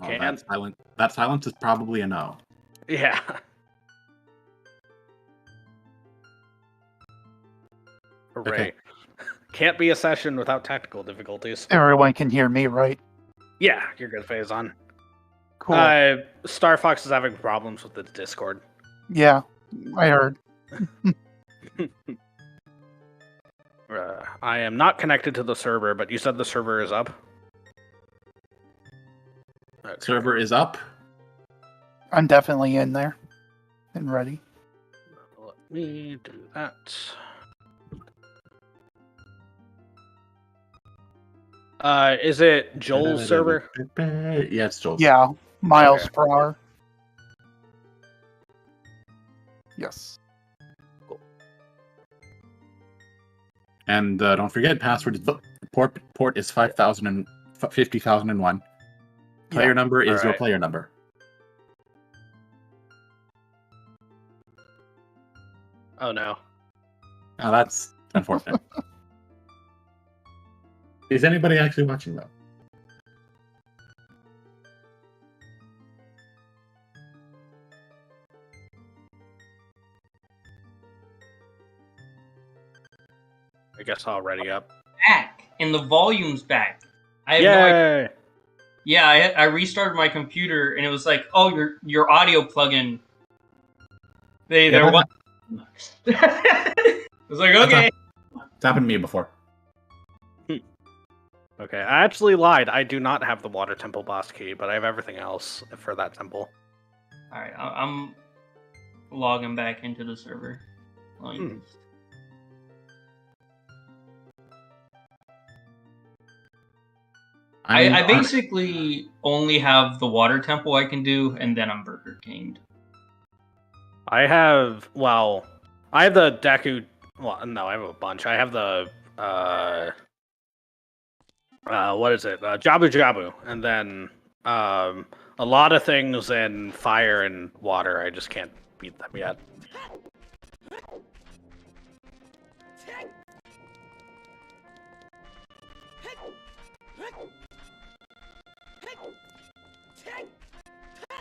Oh, Can. that silence is probably a no. Yeah. Hooray. Okay. Can't be a session without technical difficulties. Everyone can hear me, right? Yeah, you're good, Faison. Cool. Star Fox is having problems with the Discord. Yeah, I heard. I am not connected to the server, but you said the server is up? Okay. Server is up. I'm definitely in there and ready. Let me do that. Is it Joel's server? Yeah, it's Joel's. Yeah, miles Okay. per hour. Yes. And don't forget, password is port is 50,001. Player Yeah. number is your Alright. player number. Oh no. Oh, that's unfortunate. Is anybody actually watching though? I guess already up. Back and the volume's back. I have no idea. Yay! Yeah, I restarted my computer and it was like, oh, your audio plugin. There was. I was like, okay. It's happened to me before. Okay, I actually lied. I do not have the water temple boss key, but I have everything else for that temple. All right, I'm logging back into the server. I basically only have the water temple I can do, and then I'm Burger Kinged. I have the Deku. Well, no, I have a bunch. I have the what is it? Jabu Jabu, and then a lot of things in fire and water. I just can't beat them yet.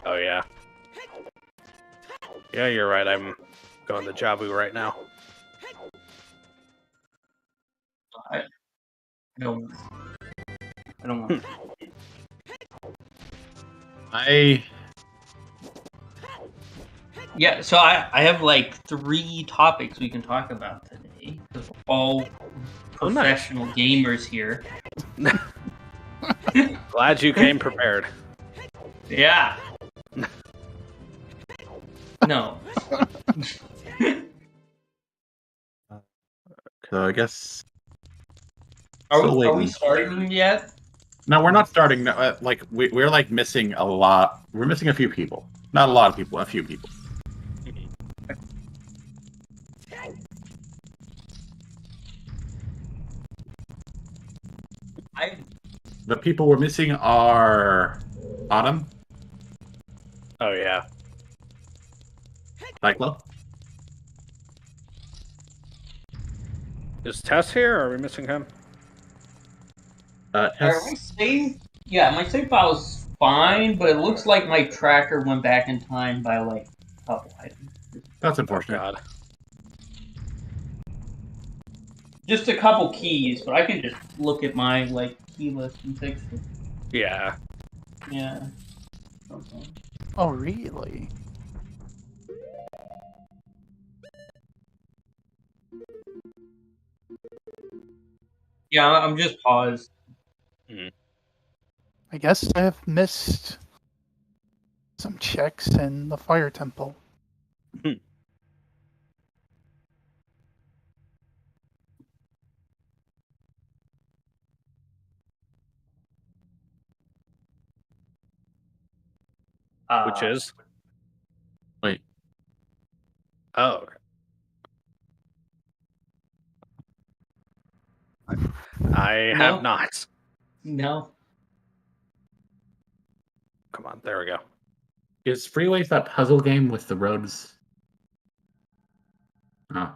Oh yeah. Yeah, you're right. I'm going to Jabu right now. I don't want. Yeah, so I have like 3 topics we can talk about today. Because we're all professional gamers here. Glad you came prepared. Yeah. No. So I guess. Are we starting yet? No, we're not starting. No, like we're like missing a lot. We're missing a few people. Not a lot of people. A few people. The people we're missing are Autumn. Oh yeah. Cyclo. Is Tess here, or are we missing him? My save file's fine, but it looks like my tracker went back in time by like a couple items. That's unfortunate. God. Just a couple keys, but I can just look at my like key list and fix it. Yeah. Yeah. Okay. Oh, really? Yeah, I'm just paused. I guess I've missed some checks in the fire temple. Which is? Wait. Oh. I have not. No. Come on, there we go. Is Freeways that puzzle game with the roads? Oh.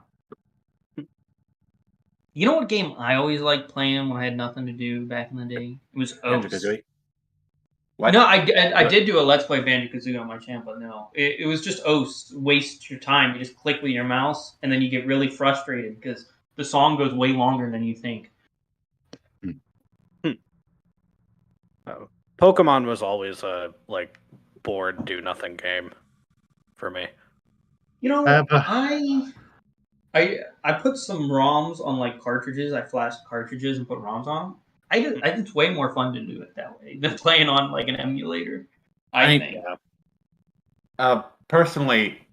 You know what game I always liked playing when I had nothing to do back in the day? It was O's. Banjo-Kazooie? What? No, I did do a Let's Play Banjo-Kazooie on my channel, but no. It was just, waste your time. You just click with your mouse, and then you get really frustrated because the song goes way longer than you think. Oh. Pokemon was always a like bored do nothing game for me. You know, Uh, I put some ROMs on like cartridges. I flashed cartridges and put ROMs on 'em. I think it's way more fun to do it that way than playing on like an emulator. I think. Personally,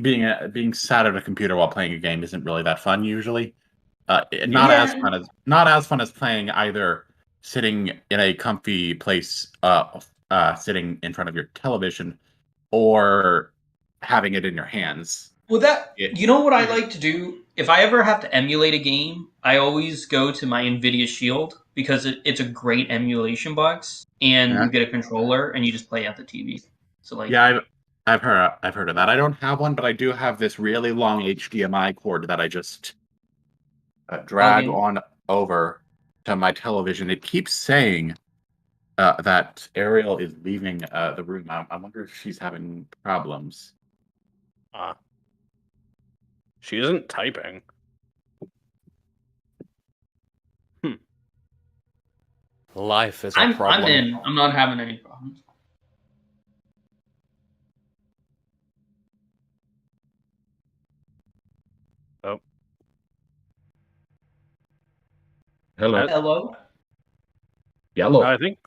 being sat at a computer while playing a game isn't really that fun usually. Not as Yeah. fun as playing either sitting in a comfy place, sitting in front of your television, or having it in your hands. Well, you know what I like to do? If I ever have to emulate a game, I always go to my NVIDIA Shield because it's a great emulation box, and Yeah. you get a controller and you just play at the TV. So like, Yeah, I've heard of that. I don't have one, but I do have this really long HDMI cord that I just drag in. on over to my television. It keeps saying that Ariel is leaving the room. I wonder if she's having problems. She isn't typing. Life is a I'm problem. in. I'm not having any problems. Oh, Hello. Hello. Yellow. I think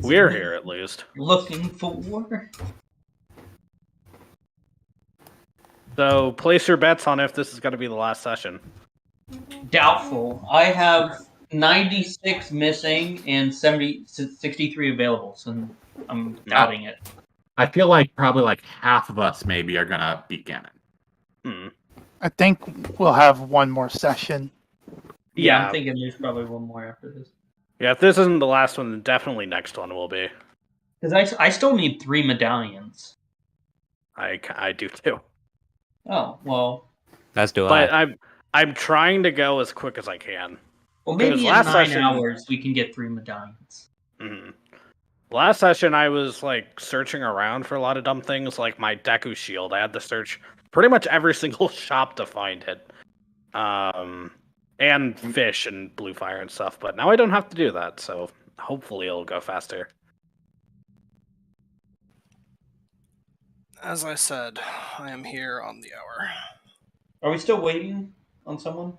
we're here at least. Looking for. So place your bets on if this is going to be the last session. Doubtful. I have 96 missing and 63 available, so I'm doubting it. I feel like probably like half of us maybe are gonna beat Ganon. I think we'll have one more session. Yeah, Yeah. I'm thinking there's probably one more after this. Yeah, if this isn't the last one, then definitely next one will be. Because I still need 3 medallions. I do too. Oh, well. As do But I. I'm trying to go as quick as I can. Well, maybe Because in last 9 session- hours we can get 3 medallions. Mhm. Last session, I was like searching around for a lot of dumb things, like my Deku shield. I had to search pretty much every single shop to find it, and fish and blue fire and stuff. But now I don't have to do that, so hopefully it'll go faster. As I said, I am here on the hour. Are we still waiting on someone?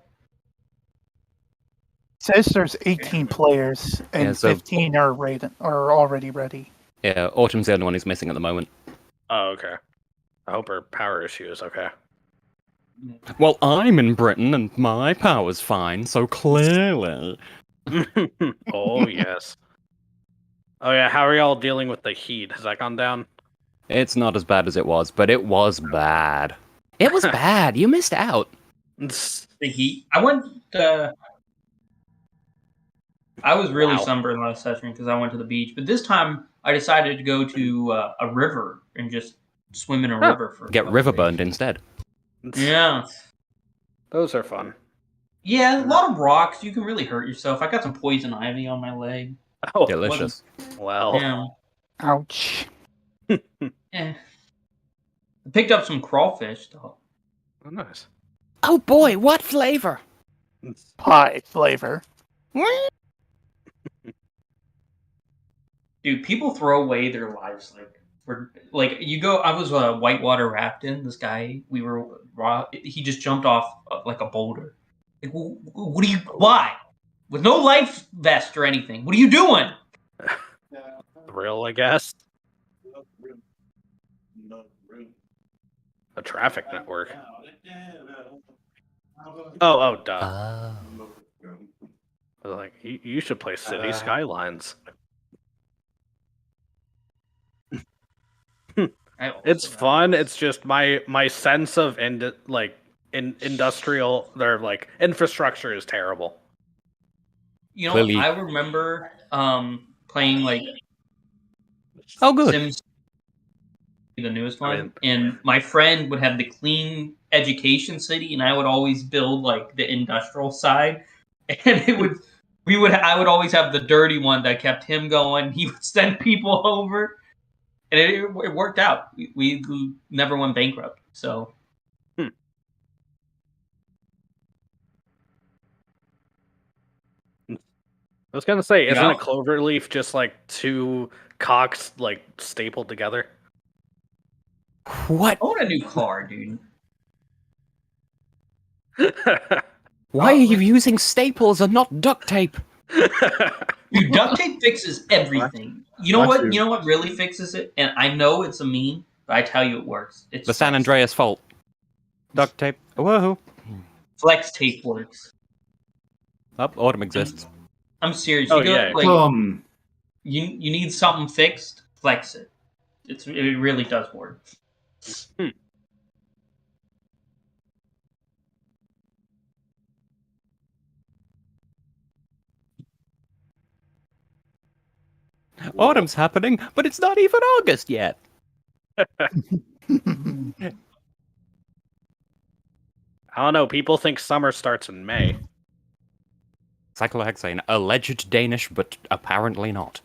It says there's 18 players and Yeah, so- 15 are already ready. Yeah, Autumn's the only one who's missing at the moment. Oh, okay. I hope her power issue is okay. Well, I'm in Britain and my power's fine, so clearly. Oh yes. Oh yeah. How are y'all dealing with the heat? Has that gone down? It's not as bad as it was, but it was bad. It was bad. You missed out. It's- The heat. I went. I was really Wow. sunburned last session because I went to the beach, but this time I decided to go to a river and just swim in a Huh. river for a Get couple river days. burned instead. Yeah. Those are fun. Yeah, a lot of rocks. You can really hurt yourself. I got some poison ivy on my leg. Oh, Delicious. well. Yeah. Ouch. I picked up some crawfish, though. Oh, nice. Oh boy, what flavor? Pie flavor. Dude, people throw away their lives you go. I was whitewater rafting. This guy, he just jumped off like a boulder. Like, what do you? Why? With no life vest or anything. What are you doing? Thrill, I guess. A traffic network. Oh, duh. I was like, you should play City Skylines. It's fun. It's just my sense of industrial or like infrastructure is terrible. You know, Clearly- I remember playing like Oh good. Sims, the newest one, I mean- and my friend would have the clean education city, and I would always build like the industrial side, and it would I would always have the dirty one that kept him going. He would send people over, and it worked out. We never went bankrupt. So I was gonna say, isn't Yeah. a cloverleaf just like two cocks like stapled together? What? I want a new car, dude. Why are you using staples and not duct tape? Dude, duct tape fixes everything. You know What? what? You know what really fixes it? And I know it's a meme, but I tell you it works. It's The San flex. Andreas fault. Duct tape. Woohoo. Flex tape works. Oh, autumn exists. I'm serious. Oh, You go, yeah. like you need something fixed, flex it. It really does work. Autumn's happening, but it's not even August yet. I don't know. People think summer starts in May. Cyclohexane, alleged Danish, but apparently not.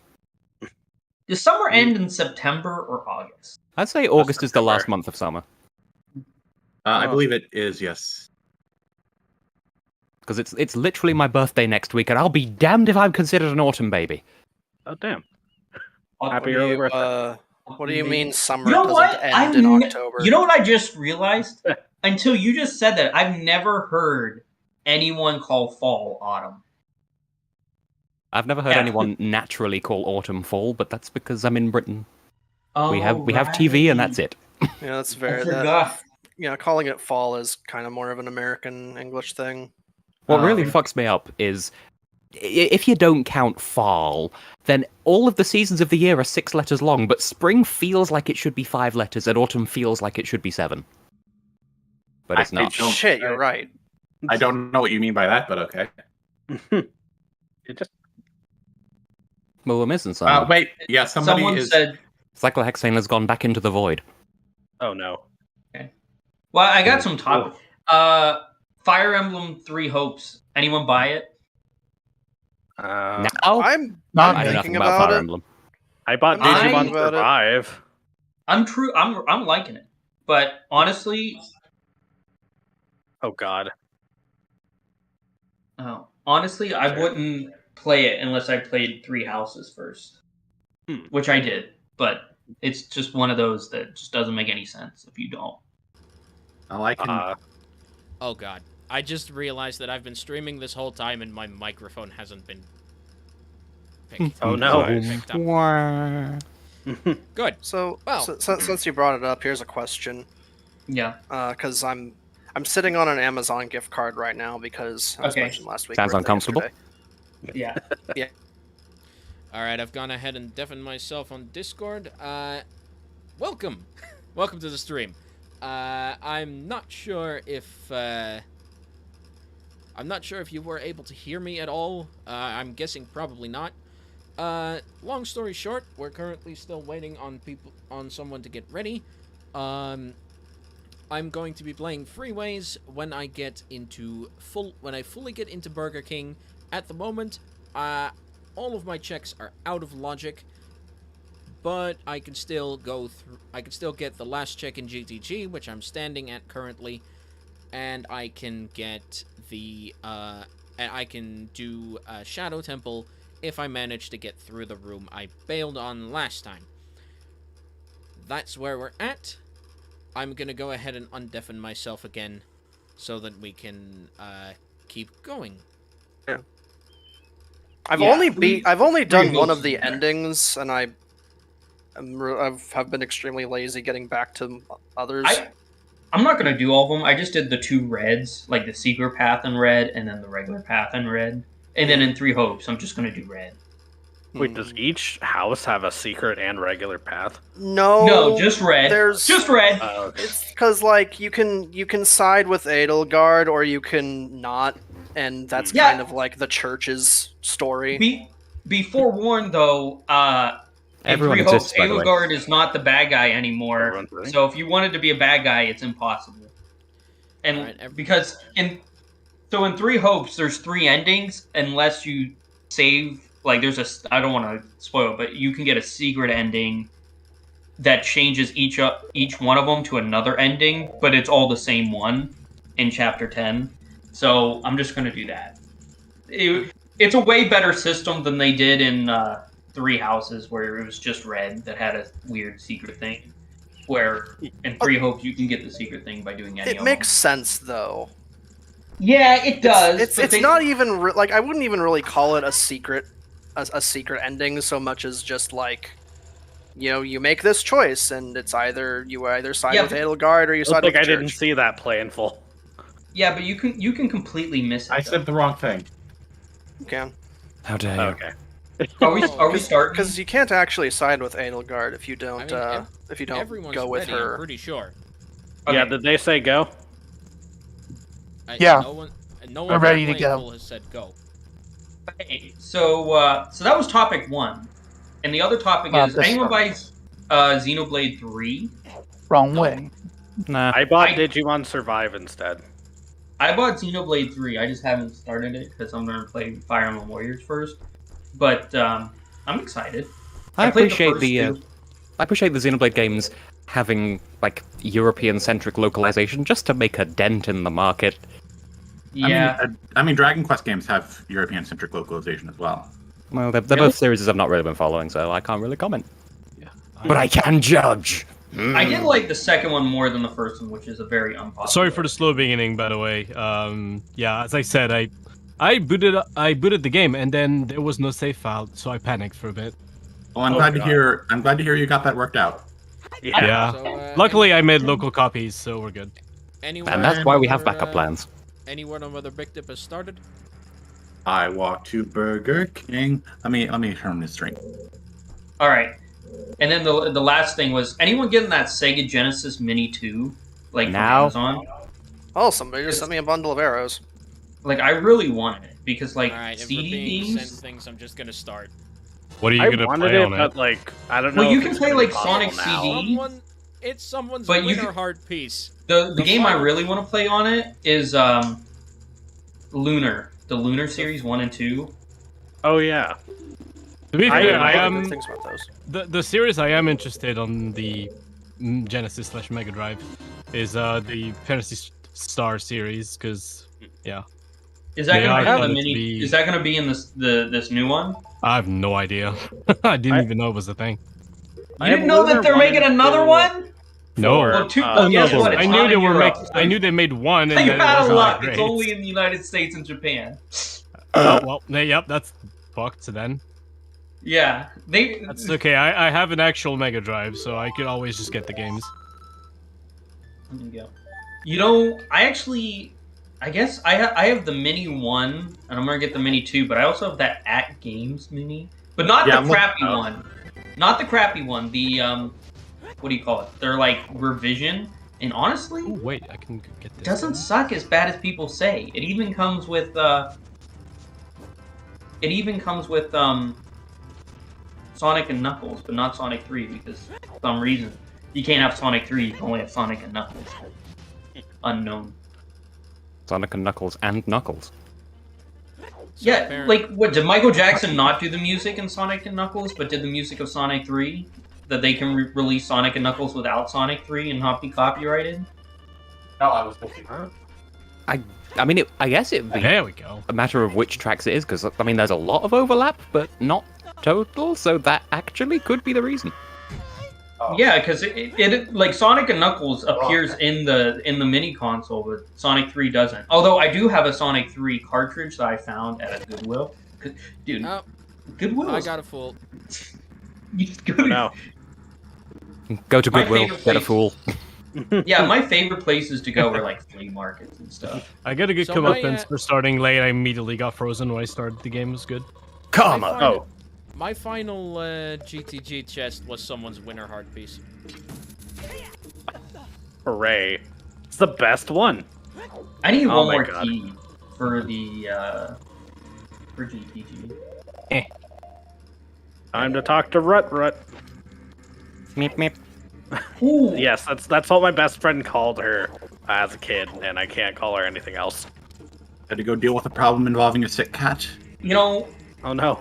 Does summer end in September or August? I'd say August is the September. last month of summer. I believe it is, yes. Because it's literally my birthday next week, and I'll be damned if I'm considered an autumn baby. Oh damn! October. Happy early birthday. What do you mean summer You know doesn't what? end in October? You know what I just realized? Until you just said that, I've never heard anyone call fall autumn. I've never heard Yeah. anyone naturally call autumn fall, but that's because I'm in Britain. Oh, We have TV, and that's it. Yeah, that's I very. That, forgot. calling it fall is kind of more of an American English thing. What really Okay. fucks me up is if you don't count fall, then all of the seasons of the year are 6 letters long, but spring feels like it should be 5 letters, and autumn feels like it should be 7. But it's not. don't- Shit, you're right. I don't know what you mean by that, but okay. It just Well, we're missing something. Wait, yeah, somebody Someone is. said, Cyclohexane has gone back into the void. oh no. well, I got some topic. Fire Emblem 3 Hopes. Anyone buy it? Now, I'm Not I know me. nothing thinking about about Fire it. Emblem. I bought I'm thinking Digimon about it. Survive. I'm liking it. But honestly, Oh god. I Sure. wouldn't play it unless I played 3 Houses first. Hmm. Which I did. But it's just one of those that just doesn't make any sense if you don't. I can. Oh god. I just realized that I've been streaming this whole time and my microphone hasn't been picked. Oh, no. Picked up. Good. So, Well. since you brought it up, here's a question. Yeah. Because I'm sitting on an Amazon gift card right now because as Okay. mentioned last week. Sounds birthday uncomfortable. yesterday. Yeah. Alright, I've gone ahead and deafened myself on Discord. Welcome. Welcome to the stream. I'm not sure if you were able to hear me at all. I'm guessing probably not. Long story short, we're currently still waiting on someone to get ready. I'm going to be playing Freeways when I fully get into Burger King. At the moment, all of my checks are out of logic, but I can still get the last check in GTG, which I'm standing at currently, and I can get I can do Shadow Temple if I manage to get through the room I bailed on last time. That's where we're at. I'm gonna go ahead and undeafen myself again, so that we can keep going. Yeah. I've Yeah, I've only done three one votes of the in there. endings, and I've been extremely lazy getting back to others. I'm not gonna do all of them. I just did the 2 reds, like the secret path in red, and then the regular path in red. And then in 3 Hopes, I'm just gonna do red. Wait, does each house have a secret and regular path? No, No, just red. there's- Just red. Okay. It's because like you can side with Edelgard or you can not, and that's Yeah. kind of like the church's story. Be forewarned though, in Everyone 3 Hopes, exists, by the way. Edelgard is not the bad guy anymore. Everyone's ready? So if you wanted to be a bad guy, it's impossible. And Alright, because in 3 Hopes, there's 3 endings unless you save. Like, there's a. I don't want to spoil it, but you can get a secret ending that changes each one of them to another ending, but it's all the same one in chapter 10. So I'm just gonna do that. It's a way better system than they did in Three Houses, where it was just red that had a weird secret thing. Where in Three Hopes you can get the secret thing by doing any of It them. makes sense though. Yeah, it does. It's not even like I wouldn't even really call it a secret ending so much as just like, you know, you make this choice and it's either you either side with Edelgard or you side with the I church. didn't see that play in full. Yeah, but you can completely miss it. I said the wrong thing. You can. How dare you? Okay. Are we starting? Because you can't actually side with Edelgard if you don't Everyone's go with ready, her. I'm pretty sure. Okay. Yeah, did they say go? Yeah. No We're one ready to playing go. full has said go. Okay, so that was topic 1, and the other topic is this anyone one. buys Xenoblade 3? Wrong way. Nah. I bought Digimon Survive instead. I bought Xenoblade 3. I just haven't started it because I'm gonna play Fire Emblem Warriors first. But I'm excited. I played appreciate first the two. I appreciate the Xenoblade games having like European-centric localization just to make a dent in the market. Yeah. I mean, Dragon Quest games have European-centric localization as well. Well, they're Really? both series I've not really been following, so I can't really comment. But I can judge. I did like the second one more than the first one, which is a very unpopular. Sorry for the slow beginning, by the way. Yeah, as I said, I booted the game, and then there was no save file, so I panicked for a bit. Well, I'm glad to hear. I'm glad to hear you got that worked out. Yeah. So, Luckily, I made local copies, so we're good. anyone And that's why we have over, backup plans. Anyone on whether Big Dip has started? I walk to Burger King. Let me turn this string. All right. And then the last thing was, anyone getting that Sega Genesis Mini 2? Like, Now? from Amazon? Oh, somebody just sent me a bundle of arrows. Like, I really want it, because, like, Alright, if we're CD being sent games... things, I'm just gonna start. What are you I gonna wanted play it, on but it? like I don't know. Well, you if can it's play, gonna be like, Sonic possible now. CD. It's someone's But you winner can- hard piece. The game I final- really want to play on it is Lunar. The Lunar series 1 and 2. Oh yeah. To be I- fair, I I've heard am good things about those. the series I am interested on the Genesis / Mega Drive is the Fantasy Star series because Is that They gonna are be in the going to mini? be- Is that gonna be in this new one? I have no idea. I didn't even know it was a thing. I You have didn't know Lunar that they're 1 making and another 2. one? No, Well, two. Uh, Guess no, what? It's I not knew in they were Europe. I knew they made one, and You're then it out was of not luck. great. It's only in the United States and Japan. Oh well, yep, that's fucked. Then Yeah, they. that's okay. I have an actual Mega Drive, so I could always just get the games. There you go. You know, I guess I have the Mini 1, and I'm gonna get the Mini 2, but I also have that At Games Mini, but not Yeah, the I'm looking- crappy one. Not the crappy one. The what do you call it? They're like revision, and honestly, Oh wait, I can get it this. doesn't suck as bad as people say. It even comes with Sonic and Knuckles, but not Sonic 3 because for some reason you can't have Sonic 3. You can only have Sonic and Knuckles. Unknown. Sonic and Knuckles and Knuckles. So Yeah, apparently- like what did Michael Jackson not do the music in Sonic and Knuckles, but did the music of Sonic 3? That they can release Sonic and Knuckles without Sonic 3 and not be copyrighted? No, I was thinking. I mean, I guess it'd be There we go. a matter of which tracks it is, because I mean, there's a lot of overlap, but not total, so that actually could be the reason. Yeah, because it like Sonic and Knuckles appears in the mini console, but Sonic 3 doesn't. Although I do have a Sonic 3 cartridge that I found at a Goodwill. Dude, Oh, Goodwill. I got a fool. You go to- No. Go to My Goodwill, favorite get a place- fool. Yeah, my favorite places to go are like flea markets and stuff. I got a good So comeuppance my, for starting late. I immediately got frozen when I started the game. It was good. Come I on. find- Oh. My final GTG chest was someone's winner hard piece. Hooray! It's the best one. I need Oh one my more God. key for the for GTG. Time to talk to Rut Rut. Meep meep. Ooh, Yes, that's what my best friend called her as a kid, and I can't call her anything else. Had to go deal with a problem involving a sick cat. you know, Oh no.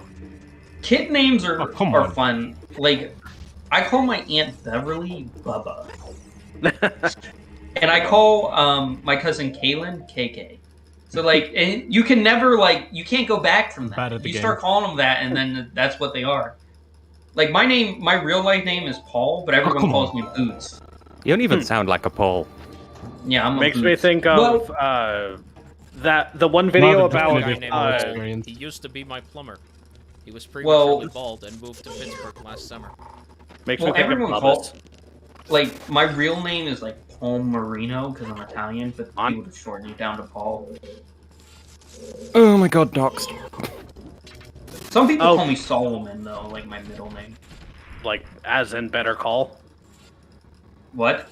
Kid names Oh, are come are on. fun. Like, I call my Aunt Beverly Bubba. And I call my cousin Kaylin KK. So like, and you can never like, you can't go back from Bad that. at the You game. start calling them that, and then that's what they are. Like my real life name is Paul, but everyone come calls on. me Boots. You don't even sound like a Paul. Yeah, I'm a Makes me Boots. think of that the one video Not a about definitive guy named Paul Paul. experience. He used to be my plumber. He was Well- prematurely bald and moved to Pittsburgh last summer. makes Well, me think of everyone Bubba's. calls like my real name is like Paul Marino because I'm Italian, but On- people just shorten it down to Paul. Oh my god, doxed. Some people Oh. call me Solomon though, like my middle name. Like as in Better Call. What?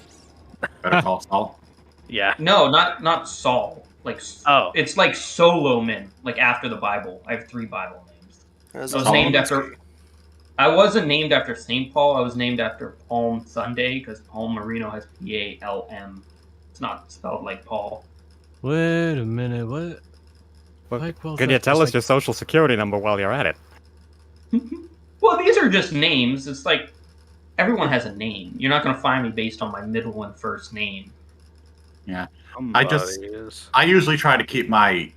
Better Call Saul. Yeah. No, not Saul. Like Oh. it's like Solomon, like after the Bible. I have 3 Bible names. As I was a named Solomon. after. I wasn't named after Saint Paul. I was named after Palm Sunday because Palm Marino has Palm. It's not spelled like Paul. Wait a minute, what? Like, well, Can you that's tell just us your social security number while you're at it? Well, these are just names. It's like everyone has a name. You're not gonna find me based on my middle and first name. I usually try to keep my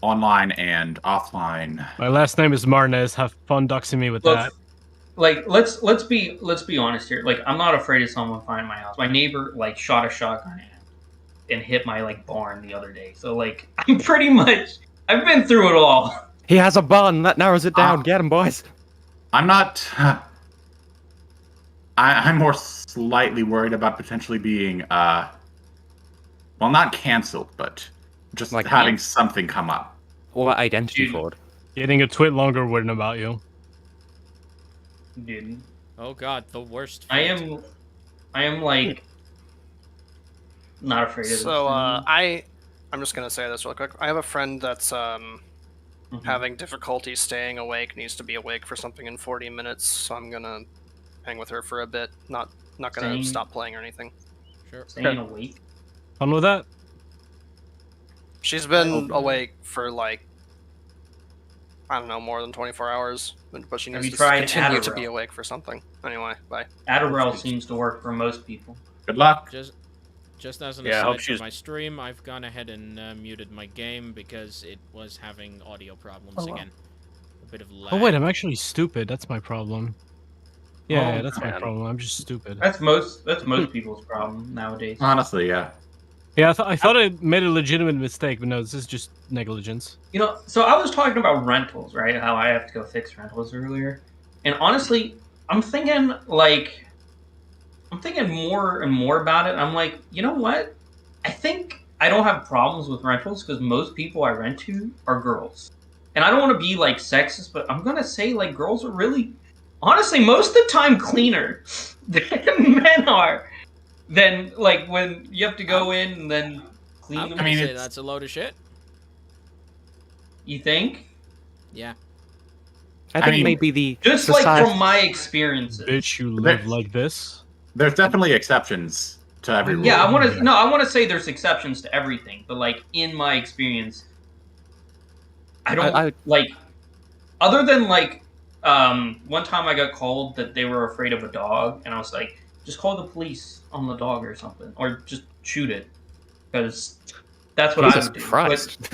online and offline. My last name is Marnez. Have fun doxing me with Look, that. like let's be honest here. Like I'm not afraid of someone finding my house. My neighbor like shot a shotgun and hit my like barn the other day. So like I'm pretty much I've been through it all. He has a bun. That narrows it down. Ah. Get him, boys. I'm not. I'm more slightly worried about potentially being, well, not canceled, but just Like having me? something come up. Or identity Dude. fraud. Getting a twit longer wouldn't about you. Dude, Oh god, the worst. I fate. am like not afraid of this. So thing. I'm just gonna say this real quick. I have a friend that's Mhm. having difficulty staying awake, needs to be awake for something in 40 minutes, so I'm gonna hang with her for a bit. Not gonna Same. stop playing or anything. Sure. Staying awake. Fun with that? She's been Okay. awake for like I don't know, more than 24 hours, but she Have needs you to tried continue to be Adderall? awake for something. Anyway, bye. Adderall seems to work for most people. Good luck. Just as an Yeah, I hope aside she's- for my stream, I've gone ahead and muted my game because it was having audio problems Oh, wow. again. A bit of lag. Oh wait, I'm actually stupid. That's my problem. Yeah, Oh, that's my man. problem. I'm just stupid. That's most people's problem nowadays. Honestly, yeah. Yeah, I thought I made a legitimate mistake, but no, this is just negligence. You know, so I was talking about rentals, right? How I have to go fix rentals earlier. And honestly, I'm thinking more and more about it. I'm like, you know what? I think I don't have problems with rentals because most people I rent to are girls. And I don't want to be like sexist, but I'm gonna say like girls are really honestly most of the time cleaner than men are. Then like when you have to go in and then clean I'm them. gonna mean, say it's- that's a load of shit. You think? Yeah. I think mean, maybe the Just society- like from my experiences. Bitch, you live like this. There's definitely exceptions to every rule. Yeah, I want to say there's exceptions to everything, but like in my experience, I don't I- like. Other than like, one time I got called that they were afraid of a dog, and I was like, just call the police on the dog or something, or just shoot it, because that's what Jesus I would do. Christ.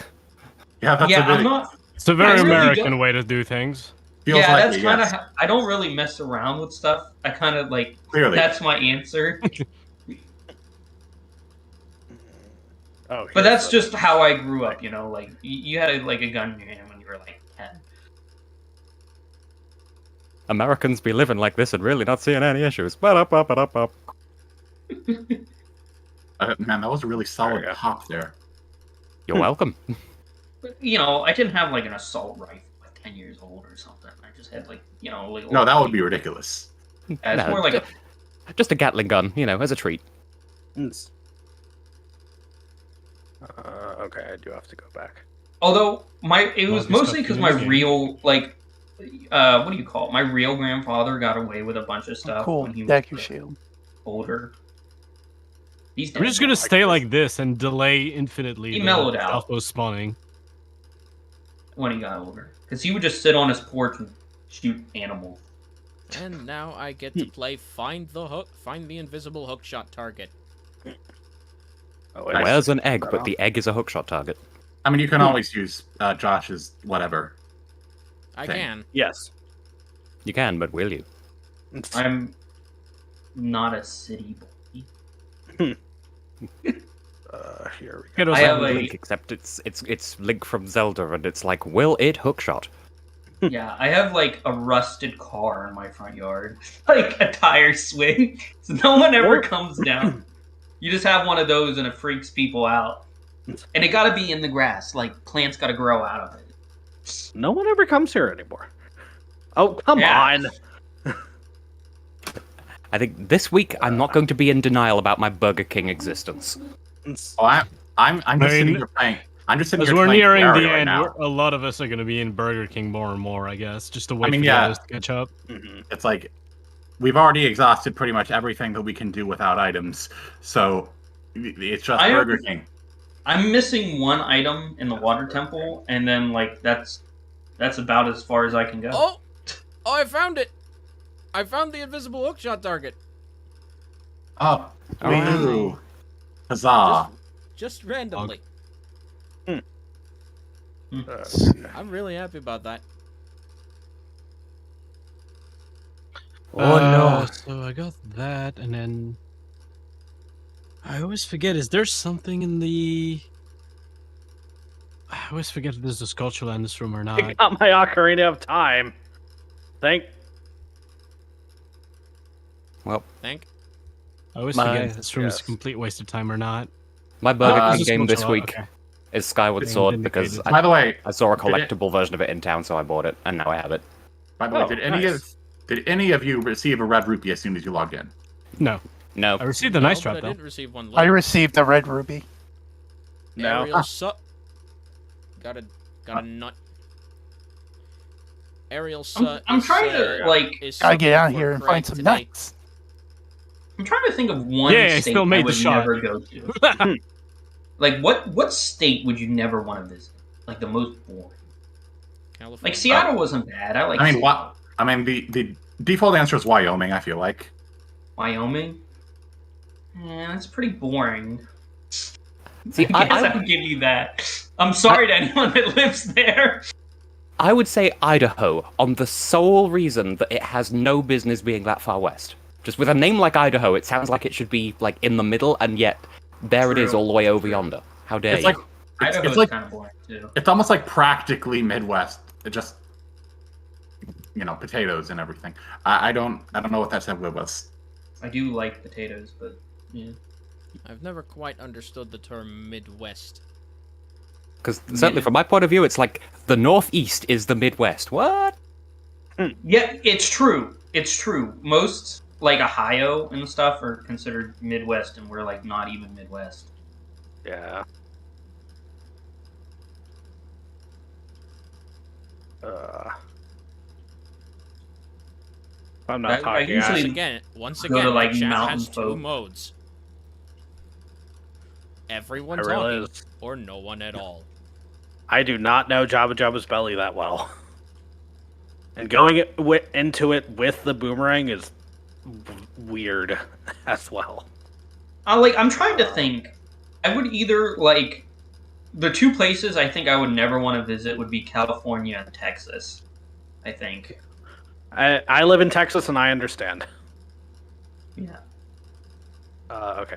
Yeah, But, that's yeah, a I'm bit, not. It's a very I really American don't- way to do things. feels Yeah, like that's it, kind of. yes. I don't really mess around with stuff. I kind of like. Clearly. That's my answer. Oh, But here's that's the- just how I grew up, you know. Like you had like a gun in your hand when you were like 10. Americans be living like this and really not seeing any issues. Ba-da-ba-ba-da-ba. Man, that was a really solid There you go. pop there. You're welcome. But, you know, I didn't have like an assault rifle at 10 years old or something. I just had like, you know, like No, that would be ridiculous. It's No, more like a. Just a Gatling gun, you know, as a treat. Okay, I do have to go back. Although it All was this mostly stuff because in my this game. real what do you call it? My real grandfather got away with a bunch of stuff Cool. when he was Deku shield. older. He's I'm dead just now. gonna stay like this and delay infinitely He the mellowed out. auto spawning. when he got older, because he would just sit on his porch and shoot animals. And now I get to play find the invisible hookshot target. Oh, Nice. Where's an egg, but the egg is a hookshot target. I mean, you can always use Josh's whatever. I Thing. can. Yes. You can, but will you? I'm not a city boy. Here we It go. was I have like- a- Link, except it's Link from Zelda, and it's like, will it hookshot? Yeah, I have like a rusted car in my front yard, like a tire swing, so no one ever comes down. You just have one of those and it freaks people out. And it gotta be in the grass, like plants gotta grow out of it. No one ever comes here anymore. Oh, come Yeah. on. I think this week I'm not going to be in denial about my Burger King existence. Oh, I'm just I sitting mean, here playing. I'm just sitting As here we're playing nearing Terraria the right end, now. a lot of us are going to be in Burger King more and more, I guess, just to wait mean, for yeah. the others to catch up. It's like we've already exhausted pretty much everything that we can do without items, so it's just I Burger am- King. I'm missing one item in the water temple, and then like that's about as far as I can go. Oh, I found it. I found the invisible hookshot target. Oh, Alright. woo! Huzzah! Just randomly. I'm really happy about that. So I got that, and then I always forget. Is there something in the? I always forget if there's a sculpture in this room or not. I got my Ocarina of Time. Thank. Thank. I always My- forget if this room is a yes. complete waste of time or not. My Burger Uh, King Just game look this a lot, week okay. is Skyward Being Sword because vindicated. By the way, I saw a Did it- collectible version of it in town, so I bought it, and now I have it. Oh, did nice. any of you receive a red rupee as soon as you logged in? No, No. I received a No, nice but drop I though. did receive one. I Late. received a red ruby. No. Ariel got a nut. Ariel I'm trying to like. Gotta get out here and find some nuts. I'm trying to think of one Yeah, I state still made I the would shot. never go to. Like what state would you never want to visit? Like the most boring. California. Like Seattle wasn't bad. I like. I mean, Seattle. what? I mean, the default answer is Wyoming. I feel like. Wyoming. Yeah, that's pretty boring. See, I guess I would give you that. I'm sorry to anyone that lives there. I would say Idaho on the sole reason that it has no business being that far west. Just with a name like Idaho, it sounds like it should be like in the middle, and yet there it is True. all the way over yonder. How dare It's you? like Idaho's it's like kind of boring too. it's almost like practically Midwest. It just potatoes and everything. I don't know what that said was. I do like potatoes, but yeah. I've never quite understood the term Midwest. Because certainly from my point of view, it's like the Northeast is the Midwest. What? Yeah, it's true. It's true. Most like Ohio and stuff are considered Midwest, and we're like not even Midwest. Yeah. I'm not I talking. usually- Once go to, again, like, the chat mountain has two folk. modes. Everyone I talking, realize or no one at all. I do not know Jabba Jabba's belly that well, and going into it with the boomerang is weird as well. I'm trying to think. I would either like the two places I think I would never want to visit would be California and Texas. I think. I live in Texas and I understand. Yeah. Okay.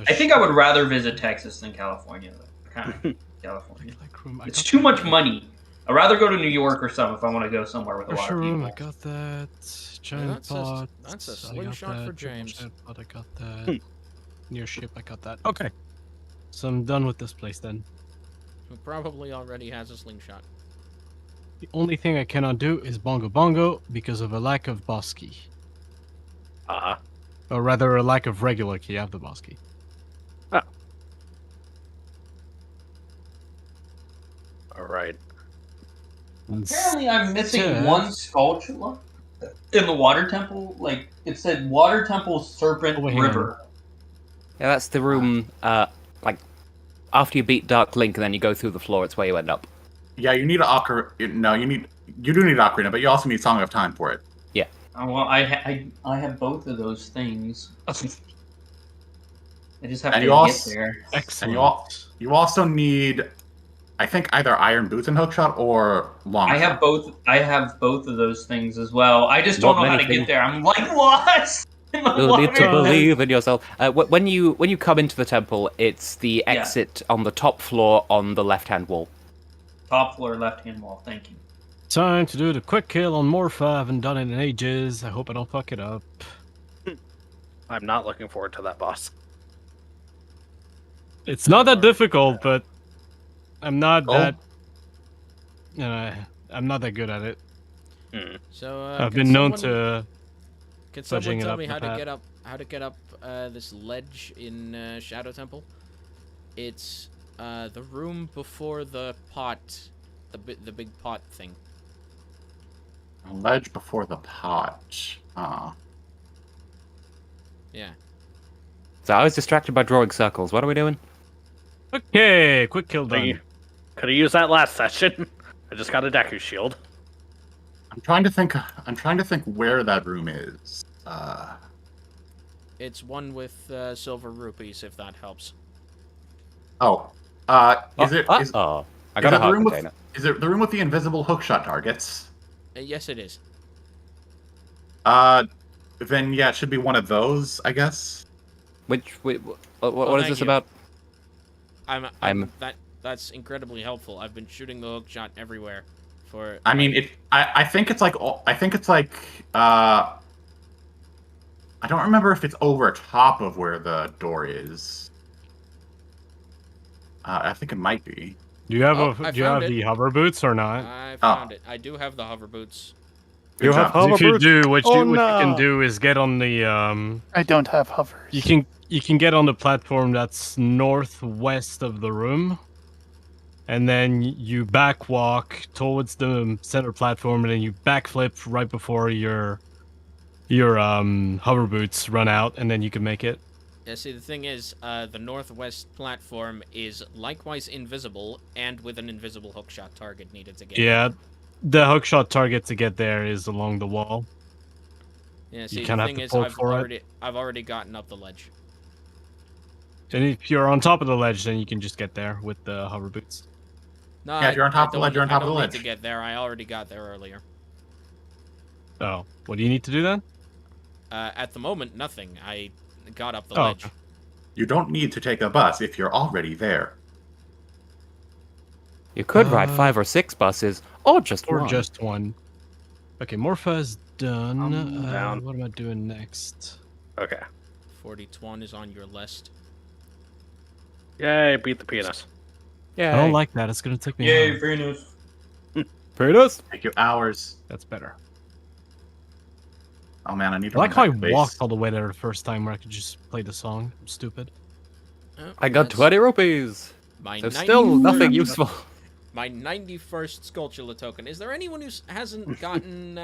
I think I would rather visit Texas than California. Though. Kind of California. It's too much money. I'd rather go to New York or something if I want to go somewhere with a lot of room, I people. got that. Giant that's a- pot. that's a I got slingshot that. for Triple James. giant pot, I got that. Near ship, I got that. Okay. So I'm done with this place then. Who probably already has a slingshot. The only thing I cannot do is Bongo Bongo because of a lack of boss key. Or rather, a lack of regular key. I have the boss key. All right. Apparently, I'm missing Yes. one sculpture in the water temple. Like it said, Water Temple Serpent Oh, wait, hang on. River. Yeah, that's the room. Like after you beat Dark Link, and then you go through the floor. It's where you end up. Yeah, you need Ocarina. No, you do need Ocarina, but you also need Song of Time for it. Well, I have both of those things. I just have And to you get also there. Excellent. you also need, I think, either Iron Boots and Hookshot or Long I have Shot. both. I have both of those things as well. I just Not don't know how many to things. get there. I'm like lost in the You'll need to water. believe in yourself. When you come into the temple, it's the Yeah. exit on the top floor on the left-hand wall. Top floor, left hand wall. Thank you. Time to do the quick kill on Morpha. I haven't done it in ages. I hope I don't fuck it up. I'm not looking forward to that boss. It's not that difficult, but I'm not Oh. that. I'm not that good at it. So I've can been known someone- to. Can fudging someone it tell up me the how to path. get up? How to get up this ledge in Shadow Temple? It's the room before the pot, the big pot thing. A ledge before the pot. Yeah. So I was distracted by drawing circles. What are we doing? Okay, quick kill done. Could have used that last session. I just got a Deku shield. I'm trying to think. Where that room is. It's one with silver rupees, if that helps. Oh. Is it? Is, Oh, I is got it a the heart room container. Is it the room with the invisible hookshot targets? Yes, it is. Then yeah, it should be one of those, I guess. What Well, is thank this you. about? I'm that's incredibly helpful. I've been shooting the hook shot everywhere for. I mean, I think it's like. I don't remember if it's over top of where the door is. I think it might be. Do you have Oh, I do you have found it. the hover boots or not? I found it. I do have the hover boots. Good job. If you do, what Oh, you can no. do is get on the I don't have hovers. You can get on the platform that's northwest of the room, and then you back walk towards the center platform, and then you backflip right before your hover boots run out, and then you can make it. Yeah, see, the thing is, the northwest platform is likewise invisible, and with an invisible hookshot target needed to get. Yeah, the hookshot target to get there is along the wall. Yeah, see, kinda the have thing to is, poke for it. I've already gotten up the ledge. And if you're on top of the ledge, then you can just get there with the hover boots. No, Yeah, if you're on top of the I ledge, you're on top of the don't ledge. need to get there. I already got there earlier. Oh, what do you need to do then? At the moment, nothing. I got up the Oh, ledge. okay. You don't need to take a bus if you're already there. You could ride 5 or 6 buses, or just Or one. just one. Okay, Morpha is done. down. What am I doing next? Okay. 41 is on your list. Yay, beat the penis. Yeah. I don't like that. It's gonna take me. Yay, hours. Venus. Penis. Take you hours. That's better. Oh man, I need to I like run how I back to base. walked all the way there the first time where I could just play the song. I'm stupid. Oh, I got that's 20 rupees. My So 90 still nothing useful. My 91st Skulltula token. Is there anyone who hasn't gotten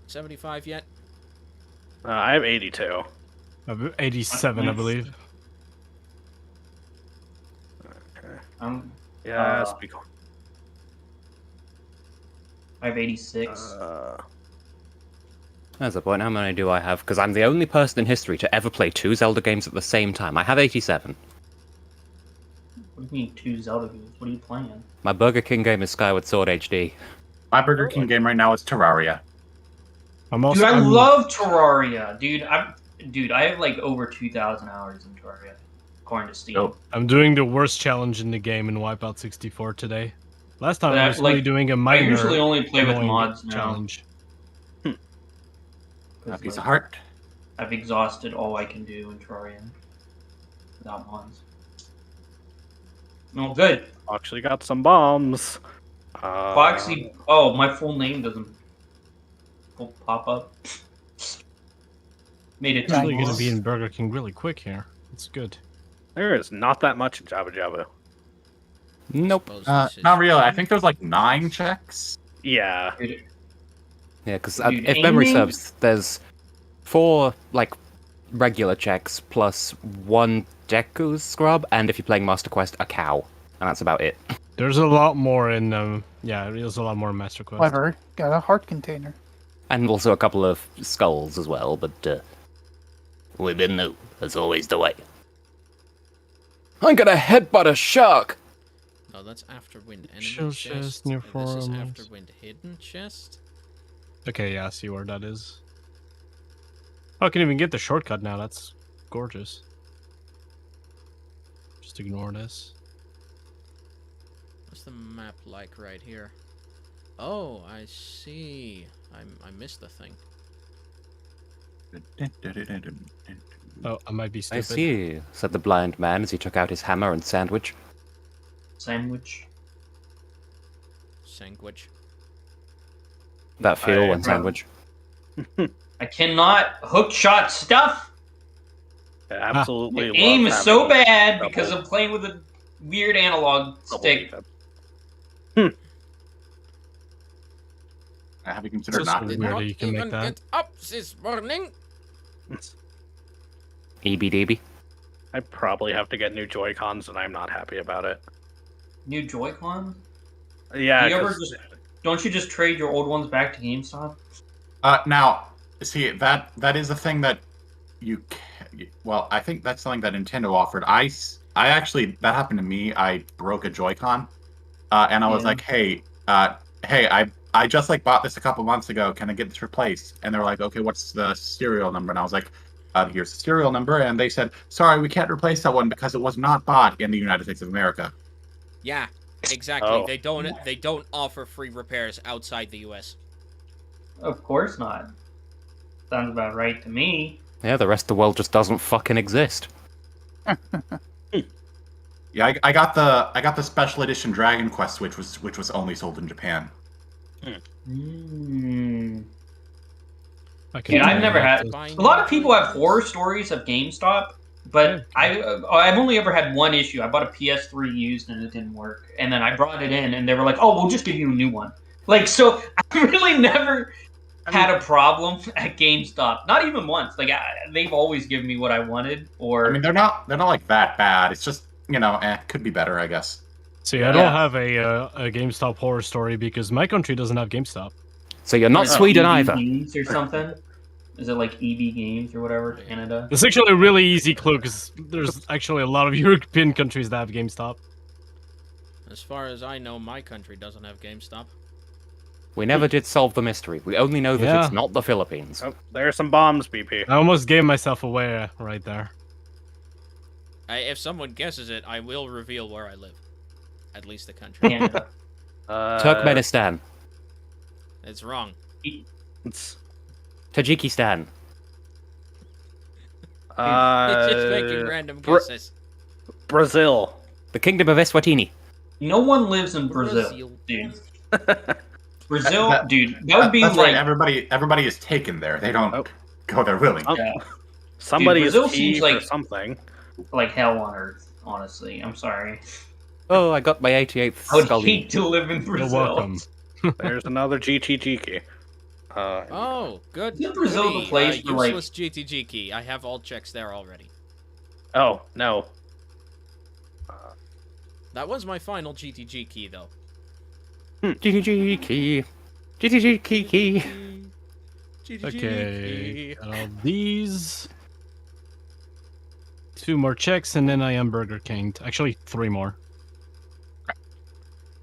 75 yet? I have 82. 87, I believe. Yes, be cool. I have 86. There's the point. How many do I have? Because I'm the only person in history to ever play 2 Zelda games at the same time. I have 87. What do you mean 2 Zelda games? What are you playing? My Burger King game is Skyward Sword HD. My Burger King game right now is Terraria. I'm also. Dude, I I'm- love Terraria, dude. I have like over 2,000 hours in Terraria, according to Steam. Nope. I'm doing the worst challenge in the game in Wipeout 64 today. Last time But I I- was only like, doing a I minor. usually only play with annoying mods now. challenge. A 'cause, piece of like, heart. I've exhausted all I can do in Terraria without mods. No, good. Actually got some bombs. Foxy. Oh, my full name doesn't pop up. Made it It's actually too going to be long. in Burger King really quick here. It's good. There is not that much in Jabba Jabba. Nope. Suppose this is Not really. I fun. think there's like 9 checks. Yeah. Dude, Yeah, because Dude, if memory aiming- serves, there's 4 like regular checks plus 1 Deku scrub, and if you're playing Master Quest, a cow, and that's about it. There's a lot more in there's a lot more in Master Quest. Clever. Got a heart container. And also a couple of skulls as well, but we didn't know. That's always the way. I'm gonna headbutt a shark! No, that's Afterwind enemy Show chest. chest near and this is forums. Afterwind hidden chest. Okay, yeah, I see where that is. Oh, I can even get the shortcut now. That's gorgeous. Just ignore this. What's the map like right here? Oh, I see. I missed the thing. Oh, I might be stupid. I see, said the blind man as he took out his hammer and sandwich. Sandwich. Sandwich. That feel I- and sandwich. I cannot hook shot stuff. Absolutely. The love aim is so having bad double- because I'm playing with a weird analog double stick. defense. Have you considered So not? weird Did that not you can make even that. get up this morning. EBDB. I probably have to get new Joy-Cons, and I'm not happy about it. New Joy-Con? Yeah, Do you ever 'cause- Don't you just trade your old ones back to GameStop? Now, see that is a thing that you. Well, I think that's something that Nintendo offered. I actually that happened to me. I broke a Joy-Con, and I was Yeah. like, hey, I just bought this a couple months ago. Can I get this replaced? And they were like, okay, what's the serial number? And I was like, here's the serial number. And they said, sorry, we can't replace that one because it was not bought in the United States of America. Yeah, exactly. Oh. They don't offer free repairs outside the US. Of course not. Sounds about right to me. Yeah, the rest of the world just doesn't fucking exist. Yeah, I got the special edition Dragon Quest, which was only sold in Japan. Mm. I can Yeah, I've do never that. had. A lot of people have horror stories of GameStop, but I've only ever had one issue. I bought a PS3 used and it didn't work, and then I brought it in and they were like, "Oh, we'll just give you a new one." So I really never had a problem at GameStop. Not even once. They've always given me what I wanted. Or I mean, they're not that bad. It's just could be better, I guess. See, I don't have a GameStop horror story because my country doesn't have GameStop. So you're not Is it Sweden EB either. Games or something? Is it like EB Games or whatever, Canada? It's actually a really easy clue because there's actually a lot of European countries that have GameStop. As far as I know, my country doesn't have GameStop. We never did solve the mystery. We only know that Yeah. it's not the Philippines. Oh, there's some bombs, BP. I almost gave myself away right there. If someone guesses it, I will reveal where I live. At least the country. Canada. Turkmenistan. It's wrong. It's, Tajikistan. It's just making random guesses. Brazil. The Kingdom of Eswatini. No one lives in Brazil, dude. Brazil, dude. That would be That's like right. Everybody is taken there. They don't Oh. go there willing. Oh. Yeah. Somebody Brazil is seems T like- for something. like hell on earth. Honestly, I'm sorry. Oh, I got my 88th I would Scully. hate to live in You're Brazil. welcome. There's another GTG key. Oh, good. Isn't Brazil the goody. place for, like- useless GTG key. I have all checks there already. Oh, no. That was my final GTG key, though. GTG key. GTG key. GTG Okay, key. got all these. 2 more checks and then I am Burger King. Actually, 3 more.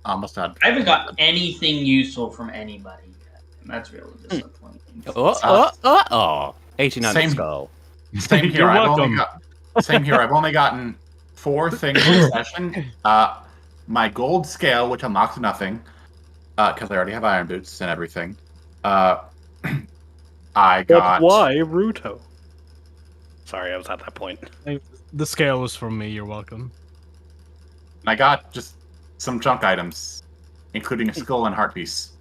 Almost done. I haven't got anything useful from anybody yet, and that's really disappointing. Oh. 89 Same- skull. Same here. You're I've welcome. only gotten 4 things in session. My gold scale, which unlocks nothing, because I already have iron boots and everything. I got. But why Ruto? Sorry, I was at that point. The scale was from me, you're welcome. I got just some junk items, including a skull and heart piece.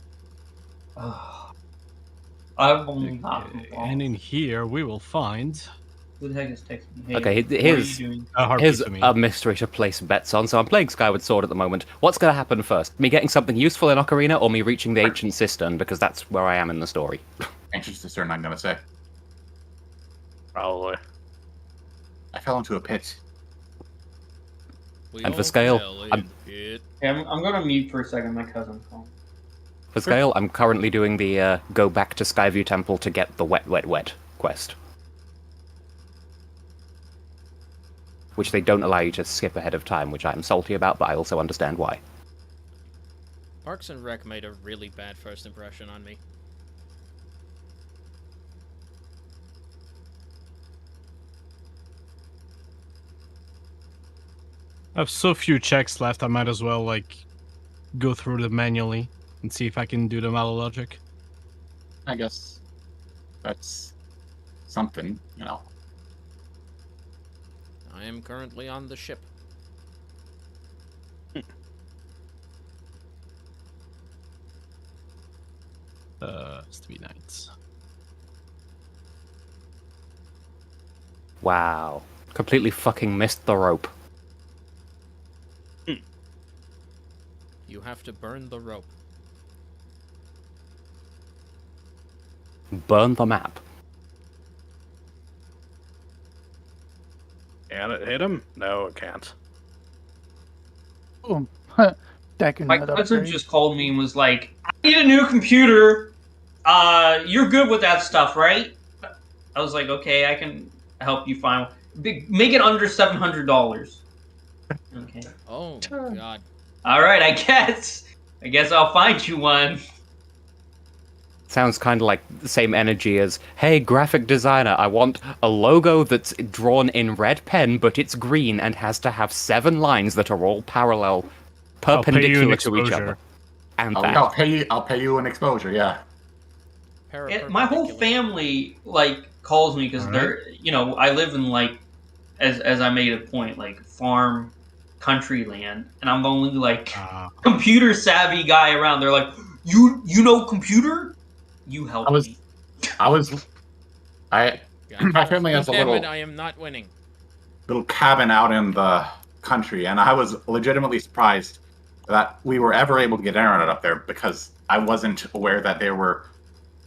I've only got And in here we will find Who the heck is texting me? Hey, Okay, what are here's- you doing? a heart Here's piece of me. a mystery to place bets on. So I'm playing Skyward Sword at the moment. What's going to happen first? Me getting something useful in Ocarina, or me reaching the ancient cistern? Because that's where I am in the story. Ancient Cistern, I'm gonna say. Probably. I fell into a pit. We And for all scale, fell I'm- in it. Yeah, I'm gonna mute for a second. My cousin's calling. For scale, I'm currently doing the go back to Skyview Temple to get the wet, wet, wet quest. Which they don't allow you to skip ahead of time, which I'm salty about, but I also understand why. Parks and Rec made a really bad first impression on me. I have so few checks left, I might as well, like, go through them manually and see if I can do them out of logic. I guess that's something, you know. I am currently on the ship. It's 3 nights. Wow. Completely fucking missed the rope. You have to burn the rope. Burn the map. Can it hit him? No, it can't. Boom. Decking My that cousin upgrade. just called me and was like, "I need a new computer. You're good with that stuff, right?" I was like, "Okay, I can help you find one. Make it under $700." Okay. Oh, God. All right, I guess. I guess I'll find you one. Sounds kind of like the same energy as, hey, graphic designer, I want a logo that's drawn in red pen, but it's green and has to have 7 lines that are all parallel, I'll pay you an perpendicular to each other. exposure. And I'll, that. I'll pay you an exposure. Yeah. My whole Perpendicular. family calls me because All they're I live in as I made a point farm country land, and I'm the only computer savvy guy around. They're like, you know computer, you help me. My family has a Damn it, little I am not winning. cabin out in the country, and I was legitimately surprised that we were ever able to get internet up there because I wasn't aware that there were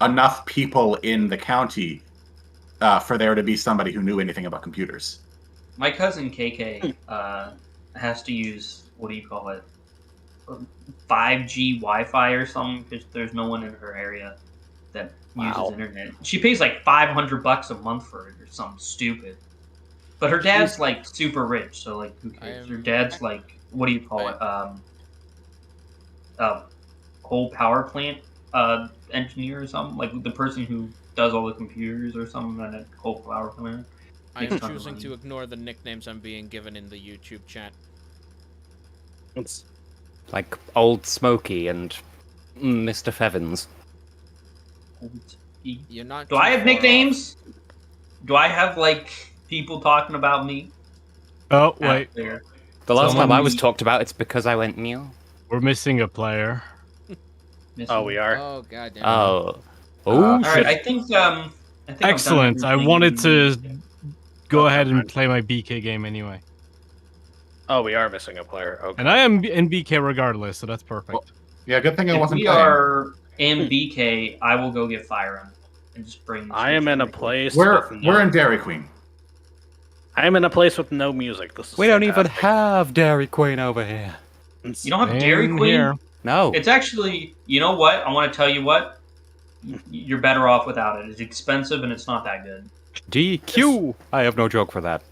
enough people in the county for there to be somebody who knew anything about computers. My cousin KK has to use 5G Wi-Fi or something because there's no one in her area that uses internet. She pays like $500 a month for it or something stupid. But her dad's super rich, so who cares? Her dad's coal power plant engineer or something, like the person who does all the computers or something at a coal power plant. I am choosing to ignore the nicknames I'm being given in the YouTube chat. It's Like Old Smoky and Mr. Fevins. You're not. Do too I have far nicknames? Do I have people talking about me? Oh, wait. Out there? The last time I was Someone- talked about, it's because I went meow. We're missing a player. oh, we are. Oh, God damn it. Oh. All Oh, right, I think I'm done Excellent. I everything wanted we to need. go Okay, ahead and fine. play my BK game anyway. Oh, we are missing a player. Okay. And I am in BK regardless, so that's perfect. Well, Yeah, good thing I If wasn't we playing. are in BK, I will go get Fire Emblem and just bring. I am in a Switch place. We're with no, we're in Dairy Queen. I am in a place with no music. This is we don't even fantastic. have Dairy Queen over here. You don't have Dairy Same Queen. here. No. It's actually, you know what? I want to tell you what. You're better off without it. It's expensive and it's not that good. DQ! I have no joke for that.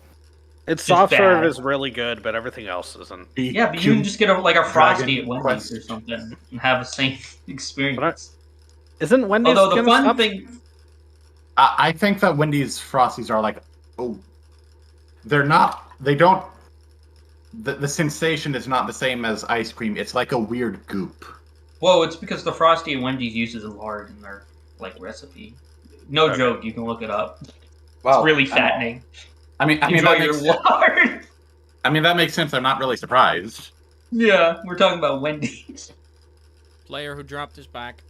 Its Just soft serve bad. is really good, but everything else isn't. Yeah, but you can just get a Frosty at Dragon Wendy's Quest. or something and have the same experience. Isn't Wendy's Although the gonna fun stop- thing, I think that Wendy's Frosties are they're not. They don't. The sensation is not the same as ice cream. It's like a weird goop. well, it's because the Frosty at Wendy's uses a lard in their recipe. No Okay. joke, you can look it up. Well, It's really fattening. I mean, Enjoy that your makes, lard. I mean that makes sense. I'm not really surprised. Yeah, we're talking about Wendy's. Player who dropped his back.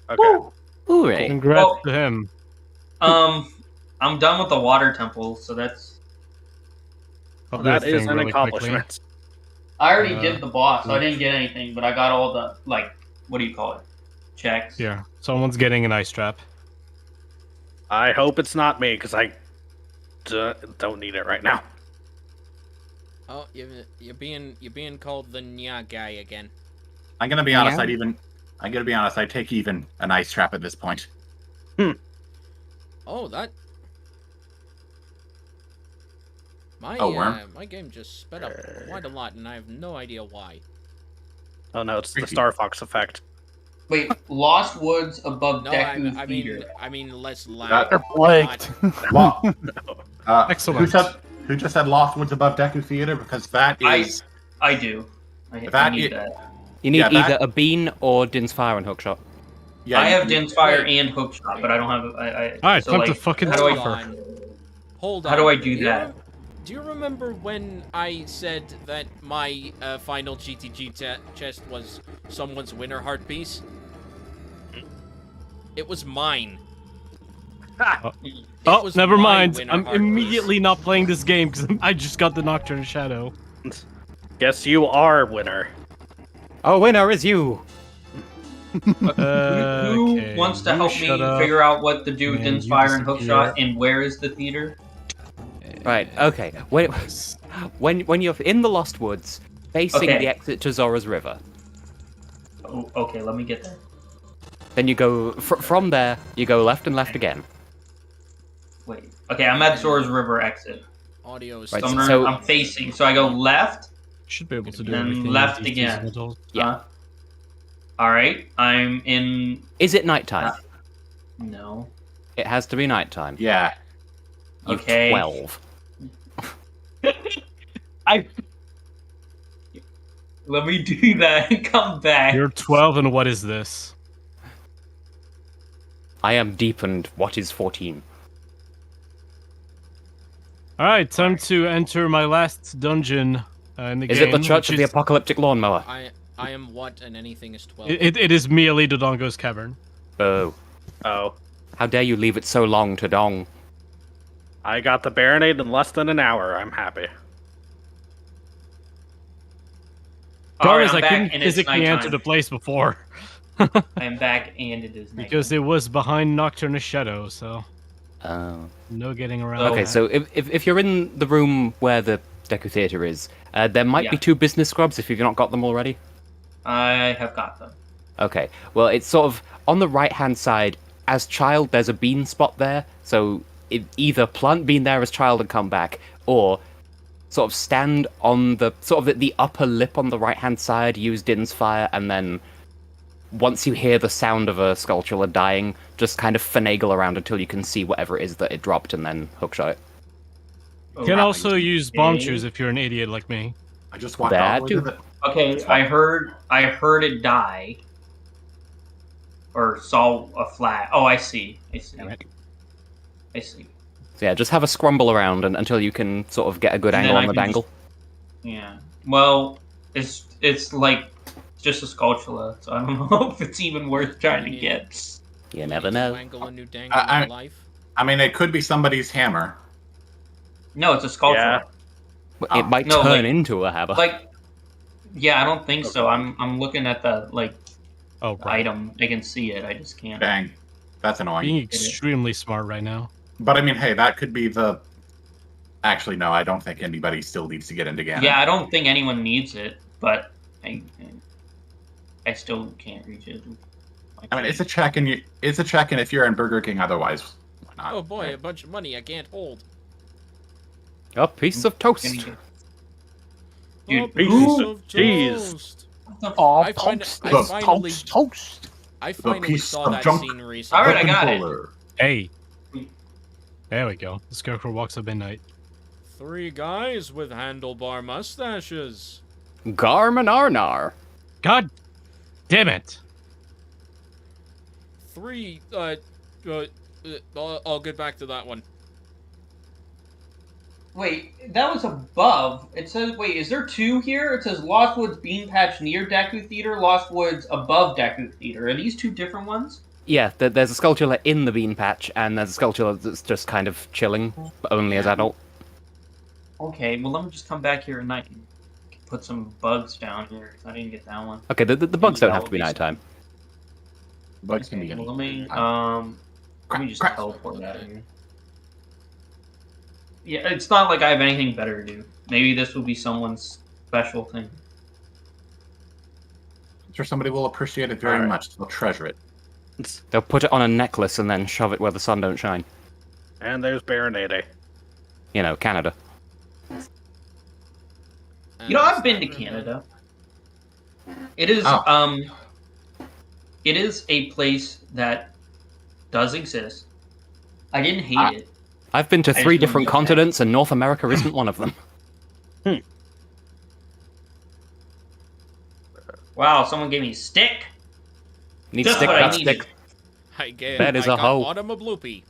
Okay. Hooray. Congrats Well- to him. I'm done with the water temple, so that's. I'll do That a is thing an really accomplishment. I already Uh, did the boss, so I didn't get anything, but I got all the what do you call it? Checks. quickly. Here, someone's getting an ice trap. I hope it's not me because I don't need it right now. Oh, you're being called the Nya guy again. I'm gonna be honest. Yeah. I'm gonna be honest. I'd take even an ice trap at this point. Oh, that. My Oh, worm. my game just sped up quite a lot, and I have no idea why. Oh no, it's the Creepy. Star Fox effect. Wait, Lost Woods above No, Deku I Theater. mean less lag. They're plagued. Well, Excellent. Who just said Lost Woods above Deku Theater? Because that is I do. I That need i- that. You need Yeah, that- either a bean or Din's Fire and Hookshot. yeah. I have you- Din's Fire and Hookshot, but I don't have. Alright, so, time like, to fucking how do I- suffer. Hold on. How do I do you that? Do you remember when I said that my final GTG chest was someone's winner heart piece? It was mine. It Oh, was never my mind. winner I'm heart piece. immediately not playing this game because I just got the Nocturne Shadow. Guess you are winner. Oh, winner is you. Who Okay, wants to you help me shut up. figure out what to do with Man, Din's you Fire and disappear. Hookshot, and where is the theater? Right. Okay. When you're in the Lost Woods, facing Okay. the exit to Zora's River, Oh, okay, let me get there. then you go from there. You go left and left again. Wait. Okay, I'm at Zora's River exit. Audio is Right, So so- I'm facing. So I go left. Should be able to do And everything. left these again. adults. Yeah. All right. I'm in. Is it nighttime? No. It has to be nighttime. Yeah. You've Okay. 12. Let me do that and come back. You're 12, and what is this? I am deepened. What is 14? Alright, time to enter my last dungeon in the Is game. it the Church which of the is- Apocalyptic Lawnmower? I am what and anything is 12. It is Miele Dodongo's Cavern. Oh. Oh, How dare you leave it so long to dong? I got the Baronade in less than an hour. I'm happy. All right, As I'm I back couldn't and it's physically enter nighttime. the place before. I'm back and it is night. Because it was behind Nocturne Shadow, so Oh. no getting around Okay, Okay, that. so if you're in the room where the Deku Theatre is, there might be Yeah. 2 business scrubs if you've not got them already. I have got them. Okay, well, it's sort of on the right-hand side. As child, there's a bean spot there, so either plant bean there as child and come back, or sort of stand on the the upper lip on the right-hand side, use Din's Fire, and then once you hear the sound of a Skulltula dying, just kind of finagle around until you can see whatever it is that it dropped, and then hookshot it. You can also use bomb Okay. shoes if you're an idiot like me. I just walked That all the way to too. the. Okay, That's I fine. heard it die. Or saw a flat. Oh, I see. I see. Damn it. I see. So yeah, just have a scrumble around until you can sort of get a good And then angle I on the can dangle. Yeah. Well, it's like just a Skulltula, so I don't know if it's even worth trying to get. You never New know. angle a new dangle I- in life. I mean, it could be somebody's hammer. No, it's a Skulltula. Yeah. It might No, turn like- into a hammer. Like, yeah, I don't think so. I'm looking at the Oh, right. item. I can see it. I just can't. Dang, that's annoying. Being extremely smart right now. But I mean, hey, that could be the. Actually, no, I don't think anybody still needs to get into Ganon. Yeah, I don't think anyone needs it, but I still can't reach it. I mean, it's a check, and if you're in Burger King, otherwise, why not? Oh boy, a bunch of money I can't hold. A piece of toast. Dude, a piece piece of of cheese. toast. Oh, I find- toast, I toast, finally- toast, toast. I The finally piece saw of that junk. scene recently. All right, I got it. Controller. Hey. There we go. The Scarecrow walks at midnight. 3 guys with handlebar mustaches. Garmin Arnar. God damn it. 3, I'll get back to that one. Wait, that was above. It says, wait, is there 2 here? It says Lost Woods Bean Patch near Deku Theater, Lost Woods above Deku Theater. Are these 2 different ones? Yeah, there's a Skulltula in the bean patch, and there's a Skulltula that's just kind of chilling, but only as adult. Okay, well, let me just come back here at night and put some bugs down here, 'cause I didn't get that one. Okay, the bugs don't that have to would be be nighttime. Bugs can Okay, be well, any. let me just Crap. teleport out of here. Yeah, it's not like I have anything better to do. Maybe this will be someone's special thing. I'm sure somebody will appreciate it very Alright. much. They'll treasure it. They'll put it on a necklace and then shove it where the sun don't shine. And there's Baronade. You know, Canada. You know, I've been to Canada. It is Oh. it is a place that does exist. I didn't hate it. I've been to just 3 wanna different go back. continents, and North America isn't one of them. Wow, someone gave me a stick. Need Just stick what I that needed. stick. I get. That is I a got hoe. Autumn a bloopy.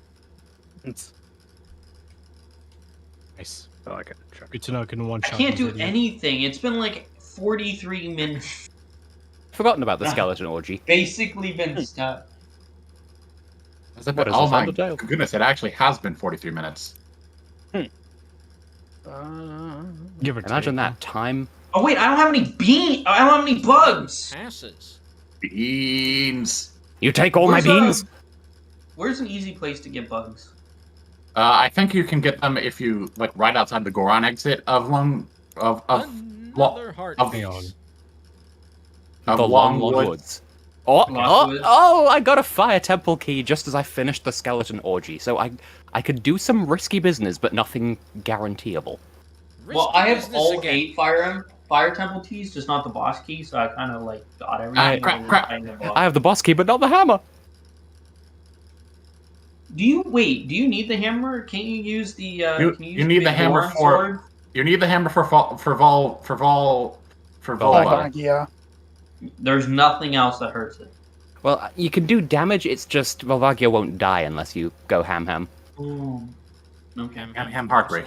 Nice. I like it. Sure. Good to know I can one I shot. can't do anything. It's been like 43 minutes. Forgotten about the skeleton orgy. Basically been stuck. Has it What been, is oh this, my Undertale? goodness, it actually has been 43 minutes. Give or take. Imagine that time. Oh wait, I don't have any I don't have any bugs. Passes. Beans. You take all my Where's, beans. Where's an easy place to get bugs? I think you can get them if you like right outside the Goron exit of Another heart. of- Hang on. of The Longwood. Longwood Woods. Oh, Longwood. I got a fire temple key just as I finished the skeleton orgy, so I could do some risky business, but nothing guaranteeable. Well, Risky I have business all again. 8 fire temple keys, just not the boss key. So I kind of like got everything. crap, other than crap. finding the boss. I have the boss key, but not the hammer. Do you need the hammer? Can't you use the? You can need the big hammer Goron for- sword? You need the hammer for Volva. Volvagia. There's nothing else that hurts it. Well, you can do damage, it's just Volvagia won't die unless you go ham. Ooh. Okay. Ham heartbreak.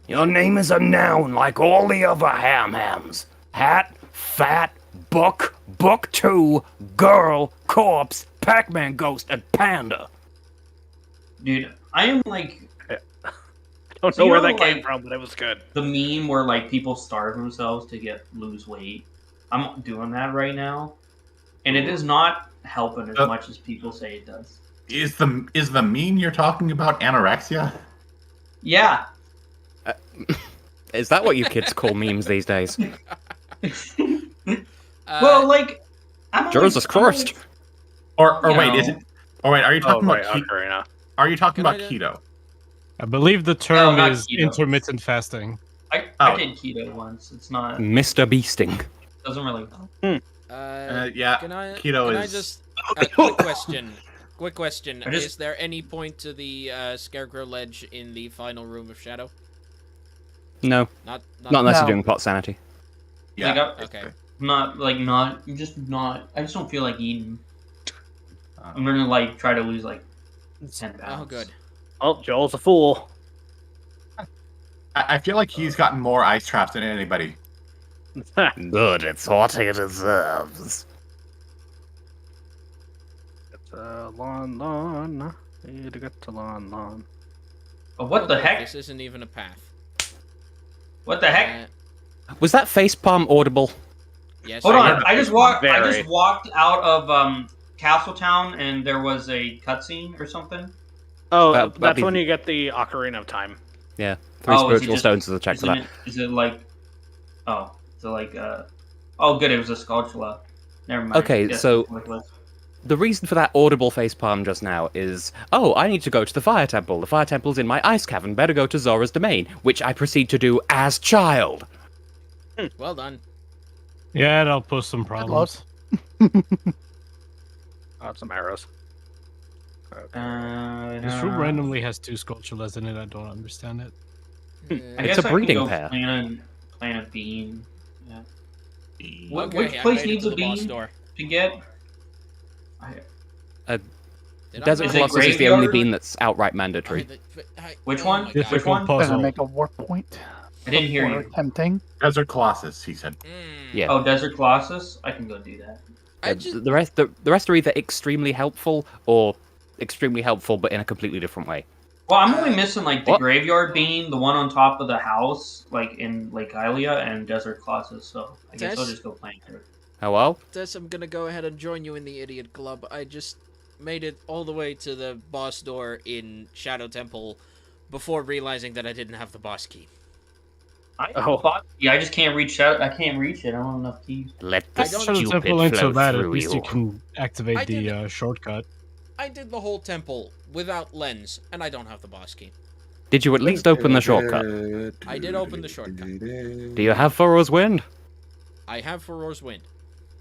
Your name is a noun like all the other hams. Hat, fat, book, book 2, girl, corpse, Pac-Man ghost, and panda. Dude, I am like I don't So know you where know, that came like- from, but it was good. the meme where like people starve themselves to lose weight. I'm doing that right now, and it is not helping as much as people say it does. Is the meme you're talking about anorexia? Yeah. Is that what you kids call memes these days? Well, like, I'm Jesus Christ. Or You wait, know. is it? Or wait, are you Oh, talking right, about Ocarina. Are you talking Can I about do- keto? I believe the term not is keto. intermittent fasting. I Oh. did keto once. It's not. Mr. Beasting. Doesn't really. Yeah, Can I? keto can I is- just? Quick question. Quick question. I just- Is there any point to the Scarecrow Ledge in the final room of Shadow? No, Not not unless No. you're doing plot sanity. Yeah. Like, Okay. not. Just not. I just don't feel like eating. I'm gonna like try to lose like 10 pounds. Oh, good. Oh, Joel's a fool. I feel like he's gotten more ice traps than anybody. Good, it's what he deserves. It's a lawn. Need to get to lawn. But what the Okay, heck? This isn't even a path. What the heck? Was that facepalm audible? Yes. Hold I on. did. I just walked. I Very. just walked out of Castletown, and there was a cutscene or something. Oh, That'd that's be- when you get the Ocarina of Time. Yeah, 3 Oh, is it spiritual just- stones is a check for that. Is it like? Oh, is it like? Oh, good. It was a Skulltula. Never mind. Okay, Yes, so- that's what it was. The reason for that audible facepalm just now is, oh, I need to go to the fire temple. The fire temple's in my ice cavern. Better go to Zora's domain, which I proceed to do as child. Well done. Yeah, that'll pose some problems. Oh, some arrows. This room randomly has 2 sculptures in it. I don't understand it. I It's guess a I can breeding go pair. Plant a bean. Yeah. What, Okay, which I place made it needs to a the boss bean door. to get? Did I Desert not- it Colossus is the only graveyard? bean that's outright mandatory. Which oh one? my This God. Which one? puzzle. Doesn't make a warp point. I didn't hear Or you. tempting. Desert Colossus, he said. Yeah. Oh, Desert Colossus. I can go do that. I just, The rest are either extremely helpful or extremely helpful, but in a completely different way. Well, I'm only missing like the What? graveyard bean, the one on top of the house, like in Lake Hylia, and Desert Colossus. So I guess I'll Des? just go plant it. Oh well. Des, I'm gonna go ahead and join you in the idiot club. I just made it all the way to the boss door in Shadow Temple before realizing that I didn't have the boss key. I have a boss key. I just can't reach out. I can't reach it. I don't have enough keys. Let the I don't- Shadow stupid Temple ain't so flow bad. At through least you. you can activate I the did- shortcut. I did the whole temple without lens, and I don't have the boss key. Did you at least open the shortcut? I did open the shortcut. Do you have Furrow's Wind? I have Furor's Wind.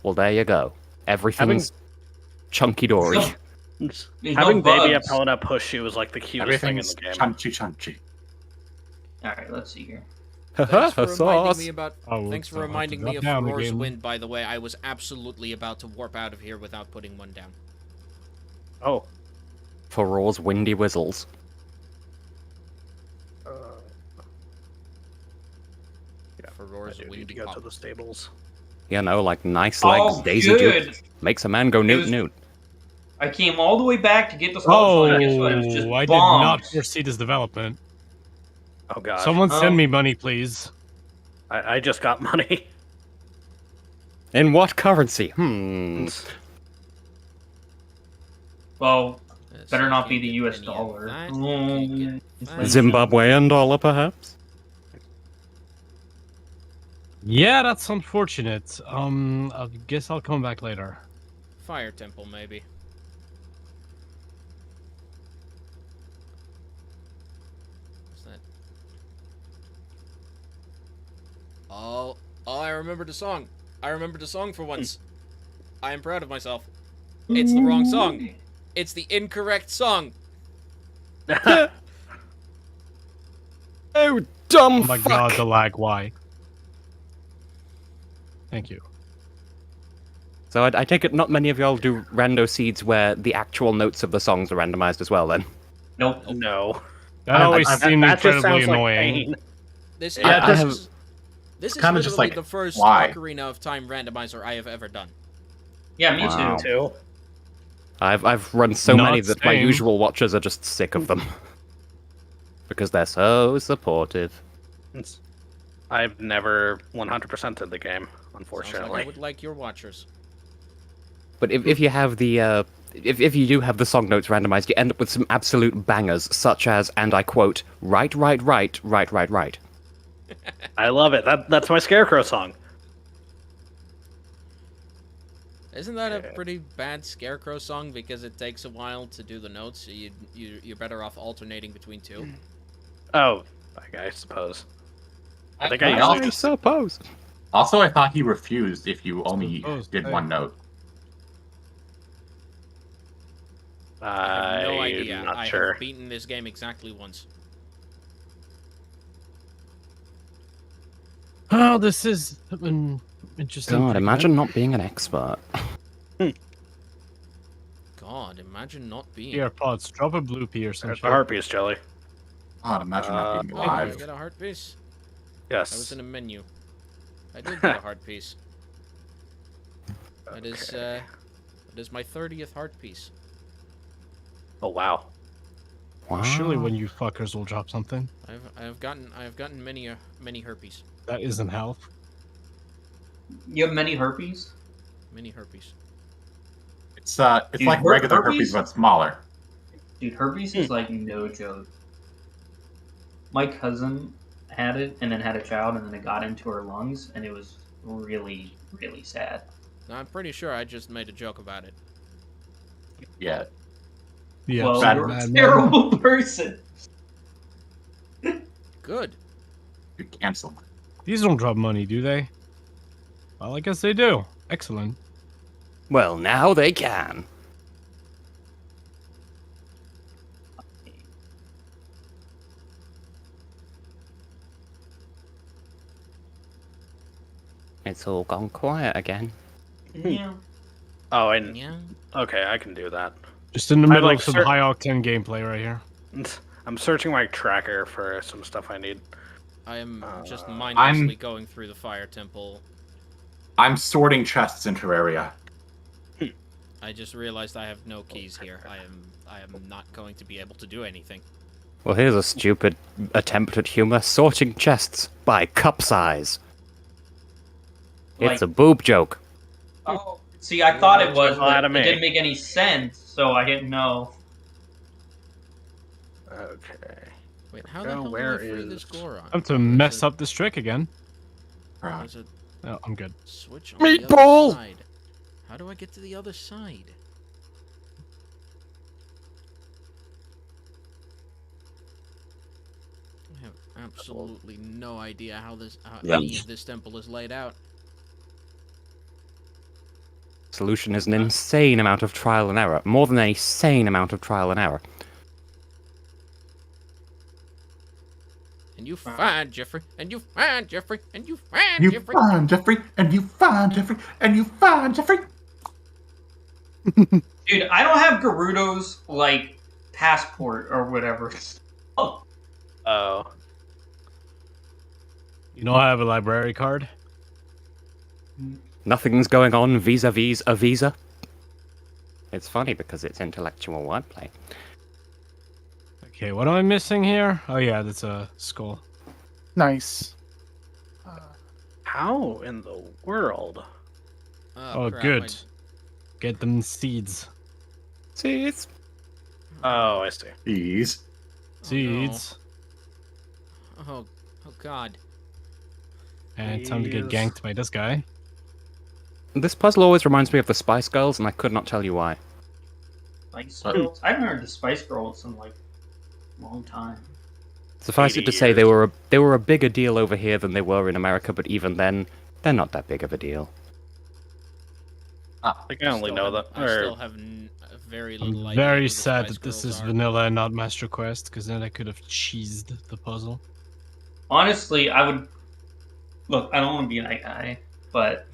Well, there you go. Everything's chunky dory. There's Having no baby bugs. Epona push you was like the cutest thing in Everything's the game. chunchy. All right, let's see here. Thanks for reminding Sauce. me about. Oh, Thanks for I'll have to reminding me drop of down Furor's again. Wind. By the way, I was absolutely about to warp out of here without putting one down. Oh, Furrow's windy whistles. Furor's I do need Windy to go Pop. to the stables. You know, like nice legs, Oh, Daisy good. Duke. Makes a man go It newt was- newt. I came all the way back to get the Oh, salt. Guess what? It was just I did not bombs. foresee this development. Oh god. Someone Oh. send me money, please. I just got money. In what currency? Hmm. Well, So better I not can't be the get U.S. any of dollar. that, Mm, can't get that. Zimbabwean dollar, perhaps? Yeah, that's unfortunate. I guess I'll come back later. Fire Temple, maybe. What's that? Oh, I remembered the song. I remembered the song for once. I am proud of myself. It's the wrong song. It's the incorrect song. Oh, dumb Oh my fuck! god, the lag, why? Thank you. So I take it not many of y'all do rando seeds where the actual notes of the songs are randomized as well, then? Nope. No. That always seemed that just incredibly sounds like annoying. pain. This Yeah, is, this have- is this is kinda literally just like, the first why? Ocarina of Time randomizer I have ever done. Yeah, me Wow. too. Too. I've run so Not many that my same. usual watchers are just sick of them. Because they're so supportive. I've never 100%ed the game, Sounds like unfortunately. I would like your watchers. But if you have the if you do have the song notes randomized, you end up with some absolute bangers, such as, and I quote, right, right, right, right, right, right. I love it. That's my Scarecrow song. Isn't that a pretty bad Scarecrow song because it takes a while to do the notes? So you're better off alternating between two. Oh, I suppose. I think I I usually I just suppose. Also, I thought he refused if you only Suppose did they- one note. I have no I'm idea. not I sure. have beaten this game exactly once. Oh, this is an interesting. God, predicament. imagine not being an expert. God, imagine not being. Here, pods, drop a blue pea or There's something. the harpies, Jelly. God, imagine not being Oh, did I alive. get a heart piece? I was Yes. in a menu. I did get a heart piece. That is my 30th heart piece. Oh wow. Wow. Surely, when you fuckers will drop something. I have gotten many herpes. That isn't health. You have many herpes? Many herpes. It's Dude, like regular herpes? herpes but smaller. Dude, herpes is like no joke. My cousin had it and then had a child and then it got into her lungs and it was really, really sad. Now, I'm pretty sure I just made a joke about it. Yeah. Yeah, well, bad you're a man. terrible person. Good. You cancel. These don't drop money, do they? Well, I guess they do. Excellent. Well, now they can. It's all gone quiet again. Yeah. Oh, and Yeah. okay, I can do that. Just in the I middle like of some cer- high octane gameplay right here. I'm searching my tracker for some stuff I need. I am just I'm- mindlessly going through the fire temple. I'm sorting chests in Terraria. I just realized I have no keys here. I am not going to be able to do anything. Well, here's a stupid attempt at humor. Sorting chests by cup size. It's Like- a boob joke. Oh, See, I thought it was, Lie but to it me. didn't make any sense, so I didn't know. Okay. Wait, how the hell do where I free this is- Goron? Time to Oh, mess there's a- up this trick again. Right. There's a No, I'm good. switch on the Meatball! other side. How do I get to the other side? I have absolutely no idea how any of this temple is laid out. Solution is an insane amount of trial and error. More than an insane amount of trial and error. And you find Jeffrey, and you find Jeffrey, and you find You Jeffrey. find Jeffrey, and you find Jeffrey, and you find Jeffrey. Dude, I don't have Gerudo's, like, passport or whatever. Oh, Oh. You know I have a library card. Nothing's going on vis-a-vis a visa. It's funny because it's intellectual wordplay. Okay, what am I missing here? Oh yeah, that's a skull. Nice. How in the world? Oh, crap, good. Get them seeds. Seeds. Oh, I see. These. Seeds. Oh God. And time to get Please. ganked by this guy. This puzzle always reminds me of the Spice Girls, and I could not tell you why. Spice Girls? I haven't heard the Spice Girls in, like, a long time. Suffice 80 it to say, years. they were a bigger deal over here than they were in America, but even then, they're not that big of a deal. I think I only know that. I still have very little I'm idea very who the sad Spice that this Girls is are. vanilla and not Master Quest, because then I could have cheesed the puzzle. Honestly, I would... Look, I don't want to be that guy, but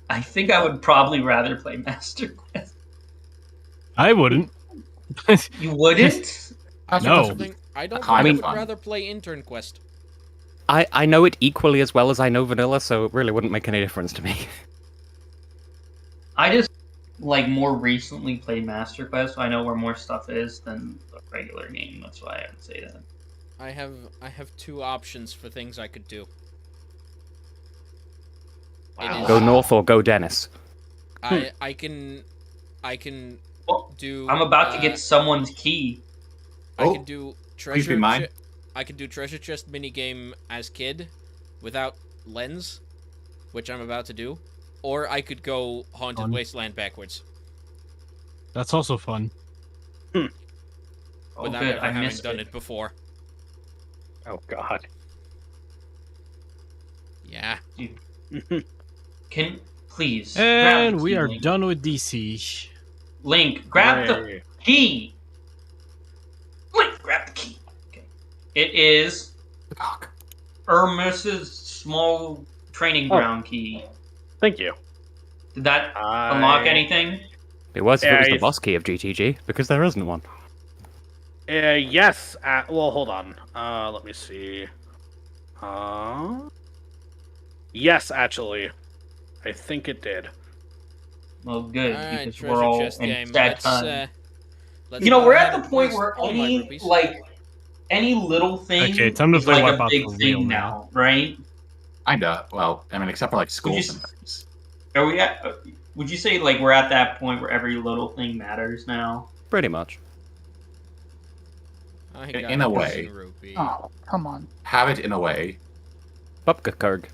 I think I would probably rather play Master Quest. I wouldn't. You wouldn't? No. I don't Kind think of I would fun. rather play Intern Quest. I know it equally as well as I know vanilla, so it really wouldn't make any difference to me. I just, like, more recently played Master Quest, so I know where more stuff is than the regular game. That's why I would say that. I have two options for things I could do. It Wow. is- Go north or go Dennis. I can Well, do. I'm about to get someone's key. I Oh, can do please be treasure. mine. I can do treasure chest minigame as kid, without lens, which I'm about to do, or I could go haunted Fun. wasteland backwards That's also fun. Oh, without good. ever I having missed done it. it before. Oh God. Yeah. Can please? grab And the we key, are Link. done with DC. Link, grab the Hooray. key. Link, grab the key. Okay. It is The cock. Ermus's small training Oh. ground key. Thank you. Did that unlock anything? It was if Yeah, it was the he's- boss key of GTG, because there isn't one. Yes. Well, hold on. Let me see. Yes, actually, I think it did. Well, good Alright, because treasure we're all chest in game. sad Let's, time. let's You know, go we're ahead at and the point waste where all my any rupees. any little thing Okay, time to is play like a Wipeout big for thing real now, right? Kinda. Well, I mean, except for like schools you and things. Are we at? Would you say like we're at that point where every little thing matters now? Pretty much. I In- got in a a way. rupee. Oh, come on. Have it in a way. Bubkakurg.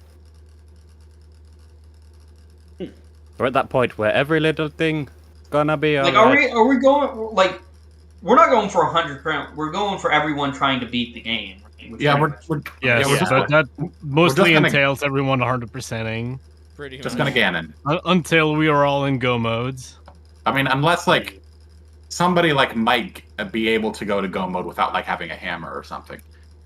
We're at that point where every little thing gonna be Like, alright. are we going like? We're not going for 100%. We're going for everyone trying to beat the game. Right? Which Yeah, pretty we're, much- we're Yes, we're just, but that mostly gonna- entails everyone 100%ing Pretty just much. gonna Ganon. until we are all in go modes. I mean, unless like somebody like Mike be able to go to go mode without like having a hammer or something.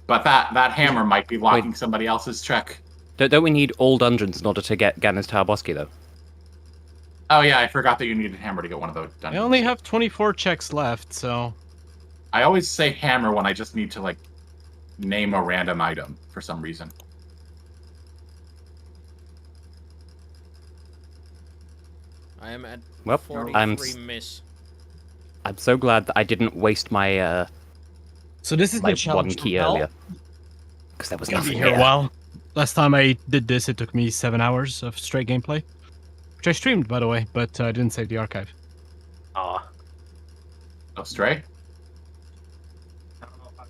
But that hammer might be locking somebody else's check. Don't we need all dungeons in order to get Ganon's Tower boss key, though? Oh yeah, I forgot that you needed a hammer to get one of those I dungeons. only have 24 checks left, so I always say hammer when I just need to like name a random item for some reason. I am at Well, 43 miss. I'm so glad that I didn't waste my so this is my the challenge one key from hell. earlier. Because there was Gonna be nothing here a here. while. Last time I did this, it took me 7 hours of straight gameplay, which I streamed, by the way, but I didn't save the archive. Aw. Oh, Stray? I don't know if I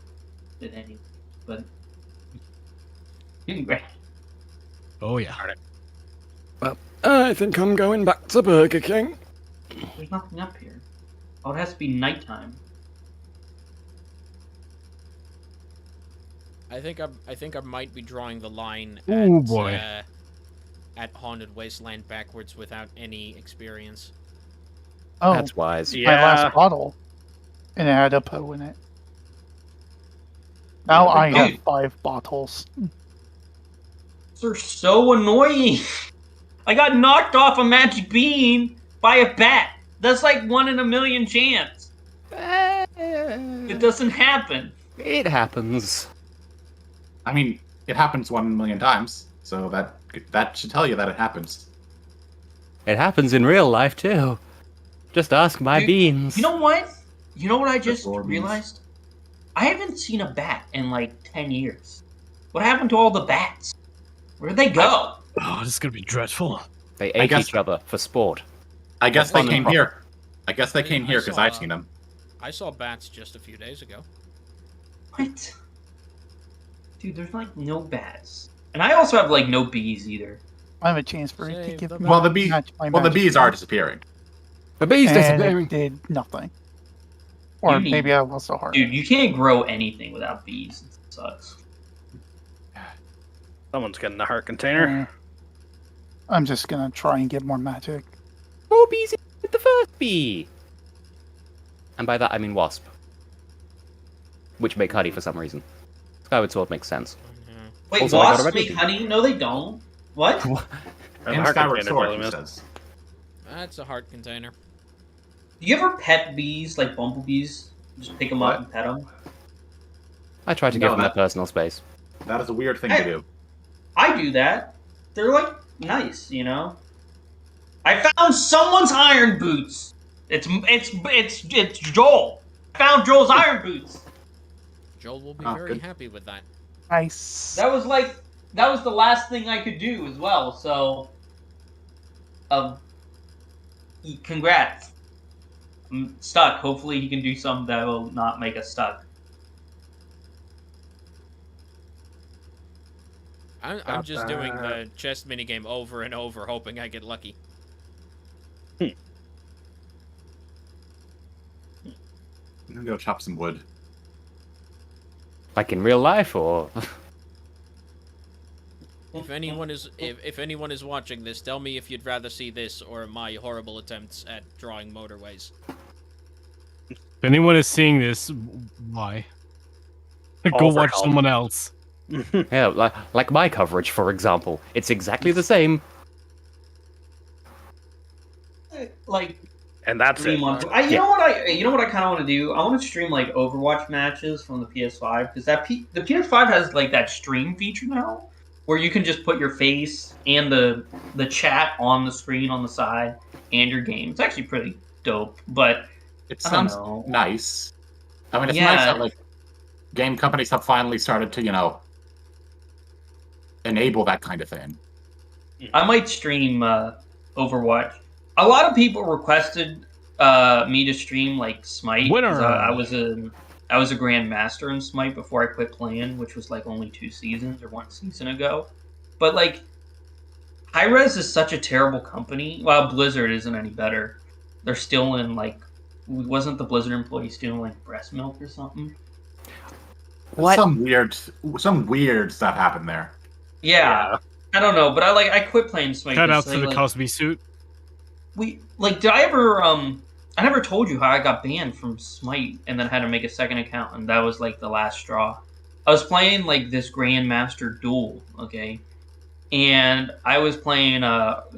did any, but anyway. Oh yeah. I think I'm going back to Burger King. There's nothing up here. Oh, it has to be nighttime. I think I might be drawing the line Ooh, boy. At Haunted Wasteland backwards without any experience. Oh, That's wise. my last bottle, and it had a Poe in it. Now I have Dude. 5 bottles. They're so annoying. I got knocked off a magic bean by a bat. That's like 1 in a million chance. It doesn't happen. It happens. I mean, it happens 1 in a million times, so that should tell you that it happens. It happens in real life too. Just ask my Dude, beans. You know what? You know what I just Before beans. realized? I haven't seen a bat in like 10 years. What happened to all the bats? Where'd they go? Oh, this is gonna be dreadful. They I ate guess- each other for sport. I guess they fun and came profit. here. I guess they came here because saw- I've seen them. I saw bats just a few days ago. What? Dude, there's like no bats. And I also have like no bees either. I have a chance for it to Save give the me Well, the bee- match my Well, the magic bees are bean, disappearing. The bee's and disappearing. it did nothing. Or You need- maybe I was so hard. Dude, you can't grow anything without bees. It sucks. Someone's getting a heart container. I'm just gonna try and get more magic. More bees with the first bee. And by that I mean wasp. Which make honey for some reason. Skyward Sword makes sense. Wait, Also, I got a wasps red make bee. honey? No, they don't. What? And a And heart Skyward container, Sword, Billy he Mist. says. That's a heart container. Do you ever pet bees, like bumblebees? Just pick them What? up and pet them? I try to No, give them their that- personal space. That is a weird thing Hey. to do. I do that. They're like nice, you know. I found someone's iron boots. It's Joel. I found Joel's iron boots. Joel will be Oh, very good. happy with that. Nice. That was the last thing I could do as well. So, congrats. I'm stuck. Hopefully, he can do something that will not make us stuck. I'm just doing the chess minigame over and over, hoping I get lucky. I'm gonna go chop some wood. Like in real life, or If anyone is watching this, tell me if you'd rather see this or my horrible attempts at drawing motorways. If anyone is seeing this, why? Go All for watch help. someone else. yeah, like my coverage, for example. It's exactly the same. Like And that's 3 it. months. You know what I kind of want to do? I want to stream like Overwatch matches from the PS5 because the PS5 has like that stream feature now, where you can just put your face and the chat on the screen on the side and your game. It's actually pretty dope. But It I don't sounds know. nice. I mean, it's Yeah. nice that like game companies have finally started to, enable that kind of thing. I might stream Overwatch. A lot of people requested me to stream like Smite. 'cause Winner! I was a Grand Master in Smite before I quit playing, which was like only 2 seasons or 1 season ago. But like, Hi-Rez is such a terrible company. Well, Blizzard isn't any better. They're still in like, wasn't the Blizzard employee stealing like breast milk or something? What? Some weird stuff happened there. Yeah, I don't know, but I quit playing Smite. Shout out because to the like, Cosby suit. did I ever I never told you how I got banned from Smite and then had to make a second account, and that was like the last straw. I was playing like this Grandmaster duel, okay, and I was playing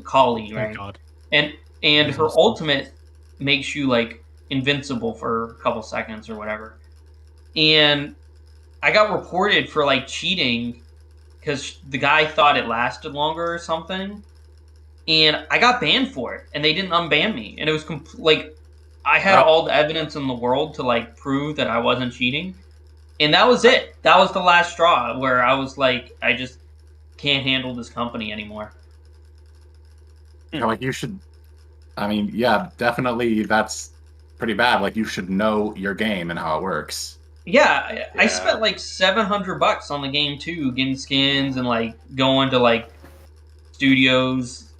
Kali, Oh right? god. And That's her awesome. ultimate makes you like invincible for a couple seconds or whatever. And I got reported for like cheating because the guy thought it lasted longer or something. And I got banned for it, and they didn't unban me. And it was like I had Wow. all the evidence in the world to like prove that I wasn't cheating. And that was it. That was the last straw where I was like, I just can't handle this company anymore. Like you should. I mean, yeah, definitely. That's pretty bad. Like you should know your game and how it works. Yeah, I Yeah. spent like $700 on the game too, getting skins and like going to like studios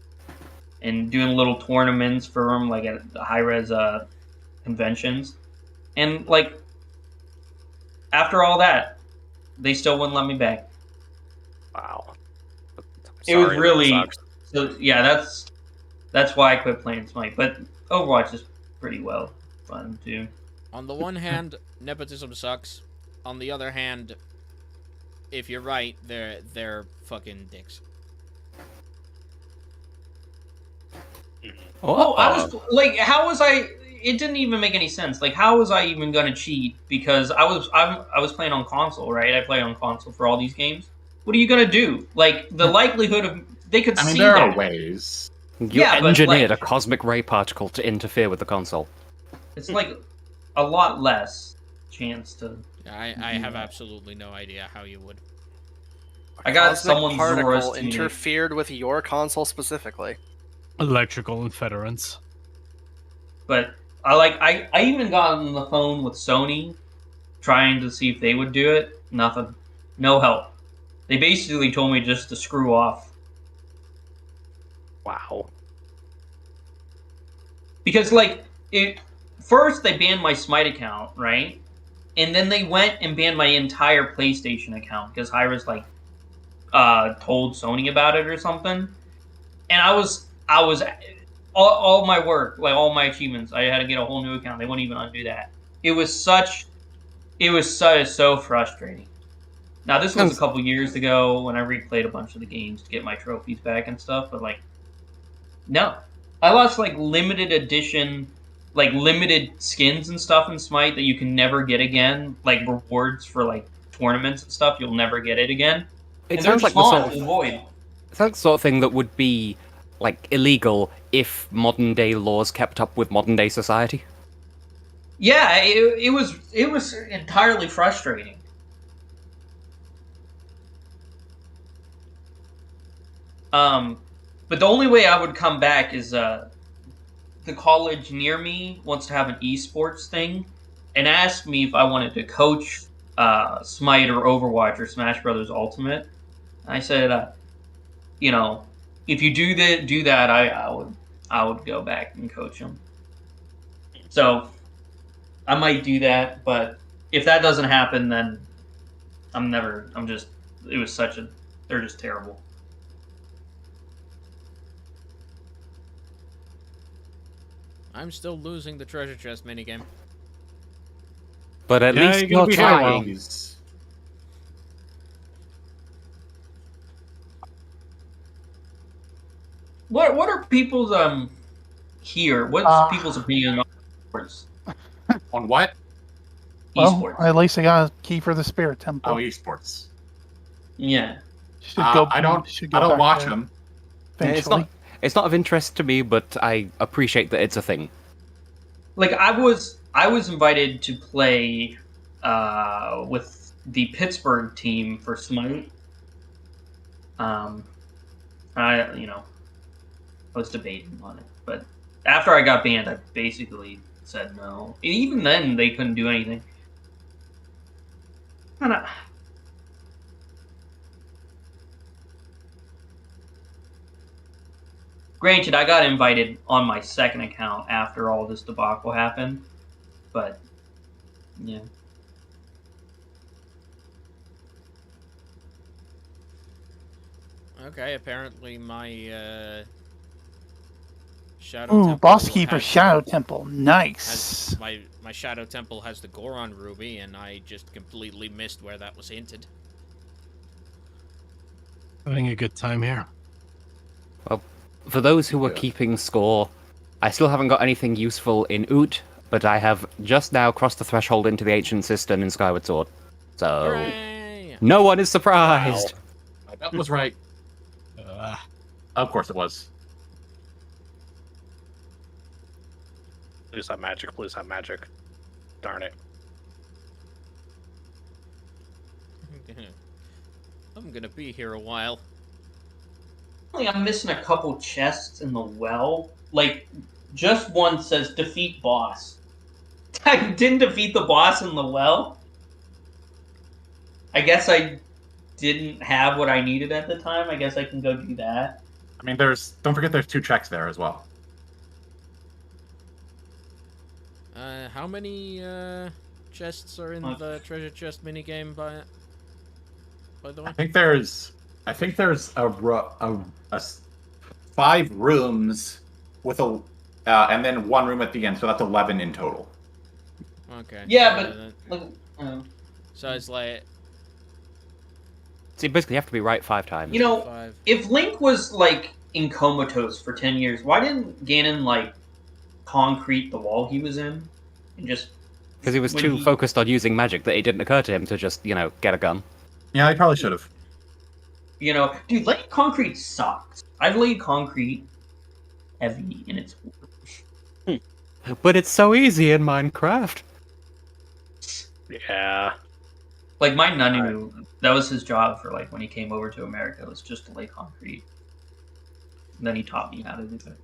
and doing little tournaments for them, like at high res conventions. And like after all that, they still wouldn't let me back. Wow. It was Sorry, that really sucks. so. Yeah, that's why I quit playing Smite. But Overwatch is pretty well fun too. On the one hand, nepotism sucks. On the other hand, if you're right, they're fucking dicks. Oh, I was like, how was I? It didn't even make any sense. Like, how was I even gonna cheat? Because I was playing on console, right? I play on console for all these games. What are you gonna do? Like, the likelihood of they could I mean, see there that. are ways. You Yeah, but, engineered like- a cosmic ray particle to interfere with the console. It's like a lot less chance to. I have absolutely no idea how you would. I got Cosmic someone's particle Zora's tunic. interfered with your console specifically. Electrical interference. But I even got on the phone with Sony trying to see if they would do it. Nothing. No help. They basically told me just to screw off. Wow. Because like first they banned my Smite account, right? And then they went and banned my entire PlayStation account because Hyra's like told Sony about it or something. And I was all my work, like all my achievements, I had to get a whole new account. They wouldn't even undo that. It was so frustrating. Now this was a couple years ago when I replayed a bunch of the games to get my trophies back and stuff, but like no. I lost like limited edition, like limited skins and stuff in Smite that you can never get again, like rewards for like tournaments and stuff, you'll never get it again. It And sounds they're like the just sort gone to of the void. It sounds like the sort of thing that would be like illegal if modern day laws kept up with modern day society. Yeah, it was entirely frustrating. But the only way I would come back is the college near me wants to have an esports thing, and asked me if I wanted to coach Smite or Overwatch or Smash Brothers Ultimate. I said, you know, if you do that, I would go back and coach them. So I might do that, but if that doesn't happen, then it was they're just terrible. I'm still losing the treasure chest minigame. But at Yeah, least you're you're gonna be here a while. trying. What are people's here? What's people's opinion on sports? On what? Well, Esports. at least I got a key for the Spirit Temple. Oh, esports. Yeah. Should go, I don't back watch there them. eventually. It's not of interest to me, but I appreciate that it's a thing. Like I was invited to play with the Pittsburgh team for Smite. I was debating on it, but after I got banned, I basically said no. And even then, they couldn't do anything. Kinda. Granted, I got invited on my second account after all this debacle happened, but yeah. Okay, apparently my Shadow Ooh, Temple Boss Keeper has- Shadow Temple. Nice. has my Shadow Temple has the Goron Ruby, and I just completely missed where that was hinted. Having a good time here. For those who are Yeah. keeping score, I still haven't got anything useful in Oot, but I have just now crossed the threshold into the Ancient Cistern in Skyward Sword. So, Hooray! no one is surprised. My bet was right. Of course it was. Please have magic. Please have magic. Darn it. I'm gonna be here a while. I'm missing a couple chests in the well. Like, just one says defeat boss. I didn't defeat the boss in the well. I guess I didn't have what I needed at the time. I guess I can go do that. I mean, don't forget there's 2 checks there as well. How many chests are in the treasure chest minigame by the way? I think there's a 5 rooms with and then 1 room at the end, so that's 11 in total. Okay. Yeah, but so it's like, So you basically have to be right 5 times. you know, 5. if Link was like in comatose for 10 years, why didn't Ganon like concrete the wall he was in and just? Because he was when too focused on using magic that it didn't occur to him to just, get a gun. Yeah, he probably should have. You know, dude, laying concrete sucks. I've laid concrete heavy and it's But it's so easy in Minecraft. Yeah. like my Nanu. That was his job for like when he came over to America, was just to lay concrete. And then he taught me how to do it.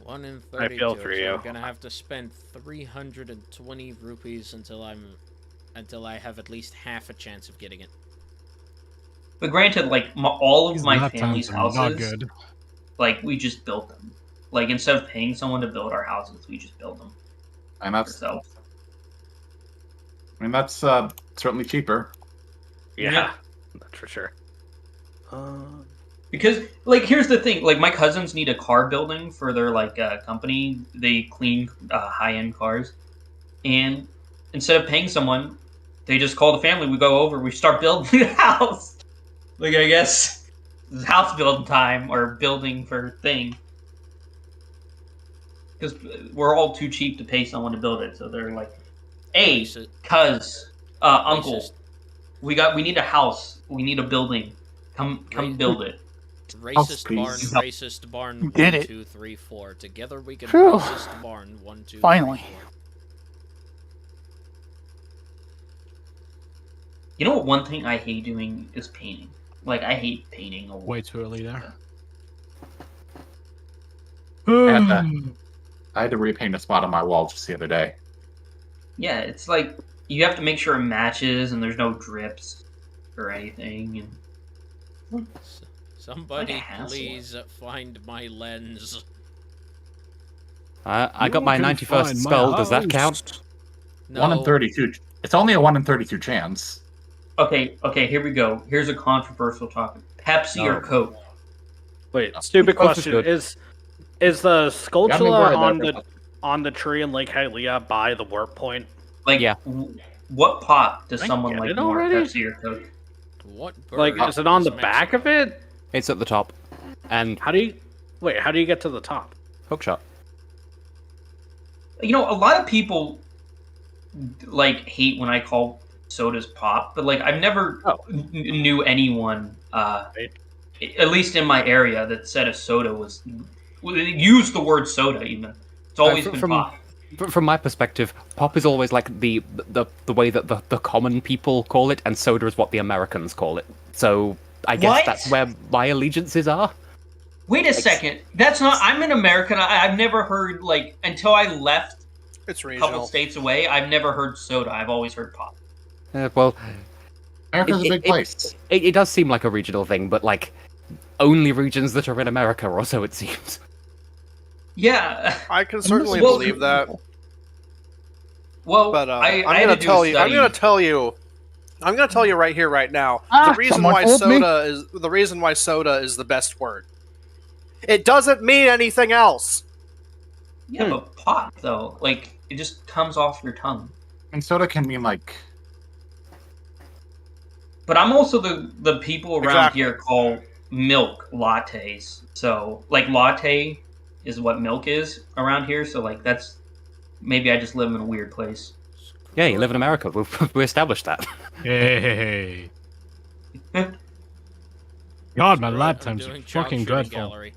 1 in I 32. feel for so you. I'm gonna have to spend 320 rupees until I have at least half a chance of getting it. But granted, like all of These my lap family's times are not houses, good. like we just built them. Like instead of paying someone to build our houses, we just build them And that's ourselves. I mean that's certainly cheaper. Yeah. That's for sure. Because, like, here's the thing. Like, my cousins need a car building for their, like, company. They clean high-end cars. And instead of paying someone, they just call the family. We go over. We start building the house. Like, I guess it's house building time or building for thing. Because we're all too cheap to pay someone to build it. So they're like, hey, cuz, uncle, Racist. we need a house. We need a building. Come build it. Racist please. barn, racist barn. You did 1, it. 2, 3, 4. Together we can Phew. racist barn. 1, 2. Finally. 3, 4. You know what? One thing I hate doing is painting. Like I hate painting. Way too early there. I had to repaint a spot on my wall just the other day. Yeah, it's like you have to make sure it matches and there's no drips or anything. And Somebody hassle. please find my lens. I got my You can 91st find my skull. Does that house. count? No. 1 in 32. It's only a 1 in 32 chance. okay, here we go. Here's a controversial topic: Pepsi or No. Coke? Wait, stupid Both is question. good. Is the Got me skulltula worried there. on the tree in Lake Hylia by the warp point? Like, Yeah. What pop does I someone get like it more, already? Pepsi or Coke? What Like, bird is it on the is back of Mexico? it? It's at the top. And How do you get to the top? hookshot. You know, a lot of people like hate when I call sodas pop, but like I've never knew anyone, Right. at least in my area, that said a soda was used the word soda. Even it's always been pop. From my perspective, pop is always like the way that the common people call it, and soda is what the Americans call it. So I guess What? that's where my allegiances are. Wait a second, that's not. I'm an American. I've never heard like until I left It's a couple regional. states away. I've never heard soda. I've always heard pop. Well, America's a big place. it does seem like a regional thing, but like only regions that are in America, or so it seems. Yeah. I can certainly Well- believe that, Well, but I I'm had gonna to do tell a you. I'm study. gonna tell you. I'm gonna tell you right here, right now. Ah, The reason someone why told me. soda is the best word. It doesn't mean anything else. Yeah, but pop though, like it just comes off your tongue. And soda can mean like But I'm also the people around Exactly. here call milk lattes. So like latte is what milk is around here. So like that's maybe I just live in a weird place. Yeah, you live in America. We established that. Hey. God, my lab I'm times are doing child fucking shooting dreadful. gallery.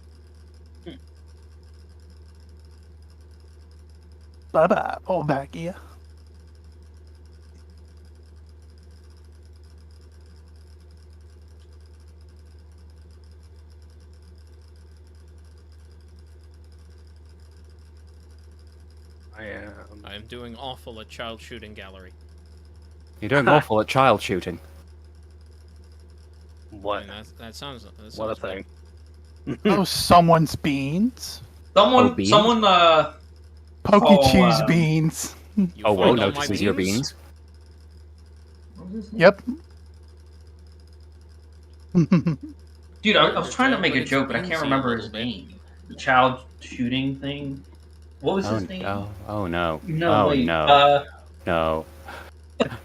Bye bye, pull back here. I am. I am doing awful at child shooting gallery. You're doing awful at child shooting. I What? mean, that sounds What a bad. thing. Oh, someone's beans. Someone, beans? someone, Pokey Oh, cheese um, beans. You Oh, find whoa, all my notices your beans. what was his name? Yep. Dude, I was trying to make a It's joke, but I beansy can't a remember little his bit. name. The child shooting thing. What was Oh, his name? oh no. No, Oh, wait. no. No.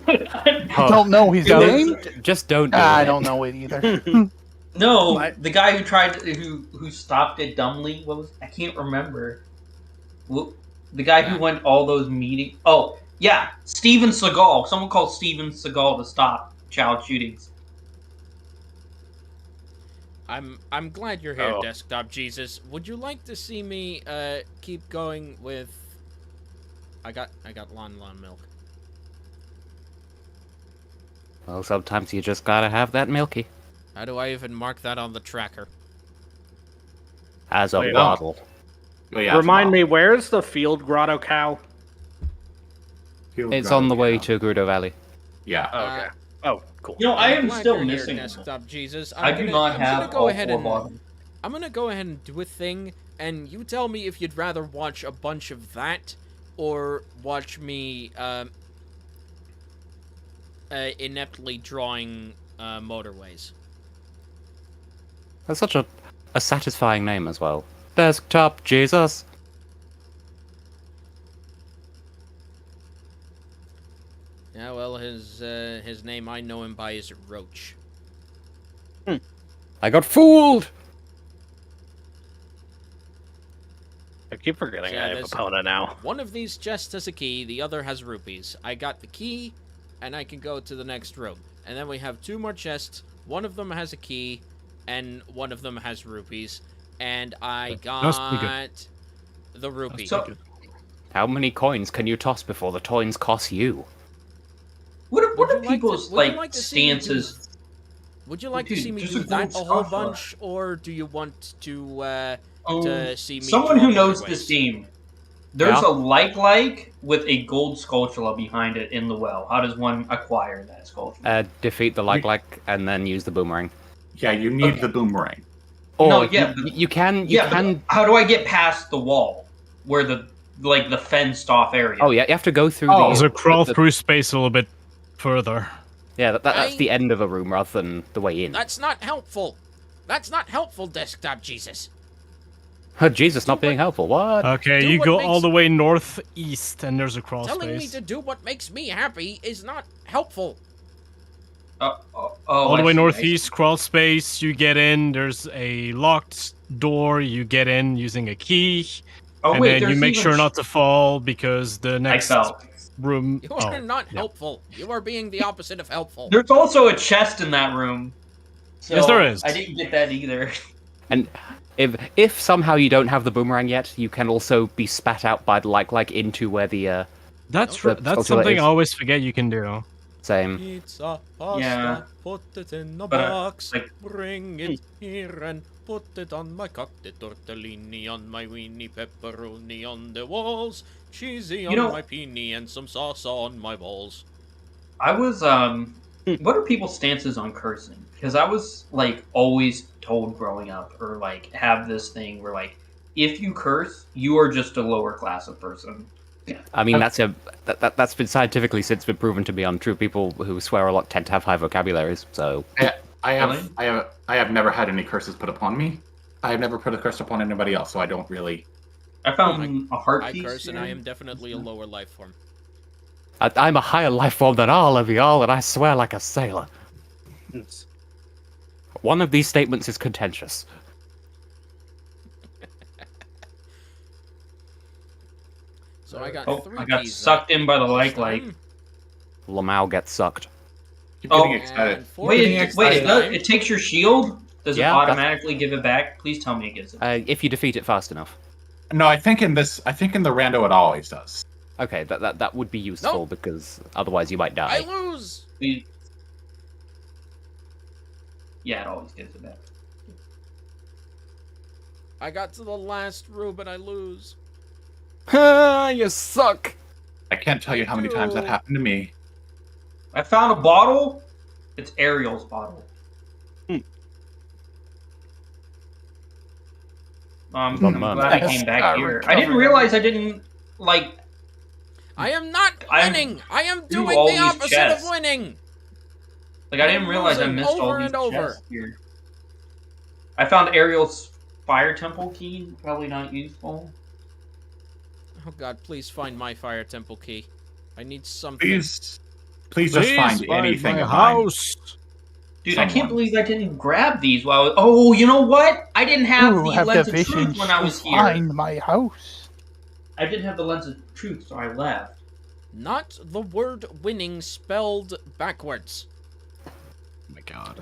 I don't know his It was- name. Just don't do I it. don't know it either. No, My- the guy who tried to, who stopped it dumbly. What was I can't remember. The guy who Ah. went all those meetings. Oh yeah, Steven Seagal. Someone called Steven Seagal to stop child shootings. I'm glad you're here, Oh. Desktop Jesus. Would you like to see me keep going with? I got Lon milk. Well, sometimes you just gotta have that milky. How do I even mark that on the tracker? As a Wait, waddle. But yeah, Remind me, where's the field grotto cow? It's on the way to Grudo Valley. Yeah. Oh, okay. Oh, cool. You know, I I'm am glad still you're here, missing. Desktop Jesus. I do not I'm have gonna go all ahead 4 and bottles. I'm gonna go ahead and do a thing, and you tell me if you'd rather watch a bunch of that or watch me ineptly drawing motorways. That's such a satisfying name as well. Desktop Jesus. Yeah, well, his name I know him by is Roach. I got fooled! I keep forgetting Yeah, I have there's- a Pona now. One of these chests has a key, the other has rupees. I got the key, and I can go to the next room. And then we have 2 more chests. One of them has a key, and one of them has rupees. And I That's pretty got the rupee. So, How many coins can you toss before the coins cost you? what are Would you like to- people's would you like to see me do- stances? Would you like to Dude, see me just do a that gold a whole scarf. bunch, or do you want to see me Someone draw who knows motorways? this game. There's Yeah. a like with a gold sculpture behind it in the well. How does one acquire that sculpture? Defeat the like, and then use the boomerang. Yeah, you need Okay. the boomerang. Or No, yeah, you can but how do I get past the wall where the fenced off area? Oh yeah, you have to go through Oh, the. So crawl the- through space a little bit further. Yeah, that's I- the end of a room rather than the way in. That's not helpful. That's not helpful, Desktop Jesus. Oh, Jesus, not being helpful. What? Okay, Do you what go makes- all the way northeast, and there's a crawl Telling me space. to do what makes me happy is not helpful. All the I way see, northeast, crawl space. You get in. There's a locked door. You get in using a key, Oh and wait, then you there's make even sure not to fall because the I next fell. room. You are not helpful. You are being the opposite of helpful. There's also a chest in that room. So Yes, there is. I didn't get that either. And if somehow you don't have the boomerang yet, you can also be spat out by the like into where the That's The that's sculpture something is- I always forget you can do. same. Pizza, pasta, Yeah. put it in a But, box, like- bring it here and put it on my cocktail tortellini, on my weenie pepperoni on the walls, cheesy on know- my peony, and some sauce on my balls. I was what are people's stances on cursing? Because I was always told growing up, or have this thing where if you curse, you are just a lower class of person. I mean, that's been scientifically since been proven to be untrue. People who swear a lot tend to have high vocabularies. So I Really? have never had any curses put upon me. I have never put a curse upon anybody else, so I don't really. I found a heart I piece. curse, and I here. am definitely a lower life form. I'm a higher life form than all of y'all, and I swear like a sailor. One of these statements is contentious. So I got Oh, 3 I got keys sucked in by the this like. time, Lamau gets sucked. Keep Oh, getting excited. and 4 Wait, keys wait, this it, does, time. it takes your shield? Does Yeah, it that's- automatically give it back? Please tell me it gives it. If you defeat it fast enough. No, I think in the rando it always does. Okay, that would be useful because otherwise you might die. I lose! We- Yeah, it always gives it back. I got to the last room and I lose. You suck. I can't tell you how many times that happened to me. I found a bottle. It's Ariel's bottle. I'm glad I came back here. I didn't realize I didn't like. I am not winning. I am doing all the these opposite chests. of winning. Like I didn't realize I losing missed all over these and over. chests here. I found Ariel's fire temple key. Probably not useful. Oh God, please find my fire temple key. I need something. Please just find anything my of mine. house. Dude, I can't believe I didn't grab these while I was... Oh, you know what? I didn't have the lens of truth when I was here. Find my house. I didn't have the lens of truth, so I left. Not the word winning spelled backwards. Oh my God.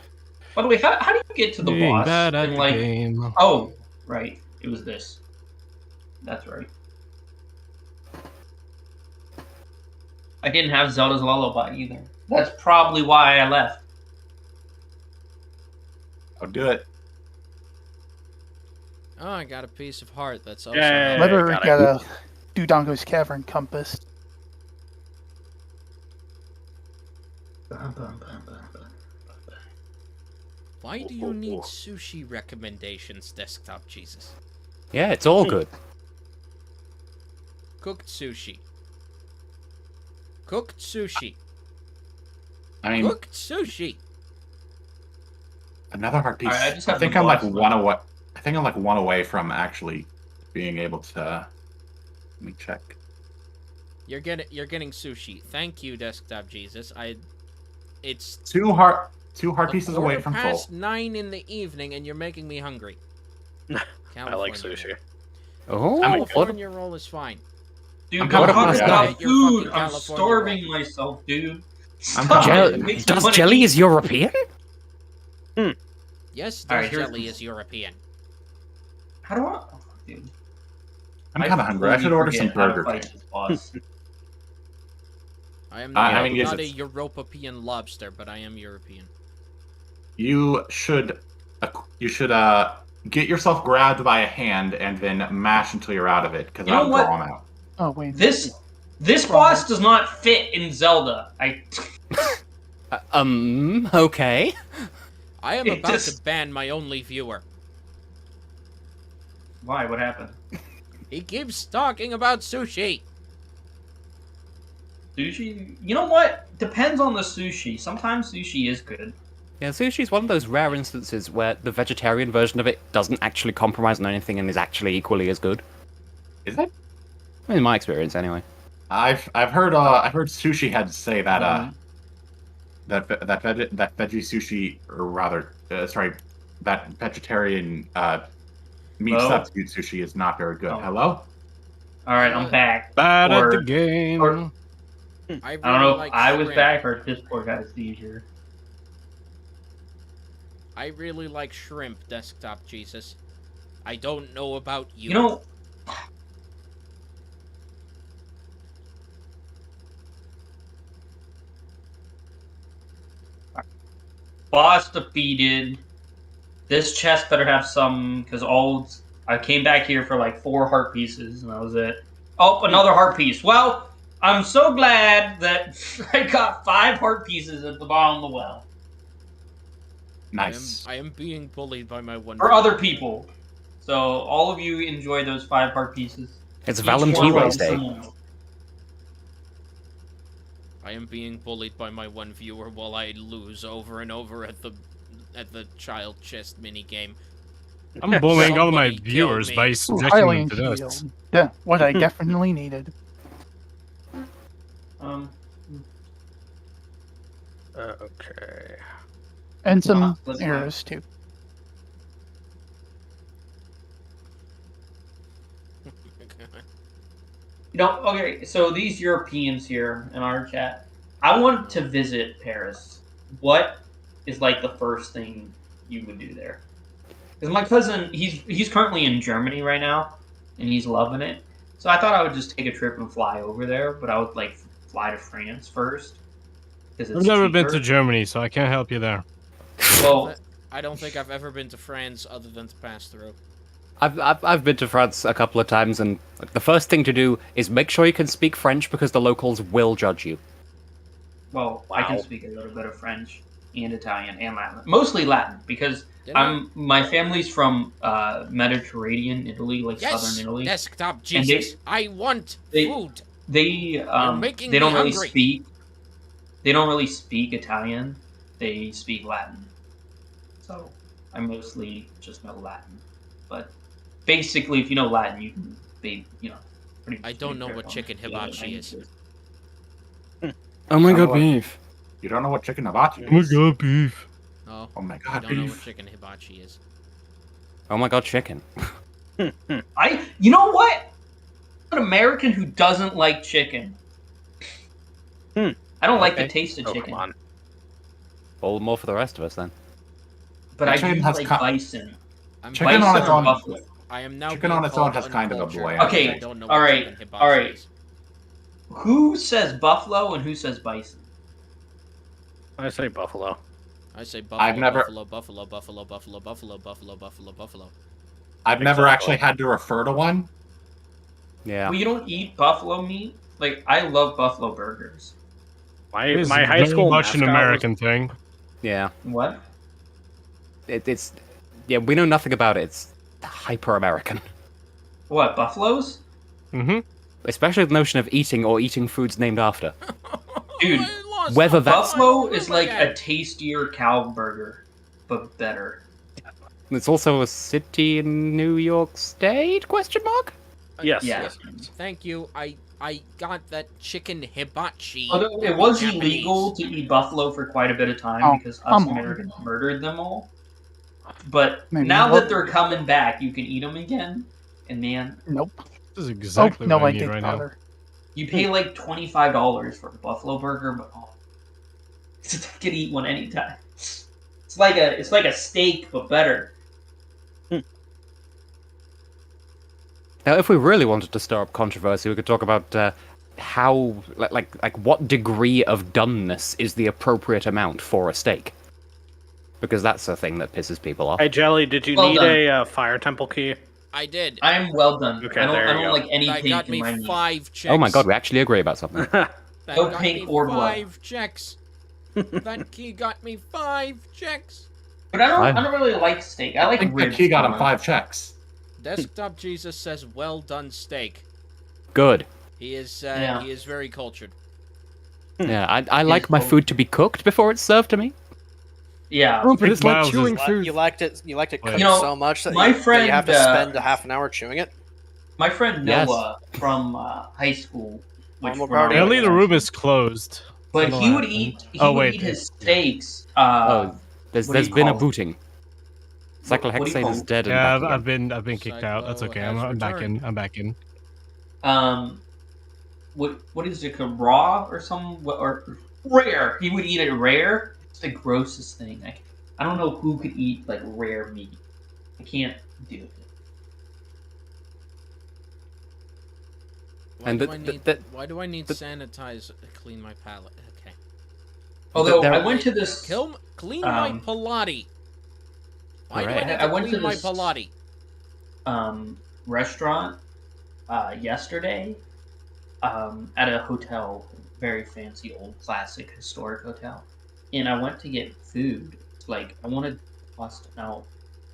By the way, how do you get to the Being boss? bad at And, the like, game. oh, right. It was this. That's right. I didn't have Zelda's Lullaby either. That's probably why I left. I'll do it. Oh, I got a piece of heart. That's also Yay. Never got it. got a Dodongo's Cavern compass. Why do you need sushi recommendations, Desktop Jesus? Yeah, it's all good. Cooked sushi. Cooked sushi. I mean, Cooked sushi. another heart piece. Alright, I just I have think the I'm like boss one away. I think I'm like one away from actually being able to. Let me check. You're getting sushi. Thank you, Desktop Jesus. It's Two heart pieces a away quarter from full. past 9 in the evening, and you're making me hungry. I like sushi. Oh, California roll is fine. Dude, I'm don't kinda talk hungry. about Your food. fucking I'm California starving myself, dude. I'm Stop kinda- it. It makes me Does wanna jelly eat. is European? Yes, Alright, does here's- jelly is European. How do I? Oh, dude. I'm kind of hungry. I should order some Burger King. I am I not, mean, yes, not a it's- European lobster, but I am European. You should get yourself grabbed by a hand and then mash until you're out of it, because You know I'll what? draw them out. Oh wait. This boss does not fit in Zelda. Okay. I am It about just- to ban my only viewer. Why? What happened? He keeps talking about sushi. Sushi? You know what? Depends on the sushi. Sometimes sushi is good. Yeah, sushi is one of those rare instances where the vegetarian version of it doesn't actually compromise on anything and is actually equally as good. Is it? In my experience, anyway. I've heard sushi had to say that that veggie sushi, or rather, that vegetarian meat Hello? substitute sushi is not very good. Oh. Hello? All right, I'm back. Bad Or- at the game. or- I I don't know if like I was shrimp. back or if Discord got a seizure. I really like shrimp, Desktop Jesus. I don't know about you. You know, boss defeated. This chest better have some, because I came back here for like 4 heart pieces, and that was it. Oh, another heart piece. Well, I'm so glad that I got 5 heart pieces at the bottom of the well. Nice. I am being bullied by my one. For other people. So, all of you enjoy those 5 heart pieces. It's Each one Valentine's is Day. small. I am being bullied by my one viewer while I lose over and over at the child chest minigame. I'm bullying all my Somebody kill viewers me. by Ooh, subjecting Highland them to this. Shield. Yeah, what I definitely needed. Okay. And some let's arrows too. You know, okay, so these Europeans here in our chat, I want to visit Paris. What is like the first thing you would do there? Because my cousin, he's currently in Germany right now, and he's loving it. So I thought I would just take a trip and fly over there, but I would like fly to France first. Because I've never been to Germany, so I can't help you there. Well, I don't think I've ever been to France other than to pass through. I've been to France a couple of times, and the first thing to do is make sure you can speak French because the locals will judge you. Well, I can Wow. speak a little bit of French and Italian and Latin, mostly Latin, because Didn't my family's from Mediterranean Italy, like Yes, southern Italy. desktop And Jesus. I want they- food. They making they me don't really hungry. speak. They don't really speak Italian. They speak Latin. So I mostly just know Latin, but basically, if you know Latin, you can be pretty. I much don't take know care what of chicken the other hibachi is. languages. Oh my I god, know beef. You don't know what chicken hibachi Oh my is? god, beef. No, Oh my I god, don't know what beef. chicken hibachi is. Oh my god, chicken. You know what? An American who doesn't like chicken. Hmm. I don't like the Okay. taste of Oh, chicken, come on. All more for the rest of us then. but I do Chicken has like co- bison. I'm Chicken Bison on its or own. buffalo. I am now Chicken being on its own called has kind of a uncultured bland because Okay, I don't know alright, what chicken hibachi alright. is. Who says buffalo and who says bison? I say buffalo. I say buffalo, I've never- buffalo, buffalo, buffalo, buffalo, buffalo, buffalo, buffalo, buffalo. I've never Exactly. actually had to refer to one. Yeah. Well, you don't eat buffalo meat. Like I love buffalo burgers. My It's my high very school much an mascot American thing. Yeah. What? It's yeah, we know nothing about it. It's hyper American. What buffaloes? Mm-hmm. Especially the notion of eating or eating foods named after. Dude, I lost whether the that's- final Buffalo is room like again. a tastier cow burger, but better. It's also a city in New York State? Question mark? Yes. Yeah. Yes. Thank you. I got that chicken hibachi. Although it was Japanese. illegal to eat buffalo for quite a bit of time Oh, because us come on. Americans murdered them all. But Maybe now not. that they're coming back, you can eat them again. And man, Nope. This is exactly oh, no, what I I need did right now. powder. you pay like $25 for a buffalo burger, but I could eat one anytime. It's like a steak, but better. Now, if we really wanted to stir up controversy, we could talk about how, like, what degree of doneness is the appropriate amount for a steak. Because that's a thing that pisses people off. Hey Jelly, did you Well need done. a fire temple key? I did. I'm well done. Okay, I don't there you go. like any That pink got in me my meat. 5 checks. Oh my god, we actually agree about something. That No got pink me or blood. 5 checks. That key got me 5 checks. But I don't really like steak. I like I think the ribs. key got him more. 5 checks. Desktop Jesus says, "Well done, steak." Good. He is Yeah. he is very cultured. Yeah, I like my cool. food to be cooked before it's served to me. Yeah. Oh, but it's like Miles is- chewing food. You liked it. You liked it Wait. cooked You know, so much that my you, that you have to friend, spend a half an hour chewing it. My friend Yes. Noah from high school, which Animal when I was Guardian. Apparently, the in room high is closed. school- But Don't he know would what eat. He Oh, would wait, eat his it's- steaks. Oh, there's what do you been a call it? booting. What do you Cyclohexane call is it? dead and Yeah, back I've again. been kicked out. That's Cyclo okay. has I'm back in. returned. I'm back in. What is it? Raw or some or rare? He would eat it rare. It's the grossest thing. I don't know who could eat like rare meat. I can't do it. Why And do the- I the- need the- why do I need the- sanitize to clean my palate? Okay. Although there- I went to this. Clean my Um, Palati. Why do I Alright. need to I went to clean my this- Palati? Restaurant yesterday at a hotel, very fancy, old, classic, historic hotel, and I went to get food. Like I wanted pasta. Now,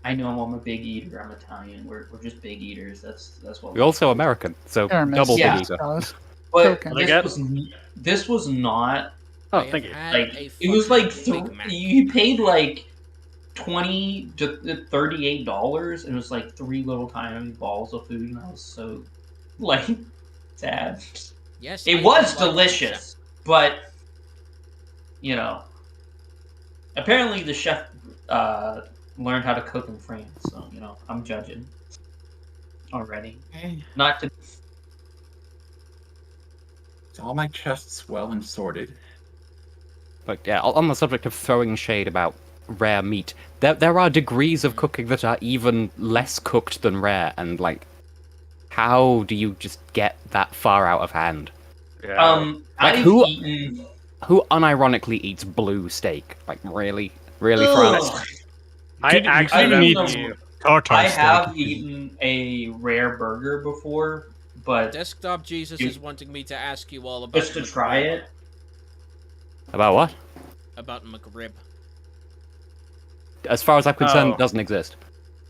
I know I'm a big eater. I'm Italian. We're just big eaters. That's what. We're also American, so Here, miss. double Yeah. big eater. Guys. But Okay. this was not Oh, I thank you. had like a it was like fucking Big Mac. you paid like $20 to $38, and it was like 3 little tiny balls of food, and I was so like sad. Yes, It I was do like delicious, but you know, apparently the chef learned how to cook in France, so you know I'm judging already. Not to All my chests well and sorted. But yeah, on the subject of throwing shade about rare meat, there are degrees of cooking that are even less cooked than rare, and like, how do you just get that far out of hand? Yeah. Like, I've who- eaten. Who unironically eats blue steak? Like, really? Really, Ugh. France? I Could- actually could have need- the tartar I steak. have eaten a rare burger before, but Desktop Jesus You- is wanting me to ask you all about just to try McRib. it. About what? About McRib. As far as I'm concerned, Oh. doesn't exist.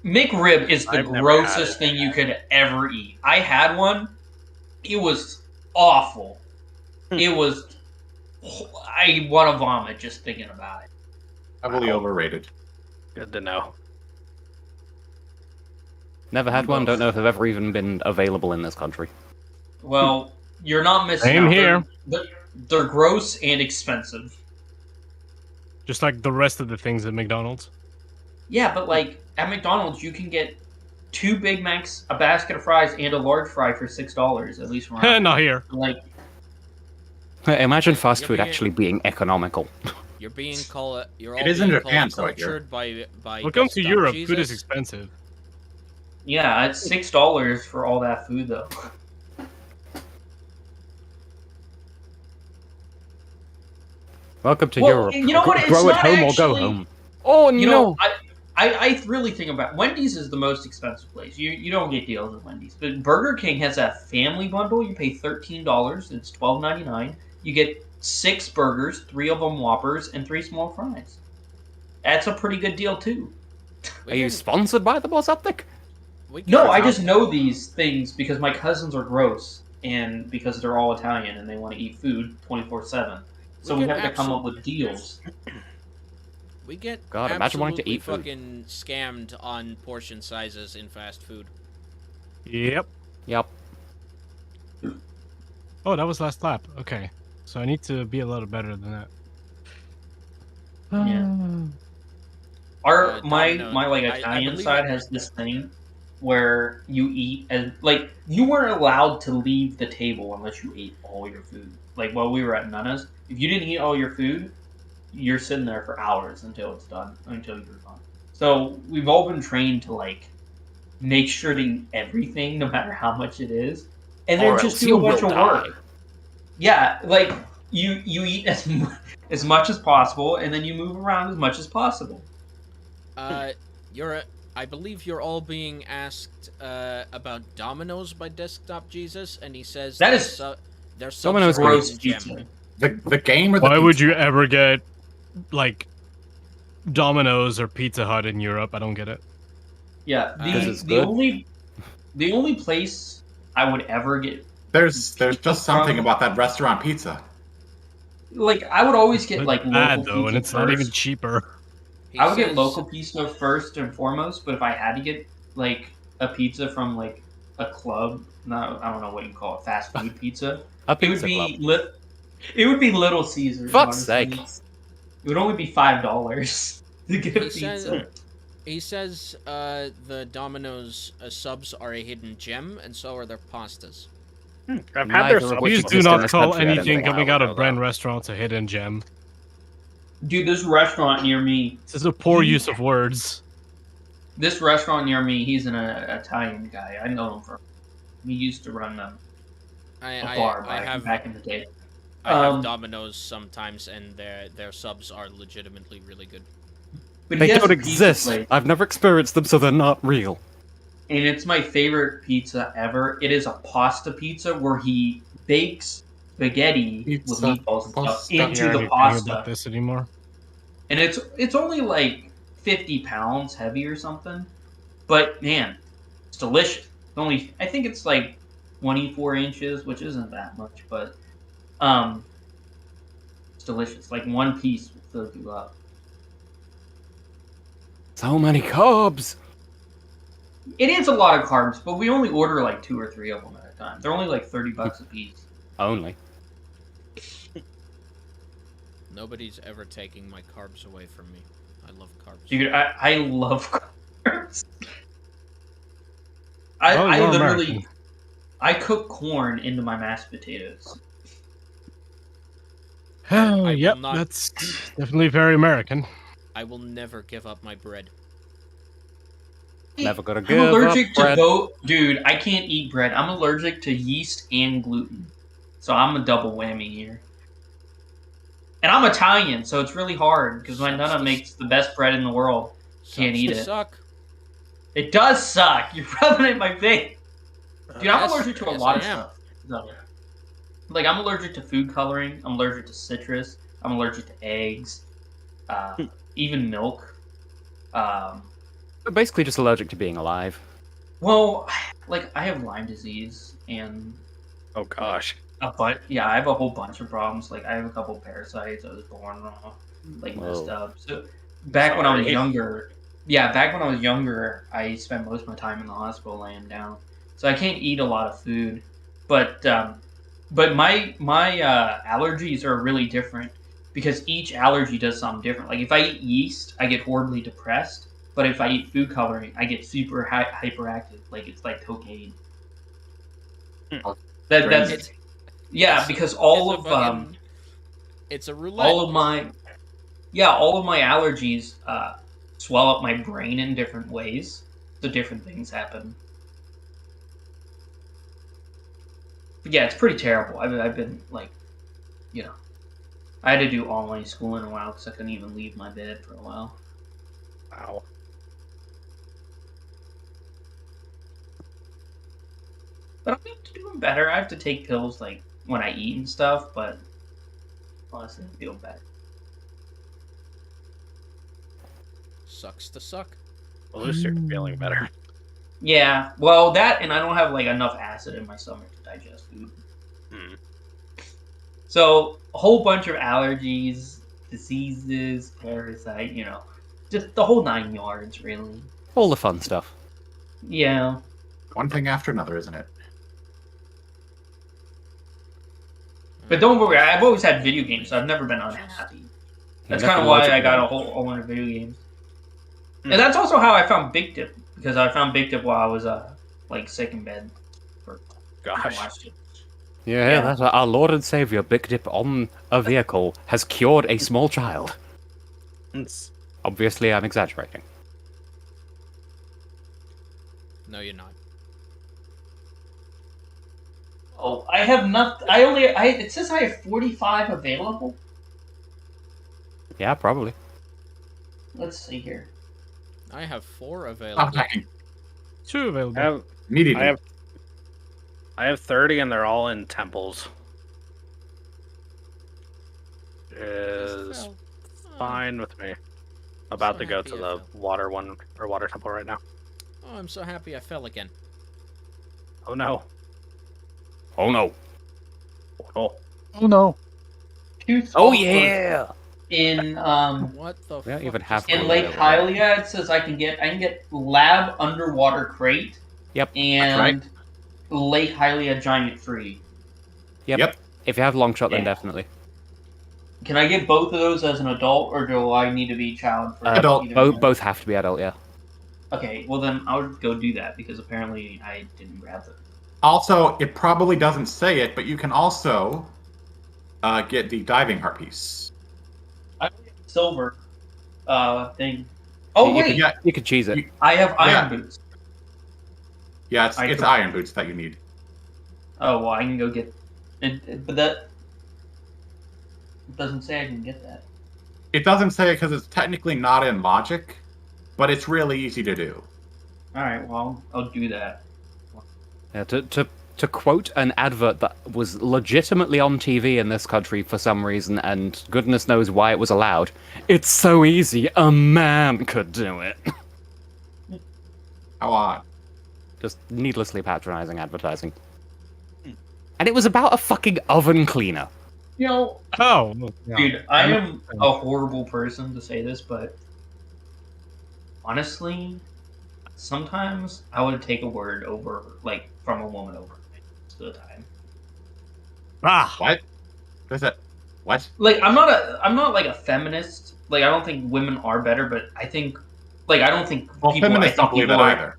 McRib is the I've never had grossest it. thing you could ever eat. I had one. It was awful. It was. I want to vomit just thinking about it. Heavily overrated. Good to know. Never had one. Don't know if they've ever even been available in this country. Well, you're not missing Same out. here. They're gross and expensive. Just like the rest of the things at McDonald's. Yeah, but like at McDonald's, you can get 2 Big Macs, a basket of fries, and a large fry for $6. At least where I'm Not here. like. Imagine fast You're food being- actually being economical. You're being called. You're all It is in being Japan, called so I hear. cultured by. Welcome to Desktop Europe. Jesus. Food is expensive. Yeah, it's $6 for all that food though. Welcome to Well, Europe. you know what? It's Grow at not home or go actually- home. Oh You no! know, I really think about Wendy's is the most expensive place. You don't get deals at Wendy's, but Burger King has that family bundle. You pay $13. It's $12.99. You get 6 burgers, 3 of them Whoppers, and 3 small fries. That's a pretty good deal too. Are you sponsored by them or something? No, I just know these things because my cousins are gross, and because they're all Italian and they want to eat food 24/7. So we get have to come up with deals. We get God, imagine wanting to absolutely eat food. fucking scammed on portion sizes in fast food. Yep. Yep. Oh, that was last lap. Okay. So I need to be a little better than that. Yeah. Our my Domino's. like I Italian believe side it- has this thing where you eat as like you weren't allowed to leave the table unless you ate all your food. Like while we were at Nana's, if you didn't eat all your food, you're sitting there for hours until it's done, until you're done. So we've all been trained to like make sure to eat everything, no matter how much it is, and then Or just else do you a bunch will of work. Yeah, like you eat as much as possible, and then you move around as much as possible. I believe you're all being asked about Domino's by Desktop Jesus, and he says That their is their Domino's subs are gross hidden pizza. gem. The game or the Why would pizza? you ever get like Domino's or Pizza Hut in Europe? I don't get it. Yeah, Because it's the good? only place I would ever get There's just something from- about that restaurant pizza. like I would always get It's like bad local though, and pizza it's not even first. cheaper. He I would get says- local pizza first and foremost, but if I had to get like a pizza from like a club, no, I don't know what you call it, fast food pizza, A it would pizza be club. it would be Little Caesars. Fuck's honestly. sake. It would only be $5 to get a He says- pizza. He says the Domino's subs are a hidden gem, and so are their pastas. I've had Neither their of subs which Please before. do exist in not this call country, I don't anything think. coming I out don't of know brand that. restaurants a hidden gem. Dude, this restaurant near me, This is a poor use of words. he's an Italian guy. I know him from. He used to run a bar I have back in the day. I have Um, Domino's sometimes, and their subs are legitimately really good. But They he has don't a pizza exist. place, I've never experienced them, so they're not real. and it's my favorite pizza ever. It is a pasta pizza where he bakes spaghetti with Pizza, meatballs and stuff pasta. into Hearing the anything pasta, about this anymore. and it's only like 50 pounds heavy or something. But man, it's delicious. I think it's like 24 inches, which isn't that much, but it's delicious. Like one piece will fill you up. So many carbs. It is a lot of carbs, but we only order like 2 or 3 of them at a time. They're only like $30 a piece. Only. Nobody's ever taking my carbs away from me. I love carbs. Dude, I love carbs. I you're literally American. I cook corn into my mashed potatoes. Oh, will yep, not- that's definitely very American. I will never give up my bread. Never gonna I'm give up allergic to bread. both. Dude, I can't eat bread. I'm allergic to yeast and gluten. So I'm a double whammy here. And I'm Italian, so it's really hard because my Sucks nana to- makes the best bread in the world. Can't Sucks eat to it. Suck. It does suck. You're rubbing it in my face. Dude, I'm Yes, allergic to a yes, lot I of am. stuff. No. Like, I'm allergic to food coloring. I'm allergic to citrus. I'm allergic to eggs. Even milk. Basically, just allergic to being alive. Well, like, I have Lyme disease, and Oh gosh. yeah, I have a whole bunch of problems. Like, I have a couple parasites. I was born wrong, like messed Whoa. up. So back when I was Sorry. younger, I spent most of my time in the hospital laying down. So I can't eat a lot of food, but my allergies are really different because each allergy does something different. Like if I eat yeast, I get horribly depressed. But if I eat food coloring, I get super hyperactive. Like it's like cocaine. That's It's- because all it's of a fucking- it's a roulette. all of my allergies swell up my brain in different ways. So different things happen. But yeah, it's pretty terrible. I've been like, I had to do online school in a while because I couldn't even leave my bed for a while. Wow. But I'm doing better. I have to take pills like when I eat and stuff, but honestly, I feel better. Sucks to suck. At least you're feeling better. Yeah, well, that and I don't have like enough acid in my stomach to digest food. Hmm. So a whole bunch of allergies, diseases, parasite, just the whole 9 yards, really. All the fun stuff. Yeah. One thing after another, isn't it? But don't worry, I've always had video games, so I've never been unhappy. That's kind of why I got a whole bunch of video games. And that's also how I found Big Dip, because I found Big Dip while I was like sick in bed. I Gosh. watched it. Yeah, that's our Lord and Savior, Big Dip on a vehicle, has cured a small child. Obviously, I'm exaggerating. No, you're not. Oh, I have nothing. It says I have 45 available. Yeah, probably. Let's see here. I have 4 I'm available. attacking. 2 available. I have Immediately. I have 30 and they're all in temples. Is Fell. fine with me. About So to go happy to I the fell. water one or water temple right now. Oh, I'm so happy I fell again. Oh no. Oh no. Oh. Oh no. Oh yeah! In What the We don't fuck even just have in to Lake whatever. Hylia, it says I can get Lab Underwater Crate. Yep. And Lake Hylia Giant Free. Yep. If you have long shot, then Yeah. definitely. Can I get both of those as an adult, or do I need to be child free? Adult. Either one? Both have to be adult, yeah. Okay, well then I would go do that because apparently I didn't grab them. Also, it probably doesn't say it, but you can also get the diving harpies. I don't get silver thing. Oh You wait, Yeah, You could cheese it. I have iron Yeah. boots. yeah, it's I- iron boots that you need. Oh well, I can go get. But that doesn't say I can get that. It doesn't say it because it's technically not in logic, but it's really easy to do. All right, well I'll do that. Yeah, to quote an advert that was legitimately on TV in this country for some reason, and goodness knows why it was allowed. It's so easy, a man could do it. How odd. Just needlessly patronizing advertising. And it was about a fucking oven cleaner. You know, Oh, yeah. dude, I am a horrible person to say this, but honestly, sometimes I would take a word over, like, from a woman over most of the time. Ah, What? What is that? What? Like, I'm not like a feminist. Like, I don't think women are better, but I think, like, I don't think Well, people. feminists don't believe that either.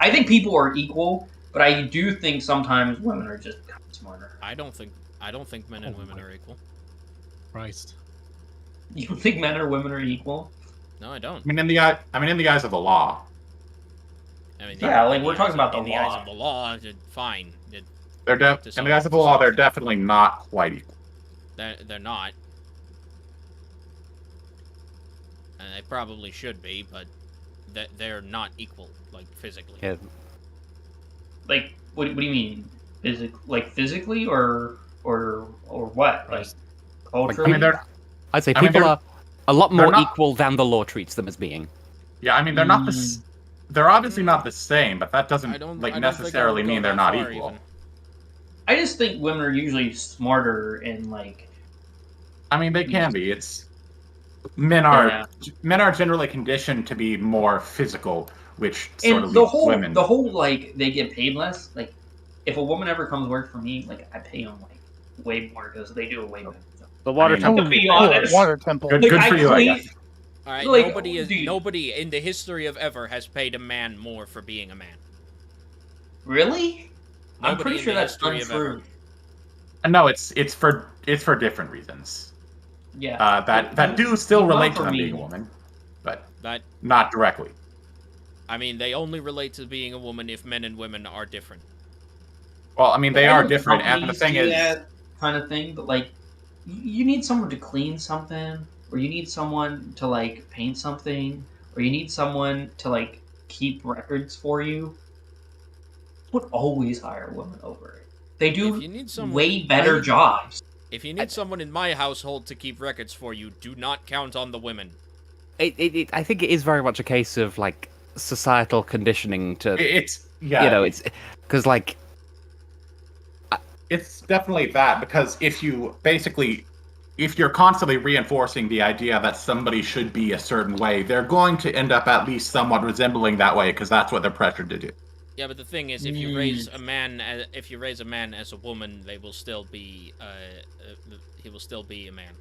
I think people are equal, but I do think sometimes women are just kind of smarter. I don't think men and women are equal. Christ. You don't think men or women are equal? No, I don't. I mean, in the eyes of the law, I mean, Yeah, like, in we're the talking eyes about of, the in the law. eyes of the law. Fine, they're To in some- the eyes of the to law, some they're extent. definitely not quite equal. they're not, and they probably should be, but they're not equal, like physically. Yeah. Like, what do you mean? Physically, or what? Like, culturally? I mean, they're I'd say I mean, people they're- are a lot they're more not- equal than the law treats them as being. Yeah, I mean, they're not they're obviously not the same, but that I doesn't don't like think I necessarily would go mean they're that not far, equal. even. I just think women are usually smarter and like. I mean, they can be. It's men are Yeah. generally conditioned to be more physical, which sort of And the leaves whole women. like they get paid less. Like, if a woman ever comes work for me, like I pay them like way more because they do a way better job. The water I mean, temple. To be Oh, honest, water temple. Good, like, good for you, I clean- guess. All right, Like, dude. nobody in the history of ever has paid a man more for being a man. Really? I'm Nobody pretty in sure the that's history of ever. untrue. No, it's for different reasons. Yeah. That do still Not relate for to them me. being a woman, but That not directly. I mean, they only relate to being a woman if men and women are different. Well, I mean, they I are know different, and the companies thing do is, that kind of thing, but like, you need someone to clean something, or you need someone to like paint something, or you need someone to like keep records for you. Would always hire women over it. They If do you need someone, way better jobs. If you need someone in my household to keep records for you, do not count on the women. I think it is very much a case of like societal conditioning to it's yeah, you know, it's because like it's definitely that, because if you're constantly reinforcing the idea that somebody should be a certain way, they're going to end up at least somewhat resembling that way because that's what they're pressured to do. Yeah, but the thing is, if you raise a man as a woman, they will still be he will still be a man.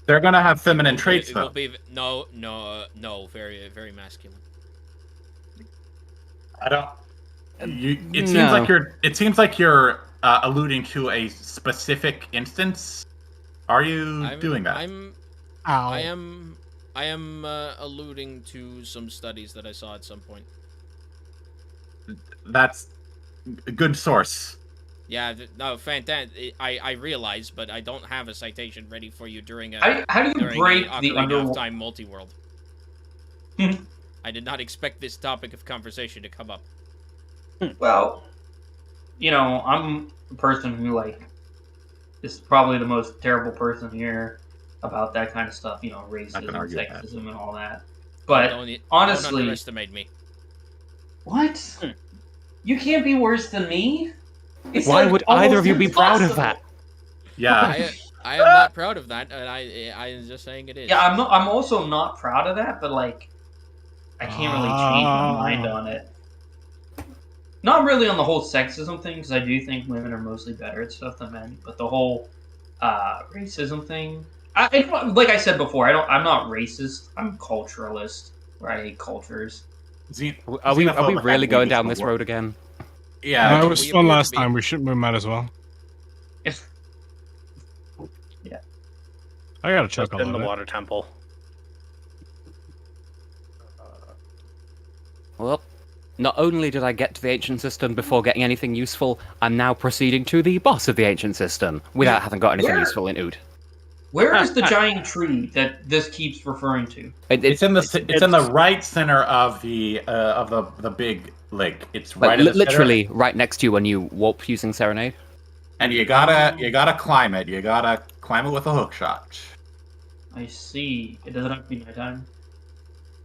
They're gonna have feminine traits, It will though. be no, very very masculine. I don't. It No. seems like you're alluding to a specific instance. Are you doing that? Ow. I am alluding to some studies that I saw at some point. That's a good source. Yeah, no, fantastic. I realize, but I don't have a citation ready for you during How do you during break a the Ocarina of Time multi-world. Hmm. I did not expect this topic of conversation to come up. Well, I'm a person who like is probably the most terrible person here about that kind of stuff. Racism, argue with sexism, and all that. But Don't honestly, underestimate me. what? You can't be worse than me. It's why like would either of almost you be proud of impossible. that? Yeah. I am not proud of that, and I am just saying it is. Yeah, I'm also not proud of that, but like, I can't really change my mind on it. Not really on the whole sexism thing, because I do think women are mostly better at stuff than men. But the whole racism thing, like I said before, I'm not racist. I'm culturalist, where I hate cultures. Are we Xenophobe, really I going believe, down is this the road word. again? Yeah. That we was appear fun to last be- time. We should might as well. Yeah. I gotta check Just on in the that. water temple. Well, not only did I get to the ancient system before getting anything useful, I'm now proceeding to the boss of the ancient system without having got anything Where? useful in Ood. Where is the giant tree that this keeps referring to? It's in the right center of the big lake. It's like, right in the center. literally right next to you when you warp using Serenade. And you gotta climb it. You gotta climb it with a hook shot. I see. It doesn't have to be nighttime.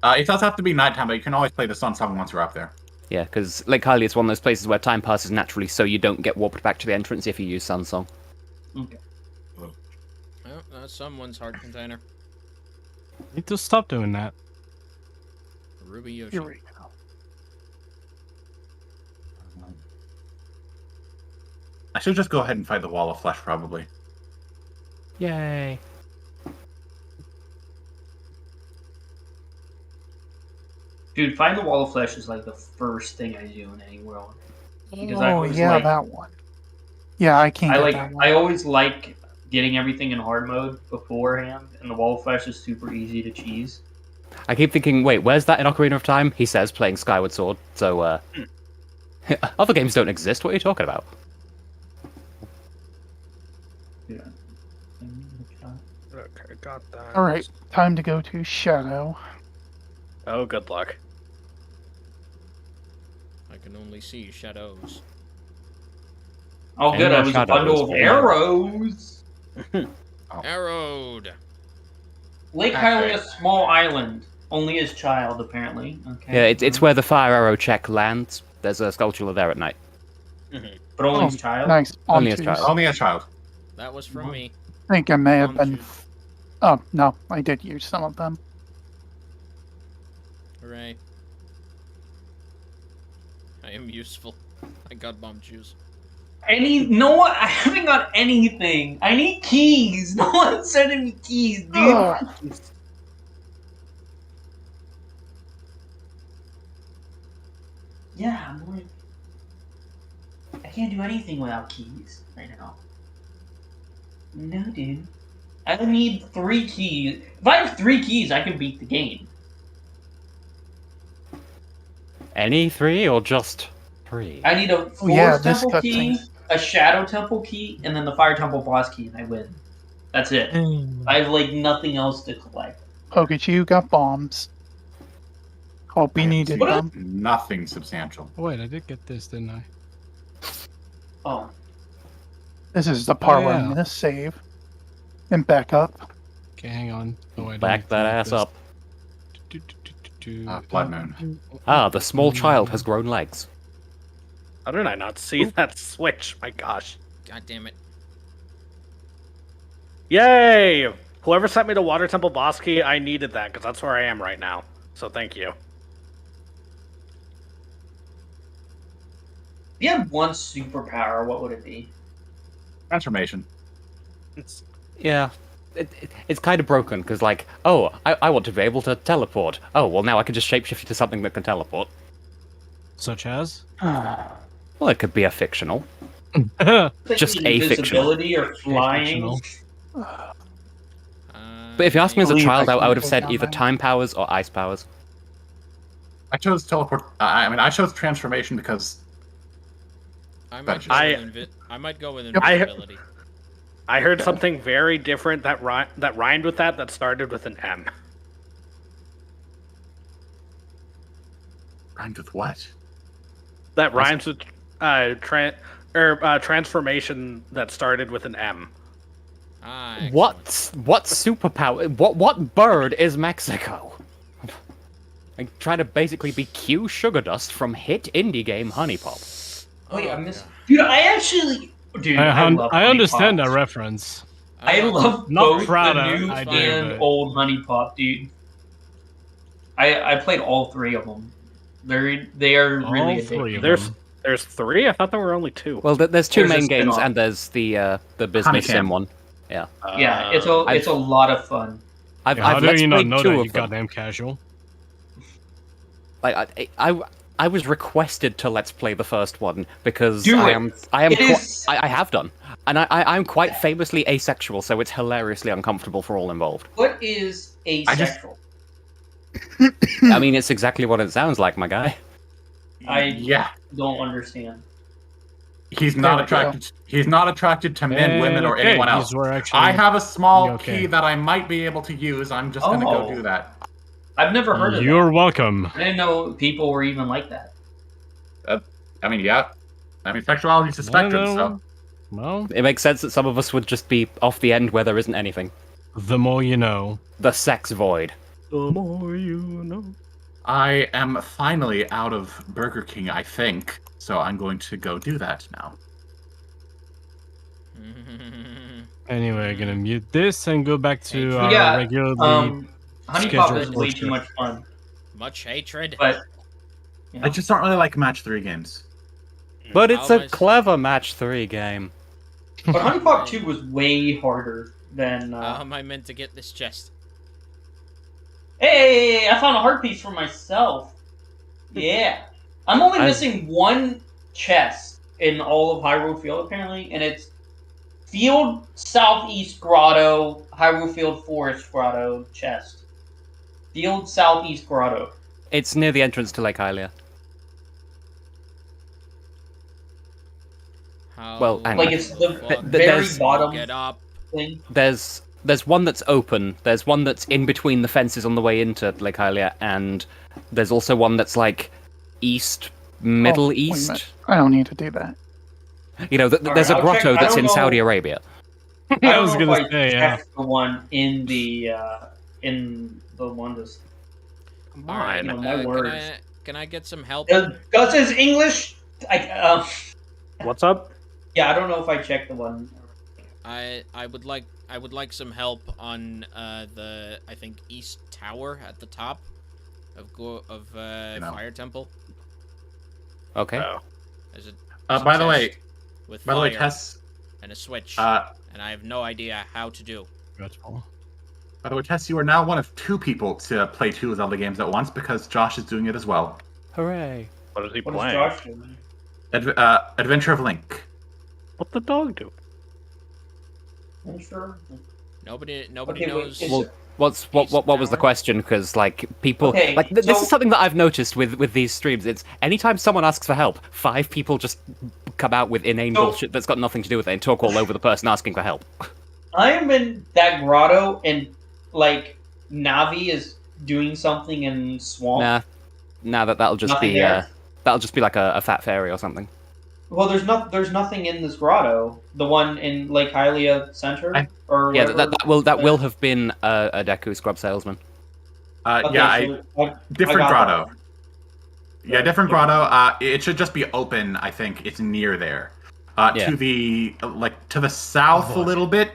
It does have to be nighttime, but you can always play the sun song once you're up there. Yeah, because Lake Hylia is one of those places where time passes naturally, so you don't get warped back to the entrance if you use Sun Song. Okay. Well, that's someone's heart container. Need to stop doing that. Ruby Yoshi. Here we go. I should just go ahead and fight the wall of flesh, probably. Yay. Dude, find the wall of flesh is like the first thing I do in any world. Because Oh, yeah, that one. Yeah, I can't get that one. I always like getting everything in hard mode beforehand, and the wall of flesh is super easy to cheese. I keep thinking, wait, where's that in Ocarina of Time? He says, playing Skyward Sword. So, other games don't exist. What are you talking about? Yeah. Okay, got that. All right, time to go to Shadow. Oh, good luck. I can only see shadows. Oh, And good. no I was a shadows, bundle of but- arrows. Arrowed. Lake Okay. Hylia, small island. Only his child, apparently. Okay. Yeah, it's where the fire arrow check lands. There's a sculpture there at night. But only Oh, his child. nice. Only a Trees. child. Only a child. That was from me. I think I may have Palm been. trees. Oh no, I did use some of them. Hooray. I am useful. I got bomb juice. No one. I haven't got anything. I need keys. No one's sending me keys, dude. Ugh. Yeah, I'm like, I can't do anything without keys right now. No, dude. I need 3 keys. If I have 3 keys, I can beat the game. Any 3 or just 3? I need a Forest yeah, this Temple cutscene. key, a Shadow Temple key, and then the Fire Temple boss key, and I win. That's it. I have, like, nothing else to collect. Pikachu got bombs. Hope he needed What? them. Nothing substantial. Oh, wait, I did get this, didn't I? Oh. This is the part where I'm Yeah. gonna save and back up. Okay, hang on. Oh, I don't Back need that to ass this. up. Blood Moon. Ah, the small child has grown legs. How did I not see that switch? My gosh. God damn it. Yay! Whoever sent me the Water Temple boss key, I needed that because that's where I am right now. So thank you. If you had one superpower, what would it be? Transformation. Yeah. It's kind of broken, because, like, oh, I want to be able to teleport. Oh, well, now I can just shapeshift into something that can teleport. Such as? Well, it could be a fictional. Like Just a fictional. invisibility or flying. fictional. But if you ask me as a believe child, I I would have can said go either down time powers or ice powers. I chose teleport. I chose transformation because I might go I- with I might go with Yep. invisibility. I heard something very different that rhymed with that started with an M. rhymed with what? That rhymes with transformation that started with an M. Ah, excellent. What superpower? What bird is Mexico? I try to basically be Q Sugar Dust from hit indie game Honey Pop. Wait, I Oh, missed. God. Dude, I actually. Dude, I love I Honey understand Pops. that reference. I love Not both proud the of- new I do, and but- old Honey Pop, dude. I played all 3 of them. They are All really 3 addictive. of There's them. there's 3. I thought there were only 2. Well, there's 2 There's a main games, spin-off. and there's the business Honeycomb. sim one. Yeah, Yeah, it's I've- a lot of fun. I've Yeah, how do let's you not played know 2 that, of you them. goddamn casual? Like I was requested to let's play the first one because Do I it. am It is- I have done, and I'm quite famously asexual, so it's hilariously uncomfortable for all involved. What is asexual? I mean, it's exactly what it sounds like, my guy. Yeah, Don't understand. he's not There we go. attracted. He's not attracted to men, women, or Okay, anyone these else. were actually- I have a small Okay. key that I might be able to use. I'm just gonna Oh. go do that. I've never heard of You're that. welcome. I didn't know people were even like that. I mean, yeah. I mean, sexuality is a spectrum, No, so Well, It makes sense that some of us would just be off the end where there isn't anything. the more you know. The sex void. The more you know. I am finally out of Burger King, I think. So I'm going to go do that now. Anyway, I'm gonna mute this and go back to our Yeah, regularly. Honey Pop scheduled is way bullshit. too much fun, Much hatred. but you know, I just don't really like match 3 games. But it's How a am I- clever match 3 game. but Honey Pop 2 was way harder than. How am I meant to get this chest? Hey, I found a heart piece for myself. Yeah, I'm only missing 1 chest in all of Hyrule Field apparently, and it's Field Southeast Grotto, Hyrule Field Forest Grotto chest. Field Southeast Grotto. It's near the entrance to Lake Hylia. How Well, hang Like on. it's the fuck very there's- bottom Get up. thing. There's one that's open. There's one that's in between the fences on the way into Lake Hylia, and there's also one that's like east Middle wait a minute. East. I don't need to do that. You know, Alright, there's a I'll grotto check- I that's don't in Saudi know- Arabia. I I don't was know gonna if I say, yeah. checked the one in the that's Come All right, on. you know, my words. Can I get some help? Gus is English. What's up? Yeah, I don't know if I checked the one. I would like some help on the I think East Tower at the top of Fire Temple. Okay. Oh. There's a By the chest way, with by the way, fire Tess. and a switch, Uh, and I have no idea how to do. Dreadful. by the way, Tess, you are now one of 2 people to play 2 Zelda games at once because Josh is doing it as well. Hooray. What is he What is playing? Josh doing? Adventure of Link. What the dog do? I'm sure. Nobody Okay, knows. wait, Well, what was the question? Because like people Okay, like this so- is something that I've noticed with these streams. It's anytime someone asks for help, 5 people just come out with inane So- bullshit that's got nothing to do with it and talk all over the person asking for help. I am in that grotto, and like Navi is doing something in swamp. That'll just Nothing be there? that'll just be like a fat fairy or something. Well, there's nothing in this grotto. The one in Lake Hylia Center, or Yeah, whatever. that will have been a Deku scrub salesman. Okay, Yeah, so different I got grotto. that. Yeah, different grotto. It should just be open. I think it's near there. Yeah. To the south a little bit.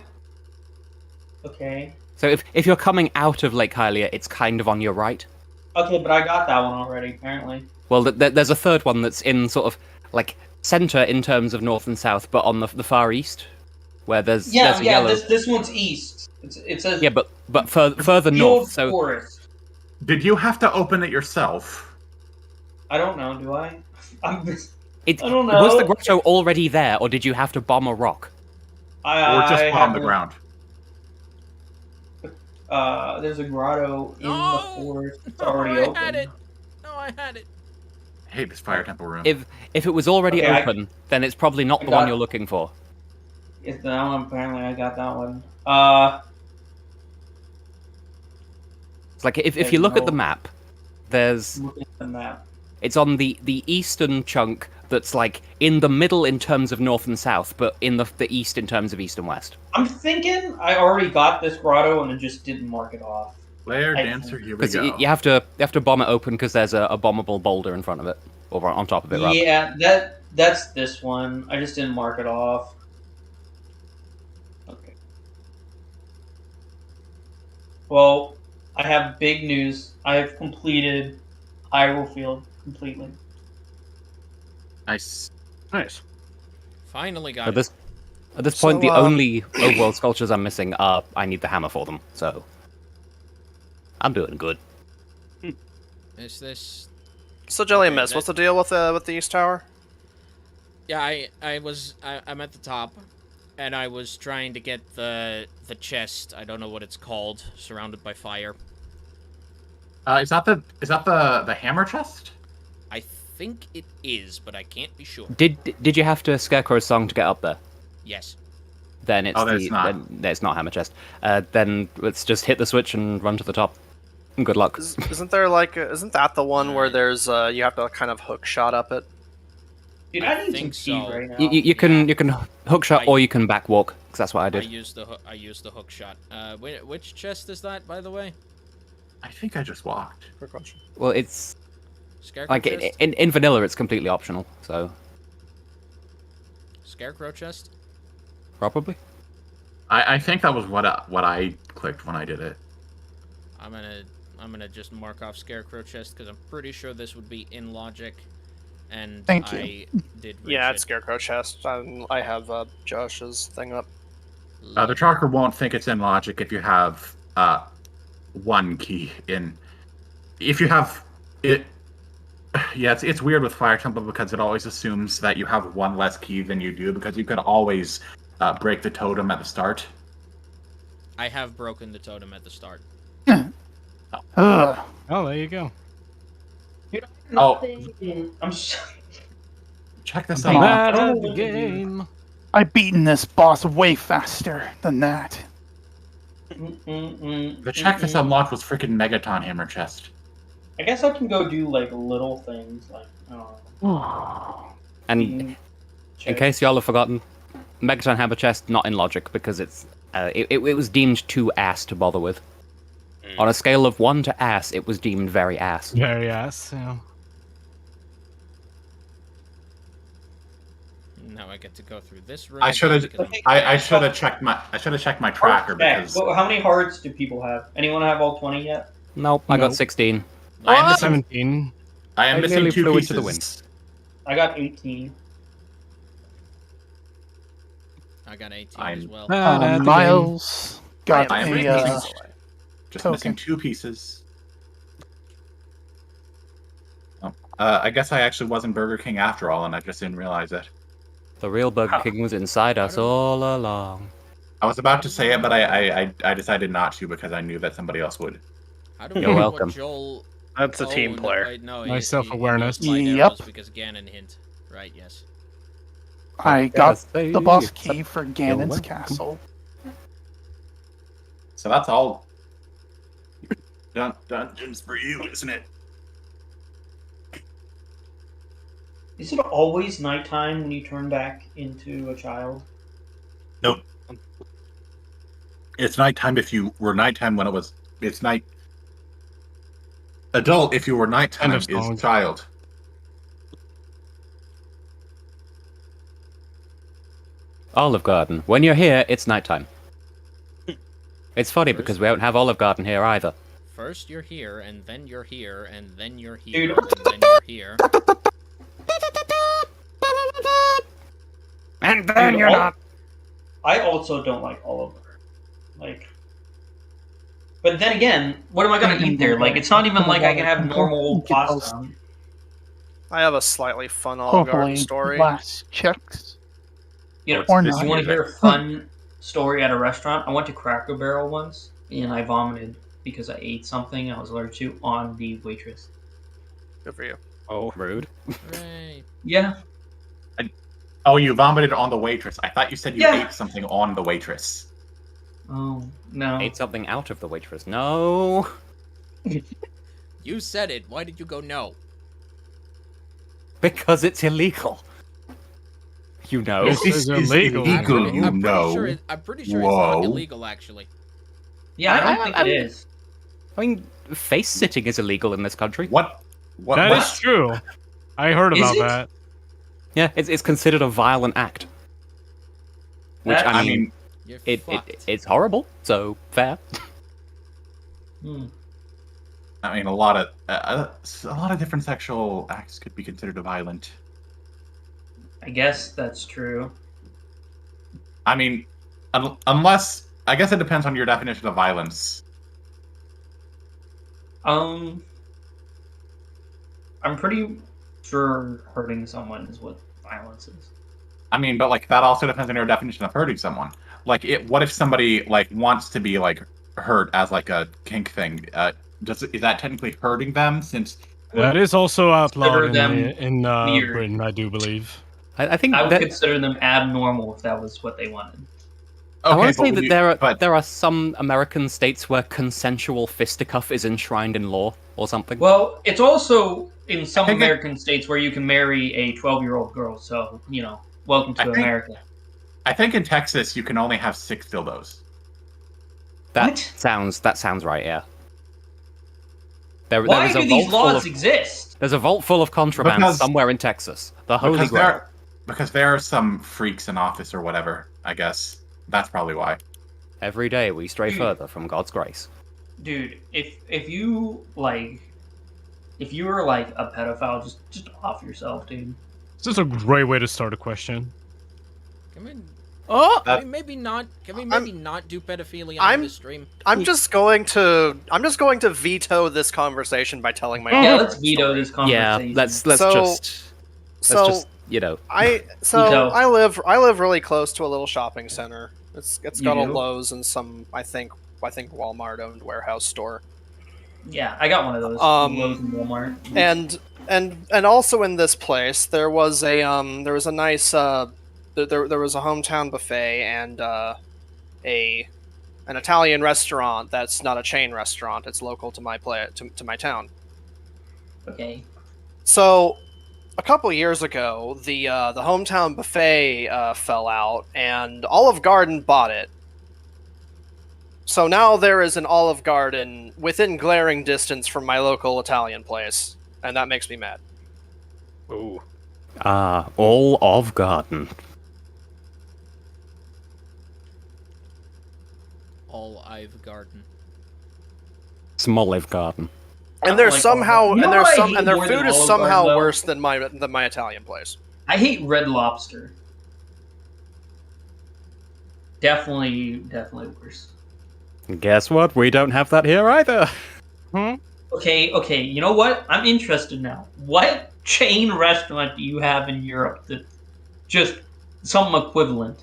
Okay. So if you're coming out of Lake Hylia, it's kind of on your right. Okay, but I got that one already. Apparently. Well, there's a third one that's in sort of like center in terms of north and south, but on the far east, where there's a yellow. This one's east. It says Yeah, but further the north. old So forest. Did you have to open it yourself? I don't know. Do I? I was don't know. the grotto already there, or did you have to bomb a rock? Or just on the haven't- ground? There's a grotto in No! the forest. It's No, already I open. had it. No, I had it. I hate this fire temple room. If it was already Okay, open, then it's probably not I the one got- you're looking for. It's that one. Apparently, I got that one. It's like if you look at the no- map, there's Looking at the map. it's on the eastern chunk that's like in the middle in terms of north and south, but in the east in terms of east and west. I'm thinking I already got this grotto and I just didn't mark it off. Lair I- dancer, here we Because go. you have to bomb it open because there's a bombable boulder in front of it, or on top of it. Rather. Yeah, that's this one. I just didn't mark it off. Okay. Well, I have big news. I have completed Hyrule Field completely. Nice. Nice. Finally got At it. this point, So, the only overworld sculptures I'm missing are I need the hammer for them. So I'm doing good. Is this? So Jelly and Okay, Miss, what's the deal with the East Tower? Yeah, I'm at the top, and I was trying to get the chest. I don't know what it's called. Surrounded by fire. Is that the hammer chest? I think it is, but I can't be sure. Did you have to Scarecrow's song to get up there? Yes. Then it's then it's not hammer chest. Then let's just hit the switch and run to the top. Good luck. Isn't there isn't that the one where there's you have to kind of hook shot up it? Dude, I I need some think tea so. right now. You can hook shot or you can back walk. Because that's what I I did. used the hook shot. Which chest is that, by the way? I think I just walked. Quick question. Well, it's Scarecrow like chest. in vanilla, it's completely optional. So Scarecrow chest. probably. I think that was what I clicked when I did it. I'm gonna just mark off Scarecrow chest because I'm pretty sure this would be in logic, and Thank you. I did. Yeah, reach it's it. Scarecrow chest. I have Josh's thing up. The tracker won't think it's in logic if you have one key in. If you have it, yeah, it's weird with Fire Temple because it always assumes that you have one less key than you do because you can always break the totem at the start. I have broken the totem at the start. Ugh. Oh, there you go. Oh, I'm so... check this Big out. Bad I don't at know the what to do. game. I've beaten this boss way faster than that. The check this unlocked was freaking Megaton Hammer chest. I guess I can go do like little things like And feeding in chicks. case y'all have forgotten, Megaton Hammer Chest not in logic because it was deemed too ass to bother with. On a scale of 1 to ass, it was deemed very ass. Very ass. Yeah. Now I get to go through this room. I should have. because I should have checked my. I should have checked my tracker because Well, how many hearts do people have? Anyone have all 20 yet? Nope, I got Nope. 16. I am missing. 17. I am I missing nearly 2 flew pieces. into the wind. I got 18. I got 18 as I'm- well. Miles got I am a missing. Just token. missing 2 pieces. Oh, I guess I actually wasn't Burger King after all, and I just didn't realize it. The real Burger King was inside us all along. I was about to say it, but I decided not to because I knew that somebody else would. How do we You're know welcome. what Joel That's a team owned? player. Wait, no, Nice he self-awareness. knows light Yep. arrows because Ganon hint. Right, yes. I got Yes, the boss yes. key for Ganon's welcome. castle. So that's all. Dungeons for you, isn't it? Is it always nighttime when you turn back into a child? Nope. It's nighttime if you were nighttime when it was. It's night. Adult if you were nighttime End of is song. child. Olive Garden. When you're here, it's nighttime. It's funny because we don't have Olive Garden here either. First you're here, and then you're here, and then you're here, Dude. and then you're here. And then you're not. I also don't like Oliver. Like, but then again, what am I gonna eat there? Like, it's not even like I can have normal pasta. I have a slightly fun Olive Garden Hopefully, story. last checks. You know, Or you not. want to hear a fun story at a restaurant? I went to Cracker Barrel once, and I vomited because I ate something I was allergic to on the waitress. Good for you. Oh, rude. Hooray. Yeah. Oh, you vomited on the waitress. I thought you said you Yeah. ate something on the waitress. Oh no. Ate something out of the waitress. No. You said it. Why did you go no? Because it's illegal. You know. This is illegal. I'm know. pretty sure it's Whoa. not illegal, actually. Yeah, I don't think it is. I mean, face sitting is illegal in this country. What? What? That what? is true. I heard Is about it? that. Yeah, it's considered a violent act. Which, That- I mean, You're it, fucked. it's horrible, so fair. Hmm. I mean, a lot of different sexual acts could be considered violent. I guess that's true. I mean, unless I guess it depends on your definition of violence. I'm pretty sure hurting someone is what violence is. I mean, but like that also depends on your definition of hurting someone. Like, what if somebody like wants to be like hurt as like a kink thing? Is that technically hurting them? Since That is also outlawed Consider them in weird. Britain, I do believe. I think I would that, consider them abnormal if that was what they wanted. I want okay, to say but that there are some American states where consensual fisticuff is enshrined in law or something. Well, it's also in some think American states where you can marry a 12-year-old girl. So, you know, welcome to I think- America. I think in Texas you can only have 6 dildos. that what? sounds right. Yeah. There Why is a do these vault full laws of, exist? There's a vault full of contraband Because- somewhere in Texas. The Holy Because Grail. there are some freaks in office or whatever. I guess that's probably why. Every day we stray Dude. further from God's grace. Dude, if you like, if you were like a pedophile, just off yourself, dude. This is a great way to start a question. Can we, Oh, can we maybe not? Can we maybe not do pedophilia on I'm- this stream? I'm just going to veto this conversation by telling my Yeah, own let's veto story. this yeah. conversation. Let's So- just So you know. Veto. I live really close to a little shopping center. It's got You a do? Lowe's and some I think Walmart owned warehouse store. Yeah, I got one of those. Lowe's and Walmart. And also in this place there was a nice there was a hometown buffet and an Italian restaurant that's not a chain restaurant. It's local to my to my town. Okay. So, a couple years ago, the hometown buffet fell out, and Olive Garden bought it. So now there is an Olive Garden within glaring distance from my local Italian place, and that makes me mad. Ooh. All of Garden. All I've Garden. Smolive Garden. And there's like somehow, Olive- You and know there's what I some, hate and their more than food is Olive somehow Garden, though? worse than my Italian place. I hate Red Lobster. Definitely worse. Guess what? We don't have that here either. Okay, you know what? I'm interested now. What chain restaurant do you have in Europe that just some equivalent?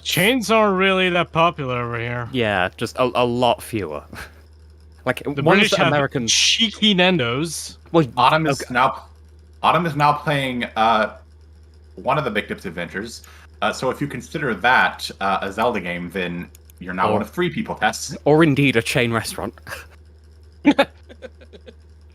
Chains aren't really that popular over here. Yeah, just a lot fewer. Like The ones British that have Americans. cheeky Nando's. Well, Autumn is now playing one of the Big Dip's adventures. So if you consider that a Zelda game, then you're now one of 3 people tests. or indeed a chain restaurant.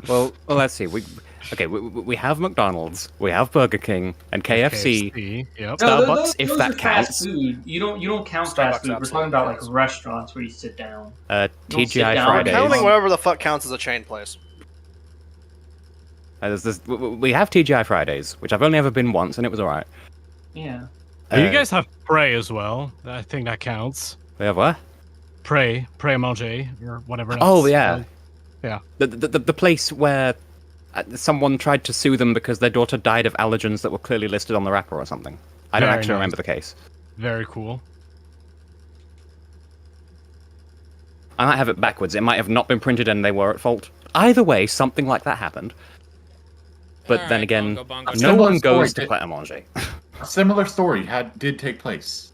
well, let's see. We have McDonald's, we have Burger King, and KFC. Yep. Starbucks, if those that are fast counts. food. You don't count Starbucks fast food. We're talking absolutely about like counts. restaurants where you sit down. Don't sit TGI down. Fridays. Counting whatever the fuck counts as a chain place. We have TGI Fridays, which I've only ever been once, and it was alright. Yeah. You guys have Prey as well. I think that counts. We have what? Prey à manger, or whatever. Oh that's yeah, called. Yeah. The place where someone tried to sue them because their daughter died of allergens that were clearly listed on the wrapper or something. I don't Very actually nice. remember the case. Very cool. I might have it backwards. It might have not been printed and they were at fault. Either way, something like that happened. But then Alright, again, bongo, bongo. no Similar one goes story to Pret a Manger. A similar story did take place.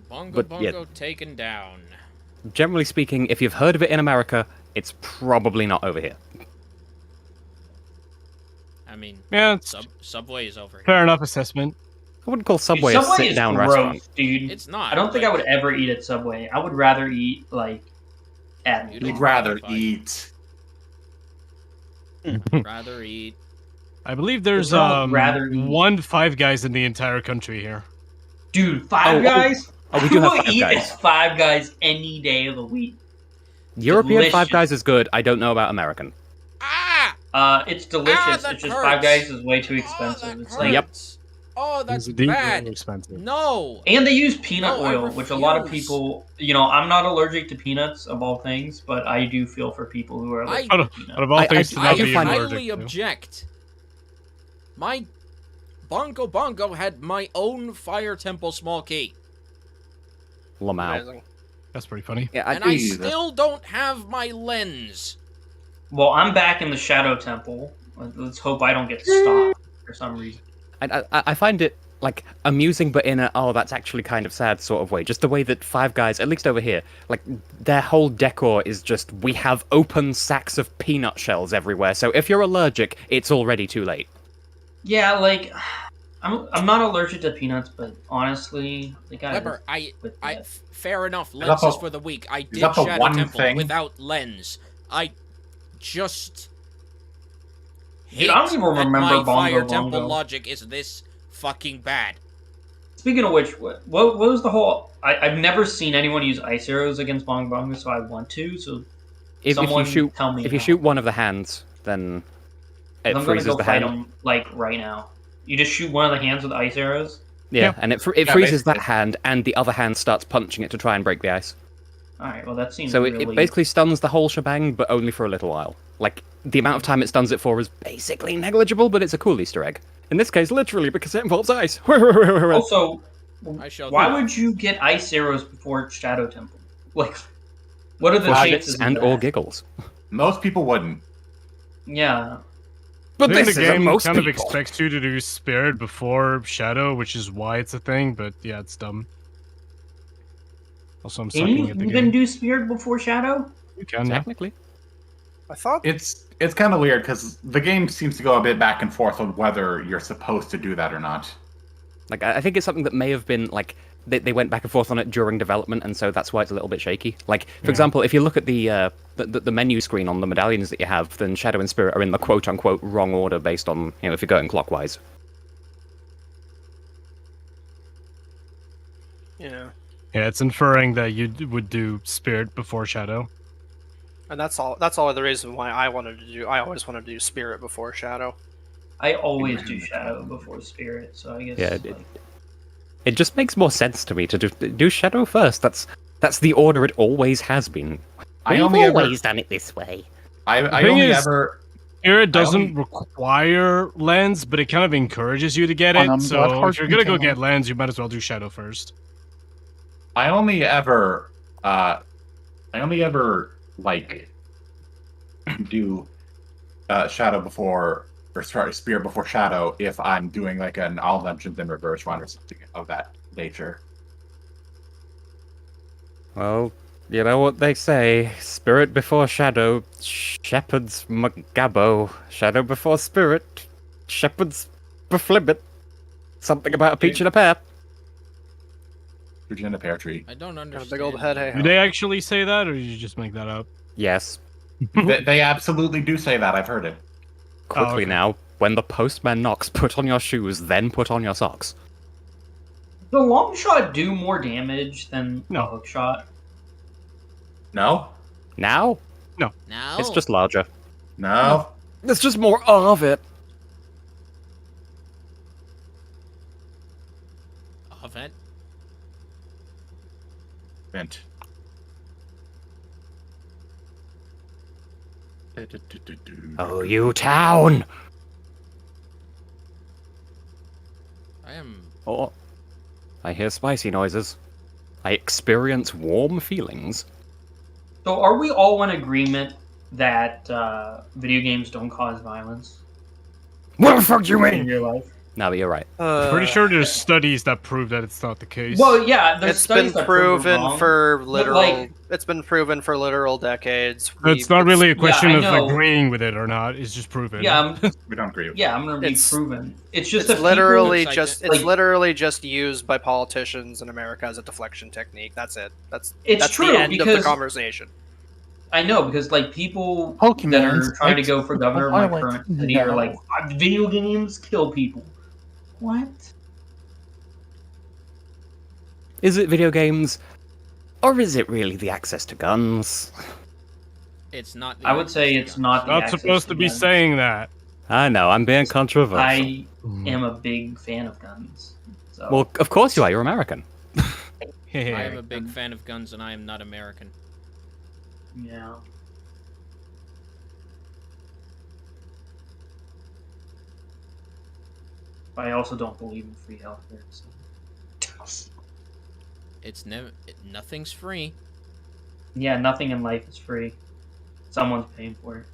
Bongo But, yeah. bongo taken down. Generally speaking, if you've heard of it in America, it's probably not over here. I mean, Yeah, it's Subway is over here. fair enough assessment. I wouldn't call Subway, Dude, a Subway is sit-down gross, restaurant. dude. It's not. I don't think I would ever eat at Subway. I would rather eat like at You'd You'd It's rather fine. eat. rather eat. I believe there's don't rather eat. one Five Guys in the entire country here. Dude, Five Oh, Guys. oh, we do I have will Five eat Guys. at Five Guys any day of the week. European Five delicious. Guys is good. I don't know about American. Ah! It's delicious. that It's just hurts. Five Guys is way too Oh, expensive. that It's like, Yep. hurts. Oh, that's It's deeply bad. expensive. No. and they use peanut No, I oil, which a lot of refuse. people, I'm not allergic to peanuts of all things, but I do feel for people who are allergic Out to of, peanuts. out of all I- things to I not do be find- allergic highly to. object. My Bongo Bongo had my own Fire Temple small key, Lamau. Amazing. That's pretty funny. Yeah, and I see that. still don't have my lens. Well, I'm back in the Shadow Temple. Let's hope I don't get stopped for some reason. I find it like amusing, but in a that's actually kind of sad sort of way. Just the way that Five Guys, at least over here, like their whole decor is just we have open sacks of peanut shells everywhere. So if you're allergic, it's already too late. Yeah, like I'm not allergic to peanuts, but honestly, they got Weber, fair enough. that Lenses the- for the week. I did that the Shadow one Temple thing? without lens. I just hate Dude, I don't even that remember my Bongo Fire Bongo. Temple logic is this fucking bad. Speaking of which, what was the whole? I've never seen anyone use ice arrows against Bongo Bongo, so I want to. So If someone you shoot, tell me if you how. shoot one of the hands, then it I'm gonna freezes go the fight hand. them like right now. You just shoot one of the hands with ice arrows. Yeah, and it Yeah, freezes that basically. hand, and the other hand starts punching it to try and break the ice. All right, well that seems So really. it basically stuns the whole shebang, but only for a little while. Like, the amount of time it stuns it for is basically negligible, but it's a cool Easter egg. In this case, literally, because it involves ice. Also, I shall why do. would you get ice arrows before Shadow Temple? Like, what are the For chances? shits and of or that? giggles. Most people wouldn't. Yeah. But I think this the is game most kind of people. expects you to do Spirit before Shadow, which is why it's a thing, but yeah, it's dumb. Also, I'm Can sucking you at the even game. do Spirit before Shadow? You can, yeah. Technically. I thought It's kind of weird because the game seems to go a bit back and forth on whether you're supposed to do that or not. Like, I think it's something that may have been, like, they went back and forth on it during development, and so that's why it's a little bit shaky. Like, for example, if you look at the menu screen on the medallions that you have, then Shadow and Spirit are in the quote-unquote wrong order based on, if you're going clockwise. Yeah. Yeah, it's inferring that you would do Spirit before Shadow. And that's all the reason why I always wanted to do Spirit before Shadow. I always do Shadow before Spirit, so I guess. Yeah, it just makes more sense to me to do Shadow first. That's the order it always has been. We've always done it this way. I only ever. Spirit doesn't require lens, but it kind of encourages you to get it. So if you're gonna go get lens, you might as well do Shadow first. I only ever like do Shadow before, or sorry, Spirit before Shadow if I'm doing like an all dungeons in reverse run or something of that nature. Well, you know what they say: Spirit before Shadow, Shepherd's Magabo. Shadow before Spirit, Shepherd's Beflibbit. Something about a peach and a pear. Peach and a pear tree. I don't understand. Got a big old head, hey. Do they actually say that, or did you just make that up? Yes. They absolutely do say that. I've heard it. Quickly now, when the postman knocks, put on your shoes, then put on your socks. The long shot do more damage than the hook shot? No. Now? No. Now? It's just larger. No. There's just more of it. Of it? Vent. Oh, you town! I am... Oh, I hear spicy noises. I experience warm feelings. So are we all in agreement that video games don't cause violence? What the fuck you In mean? your life? No, but you're right. Pretty sure there's studies that prove that it's not the case. Well, yeah, there's It's studies been that prove it proven wrong, for but, literal. like, It's been proven for literal decades. It's not really a question I of know. agreeing with it or not. It's just proven. Yeah, We don't agree with yeah, I'm gonna be It's- proven. It's just It's that literally people, just like- it's literally just used by politicians in America as a deflection technique. That's it. That's It's that's true, the end of the because- conversation. I know, because like people Pokemon that are trying to go for governor of my violence. current city are No. like, video games kill people. What? Is it video games? Or is it really the access to guns? It's not... I would say it's not the Not access supposed to be guns. saying that. I know, I'm being controversial. I am a big fan of guns. So. Well, of course you are, you're American. I am a big fan of guns, and I am not American. Yeah. But I also don't believe in free healthcare. So. It's never... Nothing's free. Yeah, nothing in life is free. Someone's paying for it.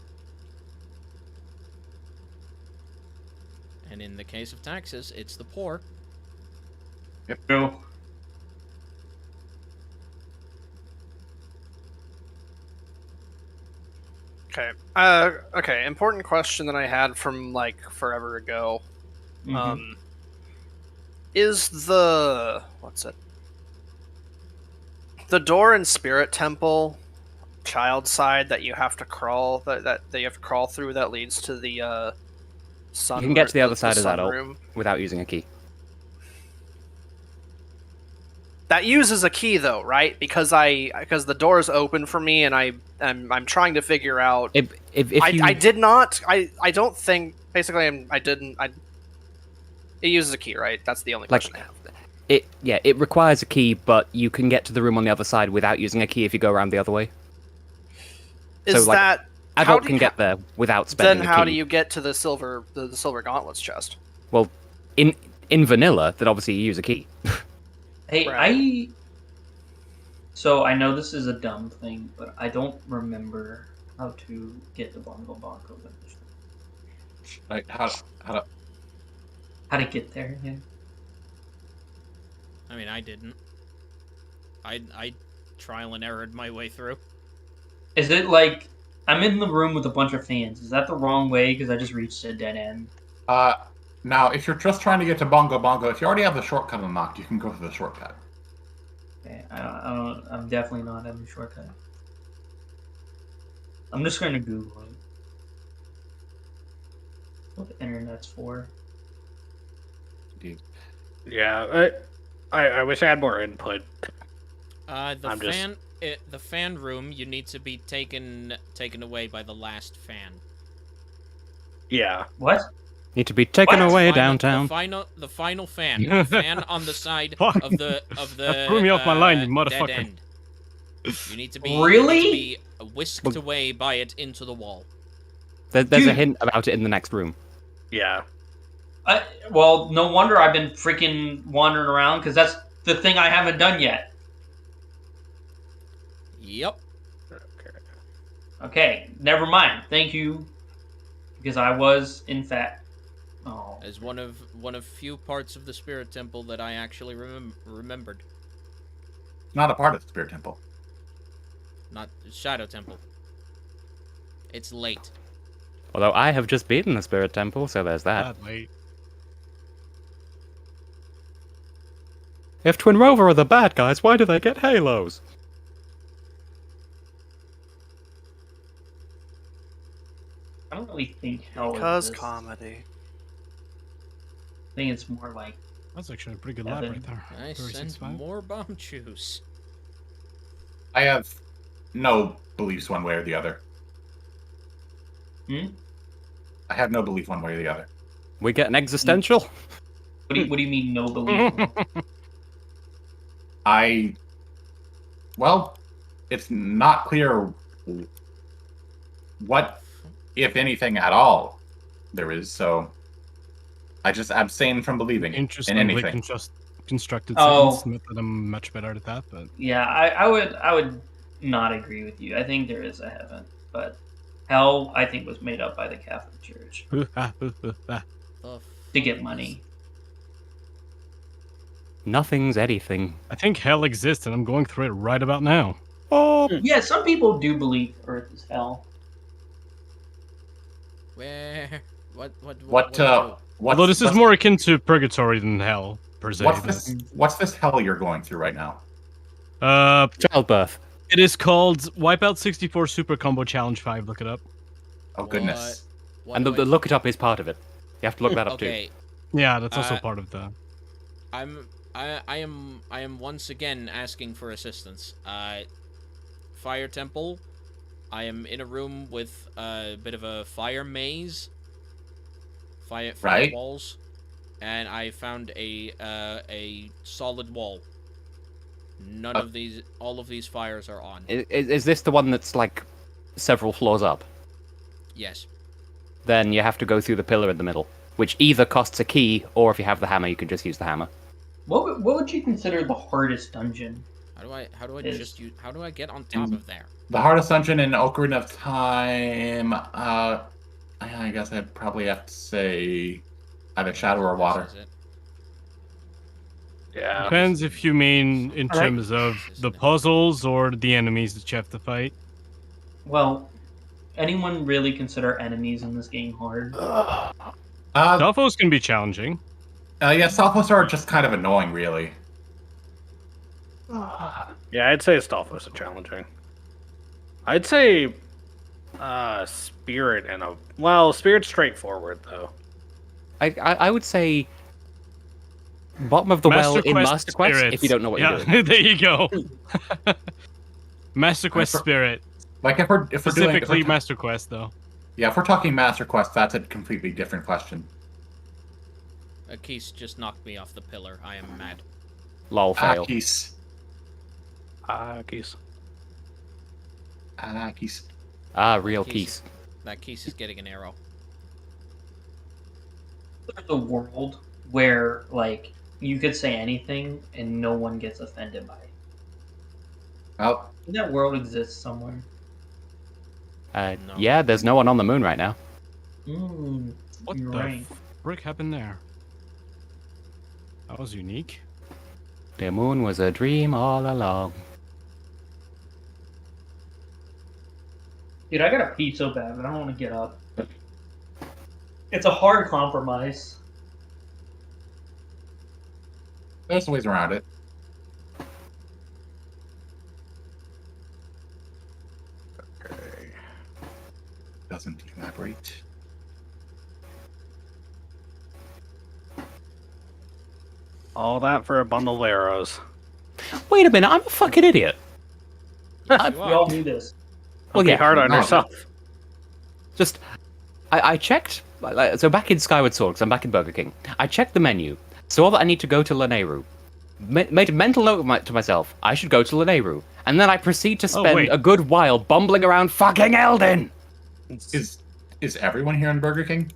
And in the case of taxes, it's the poor. Yep. True. Okay. Okay. Important question that I had from like forever ago. Mhm. Is the the door in Spirit Temple child side that you have to crawl that you have to crawl through that leads to the sun? You can get to the other side of that room without using a key. that uses a key though, right? Because the door is open for me and I'm trying to figure out. If you... I did not. I don't think. Basically, I didn't. It uses a key, right? That's the only question I have. It requires a key, but you can get to the room on the other side without using a key if you go around the other way. Is So, like, that Adult can get there without spending then a key. how do you get to the silver gauntlets chest? Well, in vanilla, then obviously you use a key. Hey, Right. So I know this is a dumb thing, but I don't remember how to get the Bongo Bongo. Like how How to get there? Yeah. I mean, I didn't. I trial and errored my way through. Is it like I'm in the room with a bunch of fans? Is that the wrong way? Because I just reached a dead end. now if you're just trying to get to Bongo Bongo, if you already have the shortcut unlocked, you can go through the shortcut. I'm definitely not having a shortcut. I'm just going to Google it. What the internet's for. Yeah, I wish I had more input. The fan room. You need to be taken away by the last fan. Yeah. What? Need to be taken What? away The downtown. final fan. The fan on the side Fuck. of the That threw me off my line, you dead motherfucker. end. You need to be Really? whisked away by it into the wall. There's a Dude. hint about it in the next room. Yeah. Well, no wonder I've been freaking wandering around, because that's the thing I haven't done yet. Yep. Okay, never mind. Thank you, because I was, in fact... Oh. As one of few parts of the spirit temple that I actually remembered. Not a part of the Spirit Temple. Not Shadow Temple. It's late. Although I have just beaten the Spirit Temple, so there's that. God, wait. If Twin Rover are the bad guys, why do they get halos? I don't really think hell Because exists. comedy. I think it's more like... That's actually a pretty good lab right there. I sent 36.5. more bomb juice. I have no beliefs one way or the other. Hmm? I have no belief one way or the other. We get an existential? What do you mean no belief? Well, it's not clear what, if anything at all, there is, so I just abstain from believing in Interestingly anything. constructed Oh. sentence. Not that I'm much better at that, but Yeah, I would not agree with you. I think there is a heaven, but hell, I think, was made up by the Catholic Church The to get money. Nothing's anything. I think hell exists, and I'm going through it right about now. Oh, Yeah, some people do believe Earth is hell. Where? What? Although this is more akin to purgatory than hell, per se. What's this hell you're going through right now? Childbirth. It is called Wipeout 64 Super Combo Challenge 5. Look it up. Oh goodness. What And do the I- look it up is part of it. You have to look that up too. Okay, Yeah, that's also Uh, part of the. I am once again asking for assistance. Fire Temple. I am in a room with a bit of a fire maze. Fire Right. walls, and I found a solid wall. All of these fires are on. Is this the one that's like several floors up? Yes. Then you have to go through the pillar in the middle, which either costs a key, or if you have the hammer, you can just use the hammer. What would you consider the hardest dungeon? How do I Is- how do I get on top of there? The hardest dungeon in Ocarina of Time, I guess I'd probably have to say either Shadow or Water. This is it. Yeah. Depends if you mean in Alright. terms of the puzzles or the enemies that you have to fight. Well, anyone really consider enemies in this game hard? Delphos can be challenging. Yeah, Southwest are just kind of annoying, really. Yeah, I'd say Stalfos is challenging. I'd say Spirit and Spirit's straightforward though. I would say bottom of the well in Master Quest Spirits. if you don't know what yeah, you're doing. there you go. Master Quest for- Spirit. Like if we're doing Specifically Master Quest, though. yeah, if we're talking Master Quest, that's a completely different question. Keith just knocked me off the pillar. I am mad. Lol, fail. Akis. Keys. Akis. Real Keys. keys. That Keith is getting an arrow. There's a world where, like, you could say anything and no one gets offended by it. Well, That world exists somewhere. No. Yeah, there's no one on the moon right now. What You're the right. frick happened there? That was unique. The moon was a dream all along. Dude, I gotta pee so bad, but I don't want to get up. It's a hard compromise. there's ways around it. doesn't elaborate. All that for a bundle of arrows. Wait a minute, I'm a fucking idiot. You We are. all knew this. Well, Be yeah. hard on No. yourself. Just, I checked. So back in Skyward Sword, because I'm back in Burger King. I checked the menu. Saw that I need to go to Lanayru. Made a mental note to myself. I should go to Lanayru, and then I proceed to spend wait. a good while bumbling around fucking Eldin. Is everyone here in Burger King?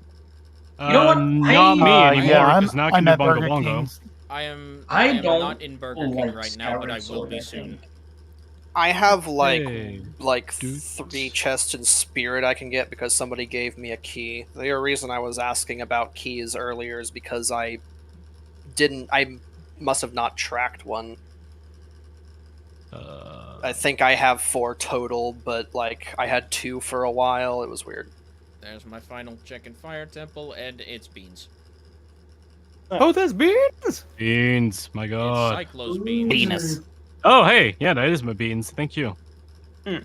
You know what? Not me I- anymore, yeah, because now I can I'm do at Bongo Burger Bongo. King's. I am don't not in Burger King like right now, but I will Skyward be Sword, I soon. think. I have Hey, dude. 3 chests in Spirit I can get because somebody gave me a key. The reason I was asking about keys earlier is because I must have not tracked one. I think I have 4 total, but like I had 2 for a while. It was weird. There's my final check in Fire Temple, and it's beans. Oh, there's beans. Beans, my god. It's Cyclos beans. Venus. Oh, hey, yeah, that is my beans. Thank you. Tips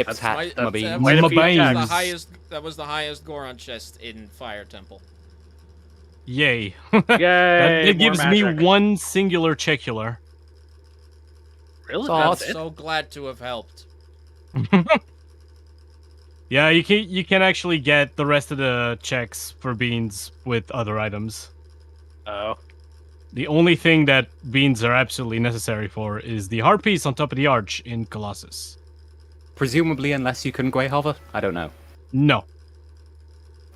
That's hat. My- My beans. Way to My feed beans. Jack. That was the highest Goron chest in Fire Temple. Yay. Yay! It more gives me magic. one singular checular. Really? So That's it's it? So glad to have helped. Yeah, you can actually get the rest of the checks for beans with other items. Oh. The only thing that beans are absolutely necessary for is the heart piece on top of the arch in Colossus. Presumably, unless you can Grey Hover. I don't know. No,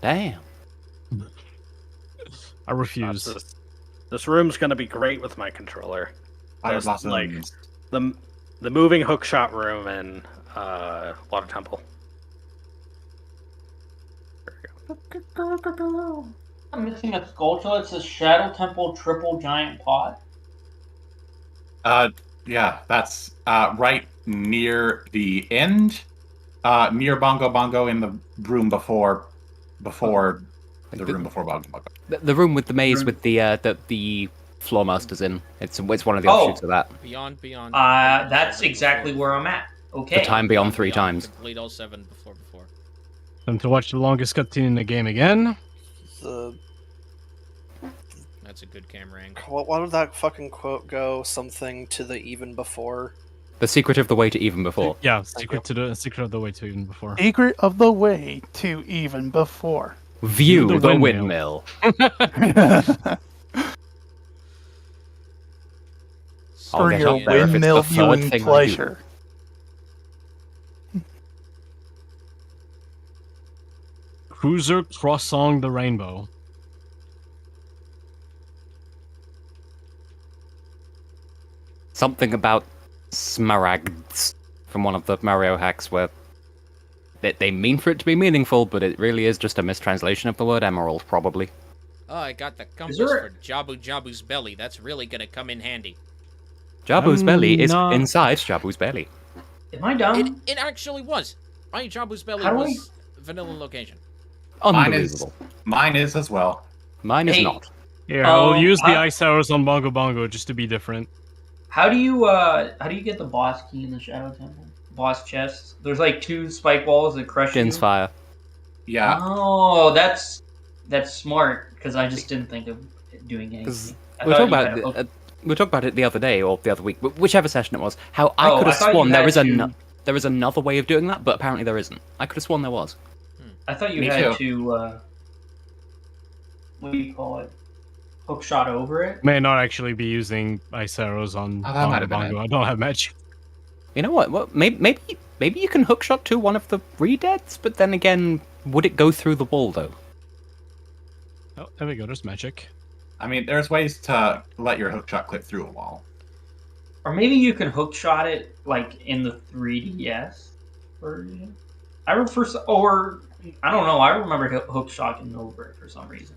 Damn. I refuse. This room's gonna be great with my controller. Fire There's, like, blossoms. the moving hookshot room in Water Temple. I'm missing a sculpture. It's a Shadow Temple triple giant pot. Yeah, that's right near the end, near Bongo Bongo in the room before the room before Bongo Bongo. The room with the maze with the floor masters in. It's one of the offshoots of that. Beyond. That's exactly where I'm at. Okay. The time beyond 3 times. Complete all 7 before. Time to watch the longest cutscene in the game again. The That's a good camera angle. what did that fucking quote go? Something to the even before. The secret of the way to even before. Yeah, secret of the way to even before. Secret of the way to even before. View The the windmill. windmill. I'll For get your up there if it's windmill the third viewing thing I do. pleasure. Cruiser crossing the rainbow. Something about smaragds from one of the Mario hacks where they mean for it to be meaningful, but it really is just a mistranslation of the word emerald, probably. Oh, I got the compass there- for Jabu's belly. That's really gonna come in handy. Jabu's belly is not- inside Jabu's belly. Am I dumb? It actually was. My Jabu's belly How do was vanilla location. Unbelievable. Mine is as well. Mine is Hey. not. Yeah, I'll use the I- ice arrows on Bongo Bongo just to be different. How do you get the boss key in the Shadow Temple? Boss chest. There's like 2 spike walls that crush Din's you. fire. Yeah, Oh, that's smart because I just didn't think of doing anything. I We were thought talking you about had a hook- we talked about it the other day or the other week, whichever session it was. How I Oh, could I have thought you sworn there had is to- there is another way of doing that, but apparently there isn't. I could have sworn there was. I thought you Me had too. to. What do you call it? Hook shot over it. May not actually be using ice arrows on Oh, that might Bongo have been Bongo. I don't have magic. You know what? Well, maybe you can hookshot to one of the redeads, but then again, would it go through the wall though? Oh, there we go. There's magic. I mean, there's ways to let your hookshot clip through a wall. Or maybe you can hook shot it like in the 3DS version. I don't know. I remember hook shotting over it for some reason.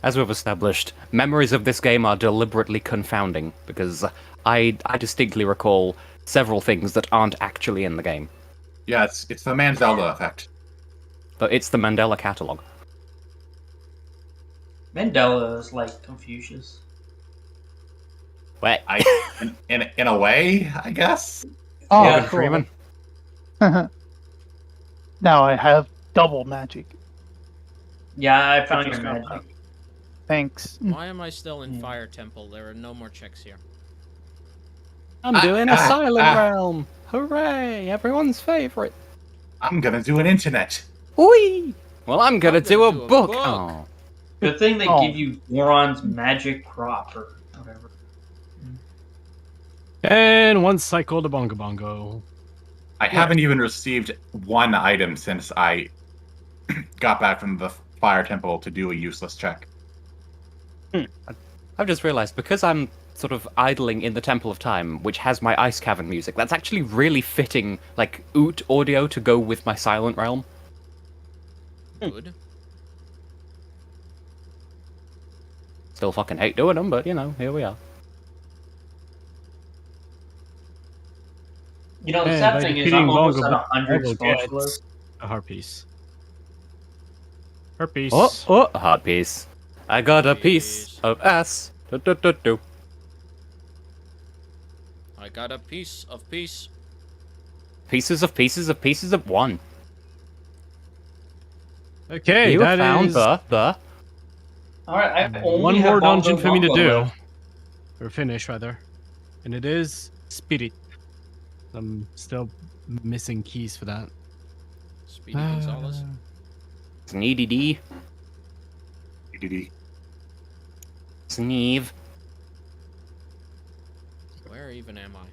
As we've established, memories of this game are deliberately confounding because I distinctly recall several things that aren't actually in the game. Yeah, it's the Mandela effect. But it's the Mandela catalog. Mandela is like Confucius. Wait, In a way, I guess. Oh, Yeah, cool. Freeman. Now I have double magic. Yeah, I found just your got magic. Thanks. Why am I still in Yeah. Fire Temple? There are no more checks here. I'm doing a silent realm. Hooray! Everyone's favorite. I'm gonna do an internet. Whee! Well, I'm gonna do a book. book. Oh. Good thing they Oh. give you Goron's magic crop or whatever. And one cycle to Bongo Bongo. I haven't even received one item since I got back from the fire temple to do a useless check. I've just realized, because I'm sort of idling in the Temple of Time, which has my Ice Cavern music, that's actually really fitting, like, oot audio to go with my silent realm. Good. Still fucking hate doing them, but, you know, here we are. You know, the And sad by thing is defeating I'm almost Bongo at 100 Bongo spell gets a heart piece. Heart piece. Oh, a heart piece. I got a piece Piece. of ass. Do. I got a piece of peace. Pieces of one. Okay, You that found is the... Alright, I only one have more Bongo dungeon for me to Bongo do. left. Or finish, rather. And it is Spirit. I'm still missing keys for that. Speedy Gonzalez. Sneedy D. DDD. Sneeve. Where even am I? I'm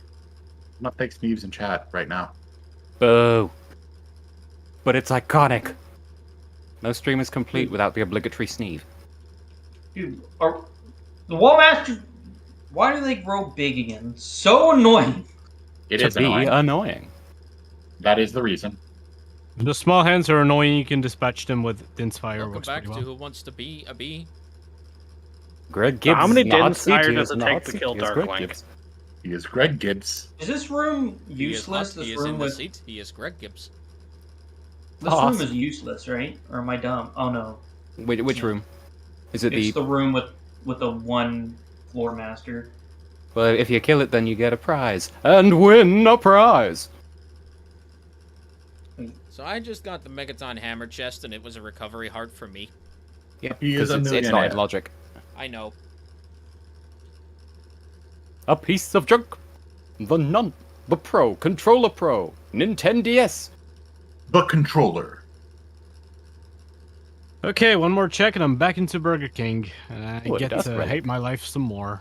not big Sneeves in chat right now. Boo. But it's iconic. No stream is complete without the obligatory sneeve. Dude, the Wallmaster, why do they grow big again? So annoying. It To is be annoying. annoying. That is the reason. The small hands are annoying. You can dispatch them with Din's Fire. Welcome Works back pretty to well. Who Wants to Be a Bee. Greg Gibbs. How many is not Din's Fire CT, does it is take not to CT, kill is Greg Darklink? Gibbs. He is Greg Gibbs. Is this room He is useless? hot, he This is in room the with seat. He is Greg Gibbs. this room is useless, right? Or am I dumb? Oh no, Which room? Is it it's the... the room with the one floor master. Well, if you kill it, then you get a prize. And win a prize! So I just got the Megaton Hammer chest, and it was a recovery heart for me. Yeah, He is because a it's not millionaire. in logic. I know. A piece of junk. The Nun. The Pro. Controller Pro. Nintendo DS. The controller. Okay, one more check and I'm back into Burger King. And I Ooh, get that's to right. hate my life some more.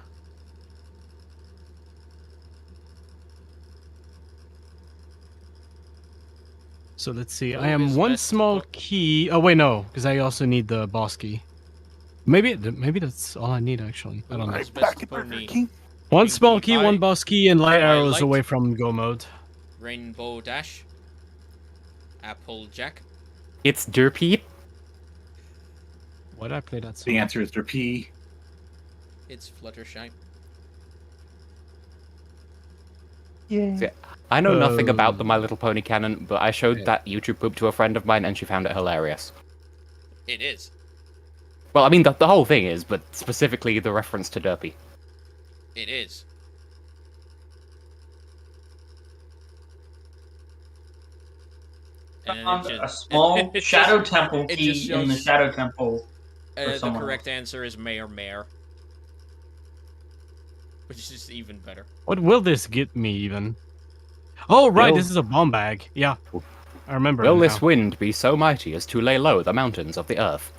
So let's see. Who I am is one best small cook? key. Oh wait, no, because I also need the boss key. Maybe that's all I need actually. I don't know. Who's Back best at Burger pony? King. One Green small key key, one pie, boss key, and light arrows light. away from go mode. Rainbow Dash. Apple Jack. It's Derpy. Why did I play that song? The answer is P. It's Fluttershy. Yeah. I know nothing about the Oh. My Little Pony canon, but I showed that YouTube poop to a friend of mine and she found it hilarious. It is. Well, I mean, the whole thing is, but specifically the reference to Derpy. It is. And Found it a just- small it just- shadow temple it key just in the shows- shadow temple. The someone correct answer is Mayor Mayor. Which is just even better. What will this get me even? Oh right, Will- this is a bomb bag. Yeah, I remember. Will now. this wind be so mighty as to lay low the mountains of the earth?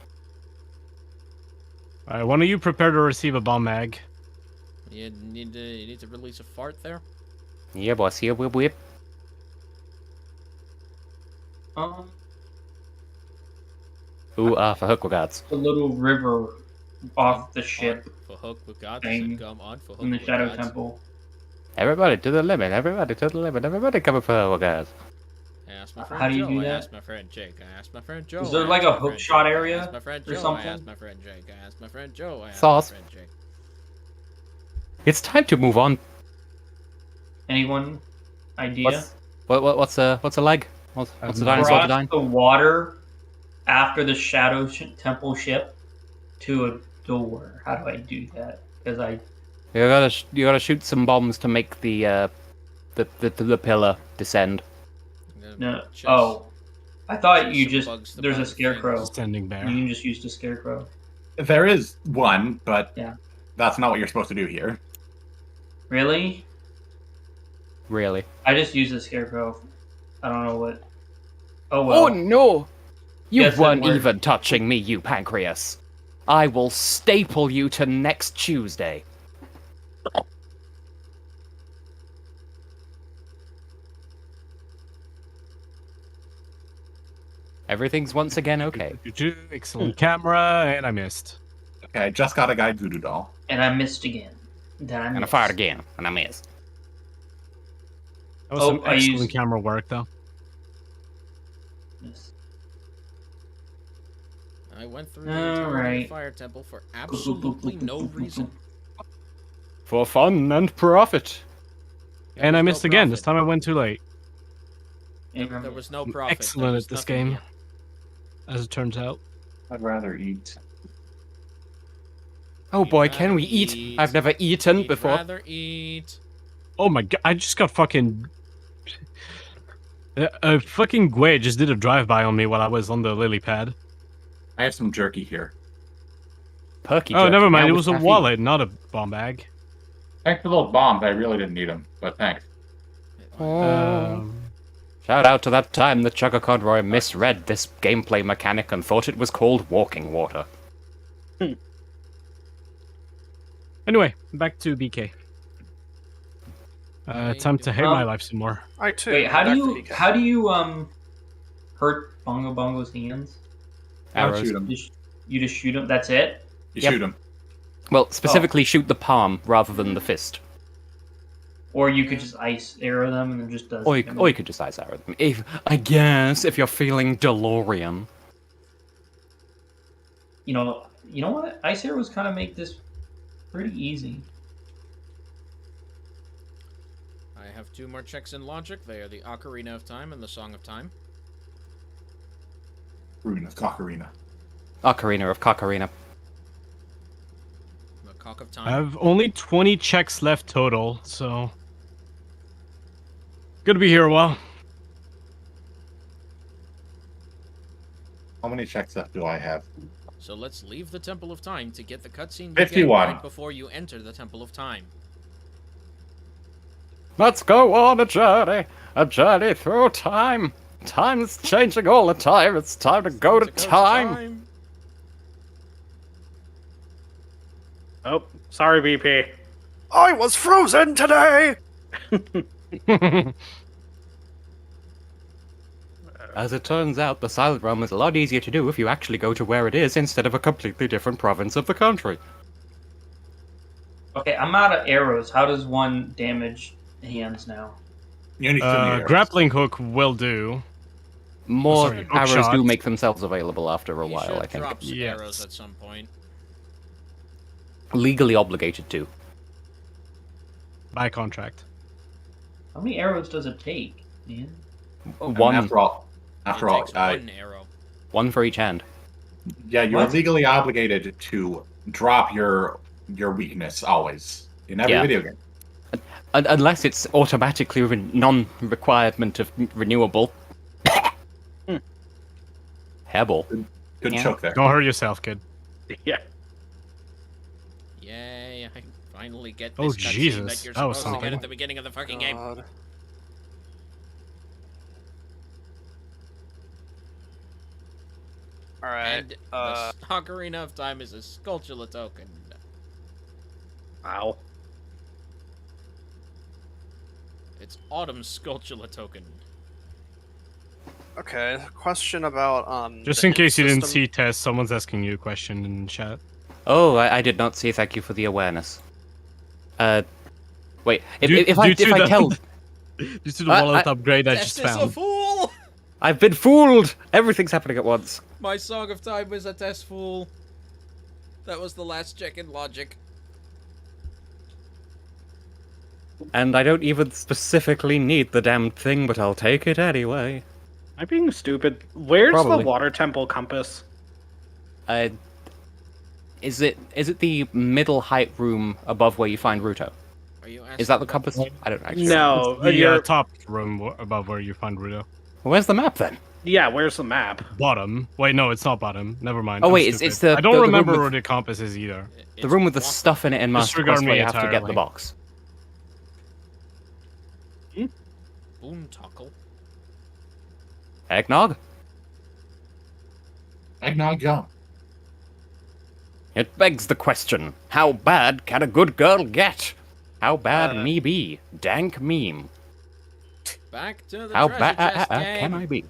All right, one of you prepare to receive a bomb bag. You need to release a fart there. Yeah, boss, here, whip whip. Ooh, for hook regards. The little river off the ship For hook with gods. Thing Come on, for hook in the with shadow gods. temple. Everybody to the limit, everybody to the limit, everybody coming for hook regards. I asked my friend How do you Joe. do I that? asked my friend Jake. I asked my friend Joe. Is there I like asked a my hook friend shot Jake. area I asked my friend or Joe. I something? asked my friend Jake. I asked my friend Joe. I asked Sauce. my friend Jake. It's time to move on. Anyone idea? What's a leg? What's a dinosaur to Cross dine? the water after the shadow temple ship to a door. How do I do that? Because You gotta shoot some bombs to make the pillar descend. I'm gonna no. chest. Oh, I thought you Some just bugs to there's a bad scarecrow. things. Standing there. You can just use the scarecrow. There is one, but Yeah. that's not what you're supposed to do here. Really? Really. I just use the scarecrow. I don't know what. Oh Oh well. no! You Guess it weren't worked. even touching me, you pancreas. I will staple you to next Tuesday. Everything's once again okay. Excellent camera, and I missed. Okay, I just got a guy voodoo doll. And I missed again. Then I And I missed. fired again, and I missed. That was Oh, some I excellent used- camera work, though. Yes. I went through the entire Alright. fire temple for absolutely no reason. For fun and profit. There And was I no missed again. This profit. time I went too late. There was no profit. Excellent There was at this nothing game, here. as it turns out. I'd rather eat. Oh You'd boy, can rather we eat? I've never eaten You'd before. rather eat. Oh my god, I just got fucking... A fucking Gwei just did a drive-by on me while I was on the lily pad. I have some jerky here. Perky Oh, jerky, never mind, now it with was a caffeine. wallet, not a bomb bag. Thanks for those bombs. I really didn't need them, but thanks. Shout out to that time that Chugga Conroy misread this gameplay mechanic and thought it was called walking water. Anyway, back to BK. Time to hate my Um, life some more. I too. Wait, how back do to you BK. hurt Bongo Bongo's hands? I'll Arrows. shoot him. You just shoot him. That's it. You Yep. shoot him. Well, specifically shoot the palm rather than the fist. Or you could just ice arrow them and it just does. Or you could just ice arrow them. If, I guess, if you're feeling DeLorean. You know what? Ice arrows kind of make this pretty easy. I have two more checks in logic. They are the Ocarina of Time and the Song of Time. Rune of Cocarina. Ocarina of Cocarina. The Cock of I Time. have only 20 checks left total, so... Gonna be here a while. How many checks left do I have? So let's leave the Temple of Time to get the cutscene 51. right before you enter the Temple of Time. Let's go on a journey through time. Time's changing all the time. It's time to go to time. Oh, sorry, BP. I was frozen today! As it turns out, the Silent Realm is a lot easier to do if you actually go to where it is instead of a completely different province of the country. Okay, I'm out of arrows. How does one damage hands now? You need arrows. Grappling hook will do. More sorry, arrows hookshot. do make themselves available after a You while, should I think. drop some Yes. arrows at some point. Legally obligated to. By contract. How many arrows does it take, man? And One, After all, It takes one arrow. one for each hand. yeah, you're What? legally obligated to drop your weakness always in every Yeah. video game. Unless it's automatically non-requirement of renewable. Hairball. Good Yeah. choke there. Don't hurt yourself, kid. Yeah. Yay, I finally get Oh, this cutscene Jesus, that you're that was supposed to get something. at the beginning of the fucking game. God. Alright, And the Ocarina of Time is a Skulltula token. Wow. It's Autumn's Skulltula token. okay, question about, Just the in case you didn't system. see Tess, someone's asking you a question in chat. Oh, I did not see. Thank you for the awareness. Wait. If Due I to the- tell, Due to the wallet upgrade I Tess just is a found. fool! I've been fooled. Everything's happening at once. My Song of Time is a Tess fool. That was the last check in logic. And I don't even specifically need the damned thing, but I'll take it anyway. I'm being stupid. Where's Probably. the water temple compass? Is it the middle height room above where you find Ruto? Are you Is that asking the about compass? this? I don't actually. No, The you're top room above where you find Rudo. Where's the map then? Yeah, where's the map? Bottom. Wait, no, it's not bottom. Never mind. Oh, I'm wait, it's stupid. the- I don't the room remember with- where the compass is either. The room with the It's stuff in it in Master Disregard Quest me where you have to get the entirely. box. Boontackle. Eggnog? Eggnog Joe. It begs the question, how bad can a good girl get? How bad Uh, me be? Dank meme. Back to the How treasure bad chest can game. I be?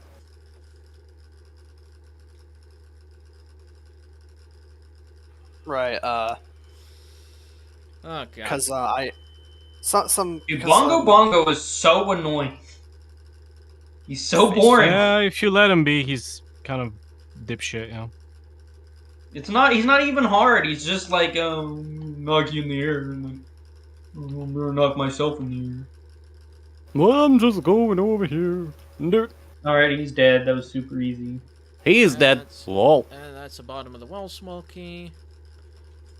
Right. Oh god. Because some Dude, 'cause, Bongo Bongo is so annoying. He's so boring. Yeah, if you let him be, he's kind of dipshit, you know. It's not. He's not even hard. He's just like knock you in the air and like I'm gonna knock myself in the air. Well, I'm just going over here. Dirt. Alright, he's dead. That was super easy. He is dead. That's- Lol. And that's the bottom of the well smoky.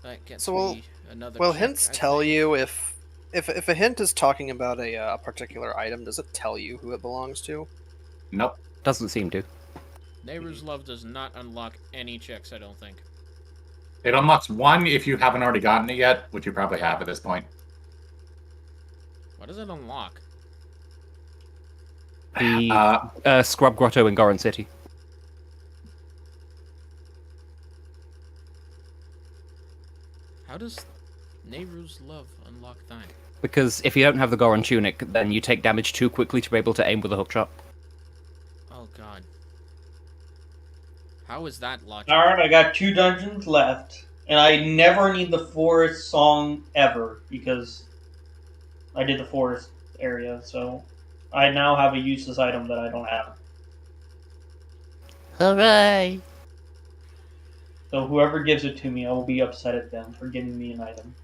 That gets So will- me another. Will check, hints I tell think. you if a hint is talking about a particular item? Does it tell you who it belongs to? Nope. Doesn't seem to. Neighbor's Love does not unlock any checks, I don't think. It unlocks one if you haven't already gotten it yet, which you probably have at this point. What does it unlock? The Scrub Grotto in Goron City. How does Nehru's Love unlock that? Because if you don't have the Goron Tunic, then you take damage too quickly to be able to aim with a hookshot. Oh god. How is that logical? Alright, I got 2 dungeons left. And I never need the forest song ever because I did the forest area, so I now have a useless item that I don't have. Hooray! So whoever gives it to me, I will be upset at them for giving me an item.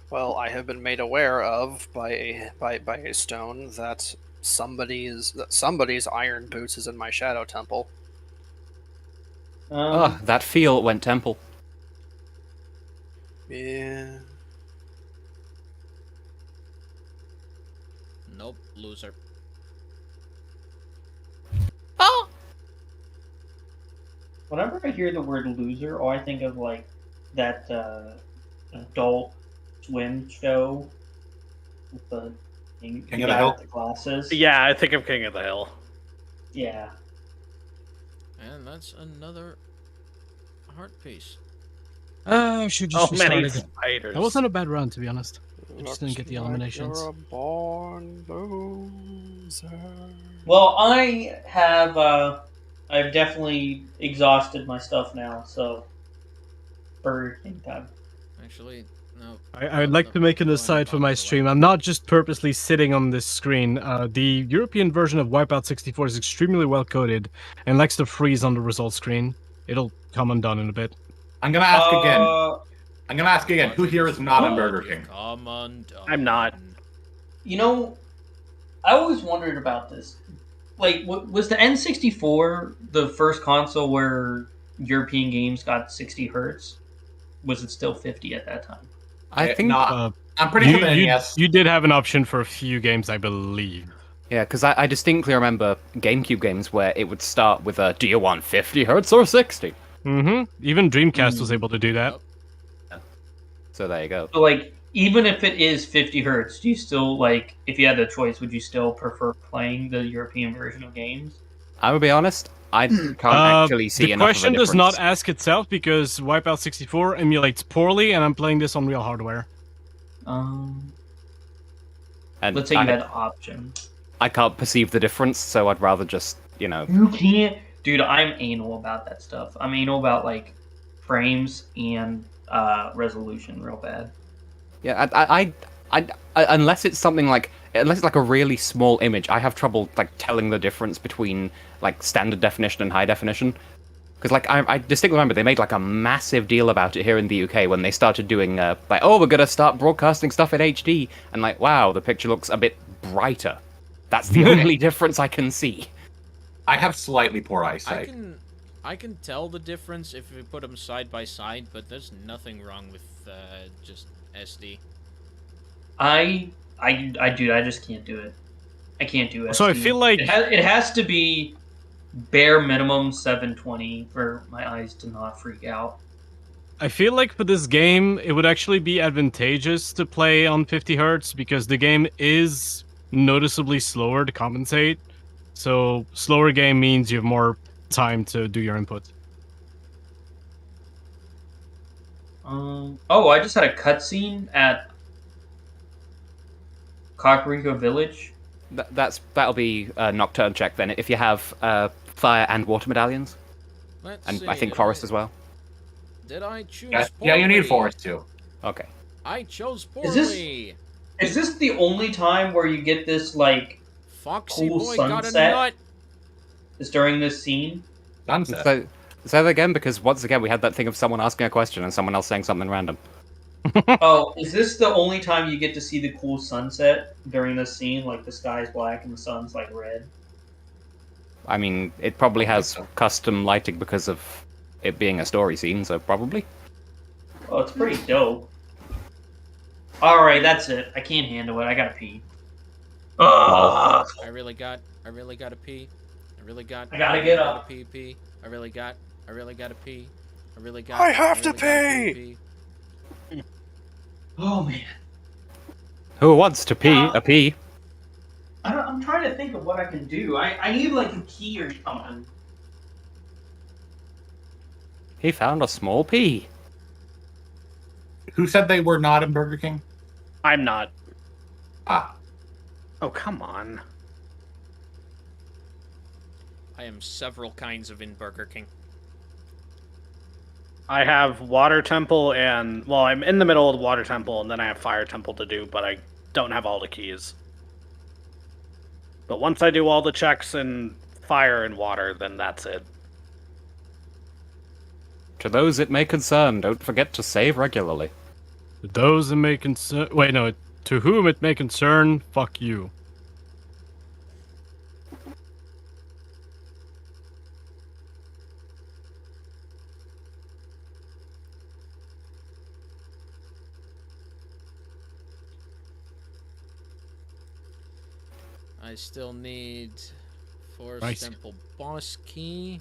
Well, I have been made aware of by a stone that somebody's iron boots is in my shadow temple. Oh, that feel went temple. Yeah. Nope, loser. Whenever I hear the word loser, all I think of like that adult swim show with the King of the guy Hill? with the glasses. Yeah, I think of King of the Hill. Yeah. And that's another heart piece. Should Oh, just many restarted. spiders. That wasn't a bad run, to be honest. I just didn't get the Looks like eliminations. You're a born loser. Well, I've definitely exhausted my stuff now, so Burger King time. Actually, no. I'd like to make an aside for my stream. I'm not just purposely sitting on this screen. The European version of Wipeout 64 is extremely well coded and likes to freeze on the result screen. It'll come undone in a bit. I'm gonna ask again. Who here is not on Burger King? Come on, I'm not. You know, I always wondered about this. Like, was the N64 the first console where European games got 60 hertz? Was it still 50 at that time? I think. I'm pretty sure that yes. You did have an option for a few games, I believe. Yeah, because I distinctly remember GameCube games where it would start with a, do you want 50 hertz or 60? Mm-hmm. Even Dreamcast was able to do that. So there you go. So, like, even if it is 50 hertz, do you still, like, if you had the choice, would you still prefer playing the European version of games? I will be honest, I can't actually see the enough question of a does not difference. ask itself because Wipeout 64 emulates poorly, and I'm playing this on real hardware. And Let's say you had the option. I can't perceive the difference, so I'd rather just, you know. You can't, dude. I'm anal about that stuff. I'm anal about like frames and resolution, real bad. Yeah, I unless it's something like, unless it's like a really small image, I have trouble like telling the difference between like standard definition and high definition. Because like I distinctly remember they made like a massive deal about it here in the UK when they started doing like, oh, we're gonna start broadcasting stuff in HD, and like, wow, the picture looks a bit brighter. That's the only difference I can see. I have slightly poor eyesight. I can tell the difference if we put them side by side, but there's nothing wrong with just SD. I just can't do it. I can't do SD. So I feel like it has to be bare minimum 720 for my eyes to not freak out. for this game, it would actually be advantageous to play on 50 hertz because the game is noticeably slower to compensate. So slower game means you have more time to do your input. Oh, I just had a cutscene at Kakariko Village. That'll be a nocturne check then. If you have fire and water medallions, Let's and see. I think forest as well. Did I choose Yeah, you need poorly? forest too. Okay. I chose Is this- poorly. Is this the only time where you get this like Foxy cool boy got a sunset? nut. is during this scene? Sunset. So say that again, because once again we had that thing of someone asking a question and someone else saying something random. Oh, is this the only time you get to see the cool sunset during this scene? Like the sky's black and the sun's like red. I mean, it probably has so. custom lighting because of it being a story scene, so probably. Oh, it's pretty dope. All right, that's it. I can't handle it. I gotta pee. Ugh. I really got to pee. I gotta get gotta up. pee. I really got to pee. I have to gotta pee! Oh man, Who wants to pee a pee? I'm trying to think of what I can do. I need like a key or something. He found a small pea. Who said they were not in Burger King? I'm not. Ah, Oh, come on. I am several kinds of in Burger King. I have Water Temple and... Well, I'm in the middle of the Water Temple, and then I have Fire Temple to do, but I don't have all the keys. But once I do all the checks in Fire and Water, then that's it. To those it may concern, don't forget to save regularly. To those it may concern. Wait, no. To whom it may concern, fuck you. I still need Forest Nice. Temple boss key.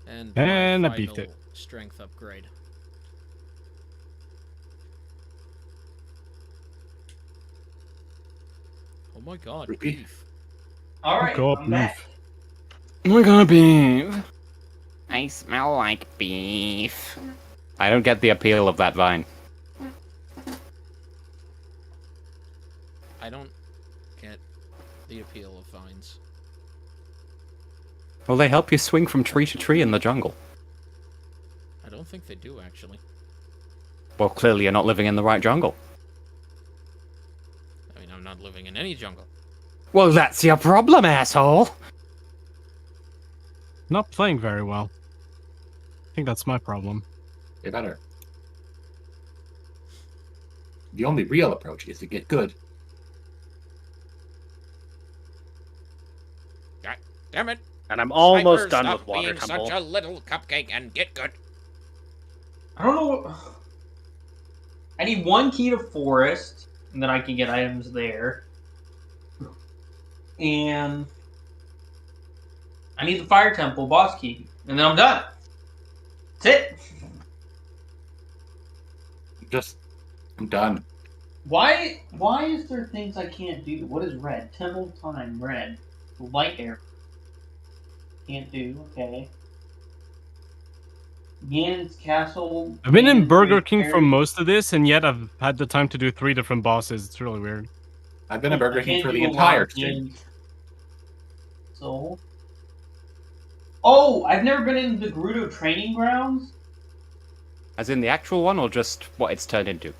And And my I beat final it. strength upgrade. Oh my god, Rupee. beef. All right, Go up, I'm back. We're gonna be. I smell like beef. I don't get the appeal of that vine. I don't get the appeal of vines. Well, they help you swing from tree to tree in the jungle. I don't think they do, actually. Well, clearly you're not living in the right jungle. I mean, I'm not living in any jungle. Well, that's your problem, asshole! Not playing very well. I think that's my problem. they better. The only real approach is to get good. God damn it! And I'm almost Sniper, done stop with Water being Temple. such a little cupcake and get good. I don't know. I need one key to Forest, and then I can get items there. And I need the Fire Temple boss key, and then I'm done. That's it. I'm done. Why is there things I can't do? What is red? Temple time red. Light air. Can't do. Okay. Ganon's castle. I've been in Ganon's Burger Great King for Fairy- most of this, and yet I've had the time to do 3 different bosses. It's really weird. I've been in Burger I King can't for do the a lot entire of stream. games. So. Oh, I've never been in the Gerudo training grounds. As in the actual one, or just what it's turned into?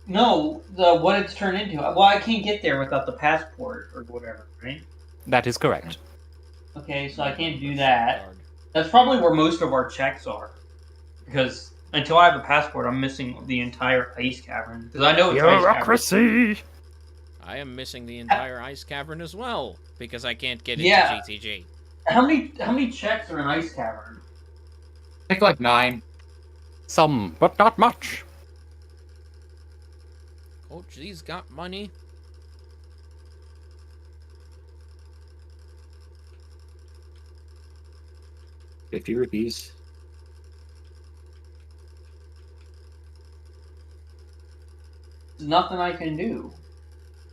No, the what it's turned into. Well, I can't get there without the passport or whatever, right? That is correct. Okay, so I can't do that. That's probably where most of our checks are, because until I have a passport, I'm missing the entire ice cavern. Because I know it's ice cavern. Bureaucracy! I am missing the entire ice cavern as well because I can't get into Yeah. GTG. How many checks are in ice cavern? I think like 9. Some, but not much. Cool. Oh, geez, got money. ₹50. There's nothing I can do.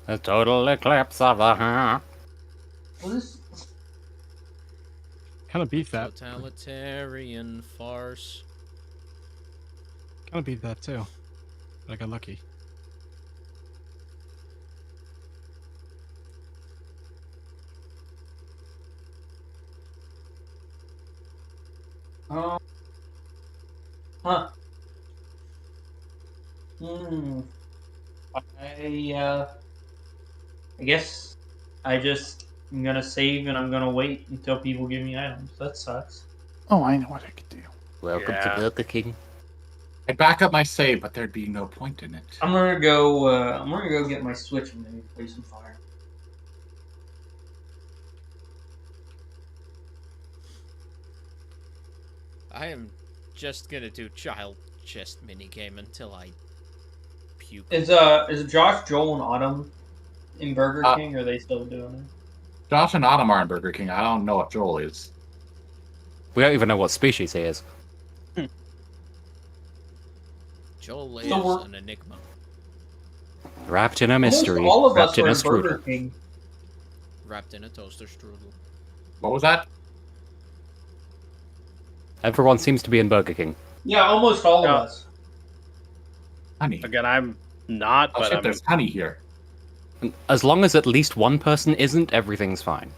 A total eclipse of the heart. What is? Kind of beat that. Totalitarian farce. Kind of beat that too. But I got lucky. Huh. Hmm. I guess I'm gonna save and I'm gonna wait until people give me items. That sucks. Oh, I know what I could do. Welcome Yeah. to Burger King. I'd back up my save, but there'd be no point in it. I'm gonna go get my Switch and maybe play some Fire. I am just gonna do child chest minigame until I puke. Is Josh, Joel, and Autumn in Burger King? Or are they still doing it? Josh and Autumn are in Burger King. I don't know what Joel is. We don't even know what species he is. Joel is So we're- an enigma. Wrapped in a mystery. Almost all of Wrapped us in are a in Burger strudel. King. Wrapped in a toaster strudel. What was that? Everyone seems to be in Burger King. Yeah, almost all of Yeah. us. Honey. Again, I'm not, Oh but shit, I'm. there's honey here. As long as at least one person isn't, everything's fine.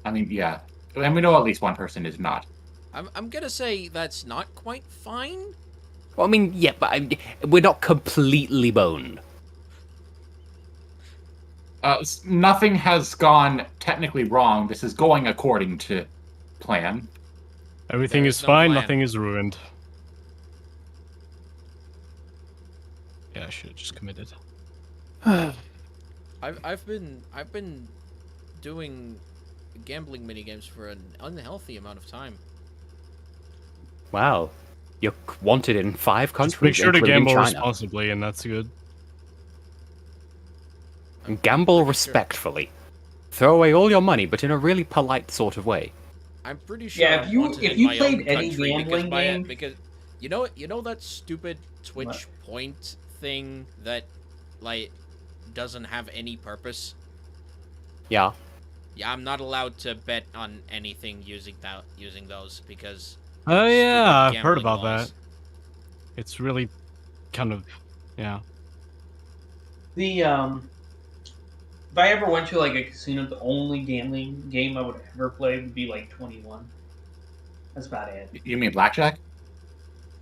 I mean, yeah. And we know at least one person is not. I'm gonna say that's not quite fine. Well, I mean, yeah, but we're not completely boned. Nothing has gone technically wrong. This is going according to plan. Everything There is is no fine, plan. nothing is ruined. Yeah, I should have just committed. I've been doing gambling minigames for an unhealthy amount of time. Wow. You're wanted in 5 countries, Just make sure to including gamble China. responsibly, and that's good. And gamble respectfully. Throw away all your money, but in a really polite sort of way. I'm pretty sure. Yeah, I'm if you- wanted if in you my played own any country gambling game- because you know that stupid Twitch What? point thing that like doesn't have any purpose. Yeah. Yeah, I'm not allowed to bet on anything using those because. Oh yeah, I've stupid heard gambling about laws. that. It's really kind of, yeah. The if I ever went to like a casino, the only gambling game I would ever play would be like 21. That's about it. You mean blackjack?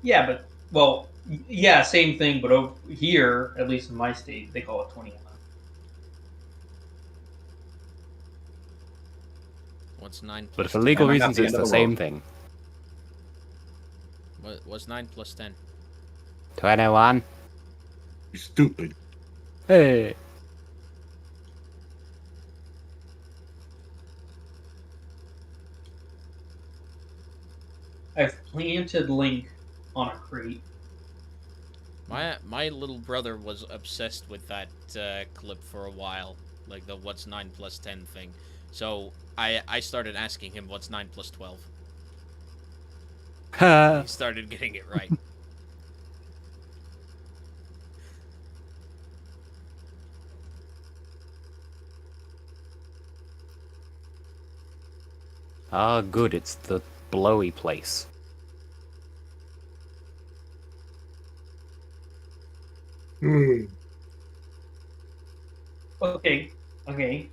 Yeah, but well, yeah, same thing. But over here, at least in my state, they call it 21. What's 9 But plus for legal 10? reasons, the it's end the of the same world. thing. What's 9 plus 10? 21. You stupid. Hey. I've planted Link on a crate. My little brother was obsessed with that clip for a while, like the what's 9 plus 10 thing. So I started asking him what's 9 plus 12. He started getting it right. Ah, good, it's the blowy place. Okay.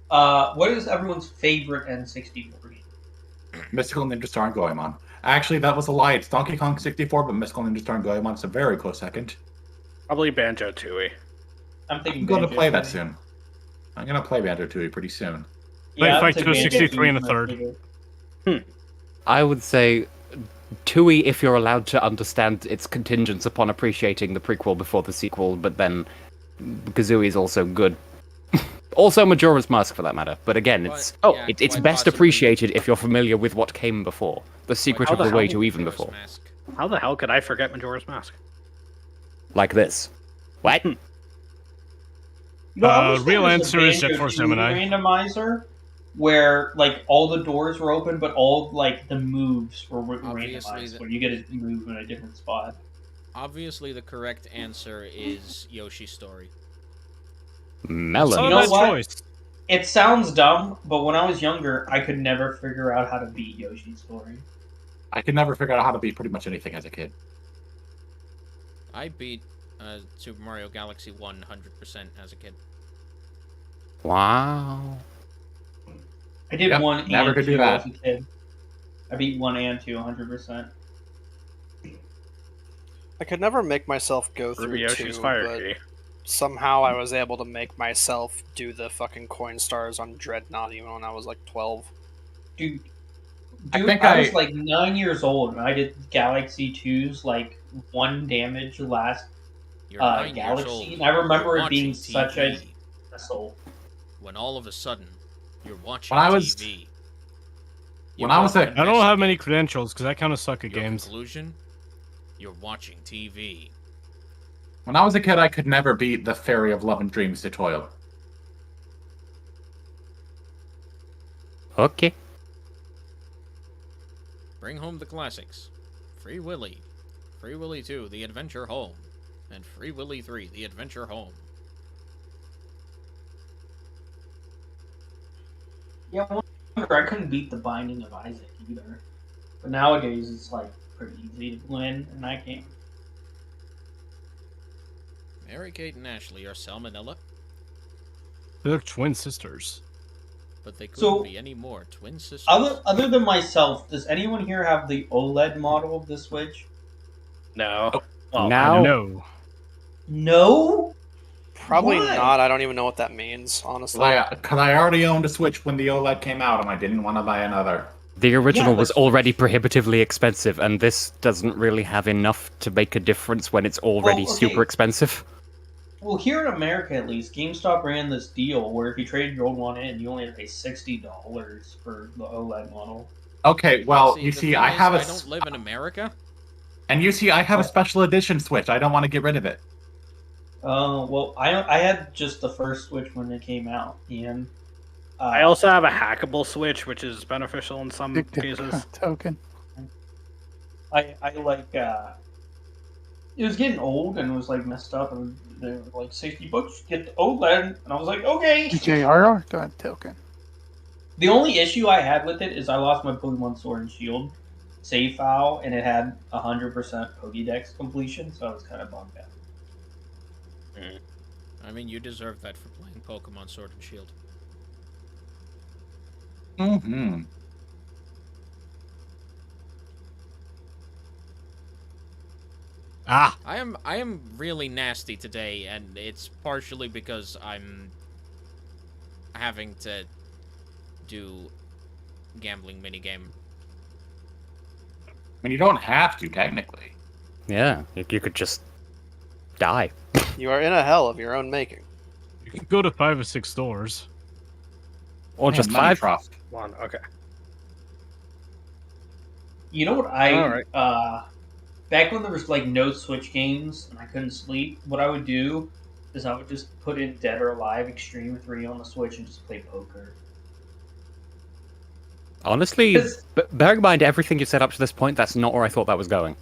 What is everyone's favorite N64 game? Mystical Ninja Star and Goemon. Actually, that was a lie. It's Donkey Kong 64, but Mystical Ninja Star and Goemon's a very close second. Probably Banjo Tooie. I'm thinking. I'm going to Banjo play that Tooie. soon. I'm going to play Banjo-Tooie pretty soon. Yeah, Fight I'd say 263 and a Banjo Tooie is third. my favorite. I would say Tui, if you're allowed to understand its contingents upon appreciating the prequel before the sequel, but then Kazooie is also good. Also Majora's Mask, for that matter. But again, it's it's quite best possibly. appreciated if you're familiar with what came before. The secret how of the the way hell to even Majora's before. Mask. How the hell could I forget Majora's Mask? Like this. What? You know, I wish there Real was a answer is Jet Banjo Force 2 Gemini. randomizer where like all the doors were open, but all like the moves were Obviously randomized, the- where you get to move in a different spot. Obviously, the correct answer is Yoshi's Story. Melon. Not You a know bad what? choice. It sounds dumb, but when I was younger, I could never figure out how to beat Yoshi's Story. I could never figure out how to beat pretty much anything as a kid. I beat Super Mario Galaxy 100% as a kid. Wow. I did Yep, 1 never and could 2 do that. as a kid. I beat 1 and 2 100%. I could never make myself go through Ruby Yoshi's 2, Fire but Key. somehow I was able to make myself do the fucking coin stars on Dreadnought even when I was like 12. Dude, I think I was I- like 9 years old and I did Galaxy 2's like 1 damage last You're 9 years Galaxy, old. and I remember You're it being watching such a TV, hassle. when all of a sudden you're watching When I was- TV. when I was a- I don't have many credentials because I kind of suck at Your games. conclusion? You're watching TV. When I was a kid, I could never beat the Fairy of Love and Dreams tutorial. Okay. Bring home the classics. Free Willy. Free Willy 2, The Adventure Home. And Free Willy 3, The Adventure Home. Yeah, I couldn't beat the Binding of Isaac either. But nowadays it's like pretty easy to win in that game. Mary Kate and Ashley are salmonella, They're twin sisters. but they couldn't So- be any more twin sisters. Other than myself, does anyone here have the OLED model of the Switch? No. Oh, Well, now, No. No? Probably Why? not. I don't even know what that means, honestly. Because I already owned a Switch when the OLED came out, and I didn't want to buy another. the original Yeah, was but- already prohibitively expensive, and this doesn't really have enough to make a difference when it's already Well, okay. super expensive. Well, here in America at least, GameStop ran this deal where if you traded your old one in, you only had to pay $60 for the OLED model. Okay, well, you the see, thing I is, have a... I don't live in America. And you see, I have a special edition Switch. I don't want to get rid of it. Well, I had just the first Switch when it came out, and I also have a hackable Switch, which is beneficial in some Big cases. token. I like it was getting old and it was like messed up, and they were like $60. Get the OLED, and I was like, okay. DJRR got token. The only issue I had with it is I lost my Pokemon Sword and Shield save file, and it had 100% Pokédex completion, so I was kind of bummed out. I mean, you deserve that for playing Pokemon Sword and Shield. Mm-hmm. Ah, I am really nasty today, and it's partially because I'm having to do gambling minigame. I mean, you don't have to, technically. Yeah, you could just die. You are in a hell of your own making. you can go to 5 or 6 stores. Or Man, just money 5. trust. One. Okay. You know what I Alright. back when there was like no Switch games and I couldn't sleep, what I would do is I would just put in Dead or Alive Extreme 3 on the Switch and just play poker. Honestly, Because- bearing in mind everything you said up to this point, that's not where I thought that was going.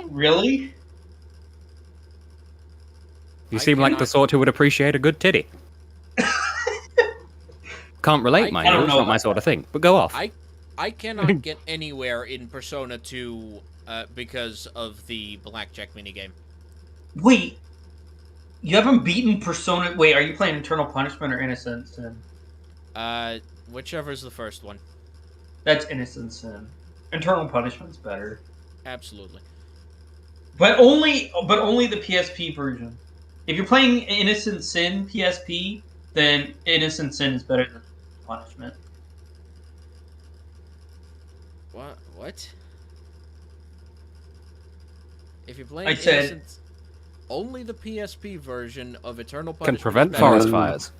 Really? You I seem like the cannot- sort who would appreciate a good titty. Can't relate, I mind don't you. It's know not my about sort of thing. But go off. I cannot get anywhere in Persona 2 because of the blackjack minigame. Wait. You haven't beaten Persona. Wait, are you playing Eternal Punishment or Innocent Sin? Whichever's the first one. That's Innocent Sin. Eternal Punishment's better. Absolutely. But only the PSP version. If you're playing Innocent Sin PSP, then Innocent Sin is better than Punishment. What? If you're playing I said- Innocent, only the PSP version of Eternal Can Punishment prevent is better. forest fires.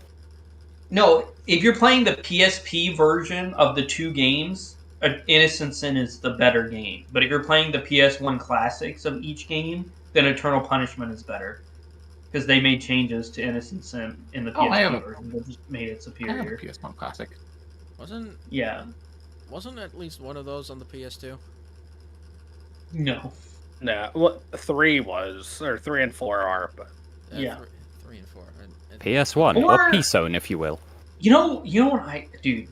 No, if you're playing the PSP version of the two games, Innocent Sin is the better game. But if you're playing the PS1 classics of each game, then Eternal Punishment is better. because they made changes to Innocent Sim in the Oh, I have PS2 a- version that just made it I have a superior. PS1 classic. Wasn't Yeah. wasn't at least one of those on the PS2? No. No, what 3 was, or 3 and 4 are, but Yeah. 3 and 4. PS1 or Or- P-Zone, if you will. You know what dude,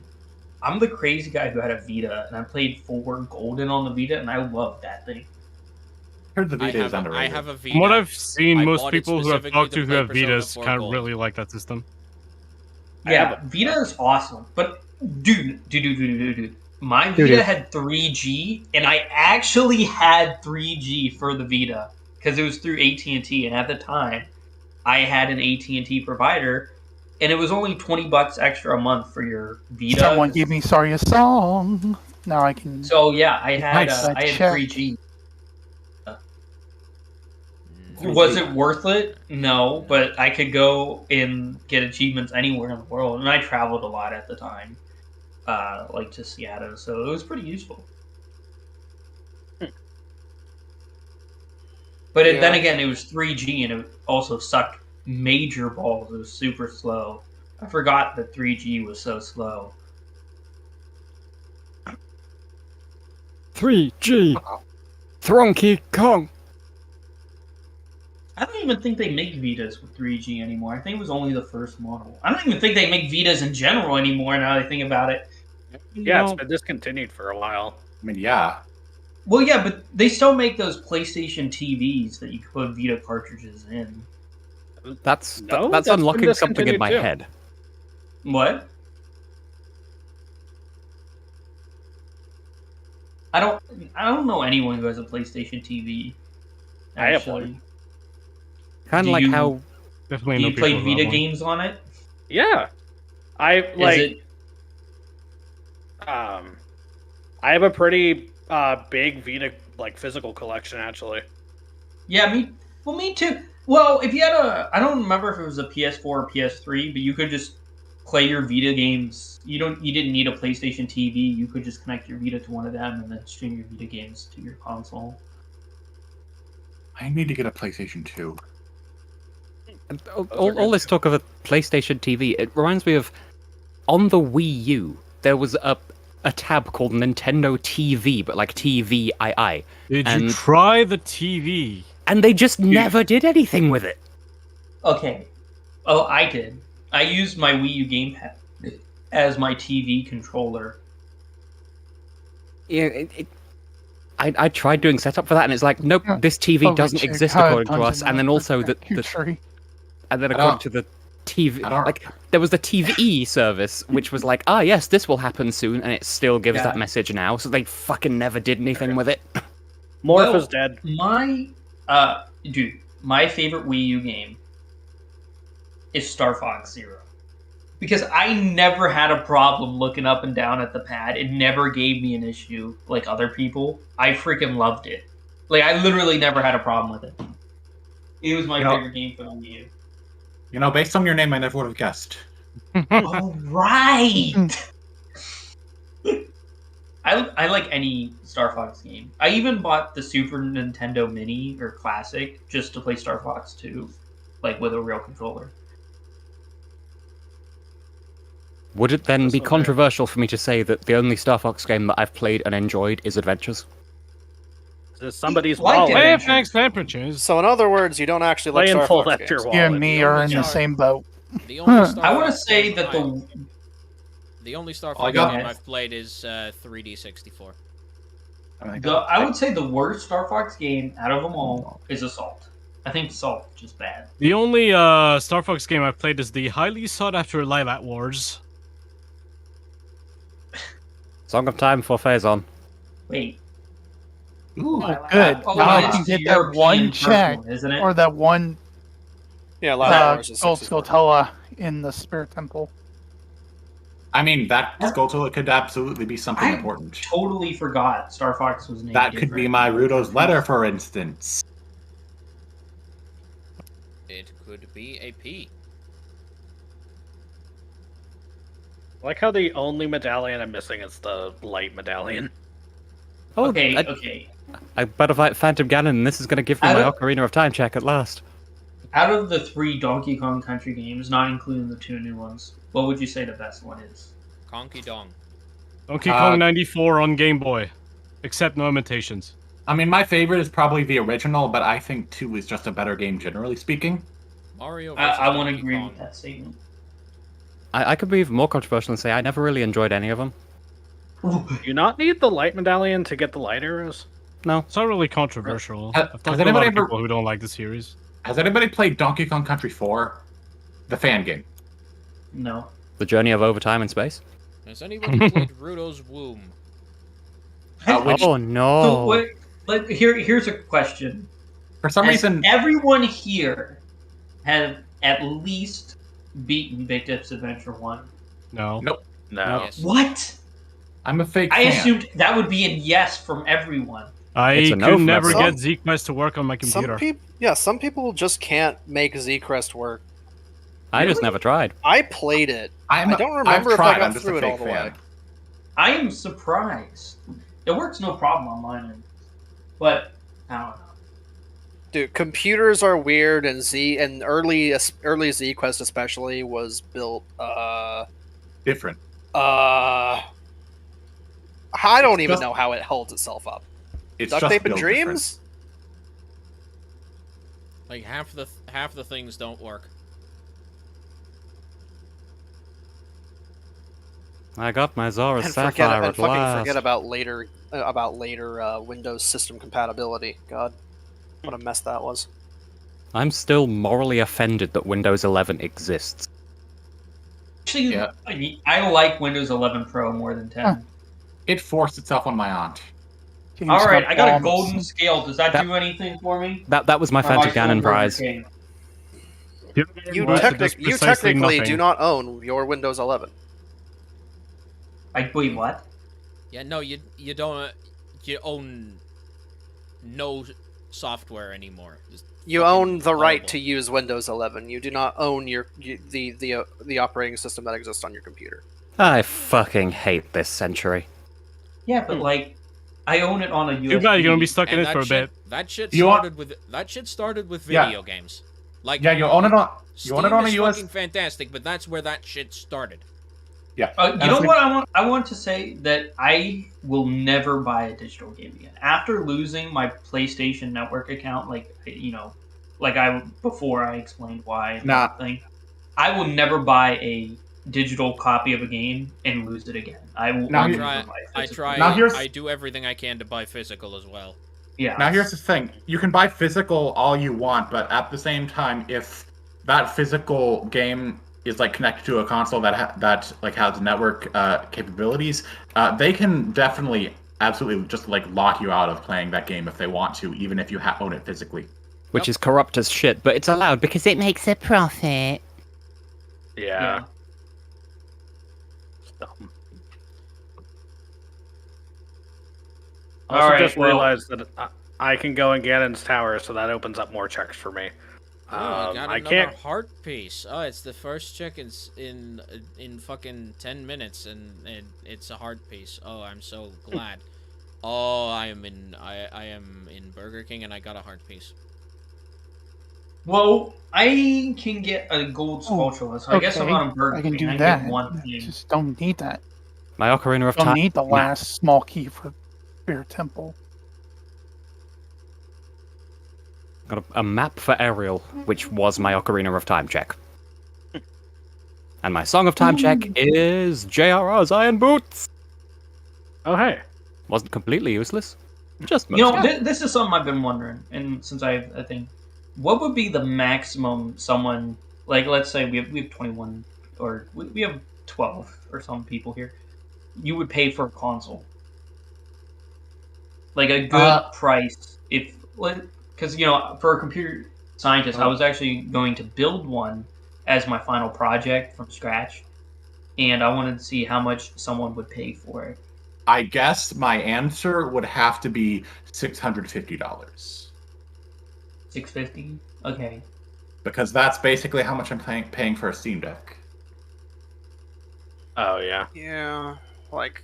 I'm the crazy guy who had a Vita, and I played 4 Golden on the Vita, and I loved that thing. Heard the I Vita is have, I underrated. have a Vita. From what I've seen, I most bought it people who I've specifically talked to to who play have Persona Vitas 4 kind of Gold. really like that system. I Yeah, have a- Vita is awesome, but dude. My Vita had 3G, and I actually had 3G for the Vita because it was through AT&T, and at the time, I had an AT&T provider, and it was only $20 extra a month for your Vita. Someone give me sorry a song. Now I can. So yeah, I had Nice. I had Check. 3G. Mm. Was it worth it? No, but I could go and get achievements anywhere in the world, and I traveled a lot at the time, like to Seattle, so it was pretty useful. But then again, it was 3G, and it also sucked major balls. It was super slow. I forgot that 3G was so slow. 3G. Thronky Kong. I don't even think they make Vitas with 3G anymore. I think it was only the first model. I don't even think they make Vitas in general anymore now that I think about it. yeah, it's been discontinued for a while. I mean, yeah. Well, yeah, but they still make those PlayStation TVs that you can put Vita cartridges in. That's No, that's that's been unlocking something in discontinued my too. head. What? I don't know anyone who has a PlayStation TV. I have actually. one. Kind Do of like you- how Definitely Do no you play people who have Vita one. games on it? Yeah, I Is it? I have a pretty big Vita like physical collection actually. Yeah, me too. Well, if you had I don't remember if it was a PS4 or PS3, but you could just play your Vita games. You didn't need a PlayStation TV. You could just connect your Vita to one of them and then stream your Vita games to your console. I need to get a PlayStation 2. all this talk of a PlayStation TV, it reminds me of on the Wii U there was a tab called Nintendo TV, but like TVII, Did you and- try the TV? and they just never did anything with it. Okay. Oh, I did. I used my Wii U gamepad as my TV controller. Yeah, I tried doing setup for that, and it's like, nope, this TV Oh, doesn't check exist how according to punching us. And that then also with the tree. and then I according don't- to the TV, I don't- like there was the TVE service, which was like, yes, this will happen soon, and it still gives Yeah. that message now. So they fucking never did anything with it. Morph Well, is dead. My dude, my favorite Wii U game is Star Fox Zero. Because I never had a problem looking up and down at the pad. It never gave me an issue like other people. I freaking loved it. Like I literally never had a problem with it. It was my You know- favorite game for the Wii U. You know, based on your name, I never would have guessed. Oh right. I like any Star Fox game. I even bought the Super Nintendo Mini or Classic just to play Star Fox 2, like with a real controller. Would it then That's be okay. controversial for me to say that the only Star Fox game that I've played and enjoyed is Adventures? This is somebody's Like wallet. it. Hey, Adventures. thanks, Temperatures. So in other words, you don't actually like Playing Star full Fox at your games. wallet. You and me are in the same boat. The only Star I want to Fox say game that the only Star Oh, I Fox got game it. I've played is 3D64. I would say the worst Star Fox game out of them all is Assault. I think Assault is just bad. The only Star Fox game I've played is the highly sought after Lilac Wars. Song of Time for Phazon. Wait. Ooh, Good. Oh, Now it I is can the get that European one first check one, isn't it? or that one Yeah, Lilac Wars is Gold 64. Skulltula in the Spirit Temple. I mean, that Skulltula could absolutely be something I important. totally forgot Star Fox was named. That could be different. my Rudo's letter, for instance. It could be a P. I like how the only medallion I'm missing is the light medallion. Oh, Okay, I, okay. I better fight Phantom Ganon, and this is going to give me I my don't- Ocarina of Time check at last. out of the 3 Donkey Kong Country games, not including the 2 new ones, what would you say the best one is? Conky Dong. Donkey Kong 94 on Game Boy, except no imitations. I mean, my favorite is probably the original, but I think 2 is just a better game, generally speaking. Mario versus I want to Donkey agree Kong. with that statement. I could be even more controversial and say I never really enjoyed any of them. Do you not need the light medallion to get the light arrows? No. It's not really controversial. Has I've talked to a lot of people who don't like the series. Has anybody played Donkey Kong Country 4? The fan game. No. The Journey of Overtime in Space? Has anybody played Rudo's Womb? Oh no. So, here's a question. For some Has reason, everyone here have at least beaten Big Dip's Adventure 1? No. Nope. No. Yes. What? I'm a fake I fan. assumed that would be a yes from everyone. I a no could from never everyone. get Z-Quest to work on my computer. Some people just can't make Z-Crest work. I just never tried. I played it. I don't remember I've if tried, I got I'm just through a it all fake the fan. way. I am surprised. It works no problem on mine, but I don't know. Dude, computers are weird, and early Z-Quest especially was built. Different. I don't even just- know how it holds itself up. It's Duct just Tape and built Dreams. Like half the things don't work. I got my Zora And Sapphire at last. forget about later Windows system compatibility. God, what a mess that was. I'm still morally offended that Windows 11 exists. Actually, Yeah. I like Windows 11 Pro more than 10. Huh. It forced itself on my aunt. Games All right, got I got a bombs. golden scale. Does that That- do anything for me? That was my Or am I Fanta still Ganon Burger prize. King? You What? It does technically precisely nothing. do not own your Windows 11. Wait, what? Yeah, no, you don't. You own no software anymore. It's You fucking own the right horrible. to use Windows 11. You do not own the operating system that exists on your computer. I fucking hate this century. Yeah, but like, I own it on a USB. Too bad you're gonna be stuck in And it for a bit. That shit You want- started with Yeah. video games. Like Yeah, you own it on. You Steam own it on a is US. fucking fantastic, but that's where that shit started. Yeah. You And know it's like- what I want to say that I will never buy a digital game again after losing my PlayStation Network account. Before I explained why. And Nah. everything, I will never buy a digital copy of a game and lose it again. I will. Now only you- ever buy I physical. try. Now here's- I do everything I can to buy physical as well. Yeah. Now here's the thing: you can buy physical all you want, but at the same time, if that physical game is like connected to a console that like has network capabilities, they can definitely, absolutely, just like lock you out of playing that game if they want to, even if you own it physically. Which is corrupt as shit, but it's allowed because it makes a profit. Yeah. I also All right, just well- realized that I can go in Ganon's tower, so that opens up more checks for me. Oh, I got I another can't. heart piece. Oh, it's the first check in fucking 10 minutes, and it's a heart piece. Oh, I'm so glad. Oh, I am in Burger King, and I got a heart piece. Well, I can get a gold spatula, so I guess I'm Okay, not a Burger I can King. do I that. get one thing. Just don't need that. My Ocarina of Don't Time. need the last small key for Spirit Temple. Got a map for Ariel, which was my Ocarina of Time check. And my Song of Time check is JRR's Iron Boots. Oh, hey. Wasn't completely useless. Just You know, most. this is something I've been wondering, and since I think, what would be the maximum someone, like, let's say we have 21, or we have 12 or some people here, you would pay for a console? Like a good price, if, because, you know, for a computer scientist, I was actually going to build one as my final project from scratch, and I wanted to see how much someone would pay for it. I guess my answer would have to be $650. $650? Okay. Because that's basically how much I'm paying for a Steam Deck. Oh, yeah. Yeah, like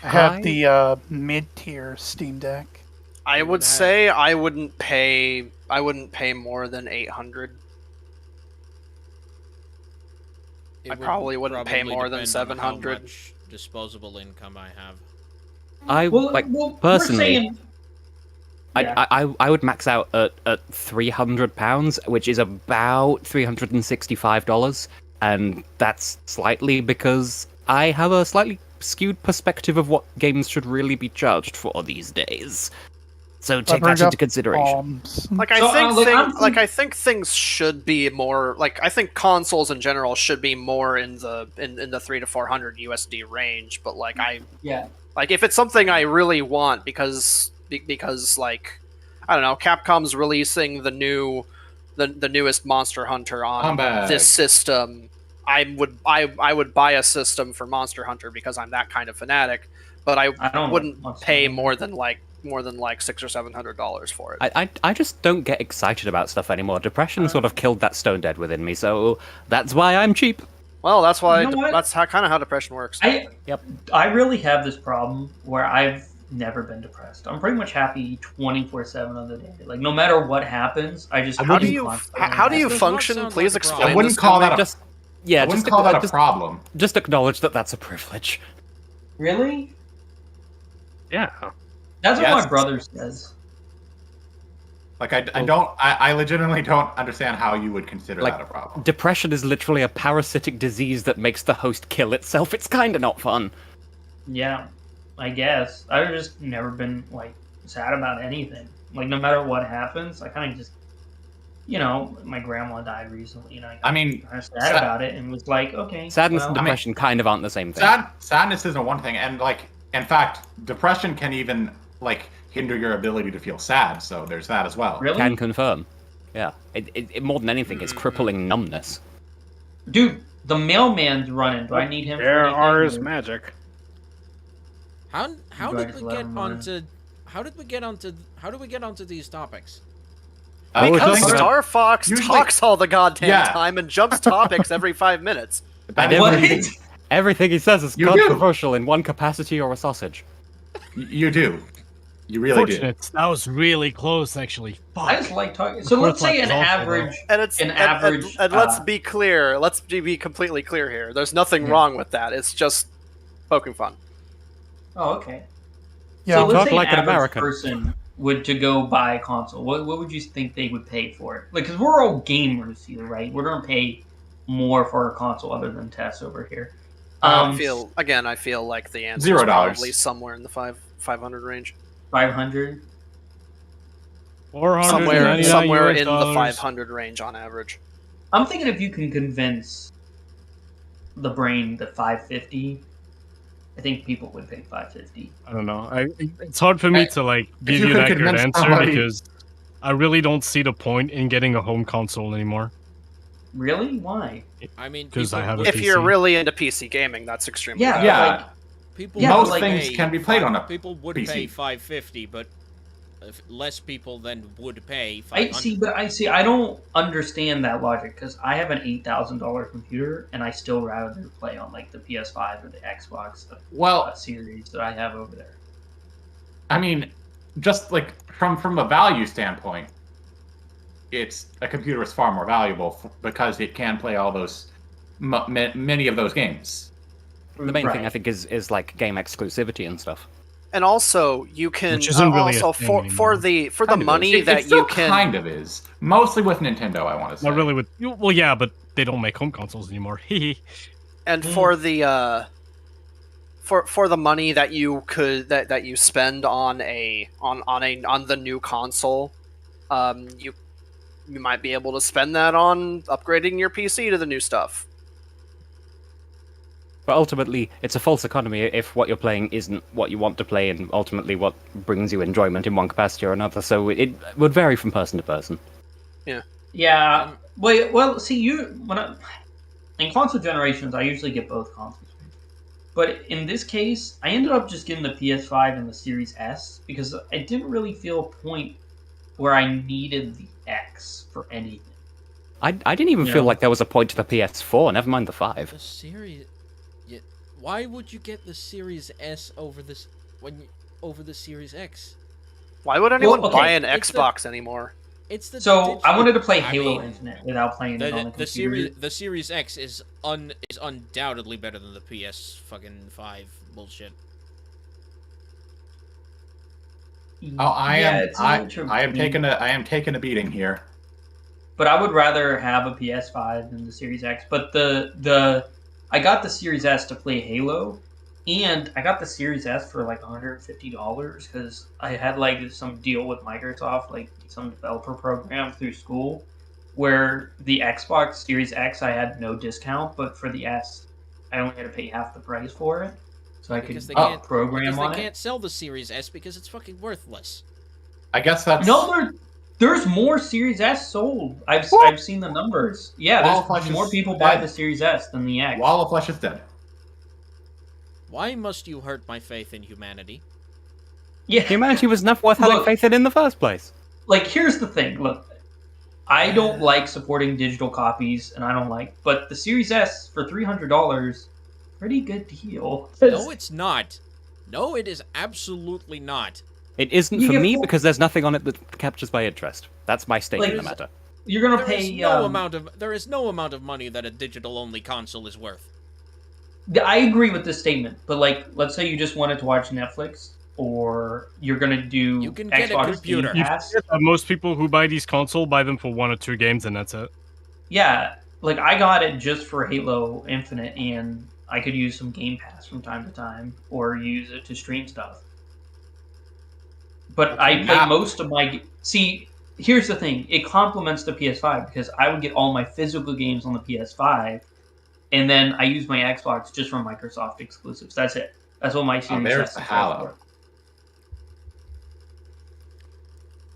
I have the mid-tier Steam Deck. I would say I wouldn't pay wouldn't pay more than 800. It I probably wouldn't pay probably more than depend on how 700. much disposable income I have. Personally, We're saying, yeah. I would max out at £300, which is about $365, and that's slightly because I have a slightly skewed perspective of what games should really be charged for these days. So take that into consideration. Like I So, think like, thing- I'm like I think things should be more like I think consoles in general should be more in the 3 to 400 USD range. But like Yeah. like if it's something I really want because like I don't know, Capcom's releasing the newest Monster Hunter on this system. I would buy a system for Monster Hunter because I'm that kind of fanatic, but I don't wouldn't like pay Monster more than like $600 or $700 for it. I just don't get excited about stuff anymore. Depression sort of killed that stone dead within me, so that's why I'm cheap. Well, that's why You know what? that's kind of how depression works. I really have this problem where I've never been depressed. I'm pretty much happy 24/7 of the day. Like no matter what happens, I just How do you does not function? sound Please like a explain. I wouldn't this to call me. that a I wouldn't call that a problem. Just acknowledge that that's a privilege. Really? Yeah. That's what Yes. my brother says. Like I legitimately don't understand how you would consider Like, that a problem. depression is literally a parasitic disease that makes the host kill itself. It's kind of not fun. Yeah, I guess. I've just never been like sad about anything. Like no matter what happens, I kind of just, my grandma died recently, and I mean, kind of sad about it, and was like, okay. Sadness well, and depression kind of aren't the same thing. Sadness isn't one thing, and like in fact, depression can even like hinder your ability to feel sad. So there's that as well. Really? Can confirm. Yeah, it more than anything, it's crippling numbness. Dude, the mailman's running. Do I need him? There for are anything? magic. How Do did I we just let get him run? onto how did we get onto these topics? I would Because think that- Star Fox usually- talks all the goddamn Yeah. time and jumps topics every 5 minutes. that is What? Everything he says is You do. controversial in one capacity or a sausage. You do. You really do. Fortunate. That was really close, actually. I Fuck. just like talking. So let's say an Fortnite's awful, average. And it's An and- average, And let's uh, be clear. Let's be completely clear here. There's nothing Yeah. wrong with that. It's just poking fun. Oh, okay. Yeah, So let's talk say like an an average American. person would to go buy a console. What would you think they would pay for it? Like, because we're all gamers here, right? We're gonna pay more for a console other than Tess over here. I feel like the answer is $0. probably somewhere in the 500 range. 500. Somewhere in the $499. 500 range on average. I'm thinking if you can convince the brain that 550, I think people would pay 550. I don't know. It's hard for me to like give you you could an accurate convince answer somebody- because I really don't see the point in getting a home console anymore. Really? Why? I mean, 'Cause I people have a would- If you're PC. really into PC gaming, that's extremely Yeah. valid. Yeah. Like, people Yeah, Most would things pay can be played on a people would PC. pay 550, but if less people then would pay I 500. see. I don't understand that logic because I have an $8,000 computer and I still rather play on like the PS5 or the Xbox Well, series that I have over there. I mean, just like from a value standpoint, a computer is far more valuable because it can play all those many of those games. The main thing Right. I think is like game exclusivity and stuff. And also, you can Which isn't really a also thing for anymore. the Kind of money is. that it still you can kind of is mostly with Nintendo. I want to say. Not really with well, yeah, but they don't make home consoles anymore. and for the for the money that you could that you spend on the new console, you might be able to spend that on upgrading your PC to the new stuff. But ultimately, it's a false economy if what you're playing isn't what you want to play and ultimately what brings you enjoyment in one capacity or another. So it would vary from person to person. Yeah. Well, see, in console generations, I usually get both consoles. But in this case, I ended up just getting the PS5 and the Series S because I didn't really feel a point where I needed the X for anything. I didn't even Yeah. feel like there was a point to the PS4, never mind the 5. The series, yeah, why would you get the Series S over the Series X? Why would anyone okay, buy an it's Xbox anymore? It's the So I wanted to play I Halo mean, Infinite without playing it on the computer. the Series X is undoubtedly better than the PS fucking 5 bullshit. Oh, I it's not true. am taking a beating here. But I would rather have a PS5 than the Series X. But I got the Series S to play Halo, and I got the Series S for like $150 because I had like some deal with Microsoft, like some developer program through school, where the Xbox Series X I had no discount, but for the S, I only had to pay half the price for it, so I could program on it. They can't sell the Series S because it's fucking worthless. I guess that's No, there's more Series S sold. I've seen the numbers. Yeah, there's more people buy the Series S than the X. Wall of Flesh is dead. Why must you hurt my faith in humanity? Yeah, Humanity was enough worth having faith in the first place. Like, here's the thing. Look, I don't like supporting digital copies, and I don't like. But the Series S for $300, pretty good deal. No, it's not. No, it is absolutely not. It isn't for me because there's nothing on it that captures my interest. That's my stake in the matter. You're gonna pay. There is no amount of money that a digital-only console is worth. I agree with this statement, but like, let's say you just wanted to watch Netflix, or you're gonna do. You can get a computer. Most people who buy these consoles buy them for 1 or 2 games, and that's it. Yeah, like I got it just for Halo Infinite, and I could use some Game Pass from time to time, or use it to stream stuff. But I play most of my... See, here's the thing. It complements the PS5 because I would get all my physical games on the PS5, and then I use my Xbox just for Microsoft exclusives. That's it. That's what my Series there's S the is Halo. for.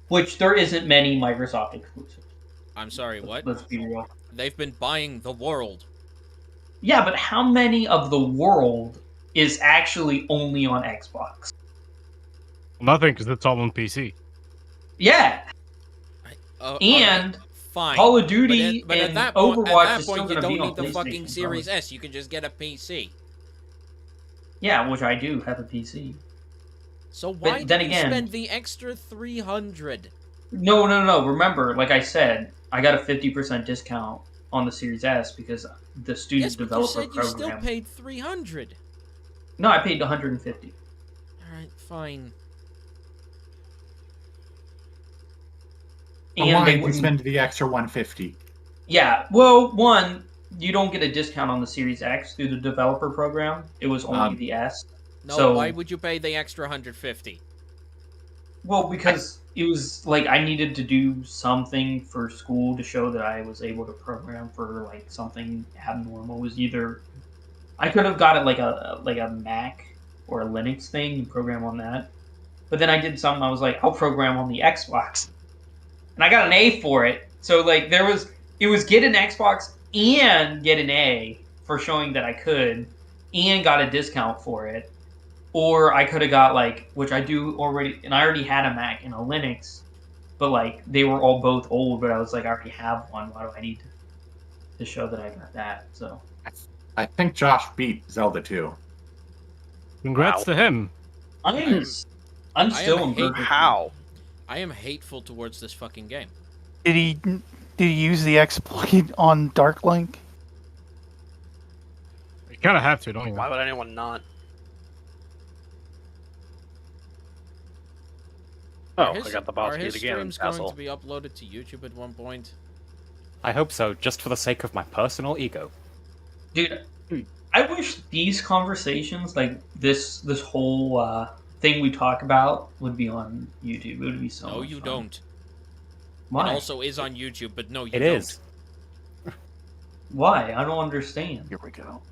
Which there isn't many Microsoft exclusives. I'm sorry, what? Let's be real. They've been buying the world. Yeah, but how many of the world is actually only on Xbox? Nothing, because it's all on PC. Yeah. And fine. Call of Duty but at and that Overwatch is still point, you going to be don't on need the fucking PlayStation, Series probably. S. You can just get a PC. Yeah, which I do have a PC. So why But did then you again, spend the extra $300? No. Remember, like I said, I got a 50% discount on the Series S because the student Yes, but you developer said you program. still paid $300. No, I paid 150. All right, fine. And why did you spend the extra 150? Yeah, well, one, you don't get a discount on the Series X through the developer program. It was only the S. No, so, why would you pay the extra 150? Well, because it was like I needed to do something for school to show that I was able to program for like something abnormal. It was either I could have got it like a Mac or a Linux thing and program on that, but then I did something. I was like, I'll program on the Xbox, and I got an A for it. So like it was get an Xbox and get an A for showing that I could, and got a discount for it. Or I could have got like, which I do already, and I already had a Mac and a Linux, but like they were all both old. But I was like, I already have one. Why do I need to show that I got that? So I think Josh beat Zelda 2. Congrats to him. I'm still in How? I am hateful towards this fucking game. Did he use the exploit on Dark Link? You kind of have to, don't you? Why would anyone not? Oh, I got the boss Are his beat again, streams going asshole. to be uploaded to YouTube at one point? I hope so, just for the sake of my personal ego. Dude, I wish these conversations, like this whole thing we talk about, would be on YouTube. It would be so. No, much you fun. don't. Why? It also is on YouTube, but no, you It don't. is. Why? I don't understand. Here we go.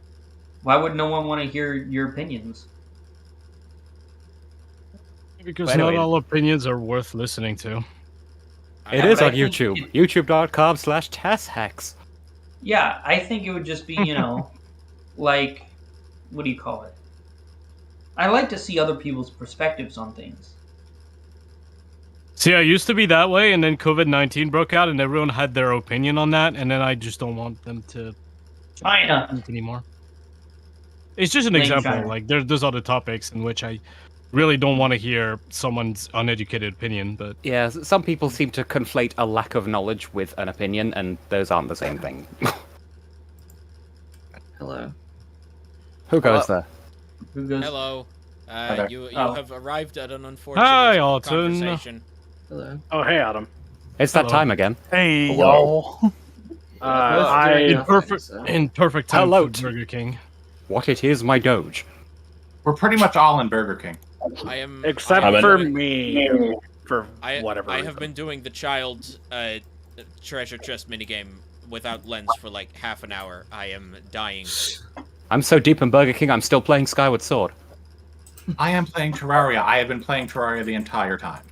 Why would no one want to hear your opinions? Because But anyway. not all opinions are worth listening to. It is but I on think YouTube. YouTube.com/TASHacks. Yeah, I think it would just be, like, what do you call it? I like to see other people's perspectives on things. See, I used to be that way, and then COVID-19 broke out, and everyone had their opinion on that, and then I just don't want them to China. speak anymore. It's just an Blame example. China. Like, there's other topics in which I really don't want to hear someone's uneducated opinion, but Yeah, some people seem to conflate a lack of knowledge with an opinion, and those aren't the same thing. Hello. Who goes there? Who goes? Hello. there. You Oh. have arrived at an unfortunate Hi, Alton. conversation. Hello. Oh, hey, Adam. It's that Hello. time again. Hey, Hello. y'all. in perfect time Hello for Burger King. What it is, my Doge. We're pretty much all in Burger King. I am. Except I am for doing- me. For I, whatever I reason. have been doing the child treasure chest minigame without lens for like half an hour. I am dying. I'm so deep in Burger King, I'm still playing Skyward Sword. I am playing Terraria. I have been playing Terraria the entire time.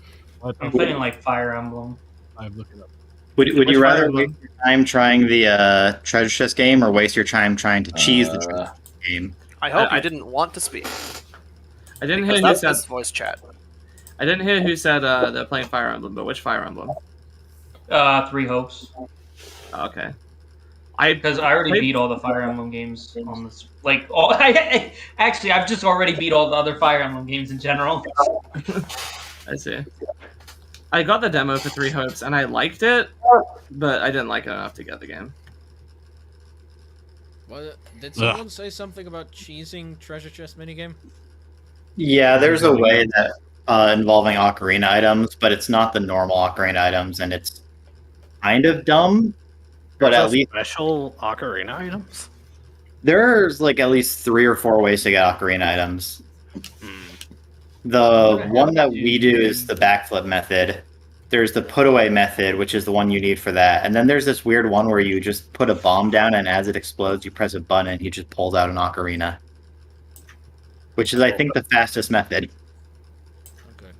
I'm playing like Fire Emblem. I'm looking up. Would Which you rather Fire Emblem? waste your time trying the treasure chest game or waste your time trying to cheese the treasure chest game? I hope I- you didn't want to speak. I didn't Because hear who that's said. this voice chat. I didn't hear who said they're playing Fire Emblem, but which Fire Emblem? 3 Hopes. Oh, okay. Because I already played- beat all the Fire Emblem games on this. Like, actually, I've just already beat all the other Fire Emblem games in general. I see. I got the demo for 3 Hopes and I liked it, but I didn't like it enough to get the game. What, did someone say something about cheesing treasure chest minigame? Yeah, there's a way that involving ocarina items, but it's not the normal ocarina items, and it's kind of dumb. But There's at least special ocarina items. there's like at least 3 or 4 ways to get ocarina items. The one that we do is the backflip method. There's the put away method, which is the one you need for that. And then there's this weird one where you just put a bomb down, and as it explodes, you press a button and he just pulls out an ocarina. Which is, I think, the fastest method. Okay.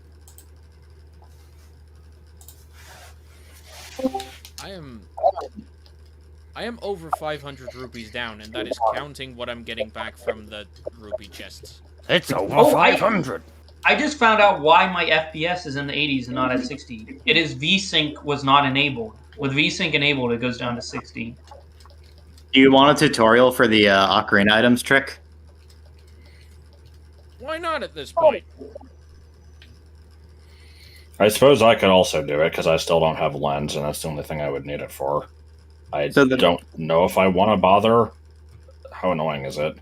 I am over 500 rupees down, and that is counting what I'm getting back from the rupee chests. It's over Oh, 500. I just found out why my FPS is in the 80s and not at 60. It is VSync was not enabled. With VSync enabled, it goes down to 60. Do you want a tutorial for the ocarina items trick? Why not at this point? I suppose I could also do it because I still don't have lens, and that's the only thing I would need it for. I don't know if I want to bother. How annoying is it?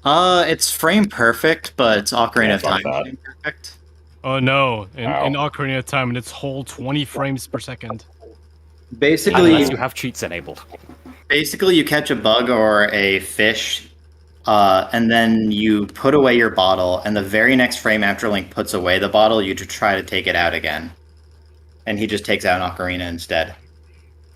It's frame perfect, but it's Ocarina Yeah, of fuck Time that. frame perfect. Oh no! In Ow. Ocarina of Time, and it's whole 20 frames per second. Basically, Unless you have cheats enabled. Basically, you catch a bug or a fish, and then you put away your bottle, and the very next frame after Link puts away the bottle, you try to take it out again. And he just takes out an ocarina instead.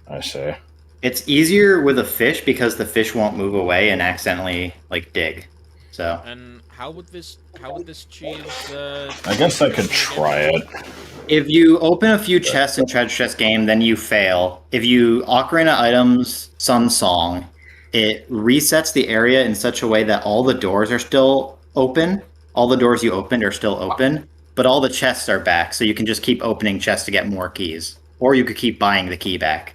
I see. It's easier with a fish because the fish won't move away and accidentally dig. So And how would this cheese? I guess I could try it. if you open a few chests in Treasure Chest game, then you fail. If you Ocarina items Sun Song, it resets the area in such a way that all the doors are still open. All the doors you opened are still open, but all the chests are back, so you can just keep opening chests to get more keys. Or you could keep buying the key back.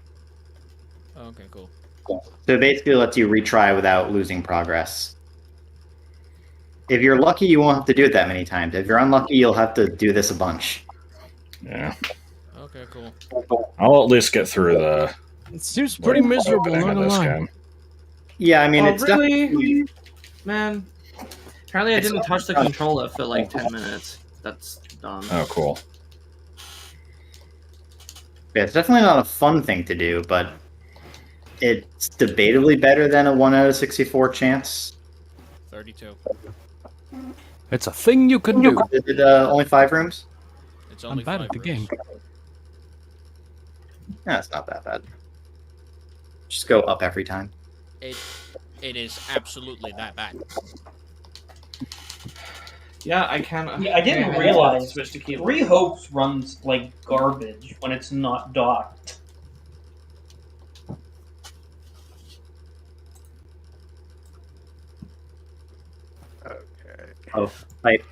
Okay, cool. So it basically lets you retry without losing progress. If you're lucky, you won't have to do it that many times. If you're unlucky, you'll have to do this a bunch. Yeah. Okay, cool. I'll at least get through the. It seems pretty miserable, thing not of gonna this lie. game. Yeah, I mean, Oh, it's really? definitely... Man. Apparently I didn't touch the controller for like 10 minutes. That's dumb. Oh, cool. Yeah, it's definitely not a fun thing to do, but it's debatably better than a 1 out of 64 chance. 32. It's a thing you can do. Is it only 5 rooms? It's only I'm bad 5 at the rooms. game. Yeah, it's not that bad. Just go up every time. It is absolutely that bad. Yeah, I can. Yeah, I didn't realize Switch to keyboard. 3 Hopes runs like garbage when it's not docked. Oh, pipe.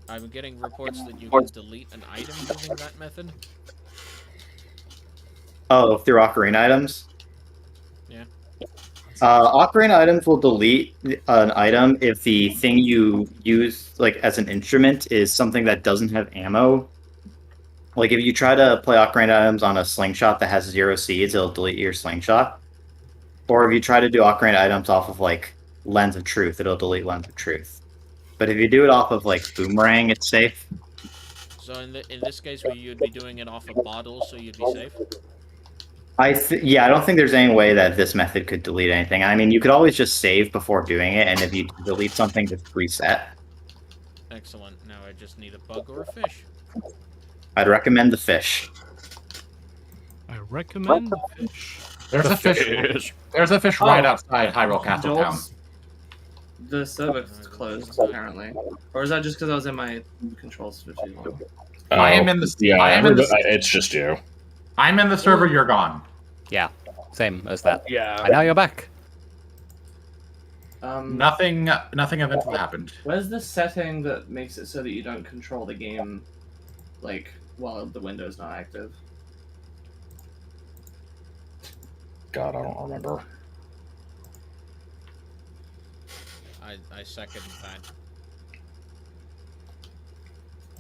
I'm getting reports that you can delete an item using that method. Oh, through Ocarina items? Yeah. Ocarina items will delete an item if the thing you use like as an instrument is something that doesn't have ammo. Like if you try to play Ocarina items on a slingshot that has 0 seeds, it'll delete your slingshot. Or if you try to do Ocarina items off of like Lens of Truth, it'll delete Lens of Truth. But if you do it off of like Boomerang, it's safe. So in this case, where you'd be doing it off a bottle, so you'd be safe. Yeah, I don't think there's any way that this method could delete anything. I mean, you could always just save before doing it, and if you delete something, just reset. Excellent. Now I just need a bug or a fish. I'd recommend the fish. I recommend the fish. There's a fish. There's a fish right outside Hyrule Castle Town. The server's closed, apparently. Or is that just because I was in my controls for too long? I am in the. Yeah, I am in the. it's just you. I'm in the server. You're gone. Yeah, same as that. Yeah. And now you're back. Nothing eventful happened. Where's the setting that makes it so that you don't control the game, like, while the window's not active? God, I don't remember. I second that.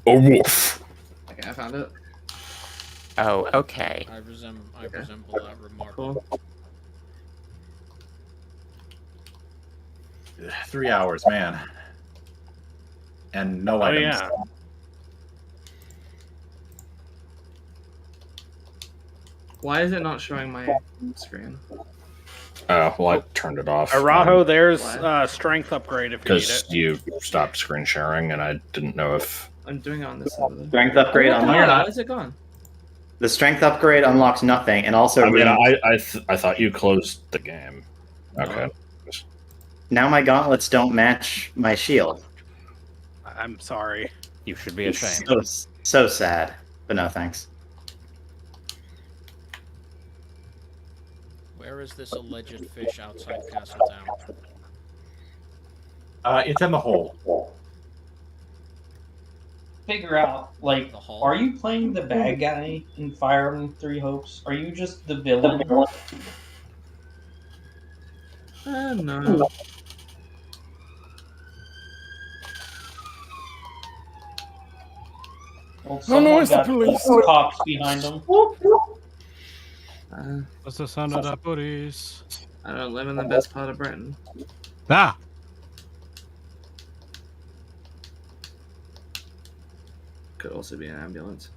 Oh, woof. Okay, I found it. Oh, okay. I resemble that remark. Cool. 3 hours, man. And no items. Yeah. Why is it not showing my screen? Oh, well, I turned it off. Araho, there's strength upgrade if you need Because it. you stopped screen sharing, and I didn't know if... I'm doing it on this server. Strength upgrade Oh, unlocks. why is it gone? The strength upgrade unlocks nothing, and also I mean, I thought you closed the game. Okay. now my gauntlets don't match my shield. I'm sorry. You should be ashamed. So sad, but no thanks. Where is this alleged fish outside Castle Town? It's in the hole. Figure out, like, The hall? are you playing the bad guy in Fire Emblem Three Hopes? Are you just the villain? No. Well, Oh no, it's the got police. cops behind them. What's the sound of that police? I don't live in the best part of Britain. Ah! Could also be an ambulance.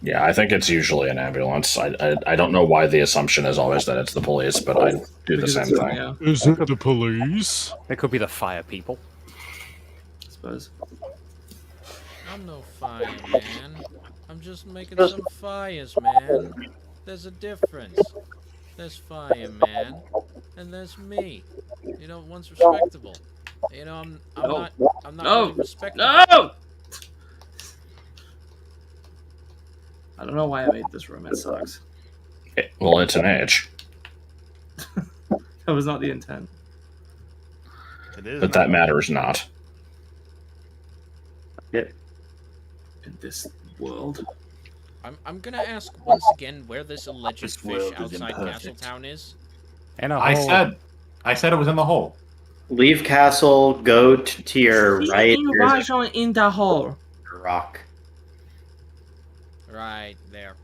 Yeah, I think it's usually an ambulance. I don't know why the assumption is always that it's the police, but I do the same thing. Yeah, Is it the police? It could be the fire people. I suppose. I'm no fireman. I'm just making some fires, man. There's a difference. There's fireman, and there's me. You know, one's respectable. You know, I'm not really respectable. No! I don't know why I made this room. It sucks. Well, it's an age. That was not the intent. It is. But that matters not. In this world. I'm gonna ask once again where this alleged This fish world is outside imperfect. Castletown is. In a I hole. said it was in the hole. Leave castle, go to your right. There's in the hole. a rock. Right there.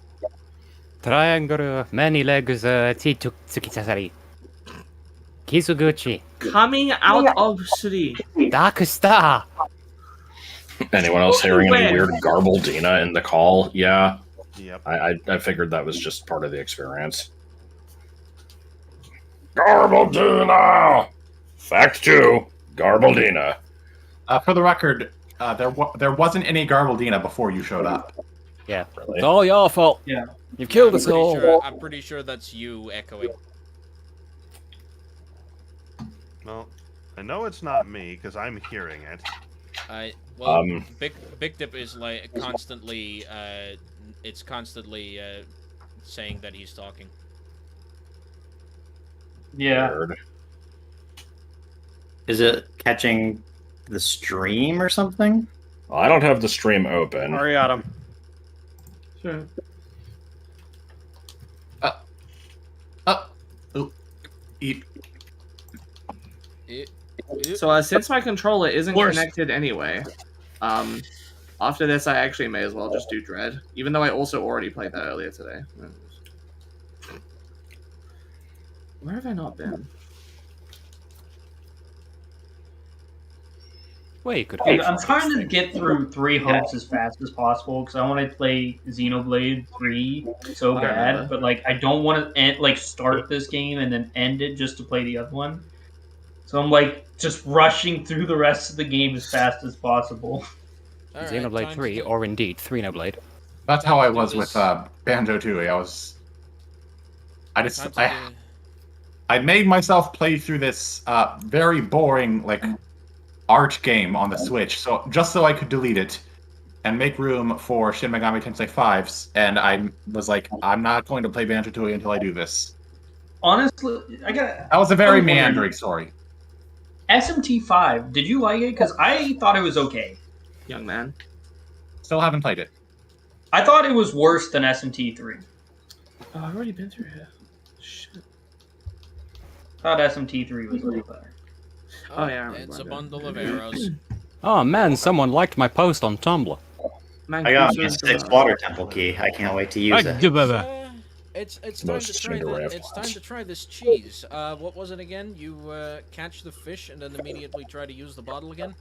Triangle, many legs, tsukitsasari. Kisuguchi. Coming out of city. Dark Star. Anyone else hearing any weird garbledina in the call? Yeah. Yep. I figured that was just part of the experience. Garbledina! Fact 2. Garbledina. For the record, there wasn't any Garbledina before you showed up. Yeah. Really? It's all your fault. Yeah. You've killed us all. I'm pretty sure that's you echoing. Well, I know it's not me because I'm hearing it. Big Dip is like constantly. It's constantly saying that he's talking. Yeah. Weird. Is it catching the stream or something? Well, I don't have the stream open. Ariatum. Sure. Oop. So since my controller isn't connected anyway, after this I actually may as well just do Dread, even though I also already played that earlier today. Where have I not been? Well, you could. I'm trying to get through 3 hopes as fast as possible because I want to play Xenoblade 3 so bad, but like I don't want to start this game and then end it just to play the other one. So I'm like just rushing through the rest of the game as fast as possible. Xenoblade 3, or indeed Xenoblade. That's how I was with Banjo Tooie. I made myself play through this very boring art game on the Switch, just so I could delete it and make room for Shin Megami Tensei 5s. And I was like, I'm not going to play Banjo Tooie until I do this. Honestly, that was a very meandering story. SMT5, did you like it? Because I thought it was okay. Young man. Still haven't played it. I thought it was worse than SMT3. Oh, I've already been through here. Shit. I thought SMT3 was a little better. Oh yeah, it's a bundle of arrows. Oh man, someone liked my post on Tumblr. I got my 6th water temple key. I can't wait to use it. It's time to try this cheese. What was it again? You catch the fish and then immediately try to use the bottle again?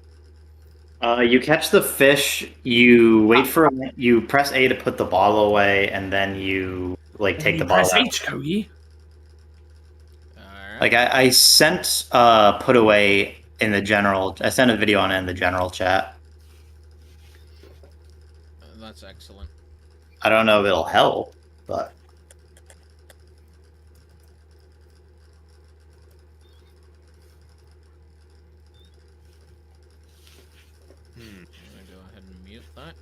You catch the fish, you wait for you press A to put the bottle away, and then you take the bottle out. Press H, Cody. I sent put away in the general. I sent a video on it in the general chat. That's excellent. I don't know if it'll help, but. I'm gonna go ahead and mute that.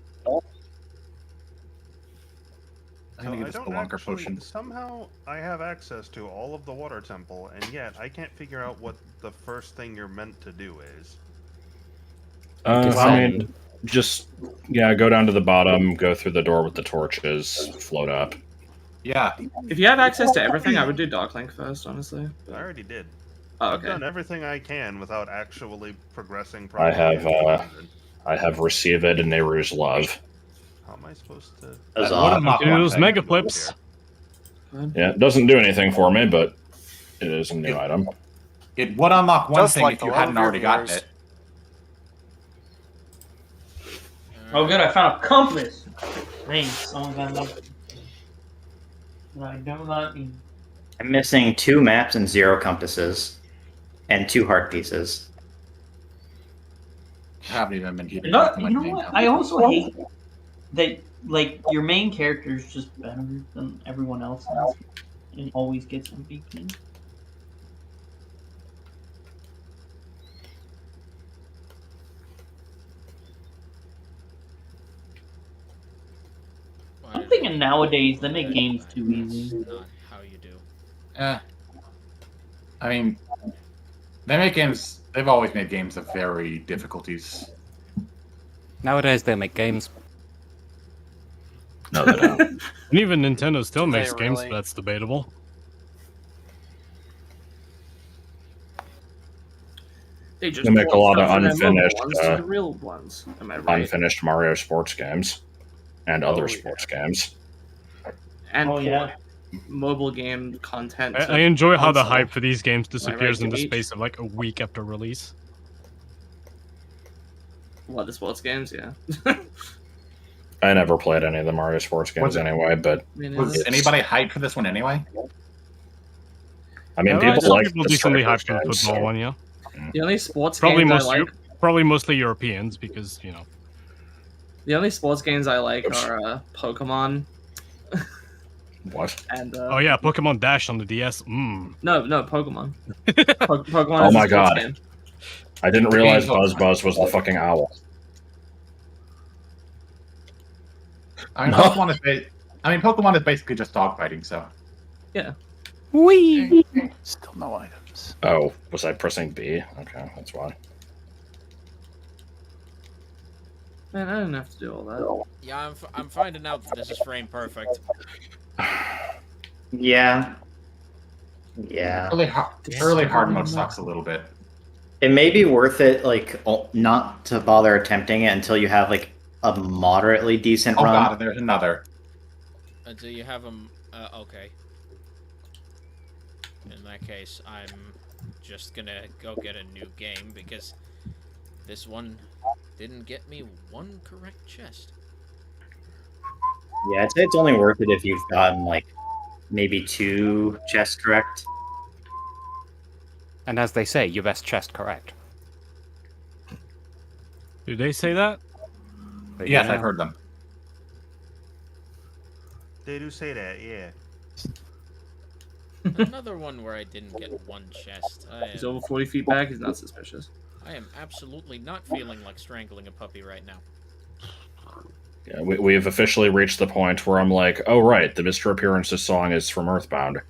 Somehow I have access to all of the water temple, and yet I can't figure out what the first thing you're meant to do is. I mean, just go down to the bottom, go through the door with the torches, float up. Yeah. If you have access to everything, I would do Darklink first, honestly. I already did. Oh, I've okay. done everything I can without actually progressing I properly. have Receive It and Nehru's Love. How am I supposed to? Those mega flips. Yeah, it doesn't do anything for me, but it is a new item. It would unlock one Just thing like if the you love hadn't of your already gotten viewers. it. Oh good, I found a compass! Thanks, someone got me. I don't like me. I'm missing 2 maps and 0 compasses, and 2 heart pieces. I haven't even been keeping You track of know my what? main I compasses. also hate that your main character is just better than everyone else and always gets MVP. I'm thinking nowadays they make games too easy. Not how you do. I mean, they make games. They've always made games of very difficulties. Nowadays they make games. No, they don't. And even Nintendo still makes games, really? but that's debatable. They just They make a port lot of stuff from their mobile unfinished, ones to the real ones. Am I right? Unfinished Mario sports games and other sports games. And Oh, yeah. mobile game content. I enjoy how the console. hype for these games disappears in the H? space of a week after release. What, the sports games? Yeah. I never played any of the Mario sports games anyway, but Was anybody hyped for this one anyway? I mean, Yeah, people some like people the decently Strikers hyped for the games, football so- one, yeah. The only sports Probably games most I like. probably mostly Europeans because The only sports games I like are Pokemon. What? And oh yeah, Pokemon Dash on the DS. no, Pokemon. Pokemon. Oh is a my sports god. game. I didn't realize Buzz Buzz was the fucking owl. I mean, Pokemon is basically just dogfighting, so. Yeah. Whee! Still no items. Oh, was I pressing B? Okay, that's why. Man, I didn't have to do all that. Yeah, I'm finding out that this is frame perfect. Yeah. Yeah. Early hard mode sucks a little bit. It may be worth it, like, not to bother attempting it until you have, like, a moderately decent Oh run. god, there's another. Until you have them. Okay. In that case, I'm just gonna go get a new game because this one didn't get me one correct chest. Yeah, I'd say it's only worth it if you've gotten, like, maybe 2 chests correct. And as they say, your best chest correct. Do they say that? Yes, I've heard them. They do say that, yeah. Another one where I didn't get one chest. He's over 40 feet back. He's not suspicious. I am absolutely not feeling like strangling a puppy right now. Yeah, we have officially reached the point where I'm like, oh right, the Mr. Appearances song is from Earthbound.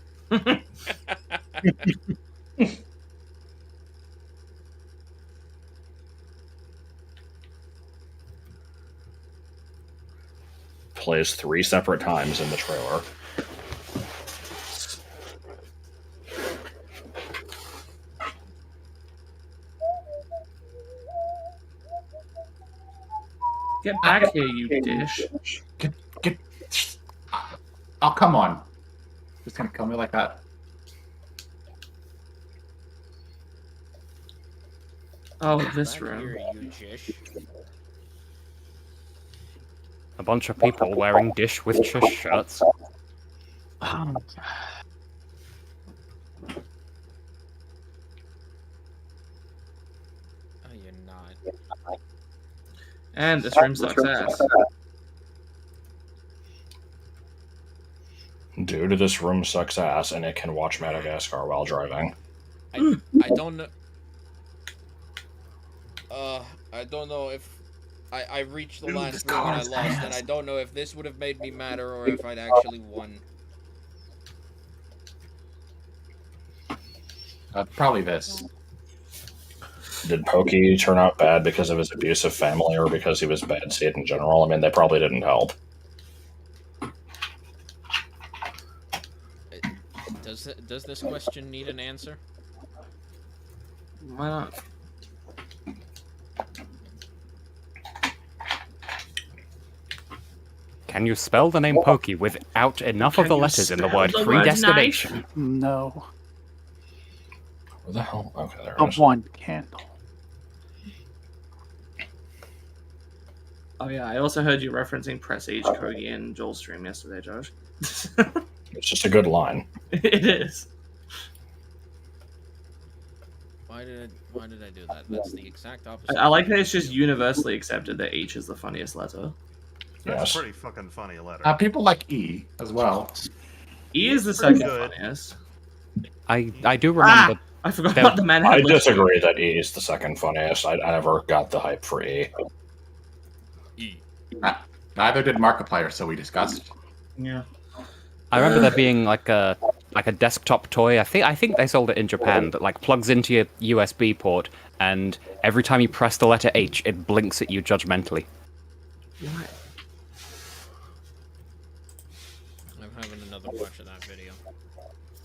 Plays 3 separate times in the trailer. Get back here, you dish. Get. Oh, come on. Just gonna kill me like that. Oh, this Back room. here, you jish. A bunch of people wearing dish with chush shirts. Oh, you're not. And this room sucks ass. Dude, this room sucks ass, and it can watch Madagascar while driving. I don't know. I don't know if I reached the last room and I lost, and I don't know if this would have made me madder or if I'd actually won. Probably this. Did Pokey turn out bad because of his abusive family or because he was bad seed in general? I mean, they probably didn't help. Does this question need an answer? Why not? Can you spell the name Pokey without enough of the letters in the word the word predestination? No. Where the hell? Okay, there it A is. one candle. Oh yeah, I also heard you referencing Press H, Kogi, and Joel's stream yesterday, Josh. It's just a good line. It is. Why did I do that? That's the exact opposite. I like that it's just universally accepted that H is the funniest letter. That's Yes. a pretty fucking funny letter. People like E as well. E is the Pretty second good. funniest. I do remember. I forgot There- about the man. I disagree that E is the second funniest. I never got the hype for E. Neither did Markiplier, so we discussed. Yeah. I remember there being like a desktop toy. I think they sold it in Japan that like plugs into your USB port, and every time you press the letter H, it blinks at you judgmentally. Why? I'm having another watch of that video.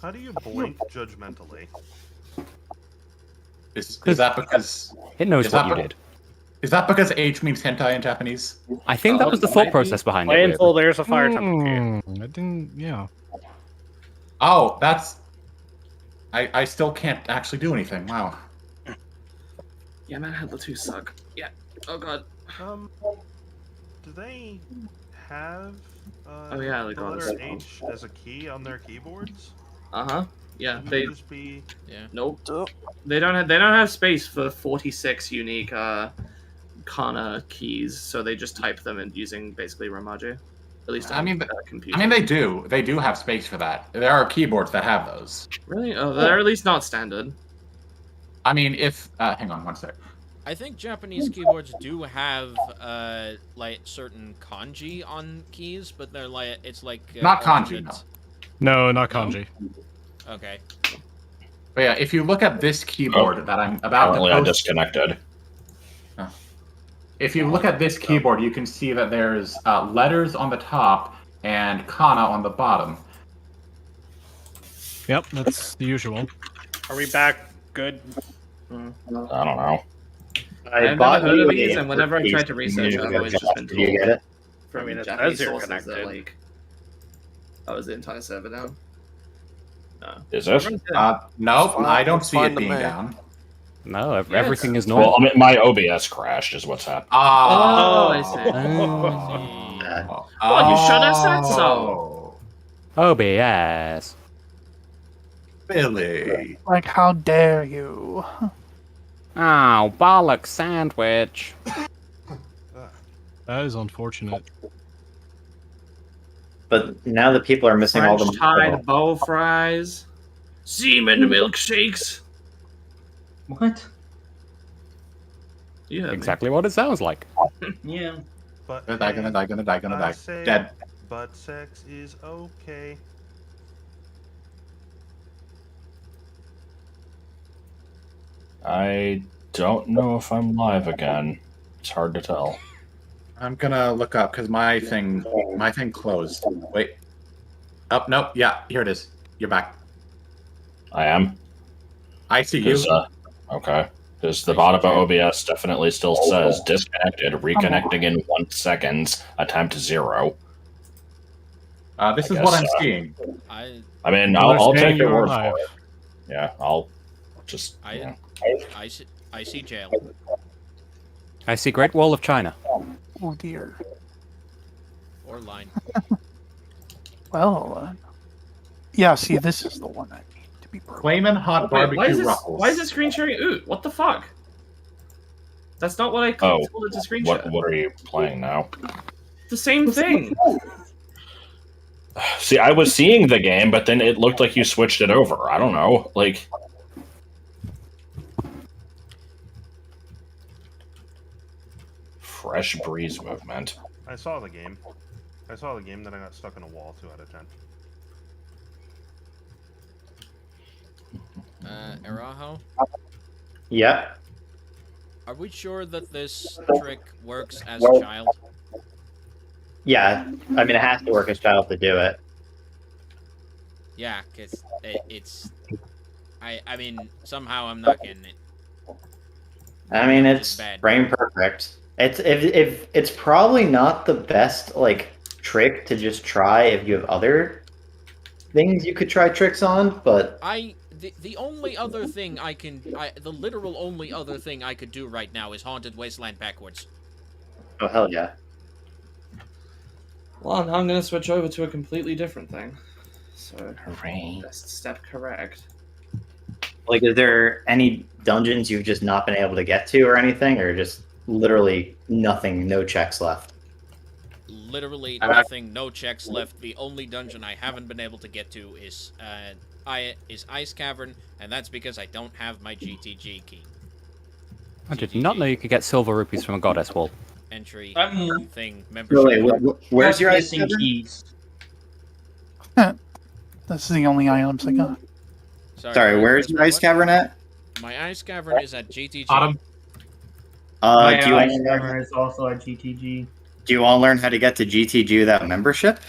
How do you blink judgmentally? Is that because It knows Is what that you be- did. is that because H means hentai in Japanese? I think that was the thought process behind it. Wait weirdly. until there's a fire temple here. I didn't. Yeah. Oh, that's. I still can't actually do anything. Wow. Yeah, Manhandler 2 suck. Yeah. Oh god. Do they have Oh, yeah, like the all letter this- H as a key on their keyboards? Uh-huh. Yeah, Wouldn't they it just be Yeah. nope. They don't have space for 46 unique kana keys, so they just type them in using basically Ramaji. At least on computer. I mean, they do. They do have space for that. There are keyboards that have those. Really? Oh, they're at least not standard. I mean, if hang on one sec. I think Japanese keyboards do have like certain kanji on keys, but they're like it's like Not kanji, alternate- No, not kanji. Okay. But yeah, if you look at this keyboard that I'm about Apparently to I post, disconnected. if you look at this keyboard, you can see that there's letters on the top and kana on the bottom. Yep, that's the usual. Are we back? Good. I don't know. I've never heard of these, and whenever I tried to research it, I've always just been Did you get told it? from I mean, it Japanese says you're sources that, connected. like, that was the entire server down. No. Is this? Nope, fine. I don't It's see fine it to being me. down. No, Yes. everything is normal. Well, I mean, my OBS crashed, is what's happening. Oh, I see. Oh, you should have said so. OBS. Billy. Like, how dare you? Oh, bollock sandwich. That is unfortunate. But now that people are missing all French the Tide bow fries, semen milkshakes. What? You heard Exactly what it sounds like. Yeah. But Gonna die, gonna die, gonna die, gonna I die. say Dead. butt sex is okay. I don't know if I'm live again. It's hard to tell. I'm gonna look up because my thing closed. Wait. Oh, nope. Yeah, here it is. You're back. I am. I see you. Okay. Because the bottom of OBS definitely still says disconnected, reconnecting in 1 second, attempt 0. This I is what guess, I'm seeing. I mean, I'll take your word for it. Yeah, I'll just. I see jail. I see Great Wall of China. Oh dear. Or line. Well, yeah. See, this is the one I need to be broken. Flamin' hot barbecue ruffles. Why is this screen sharing oot? What the fuck? That's not what I told it to screen share. What are you playing now? The same thing. See, I was seeing the game, but then it looked like you switched it over. I don't know. Like. Fresh breeze movement. I saw the game. Then I got stuck in a wall 2 out of 10. Araho? Yep. Are we sure that this trick works as a child? Yeah. I mean, it has to work as child to do it. Yeah, because it's... I mean, somehow I'm not getting it. I mean, Which it's is bad. frame perfect. If it's probably not the best like trick to just try if you have other things you could try tricks on, but The only other thing the literal only other thing I could do right now is Haunted Wasteland backwards. oh hell yeah. Well, now I'm gonna switch over to a completely different thing. So, Hooray. best step correct. Like, is there any dungeons you've just not been able to get to or anything, or just literally nothing, no checks left? Literally nothing, no checks left. The only dungeon I haven't been able to get to is Ice Cavern, and that's because I don't have my GTG key. I did not know you could get silver rupees from a goddess wall. Entry thing, So membership. wait, where's your ice missing cavern? keys? This is the only items I got. Sorry, where's your ice cavern at? My Ice Cavern is at GTG. Bottom. My Do you ice want cavern is also at GTG. do you want to learn how to get to GTG without membership?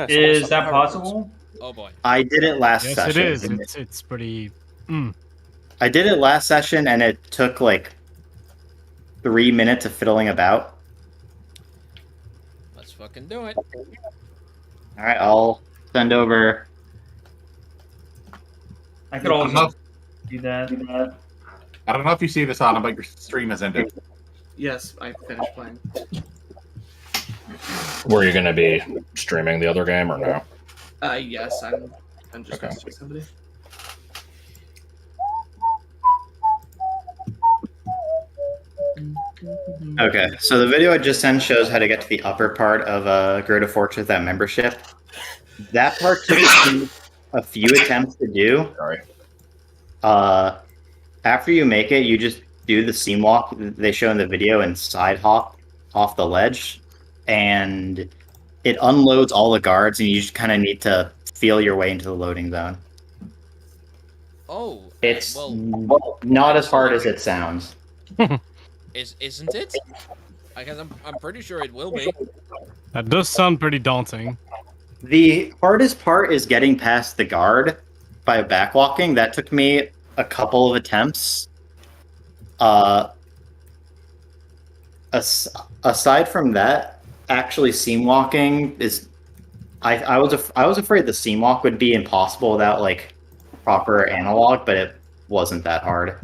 Is that possible? Oh boy. I did it last Yes, session. it is. It's pretty. I did it last session, and it took like 3 minutes of fiddling about. Let's fucking do it. All right, I'll send over. I could also do that. I don't know if you see this on, but your stream has ended. Yes, I finished playing. Were you going to be streaming the other game or no? Yes, I'm just Okay. messaging somebody. Okay, so the video I just sent shows how to get to the upper part of Grota Fortress without membership. That part took a few attempts to do. Sorry. After you make it, you just do the seam walk they show in the video and side hop off the ledge, and it unloads all the guards, and you just kind of need to feel your way into the loading zone. Oh, It's well, not as hard as it sounds. isn't it? I guess I'm pretty sure it will be. That does sound pretty daunting. The hardest part is getting past the guard by backwalking. That took me a couple of attempts. Aside from that, actually seam walking is. I was afraid the seam walk would be impossible without like proper analog, but it wasn't that hard.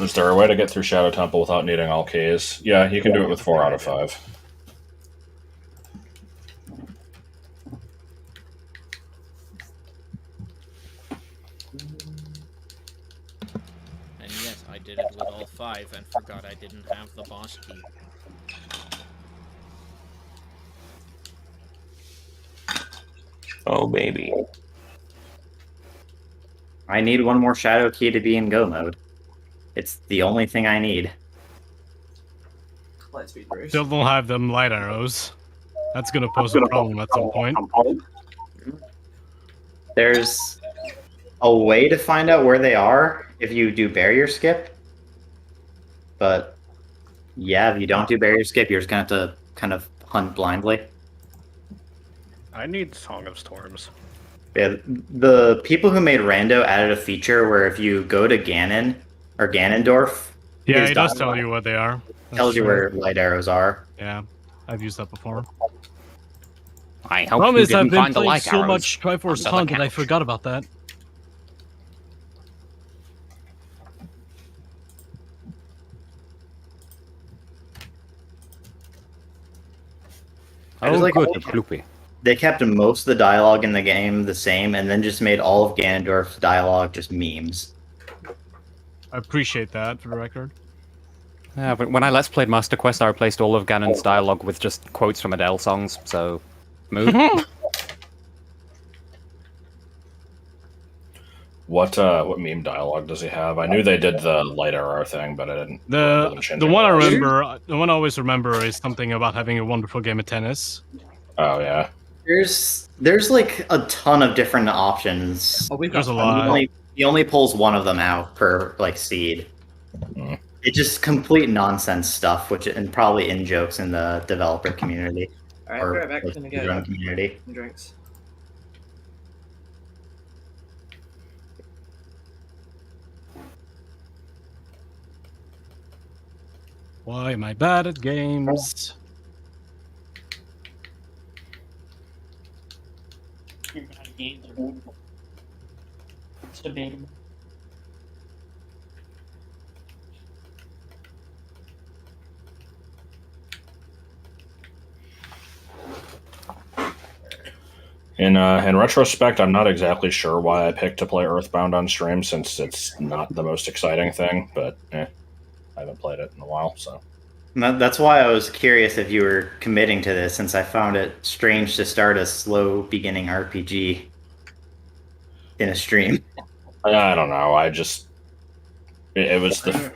Is there a way to get through Shadow Temple without needing all keys? Yeah, you can do it with 4 out of 5. And yes, I did it with all 5 and forgot I didn't have the boss key. Oh baby. I need one more shadow key to be in go mode. It's the only thing I need. Still don't have them light arrows. That's gonna pose a problem at some point. There's a way to find out where they are if you do barrier skip. But yeah, if you don't do barrier skip, you're just gonna have to kind of hunt blindly. I need Song of Storms. Yeah, the people who made Rando added a feature where if you go to Ganon or Ganondorf, Yeah, his it does dialogue tell you what they are. That's tells you true. where light arrows are. Yeah, I've used that before. I hope Problem you is, I've didn't been find the playing light so arrows much Triforce under the Hunt that I couch. forgot about that. I just Oh, like good, how the bloopy. they kept most of the dialogue in the game the same, and then just made all of Ganondorf's dialogue just memes. I appreciate that, for the record. Yeah, but when I Let's Played Master Quest, I replaced all of Ganon's dialogue with just quotes from Adele songs, so... Smooth. What meme dialogue does he have? I knew they did the light arrow thing, but I didn't. The one I remember, the one I always remember is something about having a wonderful game of tennis. Oh yeah. There's like a ton of different options. Oh, there's a lot. He only pulls one of them out per like seed. It's just complete nonsense stuff, and probably in jokes in the developer community. Alright, or right back. like, Gonna the run community. drinks. Why am I bad at games? You're bad at games. It's debatable. In retrospect, I'm not exactly sure why I picked to play Earthbound on stream, since it's not the most exciting thing. But I haven't played it in a while, so. That's why I was curious if you were committing to this, since I found it strange to start a slow beginning RPG in a stream. I don't know. I just it was the.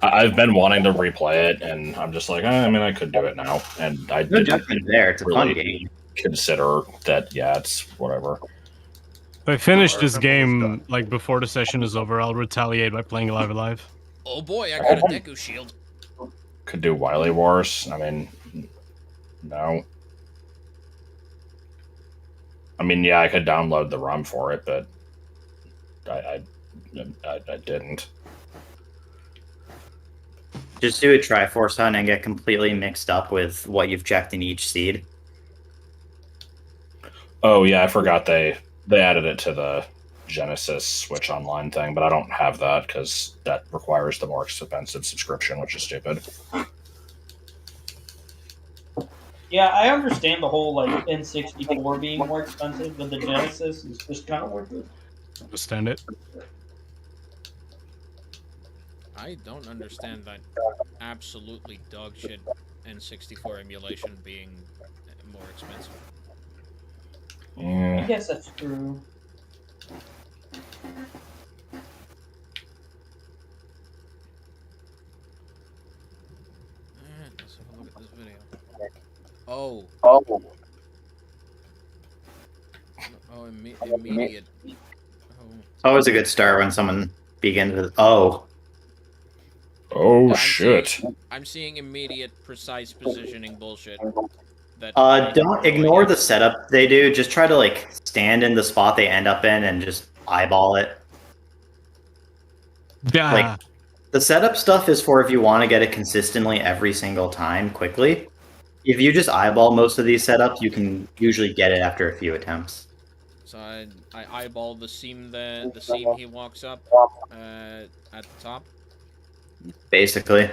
I've been wanting to replay it, and I'm just like, I mean, I could do it now, and I No didn't judgment there. It's a fun really game. consider that. Yeah, it's whatever. If I finish this game like before the session is over, I'll retaliate by playing Live Alive. Oh boy, I got a Deku shield. Could do Wily Wars. I mean, no. I mean, yeah, I could download the ROM for it, but I didn't. Just do a Triforce hunt and get completely mixed up with what you've checked in each seed. Oh yeah, I forgot they added it to the Genesis Switch Online thing, but I don't have that because that requires the more expensive subscription, which is stupid. Yeah, I understand the whole like N64 being more expensive, but the Genesis is just kind of worth it. Understand it. I don't understand that absolutely dogshit N64 emulation being more expensive. I guess that's true. Let's have a look at this video. Oh. Oh, immediate. Always a good start when someone begins with "oh." Oh I'm shit! I'm seeing immediate precise positioning bullshit. That Don't ignore the setup they do. Just try to like stand in the spot they end up in and just eyeball it. Yeah. Like the setup stuff is for if you want to get it consistently every single time quickly. If you just eyeball most of these setups, you can usually get it after a few attempts. So I eyeball the seam he walks up at the top. Basically.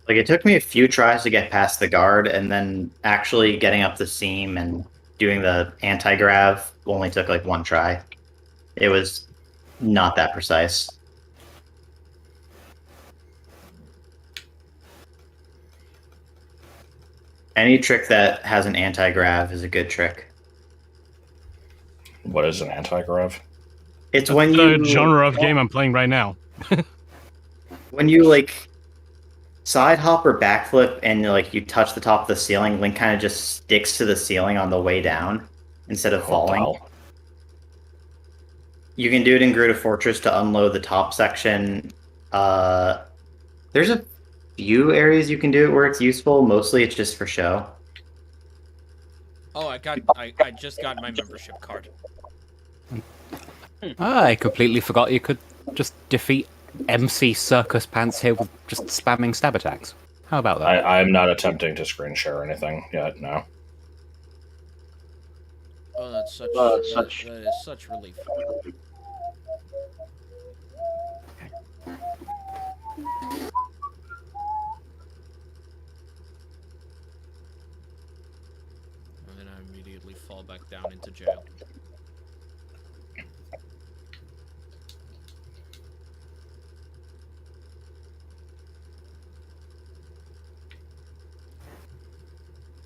Like it took me a few tries to get past the guard, and then actually getting up the seam and doing the anti-grav only took like one try. It was not that precise. Any trick that has an anti-grav is a good trick. What is an anti-grav? It's That's when the you genre of game I'm playing right now. when you like side hop or backflip and like you touch the top of the ceiling, Link kind of just sticks to the ceiling on the way down instead of falling. Wow. You can do it in Gruta Fortress to unload the top section. There's a few areas you can do it where it's useful. Mostly it's just for show. Oh, I just got my membership card. I completely forgot you could just defeat MC Circus Pants here with just spamming stab attacks. How about that? I'm not attempting to screen share anything yet. No. Oh, that's that is such relief. And then I immediately fall back down into jail.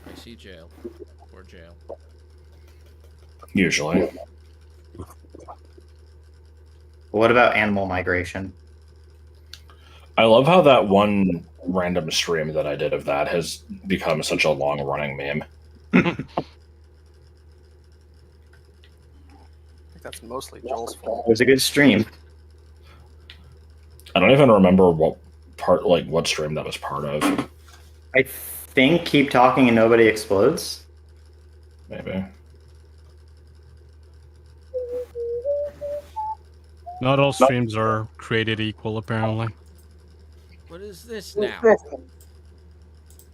I see jail. Or jail. Usually. What about animal migration? I love how that one random stream that I did of that has become such a long-running meme. I think that's mostly Joel's fault. It was a good stream. I don't even remember what stream that was part of. I think Keep Talking and Nobody Explodes. Maybe. Not all streams are created equal, apparently. What is this now?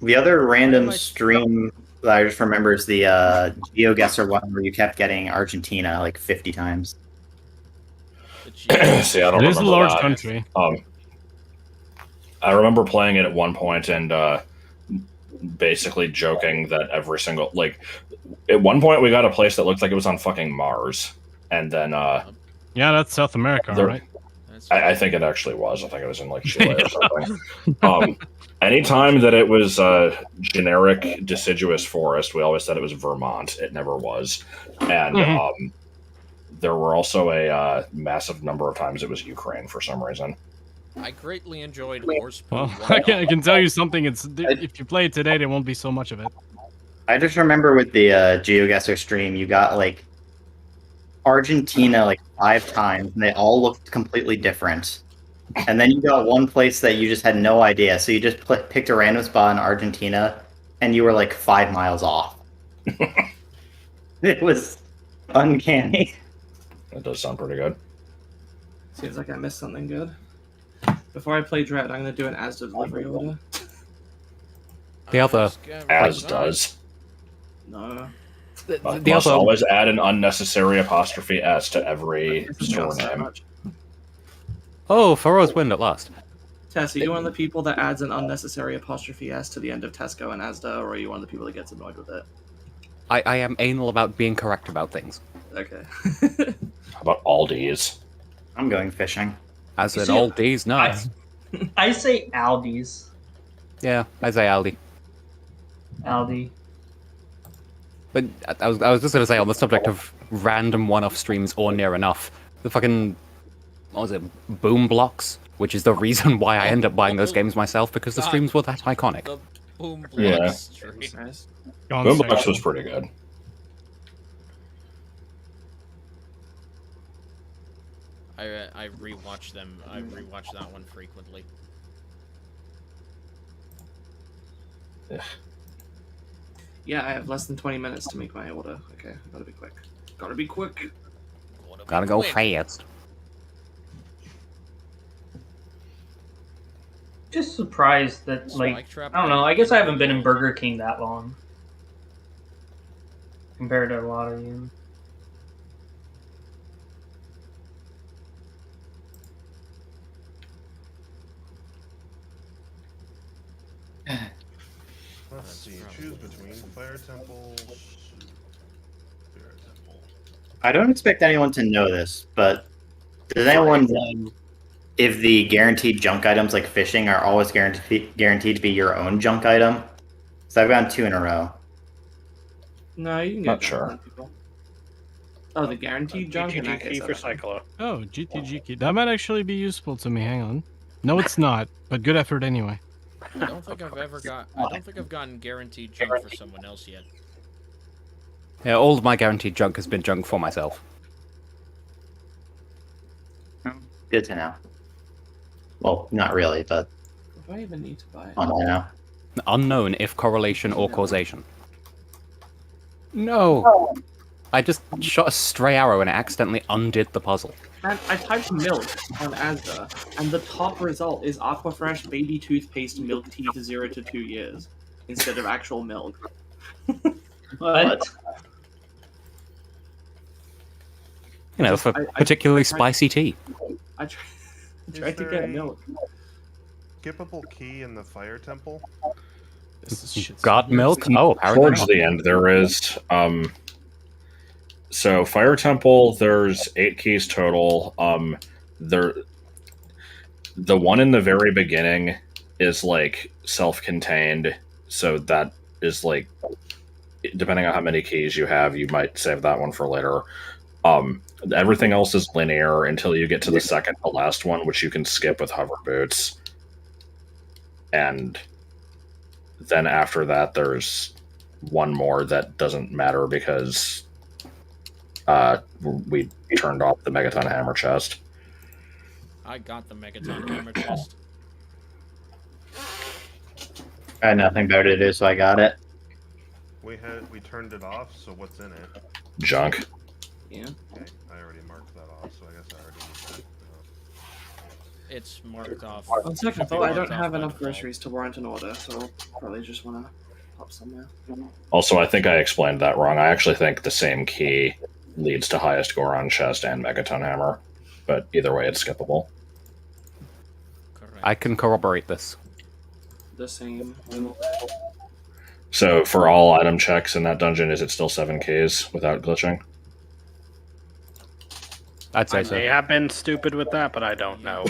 The other random stream that I just remember is the GeoGuessr one where you kept getting Argentina like 50 times. See, I don't It is a remember large that. country. I remember playing it at one point and basically joking that every single at one point we got a place that looked like it was on fucking Mars, and then Yeah, that's South America, right? I think it actually was. I think it was in like Chile or something. Anytime that it was generic deciduous forest, we always said it was Vermont. It never was, and there were also a massive number of times it was Ukraine for some reason. I greatly enjoyed Horse Poo. Well, I can tell you something. If you play it today, there won't be so much of it. I just remember with the GeoGuessr stream, you got like Argentina like 5 times, and they all looked completely different. And then you got one place that you just had no idea, so you just picked a random spot in Argentina, and you were like 5 miles off. It was uncanny. That does sound pretty good. Seems like I missed something good. Before I play Dread, I'm going to do an Asda delivery order. The other As does. No. Must always add an unnecessary apostrophe S to every store name. Oh, Pharaoh's win at last. Tess, are you one of the people that adds an unnecessary apostrophe S to the end of Tesco and Asda, or are you one of the people that gets annoyed with it? I am anal about being correct about things. Okay. How about Aldi's? I'm going fishing. As in See, Aldi's, no. I say Aldi's. Yeah, I say Aldi. Aldi. But I was just going to say, on the subject of random one-off streams or near enough, the fucking, what was it, Boom Blocks which is the reason why I end up buying those games myself, because the God. streams were that iconic. The Boom Yeah. Blocks stream. Nice. Boombox was pretty good. I rewatch them. I rewatch that one frequently. Yeah, I have less than 20 minutes to make my order. Okay, gotta be quick. Gotta be quick. Gotta go fast. Just surprised that, like, Spike trap I don't know. I guess I haven't been in Burger King that long compared to a lot of you. Let's see. Choose between Fire Temple, Spirit Temple. I don't expect anyone to know this, but does anyone know if the guaranteed junk items like fishing are always guaranteed to be your own junk item? So I've gotten 2 in a row. No, you can get Not sure. people. Oh, the guaranteed junk in that GTG case. for Cyclo. Oh, GTG key. That might actually be useful to me. Hang on. No, it's not, but good effort anyway. I don't think I've ever got. I don't think I've gotten guaranteed junk for someone else yet. Yeah, all of my guaranteed junk has been junk for myself. Good to know. Well, not really, but Do I even need to buy it? I know. Unknown if correlation or causation. No! I just shot a stray arrow and it accidentally undid the puzzle. And I typed milk on Asda, and the top result is Aquafresh baby toothpaste milk teeth 0 to 2 years instead of actual milk. What? You know, for particularly spicy tea. I tried to get milk. Skippable key in the Fire Temple. God milk? Oh, apparently Towards not. the end, there is. So Fire Temple, there's 8 keys total. The one in the very beginning is like self-contained, so that is like, depending on how many keys you have, you might save that one for later. Everything else is linear until you get to the second to last one, which you can skip with hover boots. And then after that, there's one more that doesn't matter because we turned off the Megaton Hammer chest. I got the Megaton Hammer chest. I had nothing better to do, so I got it. We turned it off. So what's in it? Junk. Yeah. Okay, I already marked that off, so I guess I already need that. It's marked off. On second thought, I Marked don't off have by enough default. groceries to warrant an order, so I'll probably just want to pop some now. Also, I think I explained that wrong. I actually think the same key leads to highest Goron chest and Megaton Hammer, but either way, it's skippable. Correct. I can corroborate this. The same. So for all item checks in that dungeon, is it still 7 keys without glitching? I'd say I so. may have been stupid with that, but I don't know.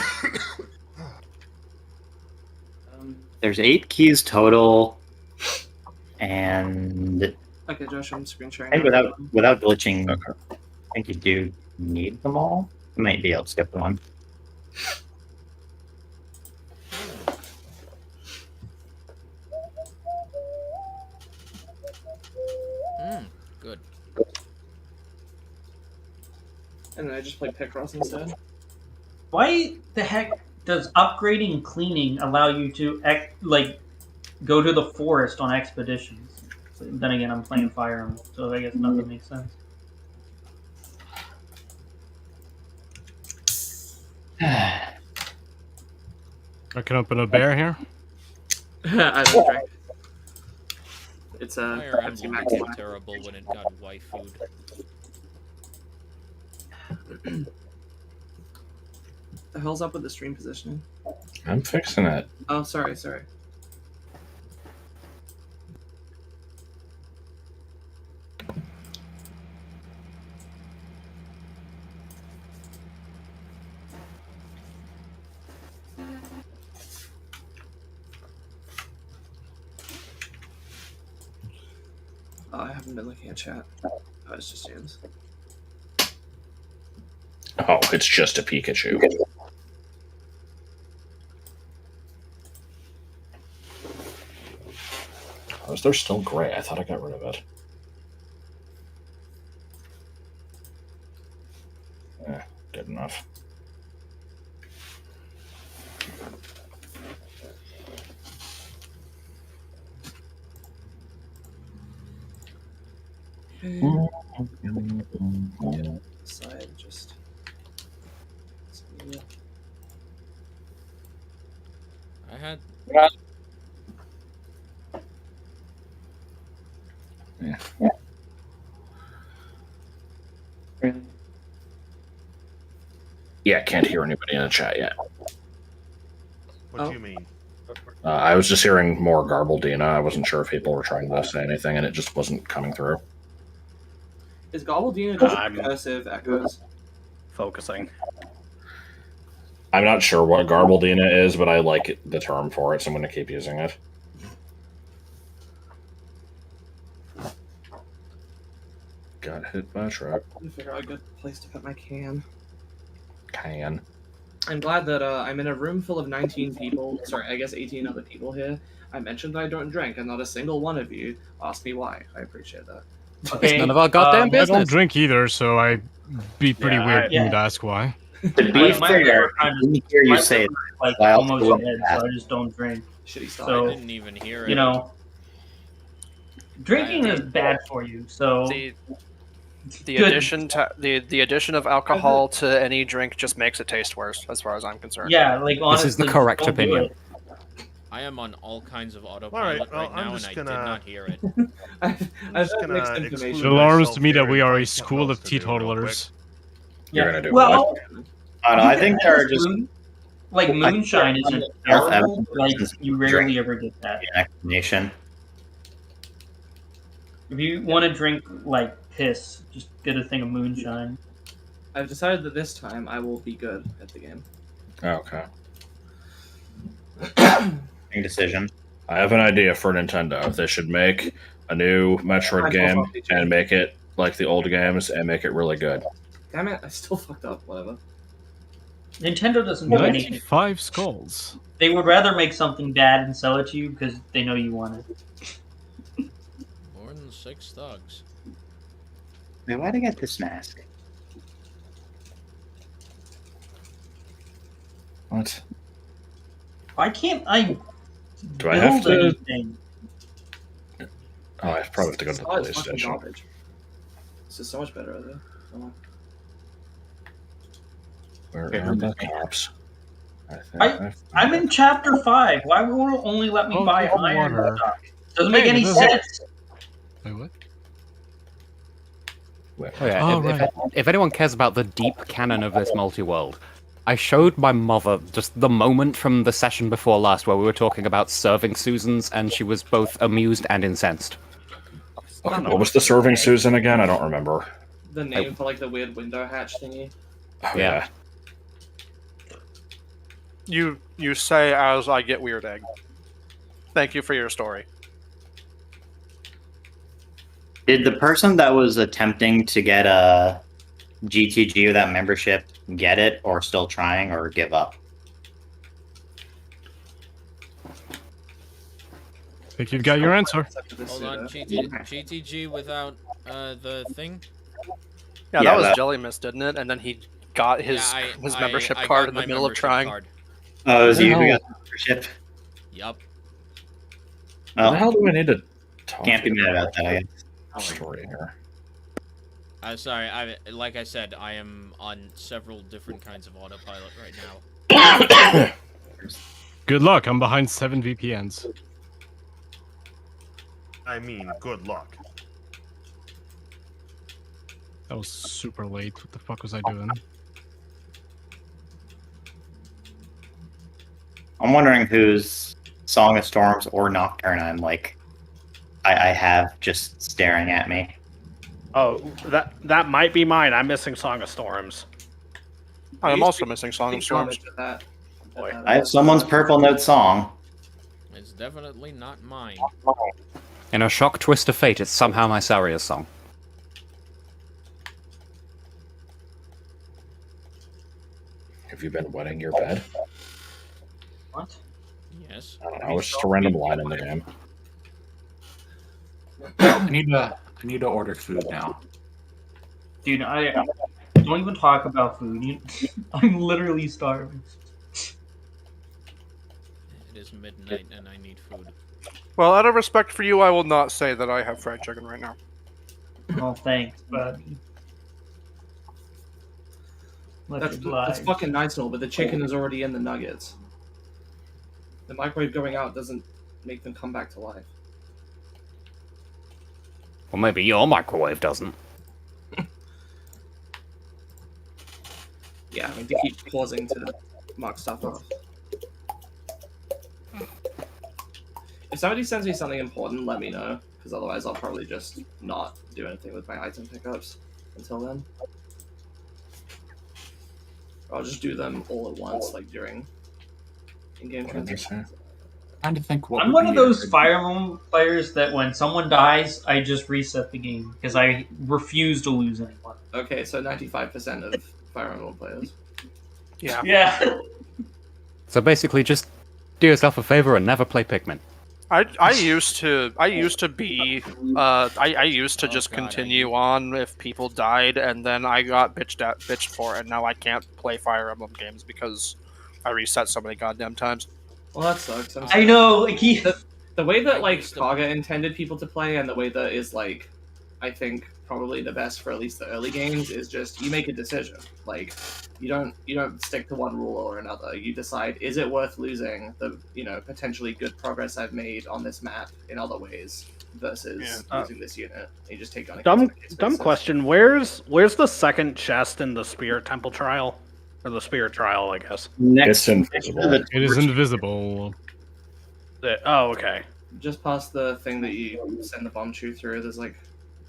There's 8 keys total, and Okay, Josh, I'm screen sharing. I think now. without glitching, I think you do need them all. You might be able to skip one. Good. And then I just play Picross instead. Why the heck does upgrading and cleaning allow you to go to the forest on expeditions? Then again, I'm playing Fire Emblem, so I guess nothing makes sense. I can open a bear here. I don't drink. It's a Fire Pepsi Emblem Max. became terrible when it got waifued. The hell's up with the stream positioning? I'm fixing it. Oh, sorry. Oh, I haven't been looking at chat. Oh, it's just James. Oh, it's just a Pikachu. Is there still gray? I thought I got rid of it. Good enough. Side just. I had. Yeah. Yeah, can't hear anybody in the chat yet. What do you mean? I was just hearing more Garbledina. I wasn't sure if people were trying to say anything, and it just wasn't coming through. Is Gobaldina just recursive echoes? Focusing. I'm not sure what Garbledina is, but I like the term for it, so I'm going to keep using it. Got hit by a truck. I'm gonna figure out a good place to put my can. Can. I'm glad that I'm in a room full of 19 people. Sorry, I guess 18 other people here. I mentioned I don't drink, and not a single one of you asked me why. I appreciate that. It's none of our goddamn I business. don't drink either, so I'd be pretty weird for yeah. me to ask why. To be fair, I didn't hear you say it. Like I also almost wouldn't dead, ask. so I just don't drink. Shitty stuff. So, I didn't even hear it. you know, drinking is bad for you. So The Good. addition to the addition of alcohol to any drink just makes it taste worse, as far as I'm concerned. yeah, like honestly, This is the correct don't do opinion. it. I am on all kinds of autopilot Alright, well, right now, I'm and just I gonna- did not hear it. I've just had gonna mixed exclude information. It alarms myself to me that here we and are a find school something of else to do real teetotalers. You're going to do Well, what? I don't know. I think there are just like moonshine isn't Health terrible. evidence Like is you drink. rarely ever get that. an explanation. If you want to drink like piss, just get a thing of moonshine. I've decided that this time I will be good at the game. Okay. Big decision. I have an idea for Nintendo. They should make a new Metroid game and make it like the old games and make it really good. Damn it, I still fucked up. Whatever. Nintendo doesn't do anything. 95 skulls. They would rather make something bad and sell it to you because they know you want it. More than 6 thugs. Wait, why'd I get this mask? What? Why can't I Do I have build to? anything? Oh, I probably have to go to the Oh, it's police fucking station. garbage. This is so much better though. Where are the cops? I think I'm in chapter 5. Why won't it only let me Oh, buy good iron water. stock? Doesn't make Hey, any this is- sense. Wait, what? Oh, yeah. Oh, If anyone cares about the deep canon of this multi-world, I showed my mother just the moment from the session before last where we were talking about serving Susans, and she was both amused and incensed. Okay, what was the serving Susan again? I don't remember. The name for like the weird window hatch thingy. Oh, yeah. You say as I get weird egg. Thank you for your story. Did the person that was attempting to get a GTG without membership get it, or still trying, or give up? I think you've got your answer. Hold on, GTG without the thing? Yeah, Yeah, that was that- Jelly Miss, didn't it? And then he got his Yeah, membership I card got in the my middle of membership trying. card. Oh, it was you who No. got the membership? Yup. What the Oh, hell do I need to talk can't be mad about that, I guess. story here? Sorry, like I said, I am on several different kinds of autopilot right now. Good luck. I'm behind 7 VPNs. I mean, good luck. That was super late. What the fuck was I doing? I'm wondering whose Song of Storms or Nocturne I'm like, I have just staring at me. Oh, that might be mine. I'm missing Song of Storms. I'm also missing Song of Storms. Boy. I have someone's Purple Note song. It's definitely not mine. In a shock twist of fate, it's somehow my Saria's song. Have you been wetting your bed? What? Yes. I don't know. It's just a random line in the game. I need to order food now. Dude, I don't even talk about food. I'm literally starving. It is midnight and I need food. Well, out of respect for you, I will not say that I have fried chicken right now. Oh, thanks, buddy. That's fucking nice and all, but the chicken is already in the nuggets. The microwave going out doesn't make them come back to life. Well, maybe your microwave doesn't. Yeah, I mean, to keep pausing to mark stuff off. If somebody sends me something important, let me know, because otherwise I'll probably just not do anything with my item pickups until then. I'll just do them all at once, like during in-game transactions. Trying to think what I'm would one be of a those good- Fire Emblem players that when someone dies, I just reset the game because I refuse to lose anyone. Okay, so 95% of Fire Emblem players. Yeah. Yeah. So basically, just do yourself a favor and never play Pikmin. I used to be I used to just continue on if people died, and then I got bitched for it, and now I can't play Fire Emblem games because I reset so many goddamn times. Well, that sucks. I know, like the way that like Kaga intended people to play, and the way that is like, I think probably the best for at least the early games is just you make a decision. Like, you don't stick to one rule or another. You decide, is it worth losing the potentially good progress I've made on this map in other ways versus using this unit. You just take on a Dumb basis. question. Where's the second chest in the Spirit Temple trial, or the Spirit trial? I guess. It's invisible. It is invisible. Oh, okay. Just past the thing that you send the bomb chew through. There's like.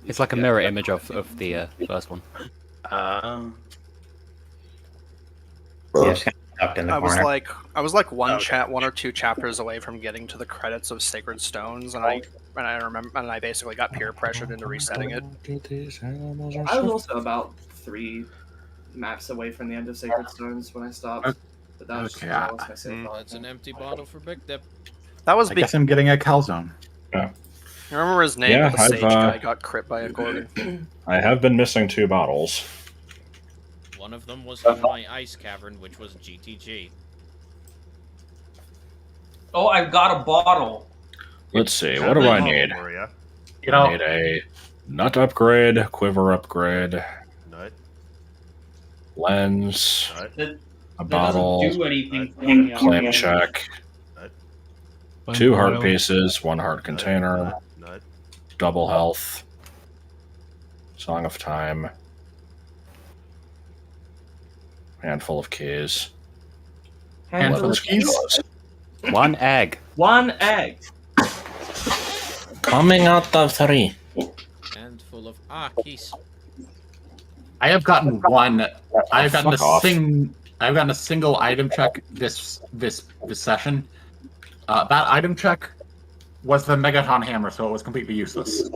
It's like a mirror image of the first one. Yeah, just kind of tucked in the I was corner. like one or two chapters away from getting to the credits of Sacred Stones, and I basically got peer pressured into resetting it. I was also about 3 maps away from the end of Sacred Stones when I stopped. But that was Okay, that was my save file. That's an empty bottle for Big Dip. That was I guess I'm getting a calzone. Yeah. I remember his name, Yeah, but the sage I've, guy got crit by a Gorgon. I have been missing 2 bottles. One of them was in my ice cavern, which was GTG. Oh, I've got a bottle. Let's see, what do I need? I need a nut upgrade, quiver upgrade, lens, a bottle, That doesn't do anything for me. clamp check, 2 heart pieces, 1 heart container, double health, Song of Time, handful of keys. Handful of keys? 1 egg. 1 egg. Coming out of 3. And full of keys. I have gotten one. I've gotten Fuck off. I've gotten a single item check this session. That item check was the Megaton hammer, so it was completely useless.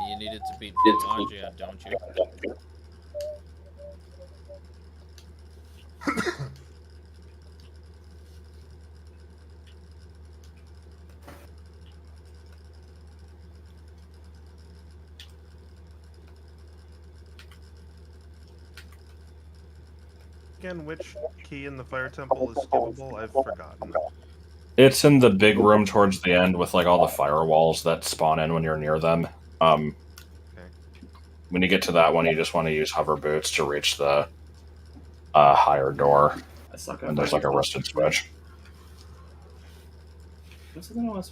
You needed to beat Magia, don't you? Again, which key in the Fire Temple is skippable? I've forgotten. It's in the big room towards the end with like all the firewalls that spawn in when you're near them. When you get to that one, you just want to use hover boots to reach the higher door. And there's like a rusted switch. What's the one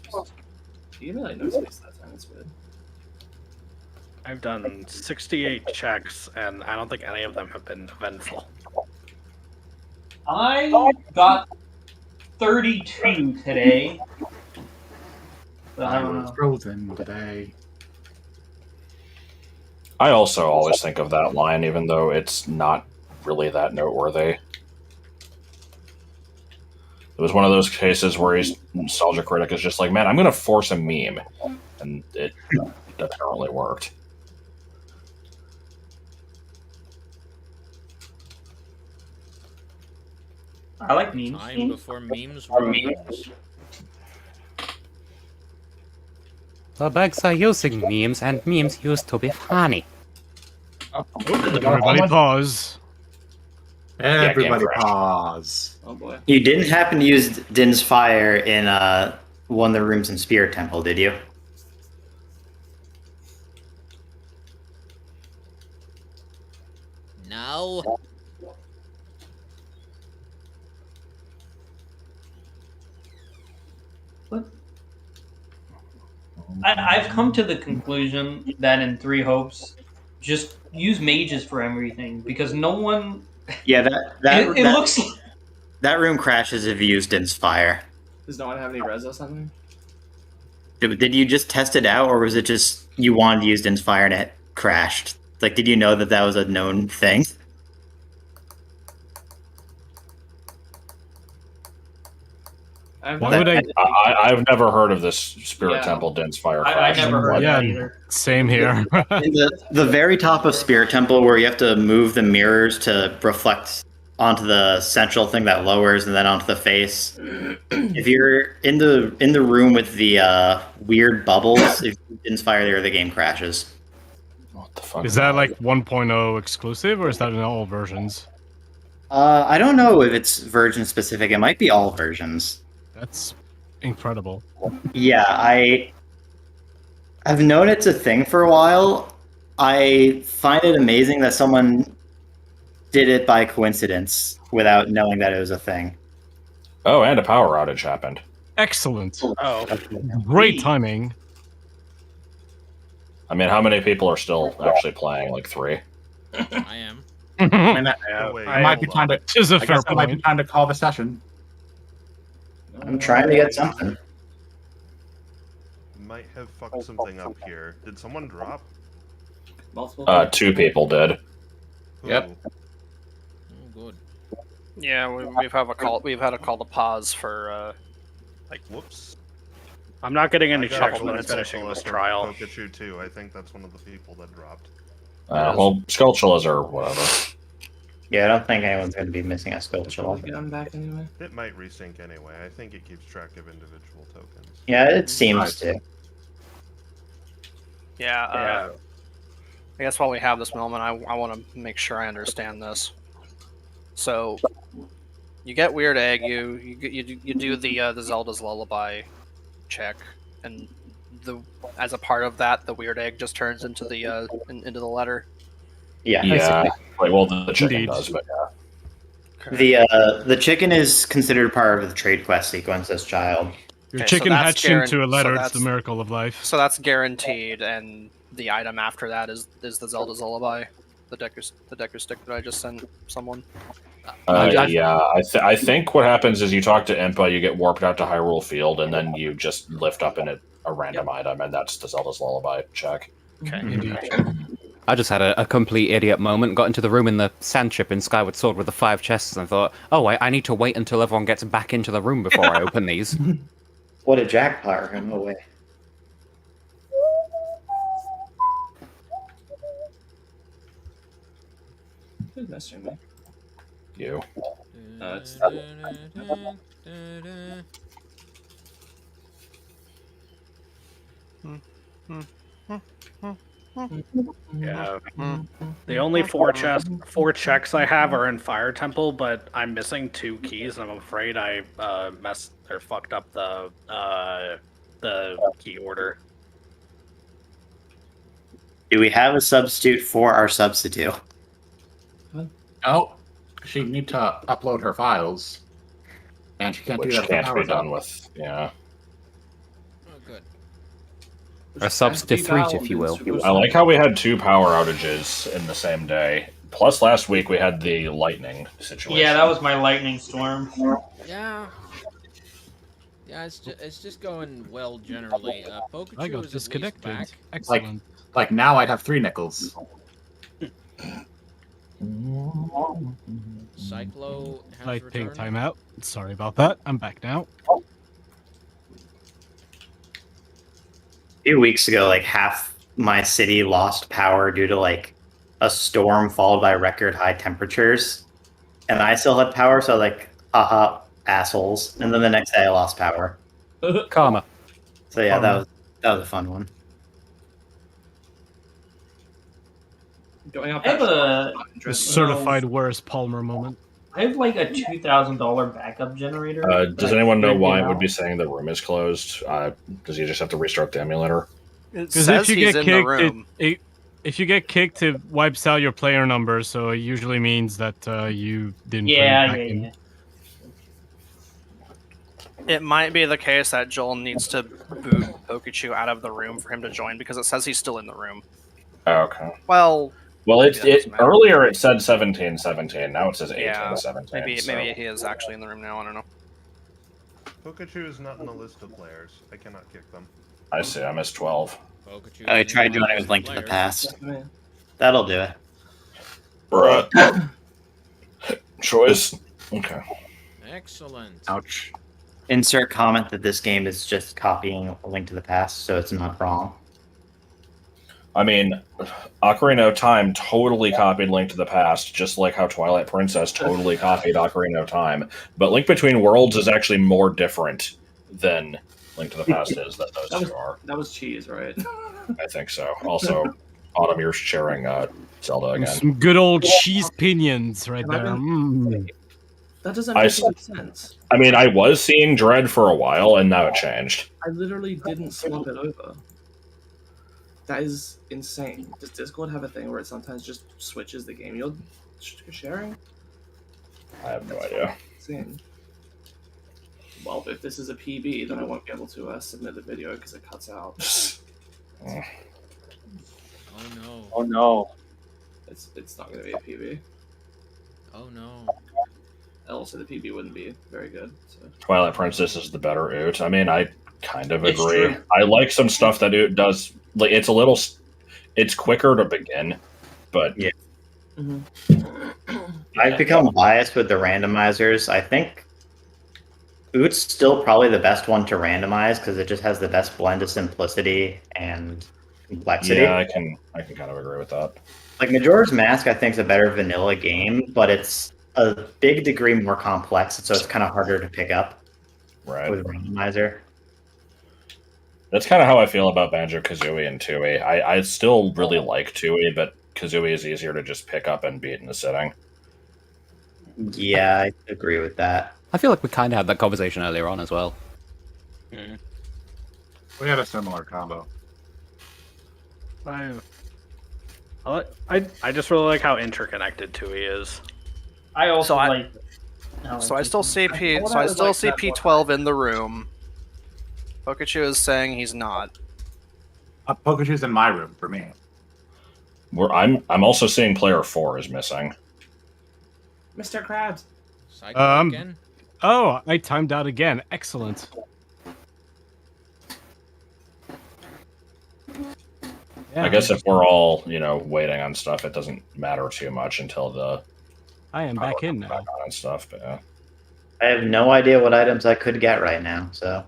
you even like no space that time? It's weird. I've done 68 checks, and I don't think any of them have been eventful. I got 32 today. But I I don't was know. frozen today. I also always think of that line, even though it's not really that noteworthy. It was one of those cases where he's Nostalgia Critic is just like, man, I'm going to force a meme. And it apparently worked. I like memes. Time before memes were memes. The bugs are using memes, and memes used to be funny. Everybody pause. Everybody game crash. pause. Oh boy. You didn't happen to use Din's Fire in one of the rooms in Spirit Temple, did you? No. I've come to the conclusion that in Three Hopes, just use mages for everything because no one. Yeah, It looks. that room crashes if you use Din's Fire. Does no one have any res or something? Did you just test it out, or was it just you wanted to use Din's Fire and it crashed? Like, did you know that was a known thing? Why would I? I've never heard of this Spirit Yeah. Temple Dense Fire I crash. never heard Yeah, that either. same here. In the very top of Spirit Temple, where you have to move the mirrors to reflect onto the central thing that lowers, and then onto the face. If you're in the room with the weird bubbles, if you inspire there, the game crashes. What the fuck? Is that like 1.0 exclusive, or is that in all versions? I don't know if it's version specific. It might be all versions. That's incredible. Yeah, I've known it's a thing for a while. I find it amazing that someone did it by coincidence without knowing that it was a thing. Oh, and a power outage happened. Excellent. Oh, Great timing. I mean, how many people are still actually playing? Like 3? I am. I mean, Oh, wait, I might be hold on. time to. Which is a I fair guess it might be point. time to call the session. I'm trying to get something. Might have fucked something up here. Did someone drop? Multiple. 2 people did. Who? Yep. Oh, good. Yeah, we've had a call. We've had a call to pause for Whoops. I'm not getting any I got checks a when I'm phone call finishing this from trial. Pikachu too. I think that's one of the people that dropped. Well, Skulltulas or whatever. Yeah, I don't think anyone's going to be missing a skill Shall we check. get them back anyway? It might resync anyway. I think it keeps track of individual tokens. Yeah, it seems to. yeah. Yeah. I guess while we have this moment, I want to make sure I understand this. So, you get Weird Egg, you do the Zelda's Lullaby check, and as a part of that, the Weird Egg just turns into the into the letter. Yeah. Yeah. Like, well, the chicken Indeed. does, but yeah. The chicken is considered part of the trade quest sequence as child. Your Okay, so chicken that's hatched into a so letter. It's that's- the miracle of life. So that's guaranteed, and the item after that is the Zelda's Lullaby, the Decker stick that I just sent someone. Yeah, I think what happens is you talk to Impa, you get warped out to Hyrule Field, and then you just lift up in a random item, and that's the Zelda's Lullaby check. Okay. Indeed. I just had a complete idiot moment, got into the room in the sand chip in Skyward Sword with the 5 chests, and thought, oh, I need to wait until everyone gets back into the room before I open these. What a jackpot! No way. Who's messaging me? You. It's- Yeah. The only 4 checks I have are in Fire Temple, but I'm missing 2 keys, and I'm afraid I messed or fucked up the key order. Do we have a substitute for our substitute? Oh, she need to upload her files, and she can't Which do that. can't be done with, yeah. Oh, good. A substitute, if you will. I like how we had 2 power outages in the same day. Plus, last week we had the lightning situation. Yeah, that was my lightning storm. Yeah. Yeah, it's just going well generally. Pikachu I got is disconnected. at least back. Excellent. Like now, I'd have 3 nickels. Cyclo has I take returned. time out. Sorry about that. I'm back now. A few weeks ago, like half my city lost power due to like a storm followed by record high temperatures, and I still had power. So like haha, assholes. And then the next day I lost power. Karma. So yeah, Karma. that was a fun one. Going up. I have a The certified worst Palmer moment. I have like a $2,000 backup generator. Does that anyone know could why get it would out. be saying the room is closed? Does he just have to restart the emulator? It Because says if you he's get in the kicked, room. if you get kicked, it wipes out your player number. So it usually means that you didn't put it back in. Yeah. It might be the case that Joel needs to boot Pikachu out of the room for him to join because it says he's still in the room. Oh, okay. Well, it's maybe that doesn't matter. earlier it said 1717. Now it says 1817. maybe so- maybe he is actually in the room now. I don't know. Pikachu is not in the list of players. I cannot kick them. I see. I missed 12. I tried doing it with Link to the Past. That'll do it. Bruh. Choice. Okay. Excellent. Ouch. Insert comment that this game is just copying A Link to the Past, so it's not wrong. I mean, Ocarina of Time totally copied Link to the Past, just like how Twilight Princess totally copied Ocarina of Time. But Link Between Worlds is actually more different than Link to the Past is than those two are. That was cheese, right? I think so. Also, Autumn, you're sharing Zelda again. Some good old cheese pinions right there. That doesn't I make s- any sense. I mean, I was seeing Dread for a while, and now it changed. I literally didn't swap it over. That is insane. Does Discord have a thing where it sometimes just switches the game you're sharing? I have no idea. Insane. Well, if this is a PB, then I won't be able to submit the video because it cuts out. Oh no. Oh no. It's not going to be a PB. Oh no. Also, the PB wouldn't be very good. So. Twilight Princess is the better Oot. I mean, I kind of It's agree. true. I like some stuff that Oot does. Like, it's a little, it's quicker to begin, but yeah. I've become biased with the randomizers. I think Oot's still probably the best one to randomize because it just has the best blend of simplicity and complexity. Yeah, I can kind of agree with that. Like Majora's Mask, I think is a better vanilla game, but it's a big degree more complex, so it's kind of harder to pick up with randomizer. That's kind of how I feel about Banjo-Kazooie and Tooie. I still really like Tooie, but Kazooie is easier to just pick up and beat in a sitting. Yeah, I agree with that. I feel like we kind of had that conversation earlier on as well. We had a similar combo. I just really like how interconnected Tui is. I also So I- like. So I still see P12 in the room. Pikachu is saying he's not. Pikachu's in my room for me. I'm also seeing player 4 is missing. Mr. Krabs. Cycle again? Oh, I timed out again. Excellent. I guess if we're all, waiting on stuff, it doesn't matter too much until the I am back in now. back on and stuff. But yeah. I have no idea what items I could get right now, so.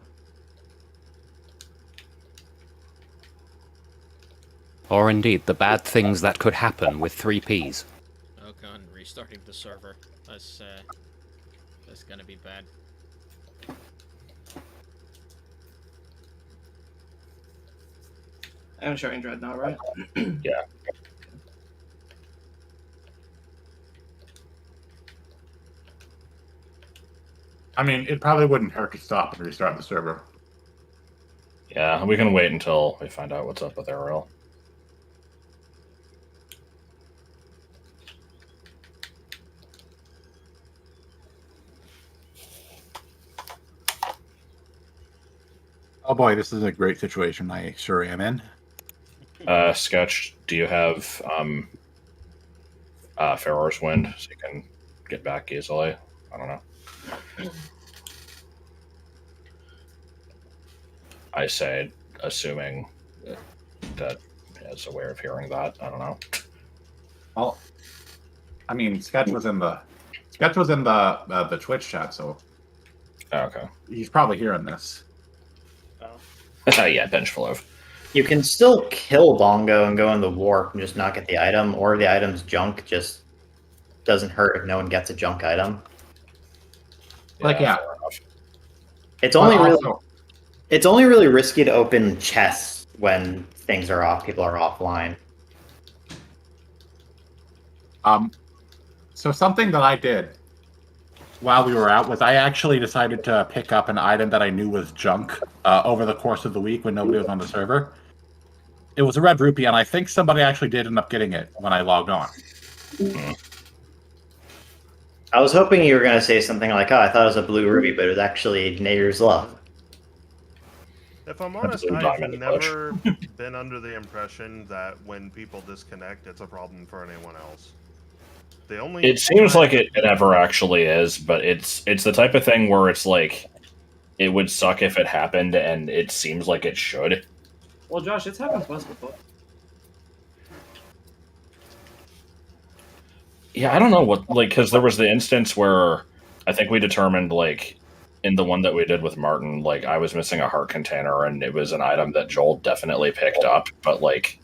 Or indeed, the bad things that could happen with 3 Ps. Oh god, restarting the server. That's gonna be bad. I'm showing Dread now, right? Yeah. I mean, it probably wouldn't hurt to stop and restart the server. Yeah, we can wait until we find out what's up with Ariel. Oh boy, this is a great situation. I sure am in. Sketch, do you have Pharaoh's Wind so you can get back easily? I don't know. I say, assuming that is aware of hearing that. I don't know. Well, I mean, Sketch was in the Twitch chat, so Okay. he's probably hearing this. Yeah, bench flow. You can still kill Bongo and go in the warp and just not get the item, or the item's junk just doesn't hurt if no one gets a junk item. Like, yeah. fair enough. It's But only really also, it's only really risky to open chests when things are off. People are offline. so something that I did while we were out was I actually decided to pick up an item that I knew was junk over the course of the week when nobody was on the server. It was a red rupee, and I think somebody actually did end up getting it when I logged on. I was hoping you were going to say something like, "Oh, I thought it was a blue ruby, but it was actually Nader's love." If I'm That's honest, a I've diamond never been under the impression that when people disconnect, it's a problem for anyone else. The only It seems like it never actually is, but it's the type of thing where it's like it would suck if it happened, and it seems like it should. Well, Josh, it's happened to us before. Yeah, I don't know what, like, because there was the instance where I think we determined, like, in the one that we did with Martin, like, I was missing a heart container, and it was an item that Joel definitely picked up, but, like...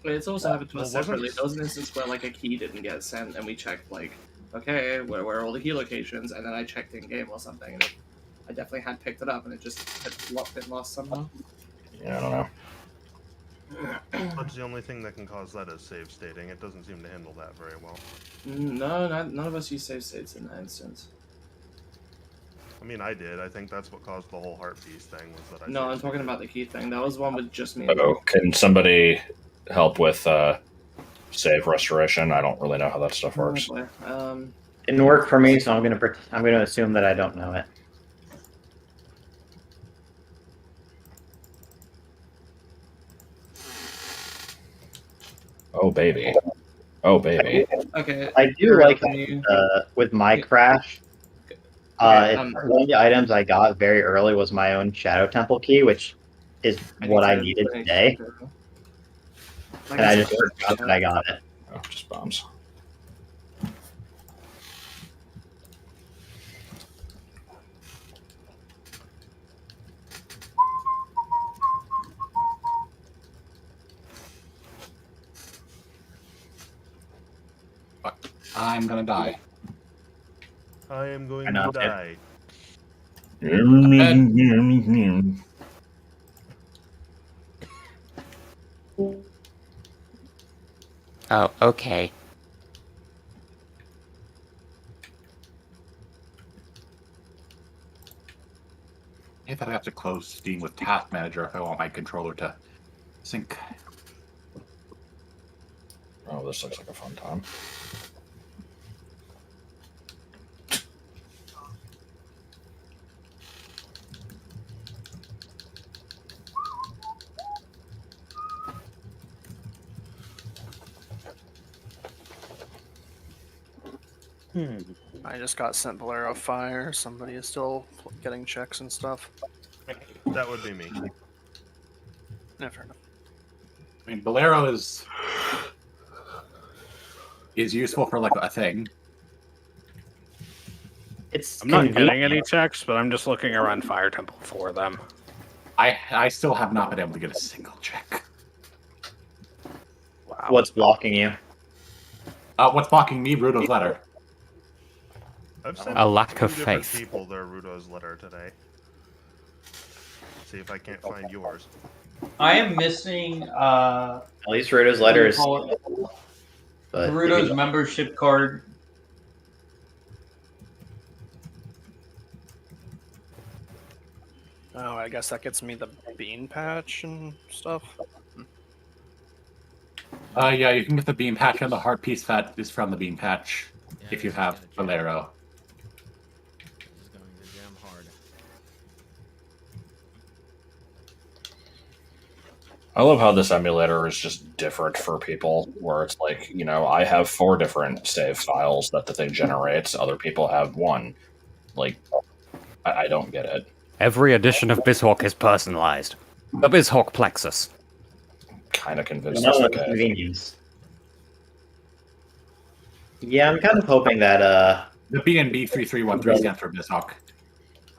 It's also happened to us Well, separately. There was an instance where, like, a key didn't get sent, and we checked, like, okay, where are all the key locations? And then I checked in-game or something, and I definitely had picked it up, and it just had been lost somehow. Yeah, I don't know. That's the only thing that can cause that is save stating. It doesn't seem to handle that very well. No, none of us use save states in that instance. I mean, I did. I think that's what caused the whole heart piece thing. Was that I? No, I'm talking about the key thing. That was one with just me. Oh, can somebody help with save restoration? I don't really know how that stuff works. Didn't work for me, so I'm gonna assume that I don't know it. Oh, baby. Oh, baby. Okay. I do like with my crash. One of the items I got very early was my own Shadow Temple key, which is what I needed today. And I just forgot that I got it. Oh, just bombs. I'm gonna die. I am going I to know. die. Oh, okay. I thought I have to close Steam with Task Manager if I want my controller to sync. Oh, this looks like a fun time. I just got sent Bolero Fire. Somebody is still getting checks and stuff. That would be me. Never enough. I mean, Bolero is useful for like a thing. I'm not getting any checks, but I'm just looking around Fire Temple for them. I still have not been able to get a single check. Wow. What's blocking you? What's blocking me? Rudo's letter. I've sent A lack of two different faith. people their Rudo's letter today. See if I can't find yours. I am missing At least Rudo's letter is. But Naruto's membership card. Oh, I guess that gets me the bean patch and stuff. Yeah, you can get the beam patch, and the heart piece that is from the beam patch if you have Bolero. This is going to jam hard. I love how this emulator is just different for people, where it's like, you know, I have 4 different save files that the thing generates, other people have 1. Like, I don't get it. Every edition of BizHawk is personalized. The BizHawk Plexus. Kind of convinced No that's one's okay. convenience. Yeah, I'm kind of hoping that The BNB 3313 stands for BizHawk.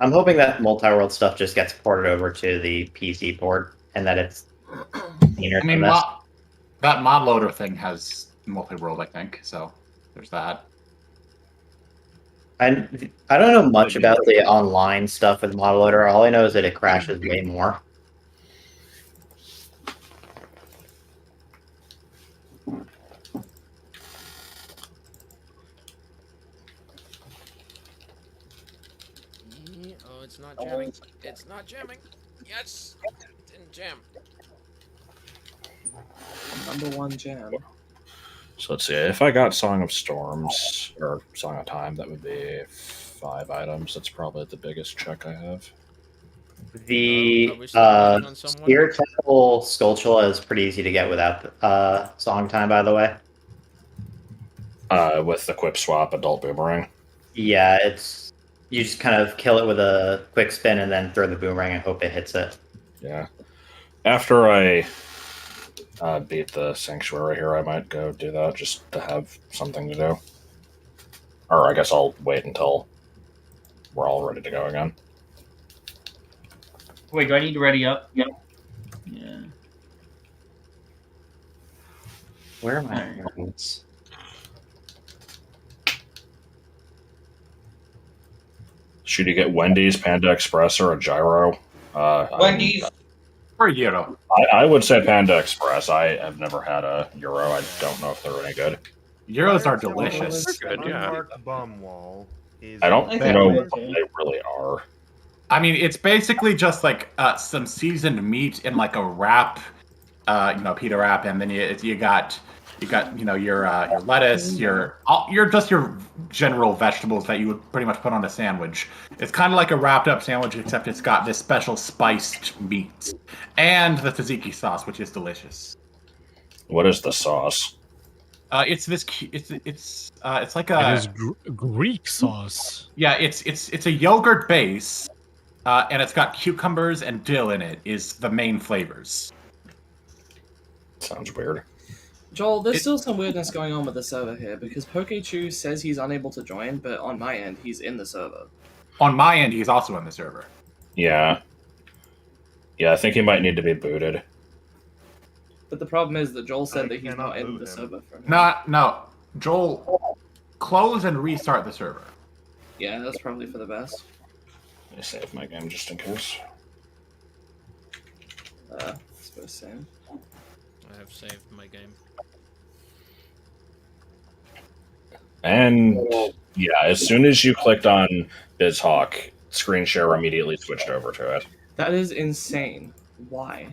I'm hoping that multi-world stuff just gets ported over to the PC port and that it's cleaner I mean, than this. that mod loader thing has multi-world, I think. So there's that. I don't know much about the online stuff with Model Loader. All I know is that it crashes way more. Oh, it's not jamming. It's not jamming. Yes! It didn't jam. #1 jam. So let's see. If I got Song of Storms or Song of Time, that would be 5 items. That's probably the biggest check I have. The Are we still waiting on someone? Spirit Temple Skulltula is pretty easy to get without Song Time, by the way. With the Quip Swap Adult Boomerang. Yeah, it's you just kind of kill it with a quick spin and then throw the boomerang and hope it hits it. Yeah. After I beat the Sanctuary here, I might go do that just to have something to do. Or I guess I'll wait until we're all ready to go again. Wait, do I need to ready up? Yep. Yeah. Where am I? Should you get Wendy's, Panda Express, or a gyro? Wendy's. Or a Euro. I would say Panda Express. I have never had a Euro. I don't know if they're any good. Euros are delicious. Good, yeah. Bum wall is I don't Okay. know what they really are. I mean, it's basically just like some seasoned meat in like a wrap, pita wrap, and then you got your lettuce, your general vegetables that you would pretty much put on a sandwich. It's kind of like a wrapped up sandwich, except it's got this special spiced meat and the tzatziki sauce, which is delicious. What is the sauce? It's like a. It is Greek sauce. Yeah, it's a yogurt base, and it's got cucumbers and dill in it. Is the main flavors. Sounds weird. Joel, there's still some weirdness going on with the server here because Pokechew says he's unable to join, but on my end, he's in the server. On my end, he's also in the server. Yeah. Yeah, I think he might need to be booted. But the problem is that Joel said I that he's cannot not in boot the him. server for him. No. Joel, close and restart the server. Yeah, that's probably for the best. Let me save my game just in case. Suppose same. I have saved my game. And yeah, as soon as you clicked on BizHawk, screen share immediately switched over to it. That is insane. Why?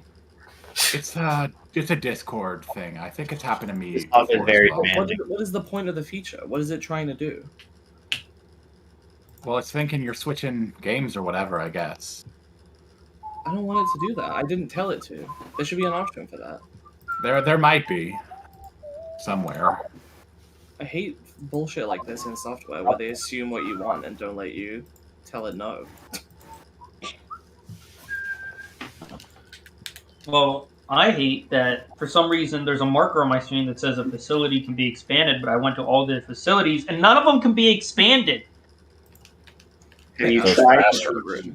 It's a Discord thing. I think it's happened to me. This is very before as well. What is the point of the feature? What is it trying to do? Well, it's thinking you're switching games or whatever, I guess. I don't want it to do that. I didn't tell it to. There should be an option for that. There might be somewhere. I hate bullshit like this in software where they assume what you want and don't let you tell it no. Well, I hate that for some reason there's a marker on my screen that says a facility can be expanded, but I went to all the facilities and none of them can be expanded. Can you Those try? bastards.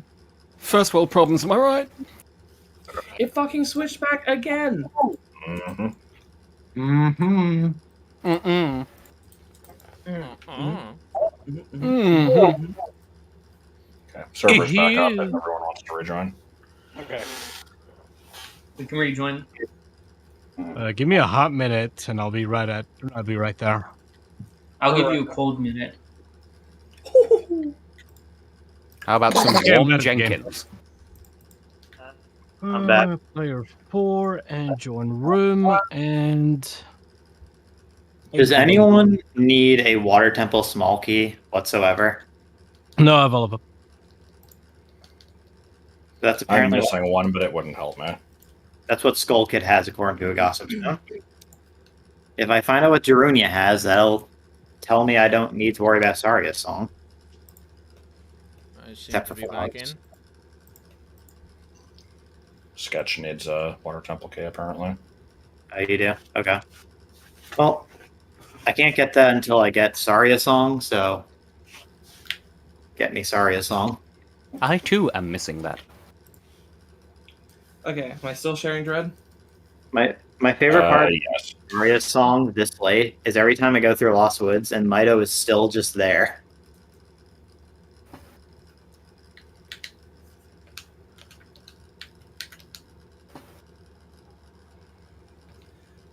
First world problems, am I right? It fucking switched back again. Mm-hmm. Mm-hmm. Mm-mm. Mm-hmm. Okay, server's back up if everyone wants to rejoin. Okay. We can rejoin. Give me a hot minute, and I'll be right there. I'll give you a cold minute. How about some Yeah, warm that's the game. Jenkins? I'm back. Player 4 and join room and. Does anyone need a water temple small key whatsoever? No, I have all of them. That's I'm apparently missing one, but it wouldn't help me. that's what Skull Kid has according to a gossip stone. If I find out what Darunia has, that'll tell me I don't need to worry about Saria's song. I seem Except to for be back in. flags. Sketch needs a water temple key, apparently. Oh, you do? Okay. Well, I can't get that until I get Saria song, so get me Saria song. I too am missing that. Okay, am I still sharing Dread? My favorite part of Yes. Saria's song this late is every time I go through Lost Woods and Mito is still just there.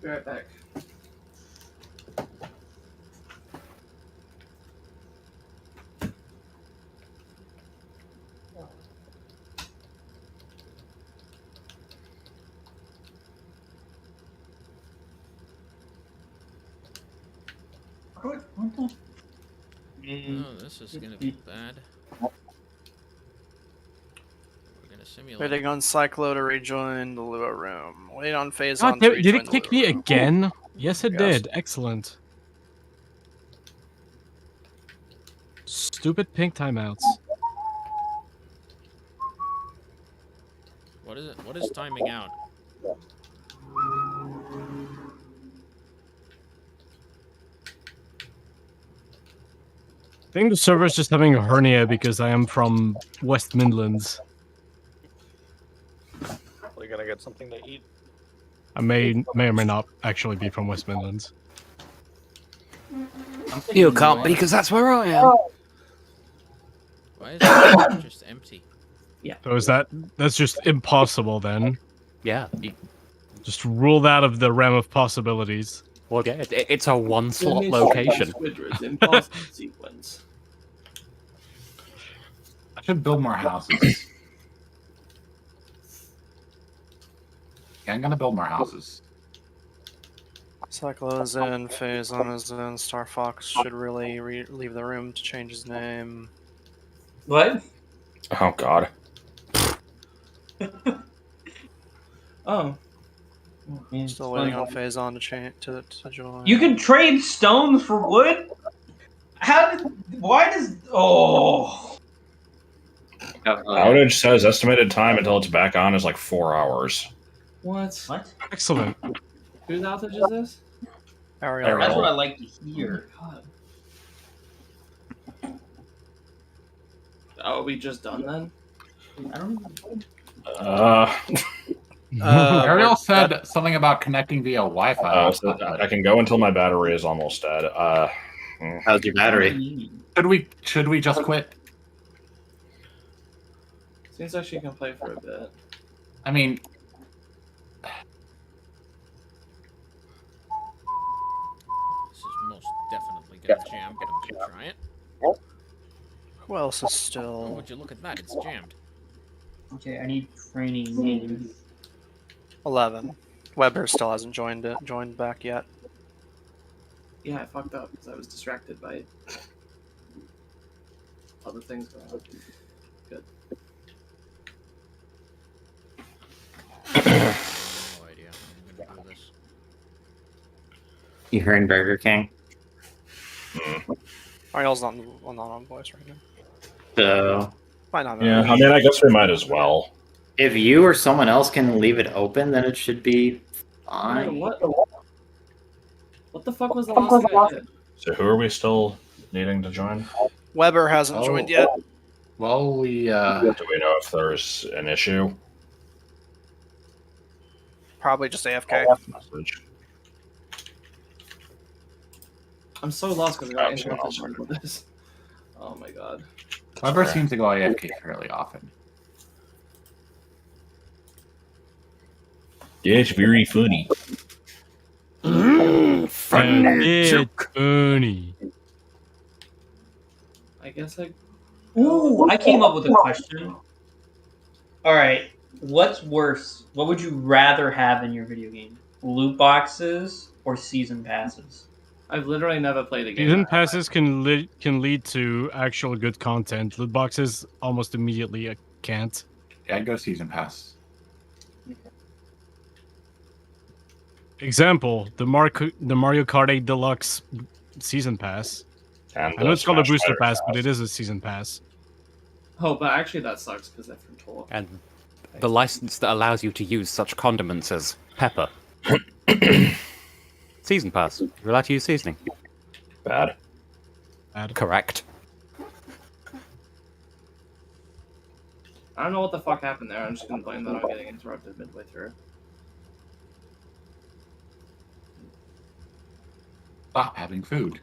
Be right back. Oh, this is gonna be bad. We're gonna simulate. Waiting on Cyclo to rejoin the Lua room. Wait on Phase God, on to did rejoin it the kick Lua me room. again? Yes, it Yes. did. Excellent. Stupid pink timeouts. What is it? What is timing out? I think the server's just having a hernia because I am from West Midlands. We're gonna get something to eat. I may or may not actually be from West Midlands. You can't be, because that's where I am. Why is it just empty? So that's just impossible then? Yeah. Just ruled out of the realm of possibilities. Well, yeah, it's a one-slot Finish location. Squidward's impossible sequence. I should build more houses. Yeah, I'm gonna build more houses. Cyclo is in, Phase on is in, Star Fox should really leave the room to change his name. What? Oh God. Oh. Still waiting on Phase on to join. You can trade stones for wood? Why does... Oh. Outage says estimated time until it's back on is like 4 hours. What? Excellent. Whose outage is this? Ariel. That's what I like to hear. God. Oh, are we just done then? I don't Ariel said something about connecting via Wi-Fi. So I can go until my battery is almost dead. How's your battery? Should we just quit? Seems like she can play for a bit. I mean, This is most definitely gonna jam, but I'm gonna try it. Who else is Oh, still? would you look at that? It's jammed. Okay, I need training names. 11. Weber still hasn't joined back yet. Yeah, I fucked up because I was distracted by other things going on. Good. No idea. I'm gonna do this. You hearing Burger King? Ariel's not on voice right now. So, Might not. Yeah, I mean, I guess we might as well. if you or someone else can leave it open, then it should be Wait, fine. what the fuck was the last thing I did? So who are we still needing to join? Weber hasn't joined yet. Well, we Do we know if there's an issue? Probably just AFK. Message. I'm so lost because I got That's interrupted awesome. with this. Oh my god. Weber seems to go AFK fairly often. It's very funny. Funny. I guess I. Ooh, I came up with a question. Alright, what's worse? What would you rather have in your video game? Loot boxes or season passes? I've literally never played a game. Season passes can lead to actual good content. Loot boxes almost immediately can't. Yeah, I'd go season pass. Example: the Mario Kart 8 Deluxe season pass. And I know it's called a Smash booster Fighter pass, but it is a season pass. Oh, but actually that sucks because they're from Tor. And the license that allows you to use such condiments as pepper. Season pass. You're allowed to use seasoning. Bad. Correct. I don't know what the fuck happened there. I'm just gonna blame that on getting interrupted midway through. Stop having food.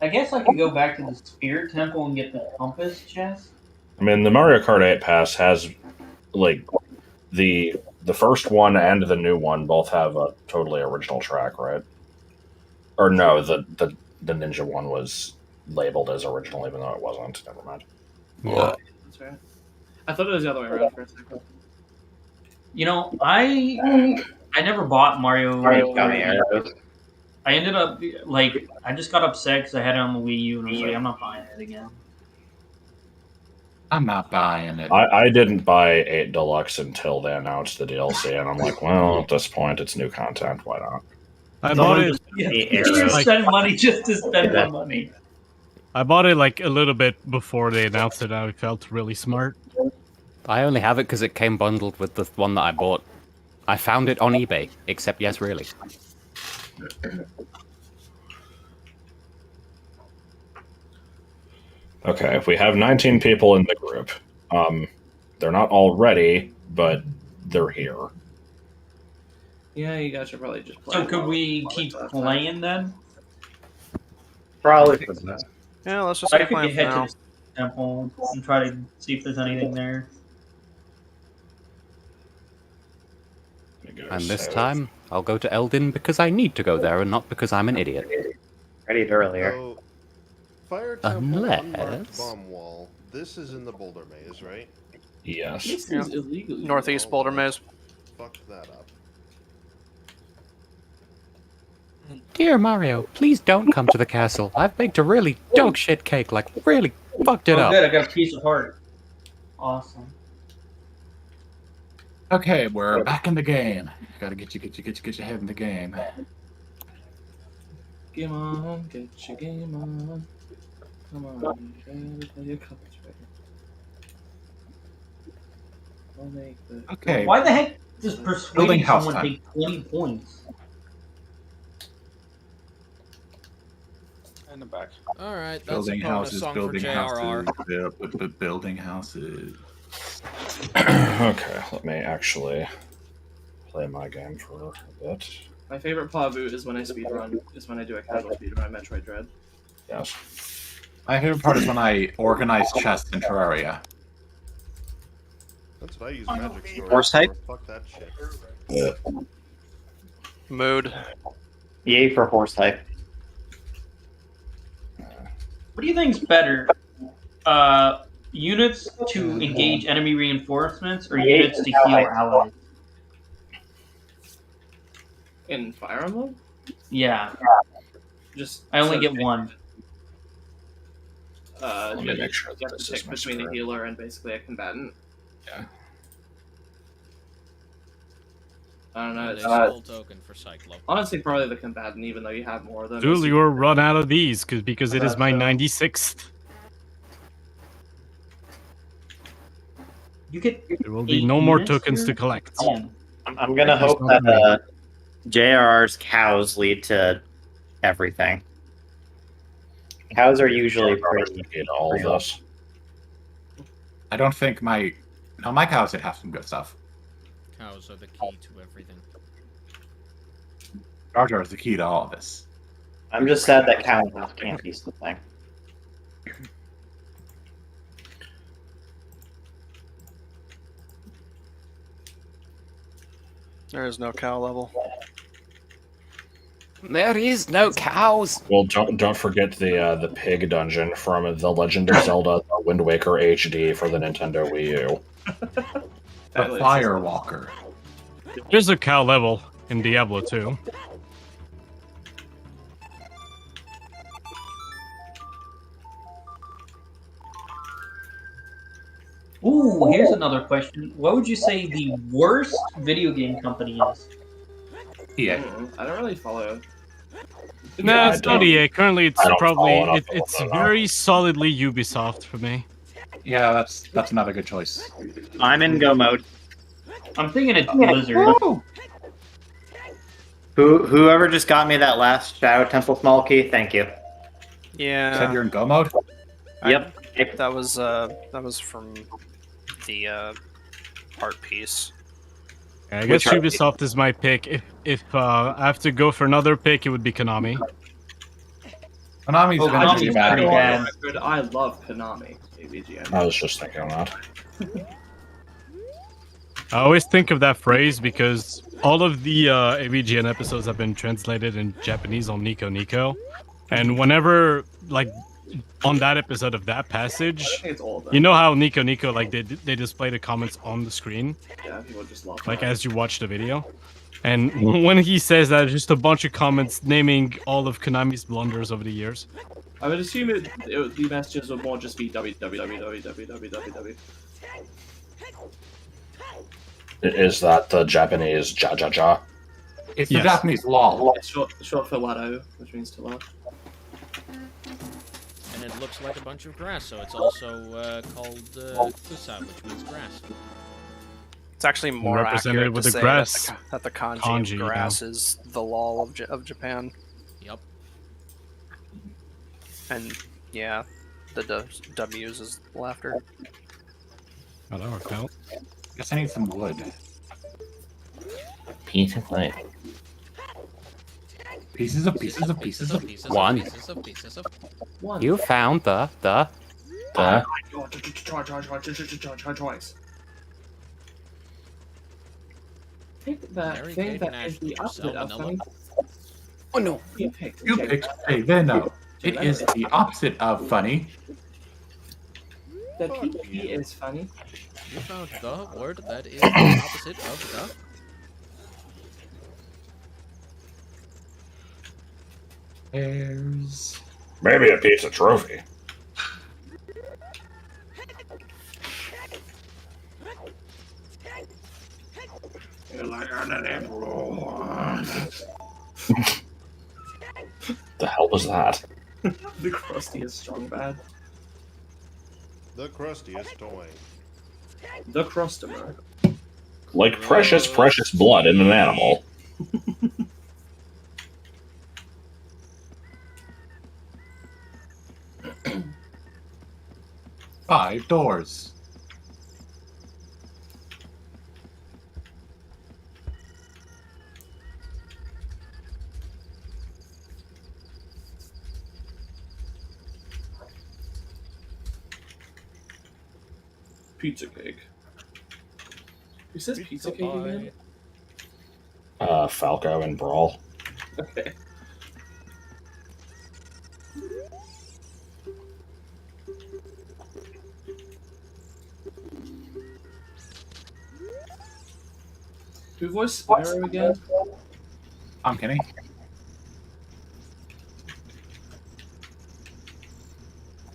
I guess I could go back to the Spirit Temple and get the compass chest. I mean, the Mario Kart 8 pass has like the first one and the new one both have a totally original track, right? Or no, the Ninja one was labeled as original, even though it wasn't. Never mind. Yeah, that's right. I thought it was the other way around for a second. You know, I never bought Mario. Gummy arrows. I ended up like I just got upset because I had it on the Wii U and I was like, I'm not buying it again. I'm not buying it. I didn't buy 8 Deluxe until they announced the DLC, and I'm like, well, at this point, it's new content. Why not? I bought it. You spend money just to spend more money. I bought it like a little bit before they announced it, and I felt really smart. I only have it because it came bundled with the one that I bought. I found it on eBay, except yes, really. Okay, if we have 19 people in the group, they're not all ready, but they're here. Yeah, you guys should probably just play. So could we keep playing then? Probably for that. Yeah, let's just I keep could playing head for now. to the temple and try to see if there's anything there. And this time, I'll go to Eldin because I need to go there and not because I'm an idiot. Ready earlier. So, Fire Temple unmarked Unless... bomb wall. This is in the Boulder Maze, right? Yes. This is illegal. Northeast Boulder Maze. Fuck that up. Dear Mario, please don't come to the castle. I've baked a really dog shit cake, like really fucked it up. Good, I got a piece of heart. Awesome. Okay, we're back in the game. Gotta get your head in the game. Game on, get your game on. Come on, play your cards right. I'll make the... Okay. Why the heck does Building persuading house someone time. take 20 points? In the back. Alright, that's Building a bonus houses, song building for JRR. houses, building houses. Okay, let me actually play my game for a bit. My favorite playboot is when I speedrun, is when I do a casual speedrun of Metroid Dread. Yes. My favorite part is when I organize chests in Terraria. That's what I use magic storage Force type? for. Fuck that shit. Mood. EA for horse type. What do you think's better? Units to engage enemy reinforcements or units to heal allies? In Fire Emblem? Yeah. Just I only so get one. Let me make sure you have that to this is pick my between a script. healer and basically a combatant. Yeah. I don't know. There's a full token for Cyclo. Honestly, probably the combatant, even though you have more of them. Duel, you'll run out of these because it is my 96th. You get There will be no more tokens to collect. I'm gonna hope that JRR's cows lead to everything. Cows are usually pretty. All of this. I don't think my cows did have some good stuff. Cows are the key to everything. Jar Jar is the key to all of this. I'm just sad that cows can't be something. There is no cow level. There is no cows. Well, don't forget the pig dungeon from The Legend of Zelda: The Wind Waker HD for the Nintendo Wii U. The Firewalker. There's a cow level in Diablo 2. Ooh, here's another question. What would you say the worst video game company is? EA. I don't really follow. No, it's not EA. Currently, it's I don't probably follow it up it's enough. very solidly Ubisoft for me. Yeah, that's another good choice. I'm in go mode. I'm thinking it's Blizzard. Whoever just got me that last Shadow Temple small key, thank you. Yeah. Said you're in go mode? Yep. That was from the art piece. I guess Ubisoft is my pick. If I have to go for another pick, it would be Konami. Konami's been I pretty just bad. go on bad. the record, I love Konami AVGN. I was just thinking that. I always think of that phrase because all of the AVGN episodes have been translated in Japanese on Nico Nico, and whenever like on that episode of that passage, I think it's all of them. you know how Nico Nico like they display the comments on the screen, Yeah, people just love like that. as you watch the video. And when he says that, it's just a bunch of comments naming all of Konami's blunders over the years. I would assume the messages would more just be www. Is that the Japanese ja ja ja? It's the Japanese law. It's short for Lado, which means to love. And it looks like a bunch of grass, so it's also called kusa, which means grass. It's actually more Represented accurate with to the say grass that the kanji, kanji, of you grass is the law of Japan. Yep. And yeah, the W's is laughter. Oh, that worked out. Guess I need some wood. Piece of clay. Pieces of pieces of pieces of One. One. You found the. The Twice. Pick the Mary thing Kate that and is the Ashton, opposite of vanilla. funny. Oh no. You picked. You picked a Veno. It is the opposite of funny. The PP is funny. You found the word that is the opposite of There's maybe a piece of trophy. The hell was that? The crustiest strong bad. The crustiest toy. The crustomer. Like precious, precious blood in an animal. five doors. Pizza cake. Who says pizza cake again? Falco and Brawl. Okay. Who voiced Spyro again? I'm Kenny.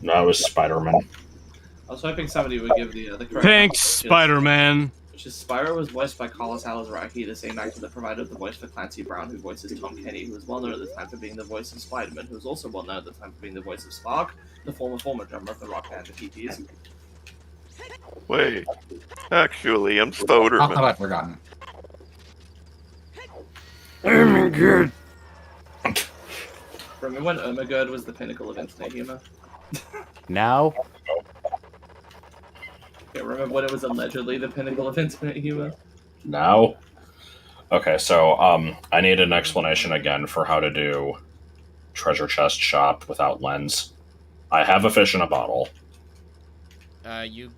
No, it was Spider-Man. I was hoping somebody would give the correct Thanks, answer, Spider-Man. which is Spyro was voiced by Carlos Alazraki, the same actor that provided the voice for Clancy Brown, who voices Tom Kenny, who was well known at the time for being the voice of Spider-Man, who was also well known at the time for being the voice of Spark, the former drummer of the rock band the PPs. Wait, actually, I'm How have Spoderman. I forgotten? Good. Remember when Omagerd was the pinnacle of internet humor? Now. Yeah, remember when it was allegedly the pinnacle of internet humor? Now? Okay, so I need an explanation again for how to do treasure chest shop without lens. I have a fish in a bottle. You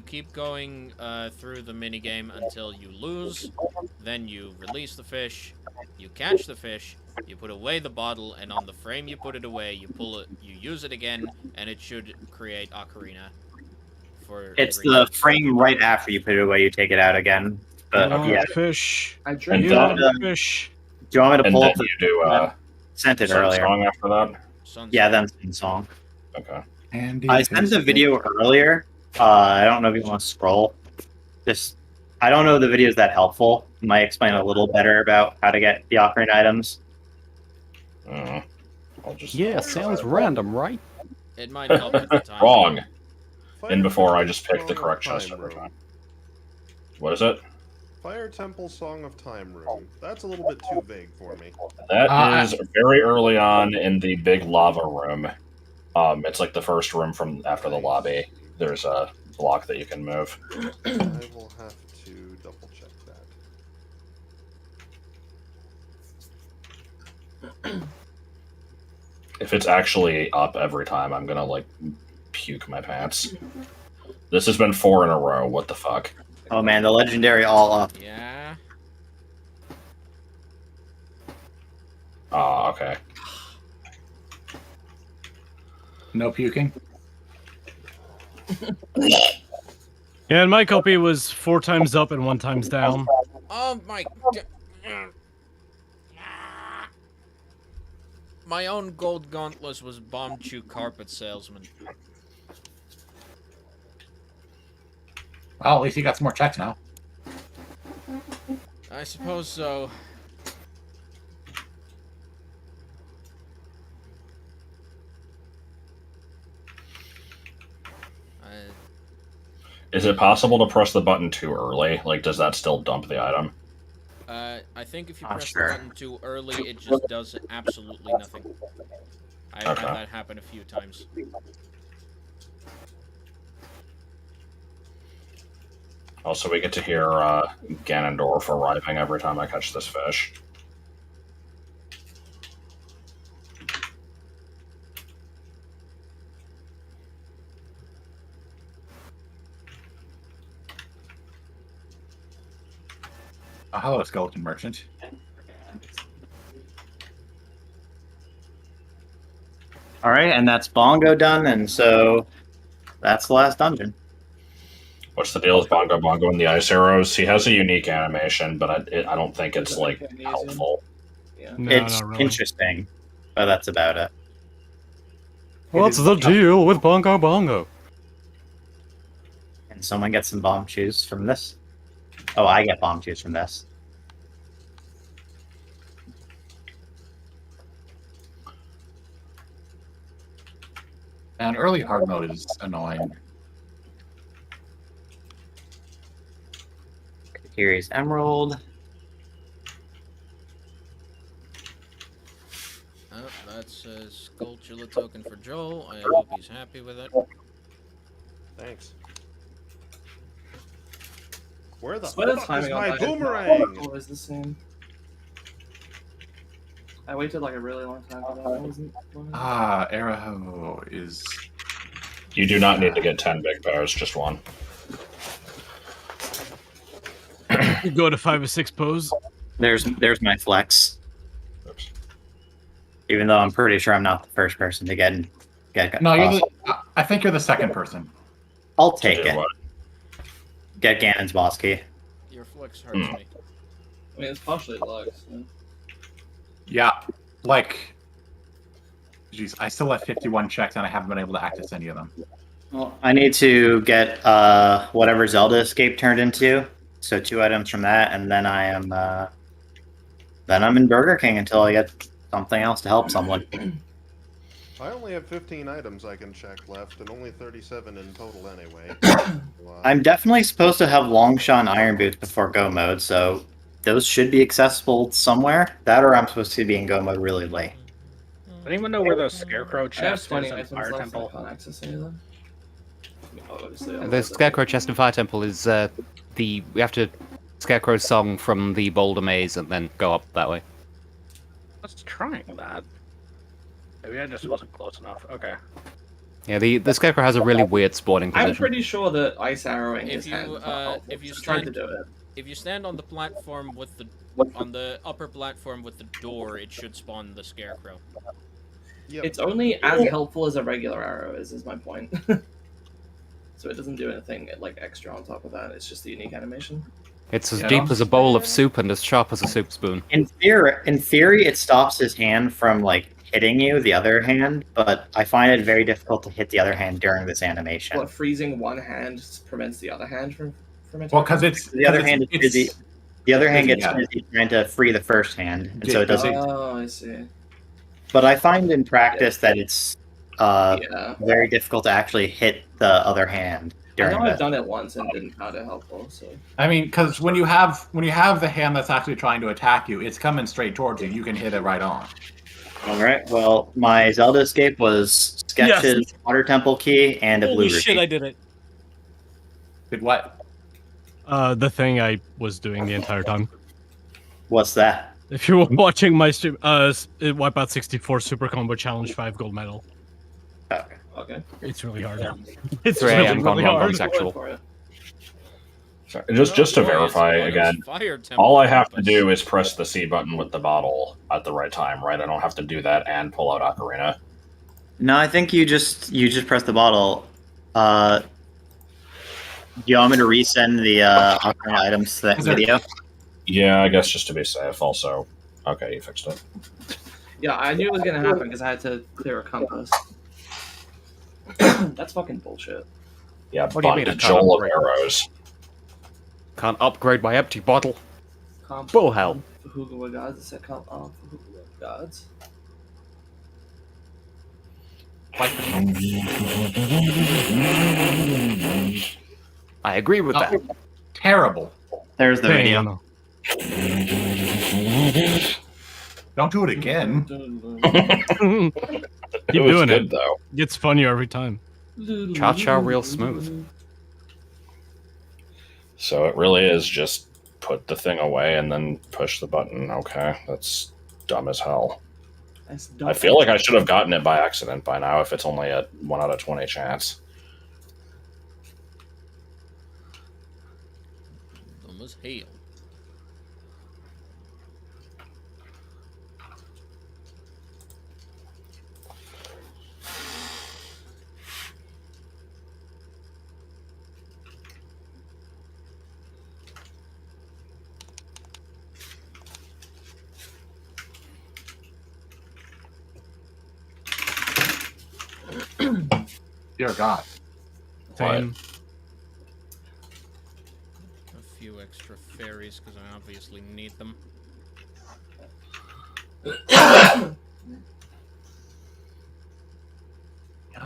keep going through the minigame until you lose, then you release the fish, you catch the fish, you put away the bottle, and on the frame you put it away, you pull it, you use it again, and it should create Ocarina. It's the frame right after you put it away, you take it out again. Yeah. Fish. I And drink then, Fish. Do you want me to and pull then up the you do sent it Sun earlier? song after that? Yeah, then Sun Song. Okay. Andy I sent the video earlier. I don't know if you want to scroll. Just, I don't know the video is that helpful. Might explain a little better about how to get the Ocarina items. I'll just Yeah, sounds random, right? It might help at the time. Wrong. And before I just picked the correct chest every time. What is it? Fire Temple Song of Time Room. That's a little bit too vague for me. That is very early on in the big lava room. It's like the first room from after the lobby. There's a block that you can move. I will have to double check that. If it's actually up every time, I'm gonna like puke my pants. This has been 4 in a row. What the fuck? Oh man, the legendary all up. Yeah. Ah, okay. No puking. Yeah, and my copy was 4 times up and 1 times down. Oh my god. My own gold gauntless was bomb chew carpet salesman. Well, at least you got some more checks now. I suppose so. Is it possible to press the button too early? Like, does that still dump the item? I think if you Not press sure. the button too early, it just does absolutely nothing. I've Okay. had that happen a few times. Also, we get to hear Ganondorf arriving every time I catch this fish. Oh, hello, skeleton merchant. All right, and that's Bongo done, and so that's the last dungeon. What's the deal with Bongo Bongo and the ice arrows? He has a unique animation, but I don't think it's like helpful. No, It's not really. interesting, but that's about it. What's the deal with Bongo Bongo? And someone gets some bomb chews from this. Oh, I get bomb chews from this. And early hard mode is annoying. Here's Emerald. Oh, that's a Skulltula token for Joel. I hope he's happy with it. Thanks. Where the Swear the fuck is timing on my that boomerang? is always the same. I waited like a really long time for that. I wasn't. Ah, arrow is. You do not need to get 10 big bears, just one. You go to 5 or 6 pose. There's my flex. Even though I'm pretty sure I'm not the first person to get No, you're I think you're the second person. I'll take it. What? Get Ganon's boss key. Your flex hurts me. I mean, it's partially luck. So. Yeah, like, jeez, I still have 51 checks and I haven't been able to access any of them. Well, I need to get whatever Zelda Escape turned into. So 2 items from that, and then I'm in Burger King until I get something else to help someone. I only have 15 items I can check left, and only 37 in total anyway. I'm definitely supposed to have long shot and iron boots before go mode, so those should be accessible somewhere. That or I'm supposed to be in go mode really late. Does anyone know where the scarecrow I have chest is 20 in items Fire left. Temple? I can't access any of them. I mean, obviously, I'll The let Scarecrow Chest and Fire Temple is we have to Scarecrow's song from the Boulder Maze and then go up that way. I was trying that. Maybe I just wasn't close enough. Okay. Yeah, the Scarecrow has a really weird spawning position. I'm pretty sure that ice arrowing If is you if you tried to stand do it. if you stand on the platform with the on the upper platform with the door, it should spawn the Scarecrow. Yep. It's only as helpful as a regular arrow is my point. So it doesn't do anything like extra on top of that. It's just the unique animation. It's as Yeah. deep as a bowl of soup and as sharp as a soup spoon. In theory, it stops his hand from like hitting you, the other hand, but I find it very difficult to hit the other hand during this animation. What, freezing one hand prevents the other hand from attacking? Well, because it's The other hand is busy. The other hand gets Yeah. busy trying to free the first hand, and so it doesn't. Oh, I see. But I find in practice that it's Yeah. very difficult to actually hit the other hand I during know I've this. done it once and didn't find it helpful. So I mean, because when you have the hand that's actually trying to attack you, it's coming straight towards you. You can hit it right on. All right. Well, my Zelda escape was Sketch's Water Temple key and a blue ruby. did it. Did what? The thing I was doing the entire time. What's that? If you were watching my stream, Wipeout 64 Super Combo Challenge 5 gold medal. Okay. It's really hard. It's 3 really, a.m. gone really wrong, hard. gone sexual. For you. Sorry, just to boy, it's verify one of those again, fire temple all I have to compass. do is press the C button with the bottle at the right time, right? I don't have to do that and pull out Ocarina. No, I think you just press the bottle. Do you want me to resend the Ocarina items to that video? Yeah, I guess just to be safe. Also, okay, you fixed it. Yeah, I knew it was gonna happen because I had to clear a compass. That's fucking bullshit. Yeah, What do you mean I bundle can't of upgrade? arrows. Can't upgrade my empty bottle. Bull hell. Hugo gods. It said comp off Hugo gods. I agree with that. Terrible. There's the video. No. Don't do it again. Keep was doing good, it. though. Gets funnier every time. Cha-cha real smooth. So it really is just put the thing away and then push the button. Okay, that's dumb as hell. That's dumb. I feel like I should have gotten it by accident by now if it's only a 1 out of 20 chance. Dumb as hell. Dear God. Same. A few extra fairies because I obviously need them. That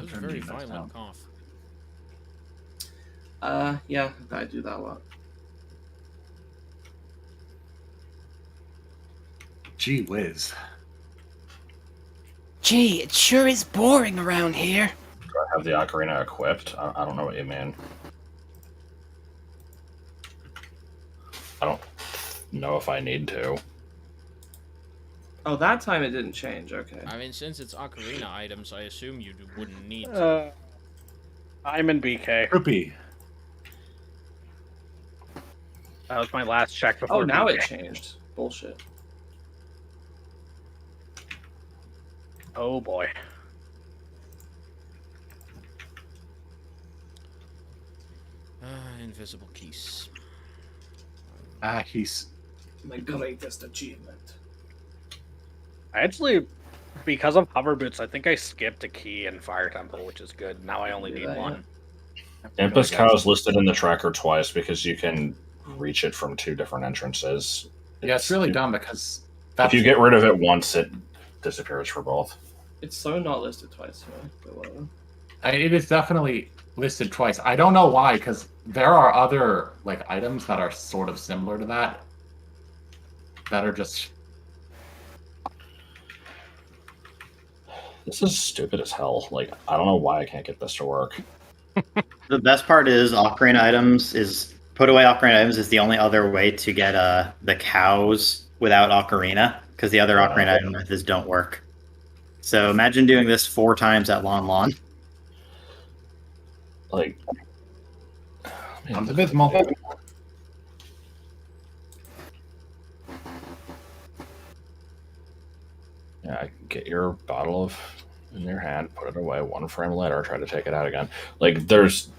was a very violent cough. Yeah, I do that a lot. Gee whiz. Gee, it sure is boring around here. Do I have the ocarina equipped? I don't know what you mean. I don't know if I need to. Oh, that time it didn't change. Okay. I mean, since it's ocarina items, I assume you wouldn't need to. I'm in BK. Droopy. That was my last check before. Oh, now BK. it changed. Bullshit. Oh boy. Invisible keys. He's My greatest achievement. I actually, because of hover boots, I think I skipped a key in Fire Temple, which is good. Now I only need one. Impus Cow is listed in the tracker twice because you can reach it from 2 different entrances. Yeah, it's really dumb because If you get rid of it once, it disappears for both. It's so not listed twice, right? But whatever. It is definitely listed twice. I don't know why, because there are other like items that are sort of similar to that are just. This is stupid as hell. Like, I don't know why I can't get this to work. The best part is Ocarina items is put away Ocarina items is the only other way to get the cows without Ocarina, because the other Ocarina item methods don't work. So imagine doing this 4 times at Lon Lon. Like, I'm abysmal. Yeah, get your bottle of in your hand, put it away. 1 frame later, try to take it out again. Like, there's,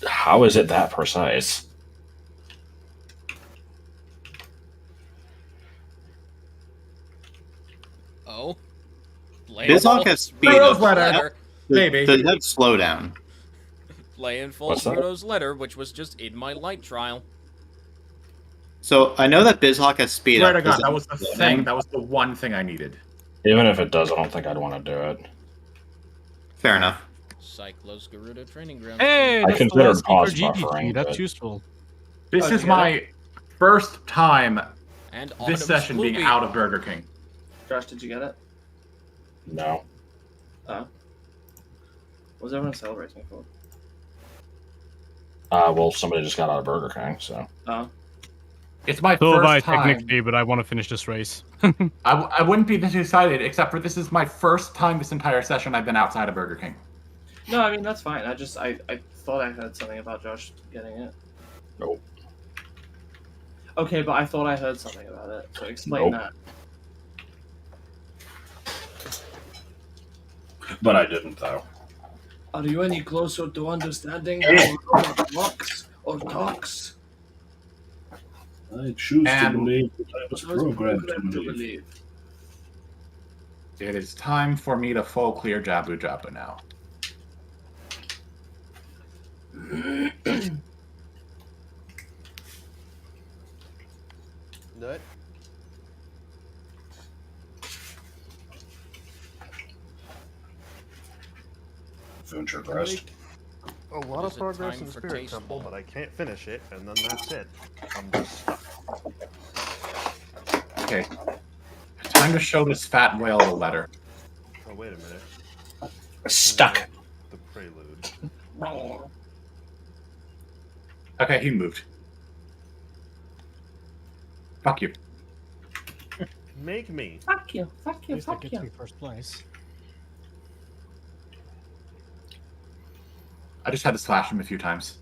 how is it that precise? Oh. Bizhawk has speed Frodo's up. letter. Maybe. The head slow down. Playing full What's that? Frodo's letter, which was just in my light trial. So I know that Bizhawk has speed Swear up. to God, because that was the thing. That was the one thing I needed. Even if it does, I don't think I'd want to do it. Fair enough. Cyclos Garuda Training Ground. Hey, I that's the considered last pause secret GP buffering, key. That's but- useful. This Oh, is you got my first time And this Autumn's session being Loopy. out of Burger King. Josh, did you get it? No. Oh. What was everyone celebrating for? Well, somebody just got out of Burger King, so. Oh. It's my So have I first time. technically, but I want to finish this race. I wouldn't be this excited, except for this is my first time this entire session I've been outside of Burger King. No, I mean that's fine. I thought I heard something about Josh getting it. Nope. Okay, but I thought I heard something about it. So explain Nope. that. But I didn't, though. Are you any closer to understanding how it walks or talks? I choose And- to believe that I was I was programmed to programmed to believe. It is time for me to full clear Jabu Jabu now. Nut. Future Crest. A lot of Is it progress time in the for Spirit taste Temple, ball? but I can't finish it, and then that's it. I'm just stuck. Okay. Time to show this fat whale the letter. Oh, wait a minute. Stuck. The prelude. Okay, he moved. Fuck you. Make me. Fuck you, fuck At you, least I fuck get you. to first place. I just had to slash him a few times.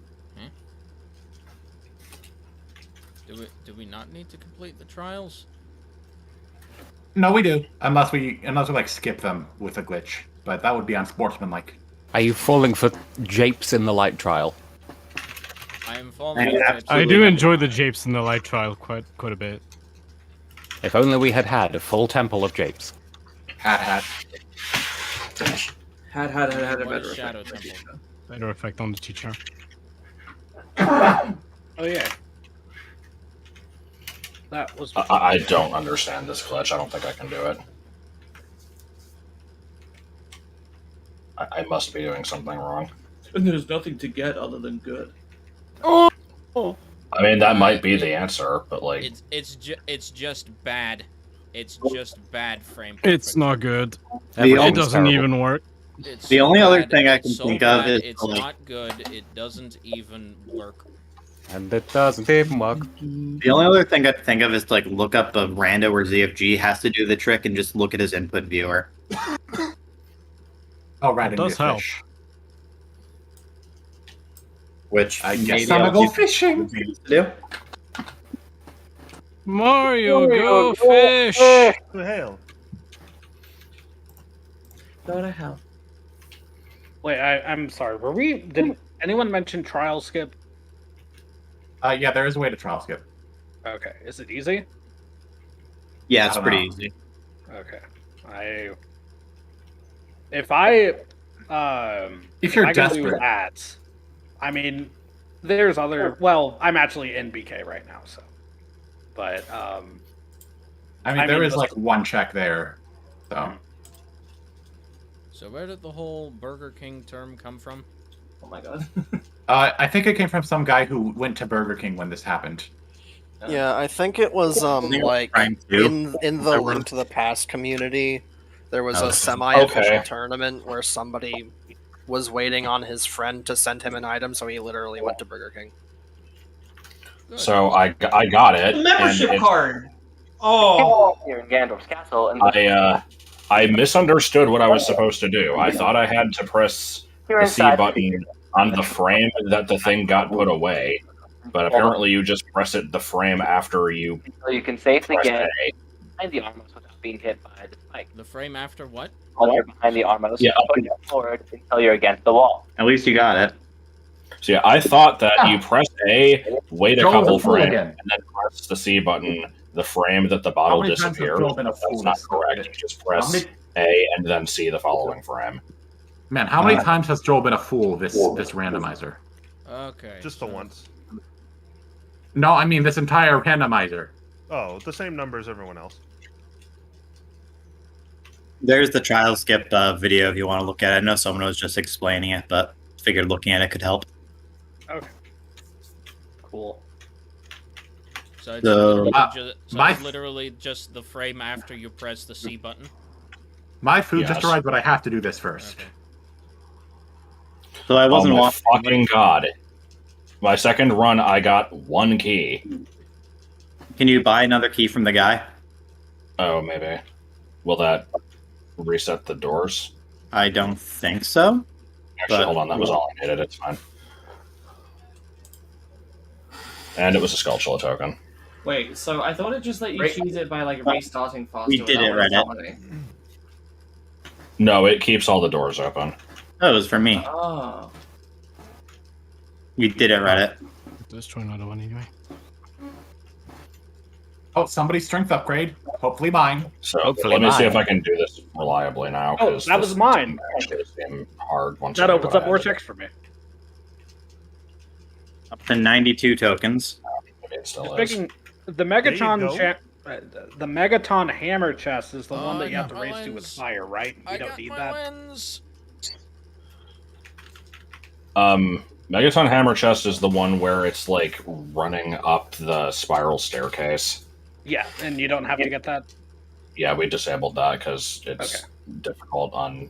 Do we not need to complete the trials? No, we do. Unless we like skip them with a glitch. But that would be unsportsmanlike. Are you falling for japes in the light trial? I am falling. I do enjoy the japes in the light trial quite a bit. If only we had had a full temple of japes. Had. Had a What better is Shadow effect. Temple? Better effect on the teacher. Oh yeah. That was. I don't understand this glitch. I don't think I can do it. I must be doing something wrong. And there's nothing to get other than good. Oh. I mean, that might be the answer, but like, It's just bad. It's just bad frame. It's not good. It Everything's doesn't terrible. even work. It's The so only other bad, thing I it's can so think of bad, is, it's like- not good. It doesn't even work. And it doesn't even work. The only other thing I think of is to, like, look up a rando where ZFG has to do the trick and just look at his input viewer. Oh, right. It does help. Fish. Which I guess maybe I'm I'll gonna go keep fishing. to do. Mario, go fish! Who hail? Go to hell. Wait, I'm sorry. Did anyone mention trial skip? Yeah, there is a way to trial skip. Okay, is it easy? Yeah, I it's don't pretty know. easy. Okay, If you're I gotta do desperate. that, I mean, there's other. Well, I'm actually in BK right now, so. But I mean, there is the- like one check there. So So where did the whole Burger King term come from? Oh my god. I think it came from some guy who went to Burger King when this happened. Yeah, I think it was like Prime 2. in the I Link wrote- to the Past community, there was Oh, a semi-official okay. tournament where somebody was waiting on his friend to send him an item, so he literally went to Burger King. Good. so I got it. The membership and it- card. Oh, Here in Gandalf's castle, and I misunderstood what I was supposed to do. I thought I had to press you're the C inside. button on the frame that the thing got put away, but apparently you just press it the frame after you So you can safely press get A. behind the armos without being hit by the spike. The frame after what? Once you're behind the armos, Yeah. push it forward until you're against the wall. At least you got it. So yeah, I thought that you press A, wait a Joel couple was a fool frames, again. and then press the C button. The frame that the How bottle many times has disappears. Joel been a That's fool not this correct. season? You just How press many- A and then see the following frame. Man, how many times has Joel been a fool this randomizer? Okay. Just the once. No, I mean this entire randomizer. Oh, the same number as everyone else. There's the trial skip video if you want to look at it. I know someone was just explaining it, but figured looking at it could help. Okay. Cool. So it's, The- literally, my- it's literally just the frame after you press the C button. My food just Yes. arrived, but I have to do this first. Okay. So I wasn't Oh my watching. fucking god! My second run, I got one key. Can you buy another key from the guy? Oh, maybe. Will that reset the doors? I don't think so. Actually, hold on. That was all I needed. It's fine. And it was a Skulltula token. Wait, so I thought it just let you Right. choose it by like restarting faster. We did without it, what it's Reddit. telling me. No, it keeps all the doors open. Oh, it was for me. Oh. We did it, Reddit. Let's try another one anyway. Oh, somebody's strength upgrade. Hopefully mine. So Hopefully let me see mine. if I can do this reliably now. Oh, 'cause that this was mine. Actually, seem hard once That I do opens what up I more had to checks for me. Up to 92 tokens. do. Maybe it still is. Speaking, the There you Megaton go. the Megaton hammer chest is the one that you have to got raise my to with lens. fire, right? You I don't got need my that. lens. Megaton Hammer Chest is the one where it's like running up the spiral staircase. Yeah, and you don't have to get that. Yeah, we disabled that because it's difficult on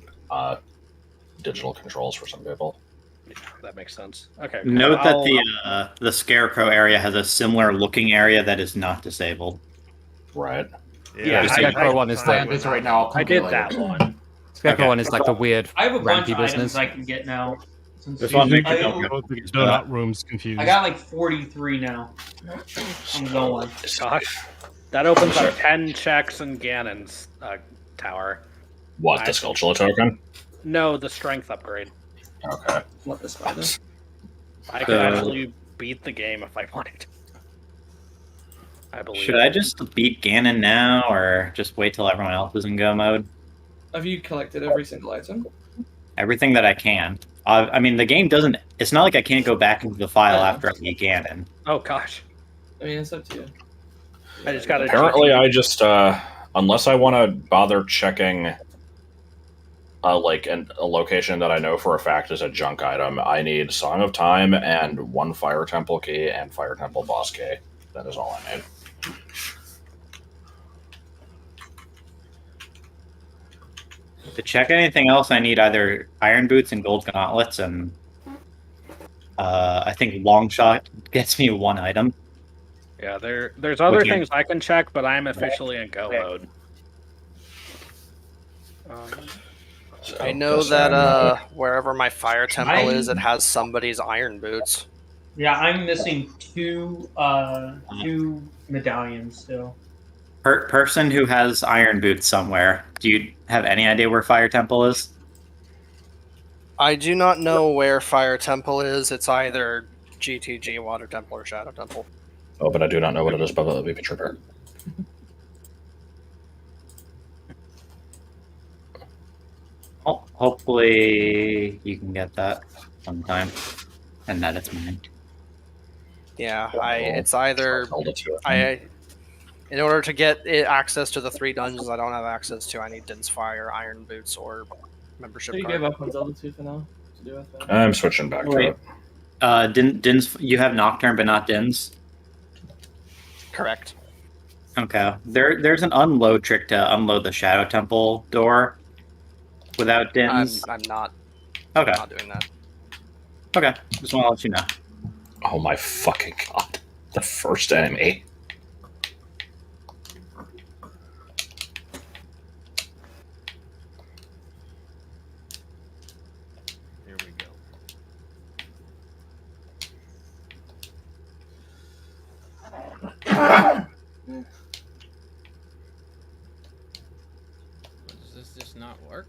digital controls for some people. Yeah, that makes sense. Okay. Cool. Note that the Scarecrow area has a similar looking area that is not disabled. Right. Yeah, The Scarecrow one is Plan the is right now. I'll come I to you did later. that one. Scarecrow Okay. one is like the weird I have a bunch rampy of items business. I can get now. This one makes I, it Donut room's confused. I got like 43 now. I'm going. Gosh, that opens up 10 checks in Ganon's tower. What, the Skulltula token? No, the strength upgrade. Okay. What the spider? I could actually beat the game if I wanted to. I believe. Should I just beat Ganon now, or just wait till everyone else is in go mode? Have you collected every single item? Everything that I can. I mean, the game doesn't... It's not like I can't go back into the file Yeah. after I beat Ganon. Oh gosh, I mean, it's up to you. I just got to. Apparently, I just unless I want to bother checking like a location that I know for a fact is a junk item, I need Song of Time and one Fire Temple key and Fire Temple boss key. That is all I need. To check anything else, I need either Iron Boots and Gold Gauntlets, and I think Long Shot gets me one item. Yeah, there's other Would you- things I can check, but I'm officially in go mode. I know that wherever my fire temple is, it has somebody's iron boots. Yeah, I'm missing two medallions still. Person who has Iron Boots somewhere, do you have any idea where Fire Temple is? I do not know where fire temple is. It's either GTG, Water Temple, or Shadow Temple. Oh, but I do not know what it is, but let me be prepared. Hopefully you can get that sometime, and that it's mine. Yeah, it's either in order to get access to the 3 dungeons I don't have access to, I need Din's Fire, Iron Boots, or membership So you card. give up on Zelda 2 for now? To do with that? I'm switching back to Wait. it. Din's. You have Nocturne, but not Din's. Correct. Okay. There's an unload trick to unload the Shadow Temple door without Din's. I'm not. Okay. Not doing that. Okay. Just want to let you know. Oh my fucking god. The first enemy. Here we go. Does this not work?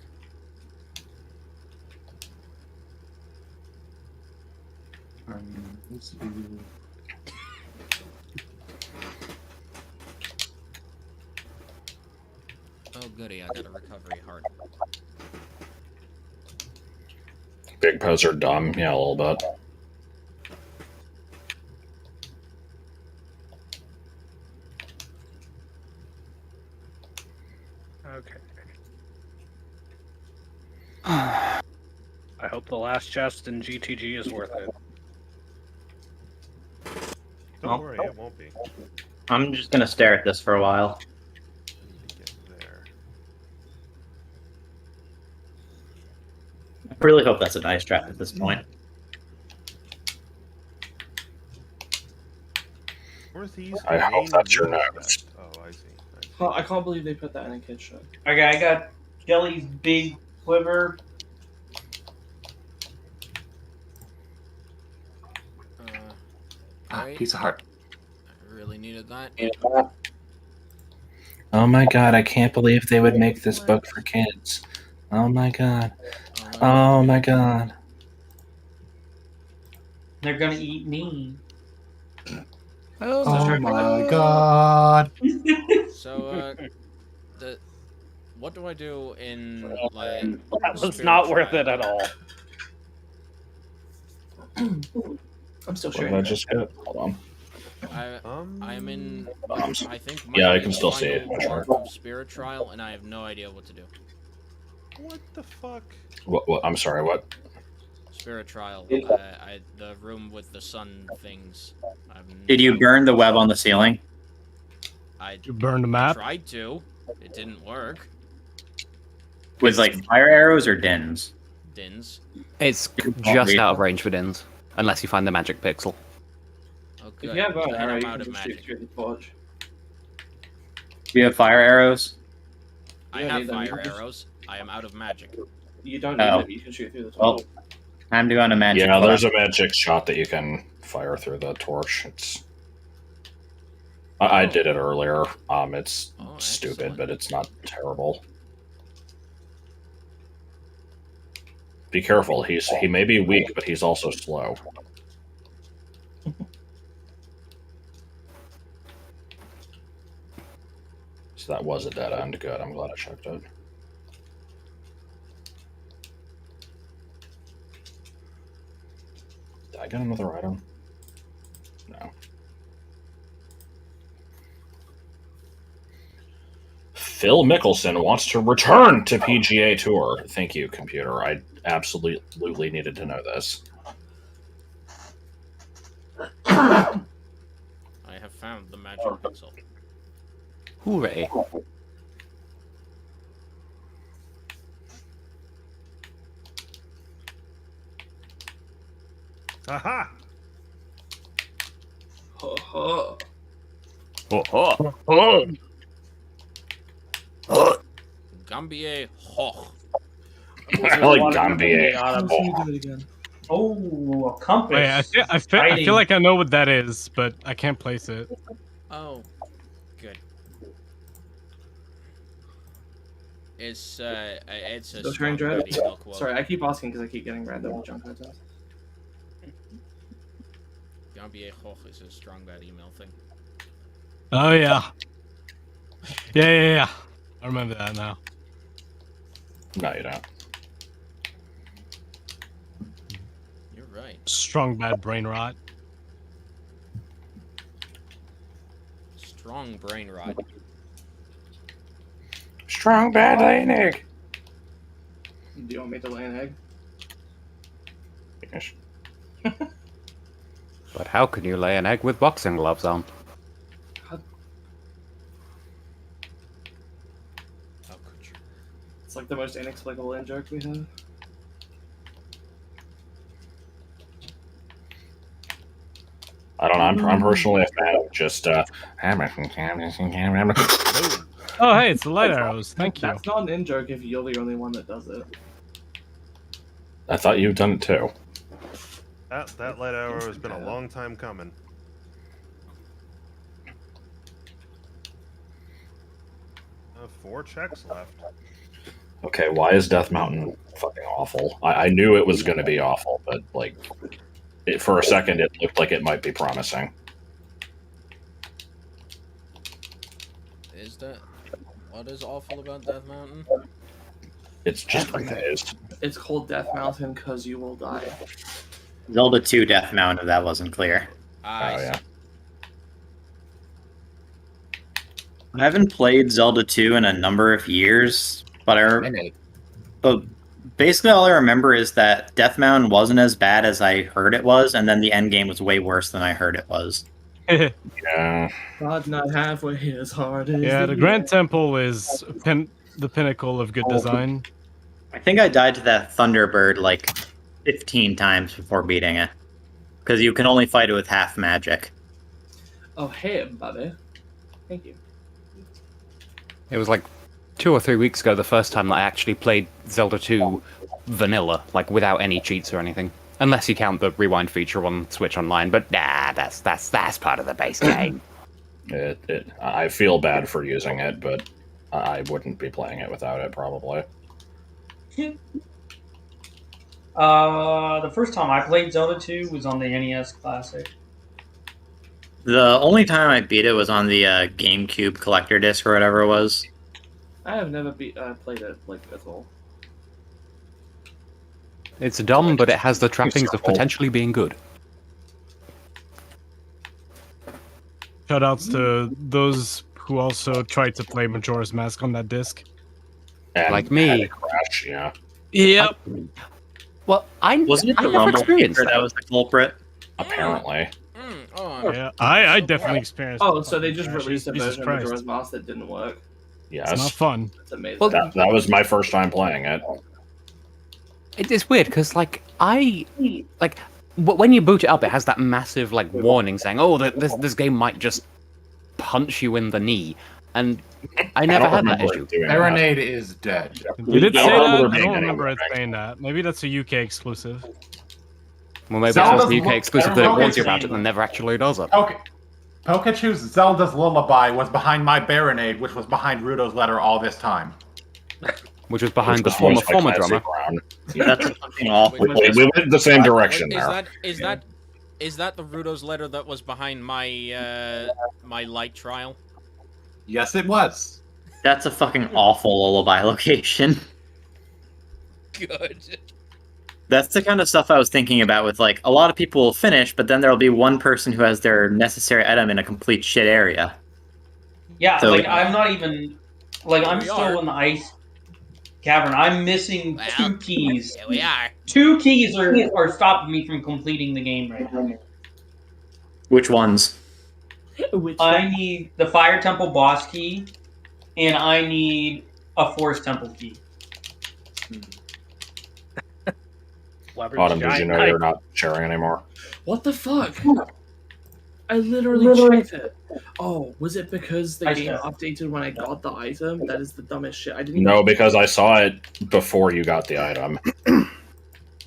Oh goody, I got a recovery heart. Big poser dumb. Yeah, a little bit. Okay. I hope the last chest in GTG is worth it. Don't worry, it won't be. I'm just gonna stare at this for a while. Get there. I really hope that's a nice trap at this point. Northeast. I hope main, that's your northwest. notes. Oh, I see. Huh, I can't believe they put that in a kid's show. Okay, I got Jelly's big quiver. Ah, Right? Pizza Hut. I really needed that. Oh my god, I can't believe they would make this book for kids. Oh my god. Oh my god. They're gonna eat me. Oh my god. So, what do I do in like? That was Spirit not worth Trial? it at all. I'm still What showing did I you. just get? Hold on. I am in. I'm sorry. I think. Yeah, I might be can the still see it. final Sure. part of Spirit Trial, and I have no idea what to do. What the fuck? What? I'm sorry. What? Spirit Trial. The room with the sun things. Did you burn the web on the ceiling? You burned the map? Tried to. It didn't work. With like fire arrows or dins? Dins. It's just out of range for dins, unless you find the magic pixel. Okay. If you have an then arrow, I'm you out can of just shoot magic. through the torch. Do you have fire arrows? I You don't have need them, you fire just- arrows. I am out of magic. You don't need Oh. them, you can shoot through the torch. Well, time to go on a magic. Yeah, there's class. a magic shot that you can fire through the torch. It's. I did it earlier. It's stupid, but it's not terrible. Be careful. He may be weak, but he's also slow. So that was a dead end. Good. I'm glad I checked it. Did I get another item? No. Phil Mickelson wants to return to PGA Tour. Thank you, computer. I absolutely needed to know this. I have found the magic pixel. Hooray. Aha! Ho, ho. Gambier Hoch. I like Gambier. Oh, a compass. Wait, I feel like I know what that is, but I can't place it. Oh, good. It's a Still strong trying to dread? email quote. Sorry, I keep asking because I keep getting random junk items. Gambier Hoch is a strong bad email thing. Oh yeah. Yeah. I remember that now. No, you don't. You're right. Strong bad brain rot. Strong brain rot. Strong bad laying egg. Do you want me to lay an egg? Yes. But how can you lay an egg with boxing gloves on? It's like the most inexplicable in joke we have. I don't know. I'm personally a fan of just Oh, hey, it's the light arrows. Thank you. That's not an in joke if you're the only one that does it. I thought you've done it too. That light arrow has been a long time coming. Four checks left. Okay, why is Death Mountain fucking awful? I knew it was going to be awful, but like, for a second, it looked like it might be promising. Is that what is awful about Death Mountain? It's just what it is. It's called Death Mountain because you will die. Zelda 2 Death Mountain, if that wasn't clear. Yeah. I haven't played Zelda 2 in a number of years, but basically all I remember is that Death Mountain wasn't as bad as I heard it was, and then the end game was way worse than I heard it was. Yeah. God, not halfway as hard as Yeah, the Grand Temple is the pinnacle of good design. I think I died to that Thunderbird like 15 times before beating it. Because you can only fight it with half magic. Oh, hey, everybody. Thank you. It was like 2 or 3 weeks ago the first time that I actually played Zelda 2 vanilla, like without any cheats or anything. Unless you count the rewind feature on Switch Online, but nah, that's part of the base game. I feel bad for using it, but I wouldn't be playing it without it, probably. The first time I played Zelda 2 was on the NES Classic. The only time I beat it was on the GameCube collector disc or whatever it was. I have never played it like at all. It's dumb, but it has the trappings of potentially being good. Shoutouts to those who also tried to play Majora's Mask on that disc. And Like me. had it crash, yeah. Yep. Well, Wasn't it I the never Rumble experienced Paper that was the culprit? Apparently. Yeah, I definitely experienced. Oh, so they just released a Jesus version Christ. of Majora's Mask that didn't work. Yes. It's not fun. That's amazing. Well, that was my first time playing it. It's weird because when you boot it up, it has that massive like warning saying, "Oh, this game might just punch you in the knee," and I never had that issue. Serenade is dead. Did it say I don't that? remember I being don't any remember it effect. saying that. Maybe that's a UK exclusive. Well, maybe Zelda's it's just the UK exclusive that it warns you about it Zelda's- and never actually does it. Okay. Pikachu's Zelda's Lullaby was behind my Baronade, which was behind Rudo's letter all this time. Which was behind Which the was former voiced by drummer. Clancy Brown. Yeah, that's something awful. We went the same direction there. Is that the Rudo's letter that was behind my my light trial? Yes, it was. That's a fucking awful lullaby location. Good. That's the kind of stuff I was thinking about with, like, a lot of people will finish, but then there'll be one person who has their necessary item in a complete shit area. Yeah, So- like I'm not even like I'm still in the ice cavern. I'm missing 2 keys. Here we are. 2 keys are stopping me from completing the game right now. Which ones? I need the Fire Temple boss key, and I need a Forest Temple key. Autumn, did you know you're not sharing anymore? What the fuck? I literally checked it. Oh, was it because the game updated when I got the item? That is the dumbest shit. I didn't. No, because I saw it before you got the item.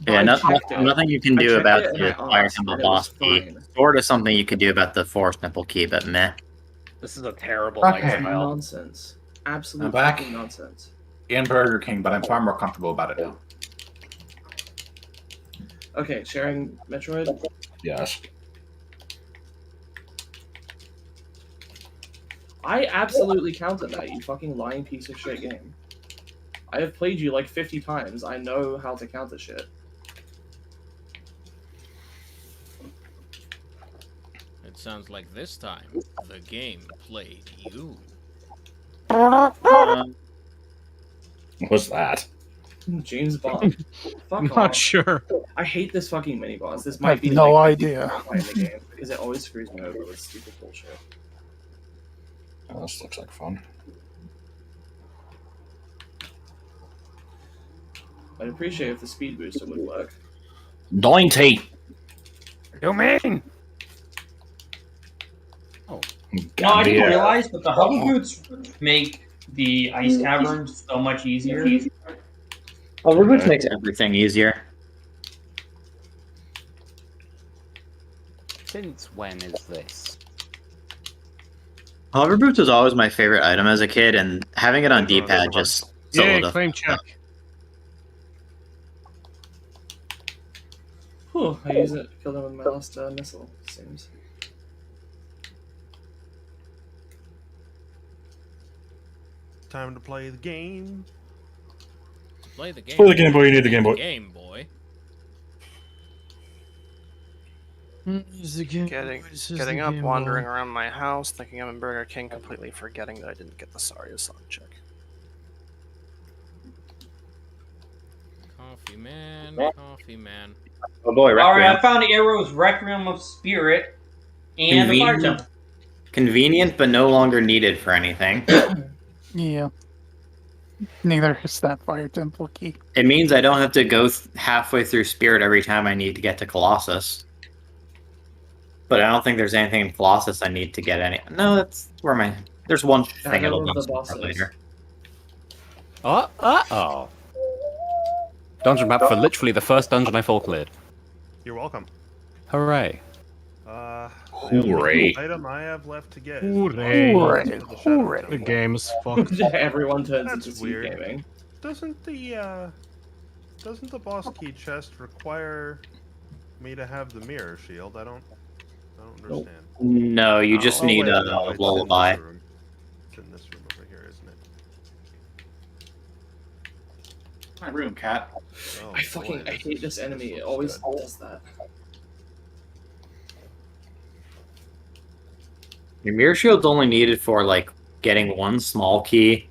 Yeah, nothing you can I do checked about it and the I Fire asked, Temple and it was boss key. fine. Sort of something you could do about the Forest Temple key, but meh. This is a terrible Okay. lifestyle. Nonsense. Absolute I'm back. fucking nonsense. In Burger King, but I'm far more comfortable about it now. Okay, sharing Metroid. Yes. I absolutely counted that, you fucking lying piece of shit game. I have played you like 50 times. I know how to count the shit. It sounds like this time the game played you. What was that? James Bond. I'm Fuck not off. sure. I hate this fucking mini boss. This I might have be the no biggest idea. fight in the game because it always screws me over with stupid bullshit. Oh, this looks like fun. I'd appreciate if the speed booster would work. 90! You mean? No, I didn't realize, but the hover boots make the ice cavern so much easier. Hover boots makes everything easier. Since when is this? Hover boots was always my favorite item as a kid, and having it on D-pad just Yeah, solidified. claim check. Whew, I use it to kill them with my last missile, it seems. Time to play the game. To play the game. Play the Game Boy, you need the Game Boy. Game Boy. Getting up, wandering around my house, thinking I'm in Burger King, completely forgetting that I didn't get the Saria song check. Coffee man, coffee man. Oh boy, Alright, Requiem. I found Arrow's Requiem of Spirit and the Fire Temple. Convenient, but no longer needed for anything. Yeah. Neither is that Fire Temple key. It means I don't have to go halfway through Spirit every time I need to get to Colossus. but I don't think there's anything in Colossus I need to get any. No, that's where my. There's one thing Shadow it'll of the dump for bosses. later. Oh. Dungeon map for literally the first dungeon I full cleared. You're welcome. Hooray. The only Hooray. item I have left to get is Hooray. the Shadow The Temple. game is fucked. Everyone turns That's into weird. Steam gaming. Doesn't the boss key chest require me to have the mirror shield? I don't understand. No, you just need wait, a no, it's in lullaby. this room. It's in this room over here, isn't it? My room, cat. Oh, I fucking I hate this enemy. It always does that. Your mirror shield's only needed for like getting one small key,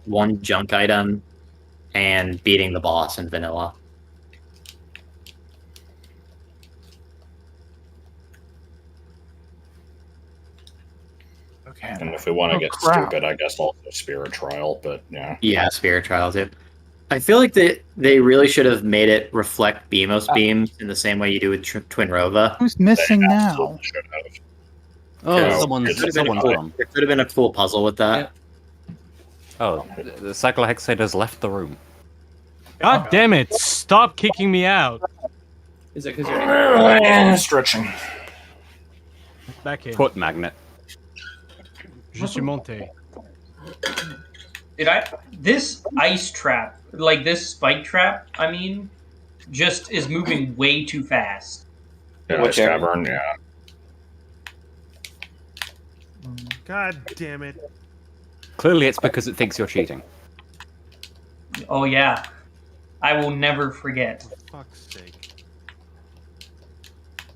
one junk item, and beating the boss in vanilla. Okay. And if we want to get stupid, I guess also Spirit Trial, but yeah. Yeah, Spirit Trial too. I feel like they really should have made it reflect Beamos beams in the same way you do with Twin Rova. Who's missing now? Oh, someone's gone. There could have been a cool puzzle with that. Oh, the cyclohexator's left the room. God damn it! Stop kicking me out. Is it because you're stretching? Back in. Foot magnet. Je suis monté. This ice trap, like this spike trap, I mean, just is moving way too fast. Yeah, Ice Cavern, yeah. God damn it. Clearly it's because it thinks you're cheating. Oh yeah, I will never forget. For fuck's sake.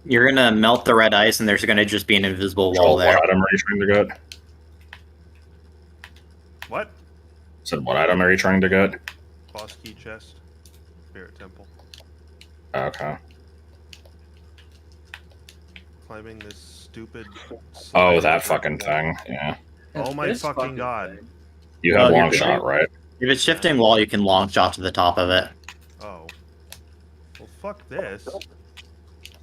You're gonna melt the red ice, and there's gonna just be an invisible wall there. What item are you trying to get? What? Said what item are you trying to get? Boss key chest. Spirit Temple. Okay. Climbing this stupid. Oh, that fucking thing. Yeah. Oh my fucking god. You have long shot, right? If it's shifting wall, you can long shot to the top of it. Oh. Well, fuck this.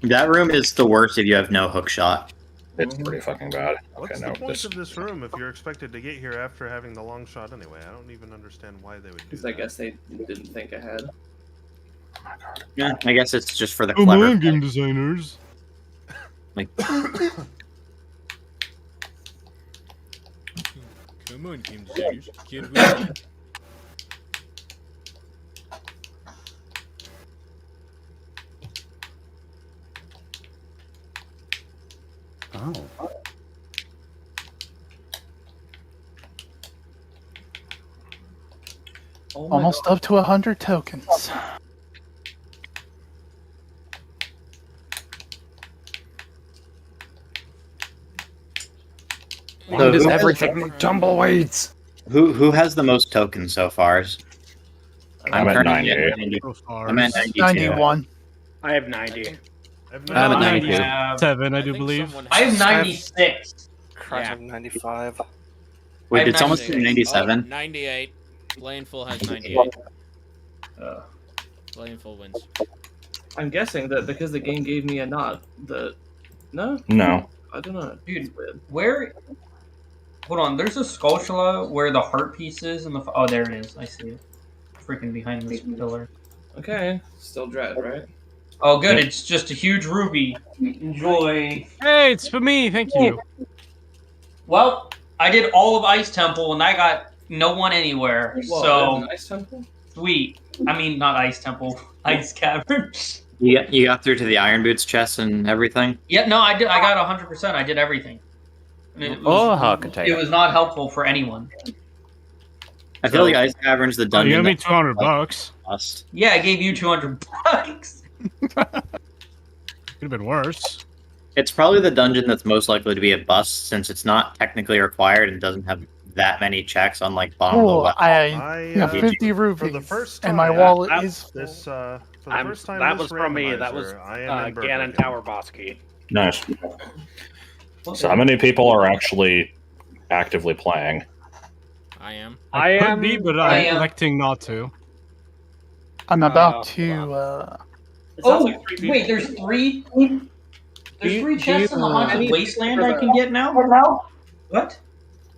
That room is the worst if you have no hook shot. It's pretty fucking bad. What's Okay, the no. point This, of this room if you're expected to get here after having the long shot anyway? I don't even understand why they would do Because I guess they didn't think ahead. Yeah, I guess it's just for the Come clever. on, game designers. Like, Come on, game designers. Can't we? Oh. Oh my Almost up to 100 tokens. So does who everything has- tumbleweeds? Who has the most tokens so far? I'm at currently 90. at 90. So far. I'm at 92. 91. I have 90. I'm at 92. have- 7, I do believe. I have 96. Crunch of 95. Wait, I did have someone say 96. 97? 98. Blaneful has 98. Blaneful wins. I'm guessing that because the game gave me a nod, no, no. I don't know. Dude, It's weird. where? Hold on, there's a Skulltula where the heart piece is, and the oh, there it is. I see it. Freaking behind this pillar. Okay, still dread, right? Oh, good. It's just a huge ruby. Enjoy. Hey, it's for me. Thank you. Well, I did all of Ice Temple, and I got no one anywhere. Whoa, So there's an Ice Temple? sweet. I mean, not Ice Temple, Ice Cavern. You got through to the Iron Boots chest and everything? Yeah, no, I did. I got 100%. I did everything. And it Oh, was, Harkatay. it was not helpful for anyone. I feel like Ice Cavern's the Oh, dungeon. you owe me that- 200 bucks. Must. Yeah, I gave you 200 bucks. Could have been worse. It's probably the dungeon that's most likely to be a bust since it's not technically required and doesn't have that many checks, unlike bottom Oh, left. I got 50 rupees, For the first time, and my wallet that- is full. This for the I'm, first time that this was from me. That was randomizer, I am in Burger Ganon King. Tower boss key. Nice. So how many people are actually actively playing? I am. I Could am. be, but I I'm am. electing not to. I'm about hold to. It sounds Oh, like 3 people. wait, there's 3? There's you- 3 do chests you in the Haunted anything Wasteland for I the- can get now? What?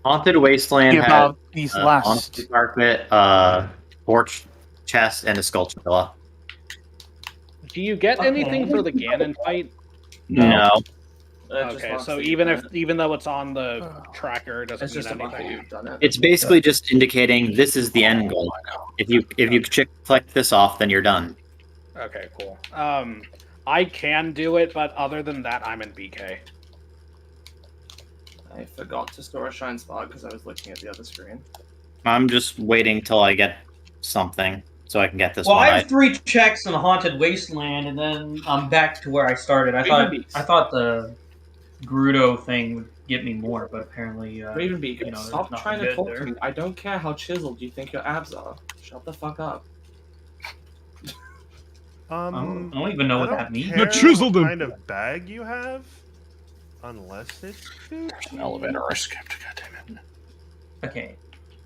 Haunted Wasteland Give has out these last. haunted carpet, torch chest, and a sculpture villa. Do you get anything for the Ganon fight? No. Okay, so even though it's on the tracker, it doesn't It's mean just a mark that anything. you've done it. It's basically just indicating this is the end goal. If you click this off, then you're done. Okay, cool. I can do it, but other than that, I'm in BK. I forgot to store a shine spot because I was looking at the other screen. I'm just waiting till I get something so I can get this Well, one. I have 3 checks in the Haunted Wasteland, and then I'm back to where I started. I thought the Gerudo thing would get me more, but apparently, Ravenbeak, you know, there's stop nothing trying to good talk there. to me. I don't care how chiseled you think your abs are. Shut the fuck up. I don't even know what that means. Care chiseled what him. kind of bag you have, unless it's An elevator I skipped. Goddammit. Okay.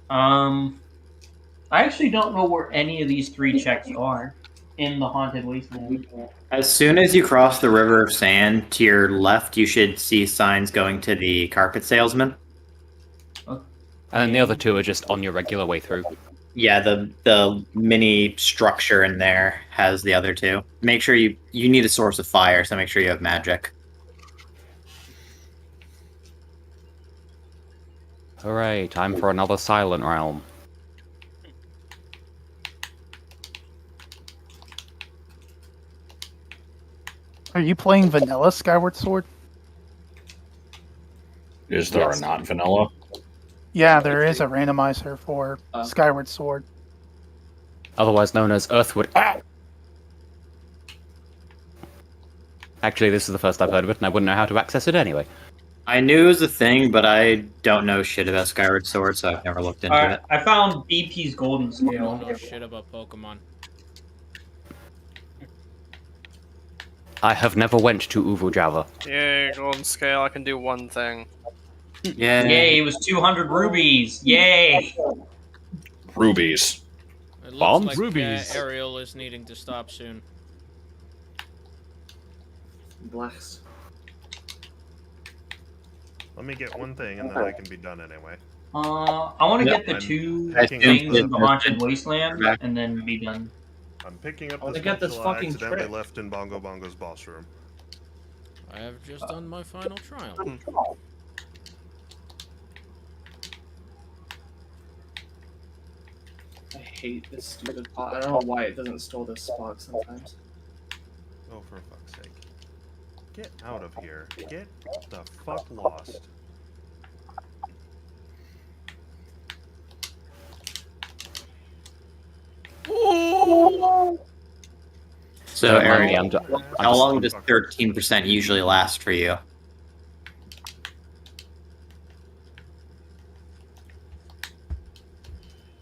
I actually don't know where any of these 3 checks are in the Haunted Wasteland. As soon as you cross the River of Sand, to your left, you should see signs going to the carpet salesman. And then the other 2 are just on your regular way through. Yeah, the mini structure in there has the other 2. Make sure you need a source of fire, so make sure you have magic. Hooray, time for another Silent Realm. Are you playing vanilla Skyward Sword? Is there a not vanilla? Yeah, there is a randomizer for Skyward Sword. Otherwise known as Earthwood. Ow! Actually, this is the first I've heard of it, and I wouldn't know how to access it anyway. I knew it was a thing, but I don't know shit about Skyward Sword, so I've never looked into Alright, it. I found BP's golden I don't scale. know shit about Pokemon. I have never went to Uvu Java. Yay, golden scale, I can do one thing. Yeah. Yay, it was 200 rubies. Yay! Rubies. It looks Bombs? like Rubies. Ariel is needing to stop soon. Bless. Let me get one thing, and then I can be done anyway. I want to Yep. get the I'm 2 picking things up in the the- Haunted Wasteland, and then be done. I'm picking up I wanna this get this capsule I fucking accidentally trick. left in Bongo Bongo's boss room. I have just done my final trial. I hate this stupid pot. I don't know why it doesn't store this spot sometimes. Oh, for fuck's sake. Get out of here. Get the fuck lost. So, Don't mind Eric, me, I'm how long does 13% usually last for you?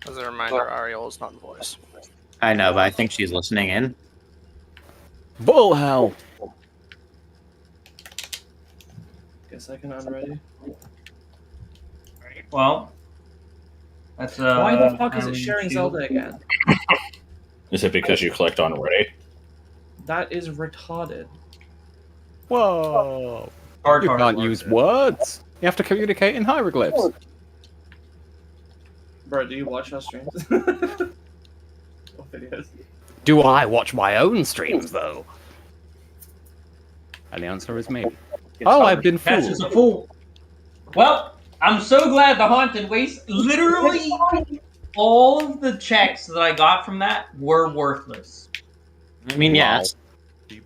As a reminder, Ariel is not in voice. I know, but I think she's listening in. Bull hell! Guess I can unready. Well, that's Why the fuck is it Iron sharing Shield. Zelda again? Is it because you clicked on ready? That is retarded. Whoa! Hard, You hard can't work. use words! You have to communicate in hieroglyphs. Bro, do you watch our streams? Or videos? Do I watch my own streams, though? And the answer is maybe. Oh, I've been That's just fooled. a fool. Well, I'm so glad the Haunted Waste. Literally, all of the checks that I got from that were worthless. I mean, yes.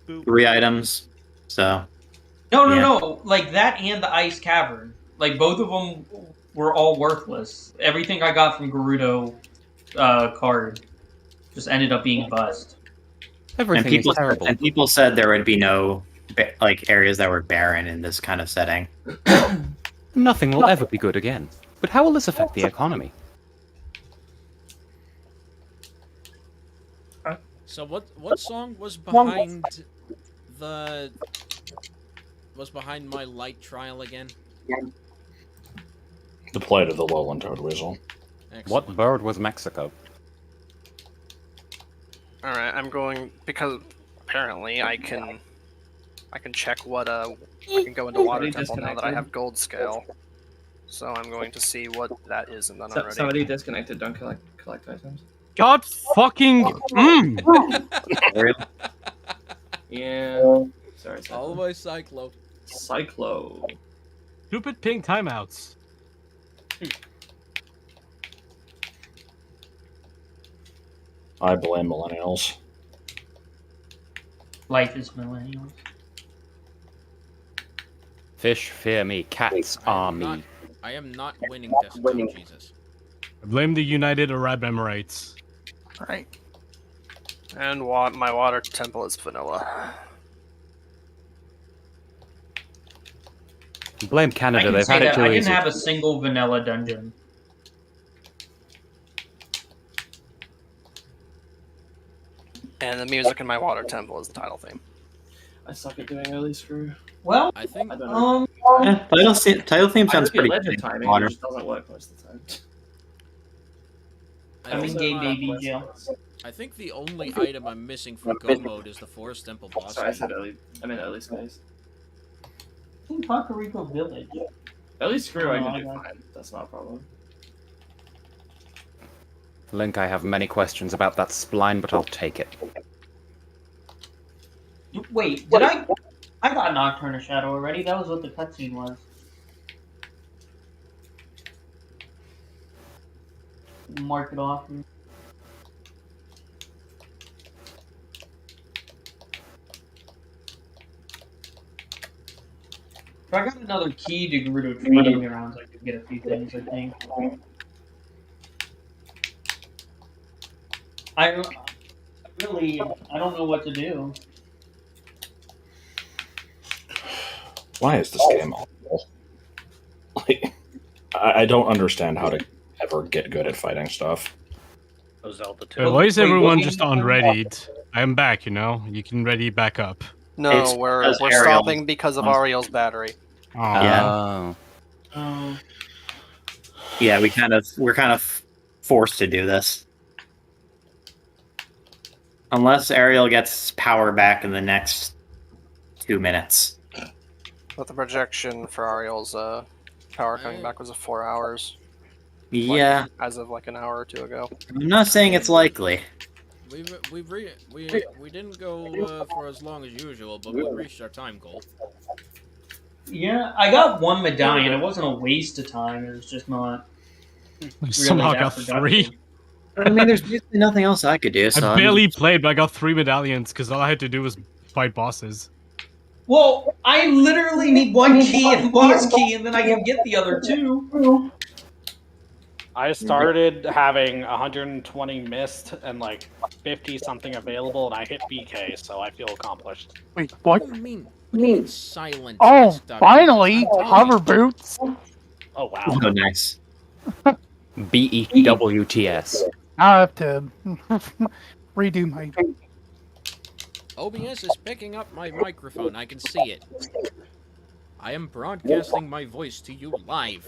3 items, so. No, Yeah. no. Like that and the Ice Cavern. Like both of them were all worthless. Everything I got from Gerudo card just ended up being bust. Everything is terrible. And people said there would be no like areas that were barren in this kind of setting. Nothing will ever be good again. But how will this affect the economy? So what song was behind the my light trial again? The plight of the lowland toad weasel. What bird was Mexico? Alright, I'm going, because apparently I can I can check what I can go into Water Somebody Temple now that I disconnected. have Gold Scale. So I'm going to see what that is, and then I'm ready. Somebody disconnected. Don't collect items. God fucking. Yeah. Sorry. All the way Cyclo. Cyclo. Stupid ping timeouts. I blame millennials. Life is millennials. Fish fear me, cats are me. I am not winning this. Oh, Jesus. I blame the United Arab Emirates. Right. And my Water Temple is vanilla. Blame I Canada, can they've say had it that too I didn't easy. have a single vanilla dungeon. And the music in my Water Temple is the title theme. I suck at doing early screw. Well, I think. Title theme sounds pretty legend good. timing. Water. It just doesn't work most of the time. I'm in gay baby jail. I think the only item I'm missing for Go mode is the Forest Temple boss. Sorry, I said early. I mean early space. In Kakariko Village. Early screw, I Oh, can I do got- fine. That's not a problem. Link, I have many questions about that spline, but I'll take it. Wait, did I? I got Nocturne Shadow already. That was what the cutscene was. Mark it off. If I got another key to Gerudo Training Grounds, I could get a few things, I think. I don't know what to do. Why is this game awful? Like, I don't understand how to ever get good at fighting stuff. Oh, Zelda Wait, why is everyone just unreadied? I am back, you know? You can ready back up. No, It's we're because Ariel- stopping because of Ariel's battery. Oh. Yeah. Oh. Yeah, we're kind of forced to do this. Unless Ariel gets power back in the next 2 minutes. But the projection for Ariel's power coming back was 4 hours. Yeah. As of like an hour or two ago. I'm not saying it's likely. We didn't go for as long as usual, but we reached our time goal. Yeah, I got one medallion. It wasn't a waste of time. It was just not. Really Somehow that got productive. 3. I mean, there's basically nothing else I could do. So I I'm- barely played, but I got 3 medallions because all I had to do was fight bosses. Well, I literally need one key and boss key, and then I can get the other two. I started having 120 missed and like 50 something available, and I hit BK, so I feel accomplished. Wait, what? What do you mean silent? Oh, desktop? finally! Hover boots! Oh wow. Oh, nice. BEWTS. I have to redo my. OBS is picking up my microphone. I can see it. I am broadcasting my voice to you live.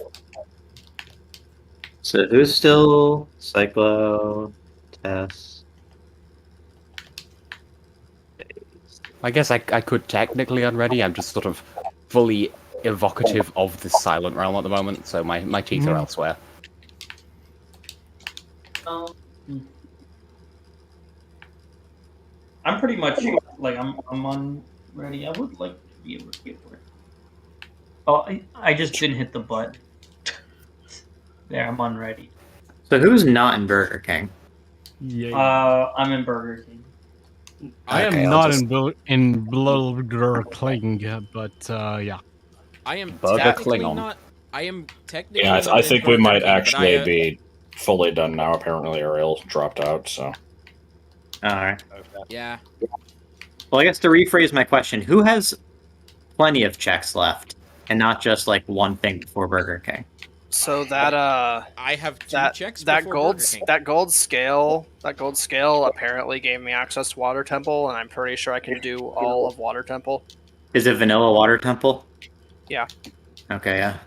So who's still Cyclo, Tess? I guess I could technically unready. I'm just sort of fully evocative of the Silent Realm at the moment, so my teeth are elsewhere. I'm pretty much like I'm on ready. I would like to be able to get for it. Oh, I just didn't hit the button. There, I'm on ready. So who's not in Burger King? I'm in Burger King. I am Okay, I'll not just- in Burger King, but yeah. I am Burger technically Klingon. not. I am technically. Yeah, not I in think we Burger might King, but actually I, be fully done now. Apparently, Ariel dropped out, so. Alright. Yeah. Well, I guess to rephrase my question, who has plenty of checks left, and not just like one thing before Burger King? So that I have two that checks that before gold Burger King. that gold scale apparently gave me access to Water Temple, and I'm pretty sure I can do all of Water Temple. Is it Vanilla Water Temple? Yeah. Okay, yeah.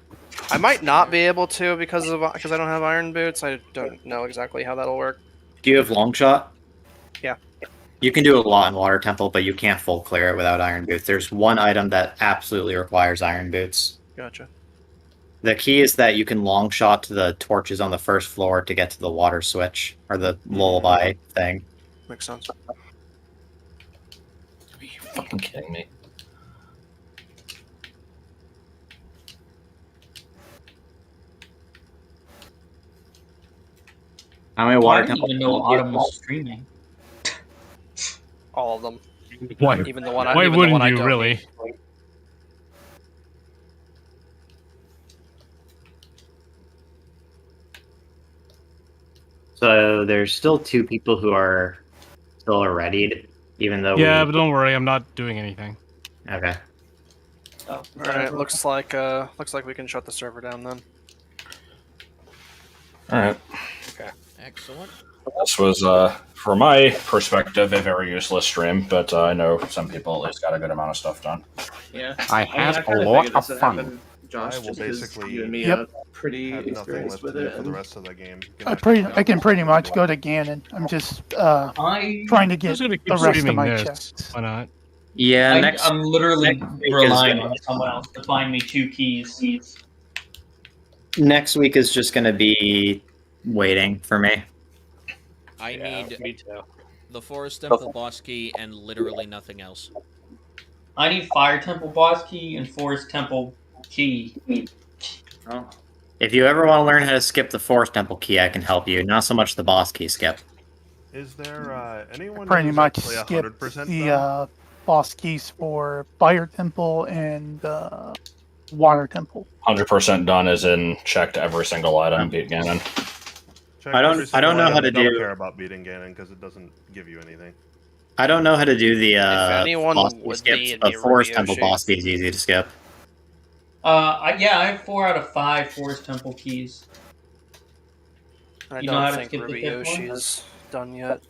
I might not be able to because I don't have iron boots. I don't know exactly how that'll work. Do you have long shot? Yeah. You can do a lot in Water Temple, but you can't full clear it without iron boots. There's one item that absolutely requires iron boots. Gotcha. The key is that you can long shot to the torches on the first floor to get to the water switch, or the lullaby thing. Makes sense. Are you fucking kidding me? How many I Water didn't Temple? even know Autumn was streaming. All of them. Why? Even the one. Why even the wouldn't one I you don't really? need. So there's still 2 people who are still readied, even though Yeah, but don't worry, I'm not doing anything. Okay. Oh, All right. Looks like we can shut the server down then. All right. Okay. Excellent. This was, from my perspective, a very useless stream, but I know some people at least got a good amount of stuff done. Yeah. I mean, had I a kinda lot figured of this would fun. happen, Josh, I will just 'cause basically you and me Yep. are pretty have nothing experienced left with to do it. for the and- rest of the game. I can pretty much go to Ganon. I'm just I trying to I'm get just gonna the keep rest of streaming my this. chests. Why not? Yeah, next I'm literally next week relying is- on someone else to find me 2 keys. next week is just going to be waiting for me. I need Me too. the Forest Temple boss key and literally nothing else. I need Fire Temple boss key and Forest Temple key. If you ever want to learn how to skip the Forest Temple key, I can help you. Not so much the boss key skip. Is there anyone Pretty who's much actually skip 100% the done? boss keys for Fire Temple and Water Temple. 100% done as in checked every single item, beat Ganon. Check I don't- every I single don't know item, how to but don't do- care about beating Ganon because it doesn't give you anything. I don't know how to do the anyone boss key would skips. be, it'd The be Forest Ruby Temple Yoshi. boss key is easy to skip. I have 4 out of 5 Forest Temple keys. I You know how don't to think skip the Ruby fifth one? Yoshi's done yet.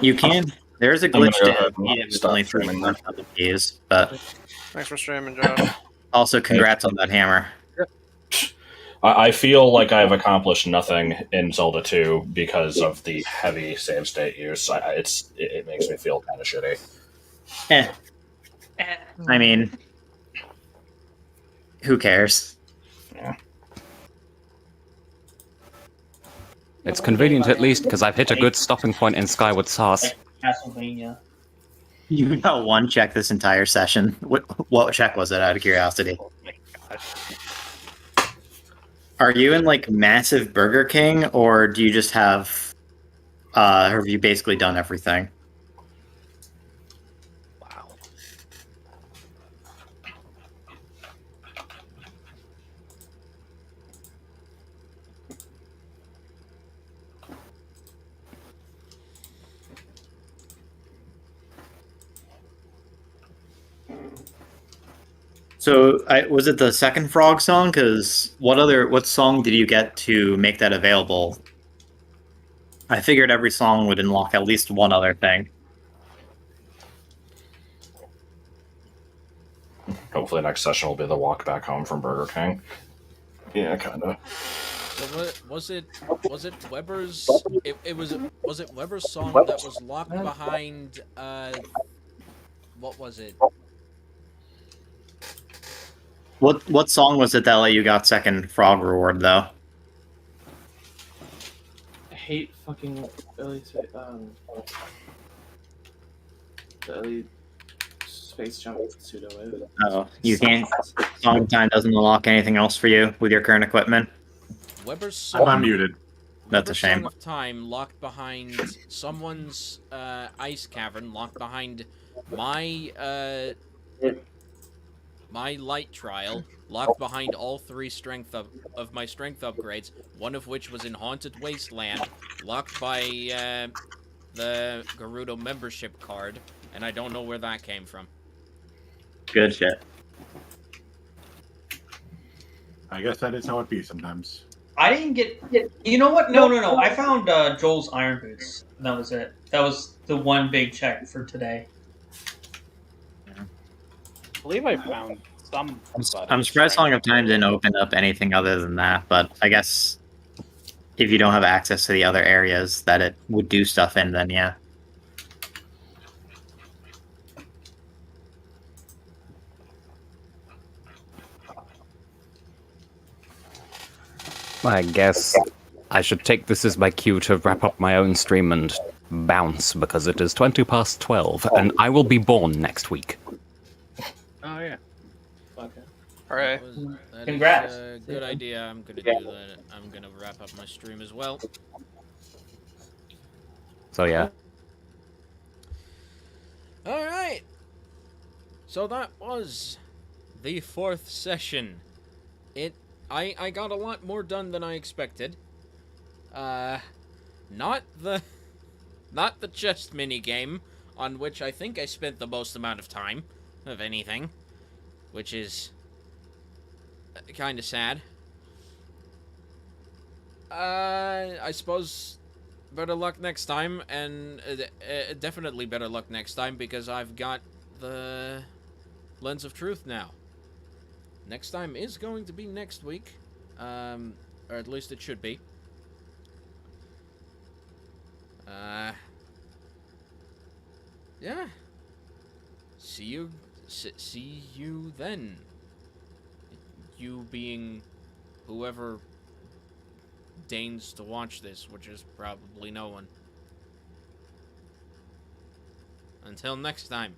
You can. There's a I'm gonna glitch go to ahead and beat it with stop only 3 streaming Forest Temple keys, but Thanks for streaming, Josh. also congrats on that hammer. I feel like I've accomplished nothing in Zelda 2 because of the heavy save state use. It makes me feel kind of shitty. I mean, who cares? Yeah. It's convenient at least because I've hit a good stopping point in Skyward Sauce. Castlevania. You got 1 check this entire session. What check was it, out of curiosity? Are you in like massive Burger King, or do you just have you basically done everything? Wow. So, was it the second Frog song? Because what song did you get to make that available? I figured every song would unlock at least one other thing. Hopefully next session will be the walk back home from Burger King. Yeah, kind of. So was it Weber's? Was it Weber's song that was locked behind? What was it? What song was it that let you got second Frog reward though? I hate fucking early the early space jump pseudo move. Oh, you can't. Song time doesn't unlock anything else for you with your current equipment. Weber's I'm song. unmuted. That's a Weber's shame. Song of Time locked behind someone's ice cavern, locked behind my my light trial, locked behind all 3 strength of my strength upgrades, one of which was in Haunted Wasteland, locked by the Gerudo membership card, and I don't know where that came from. Good shit. I guess that is how it be sometimes. I didn't get. You know what? No. I found Joel's iron boots. And that was it. That was the one big check for today. I believe I found some. I'm surprised Song of Time didn't open up anything other than that, but I guess if you don't have access to the other areas that it would do stuff in, then yeah. I guess I should take this as my cue to wrap up my own stream and bounce because it is 20 past 12 and I will be born next week. Oh yeah. Okay. Alright. That Congrats. is a good idea. I'm gonna do that. I'm gonna wrap up my stream as well. So yeah. Alright. So that was the 4th session. I got a lot more done than I expected. Not the chest mini game, on which I think I spent the most amount of time of anything, which is kind of sad. I suppose better luck next time, and definitely better luck next time because I've got the Lens of Truth now. Next time is going to be next week, or at least it should be. Yeah. See you then. You being whoever deigns to watch this, which is probably no one. Until next time.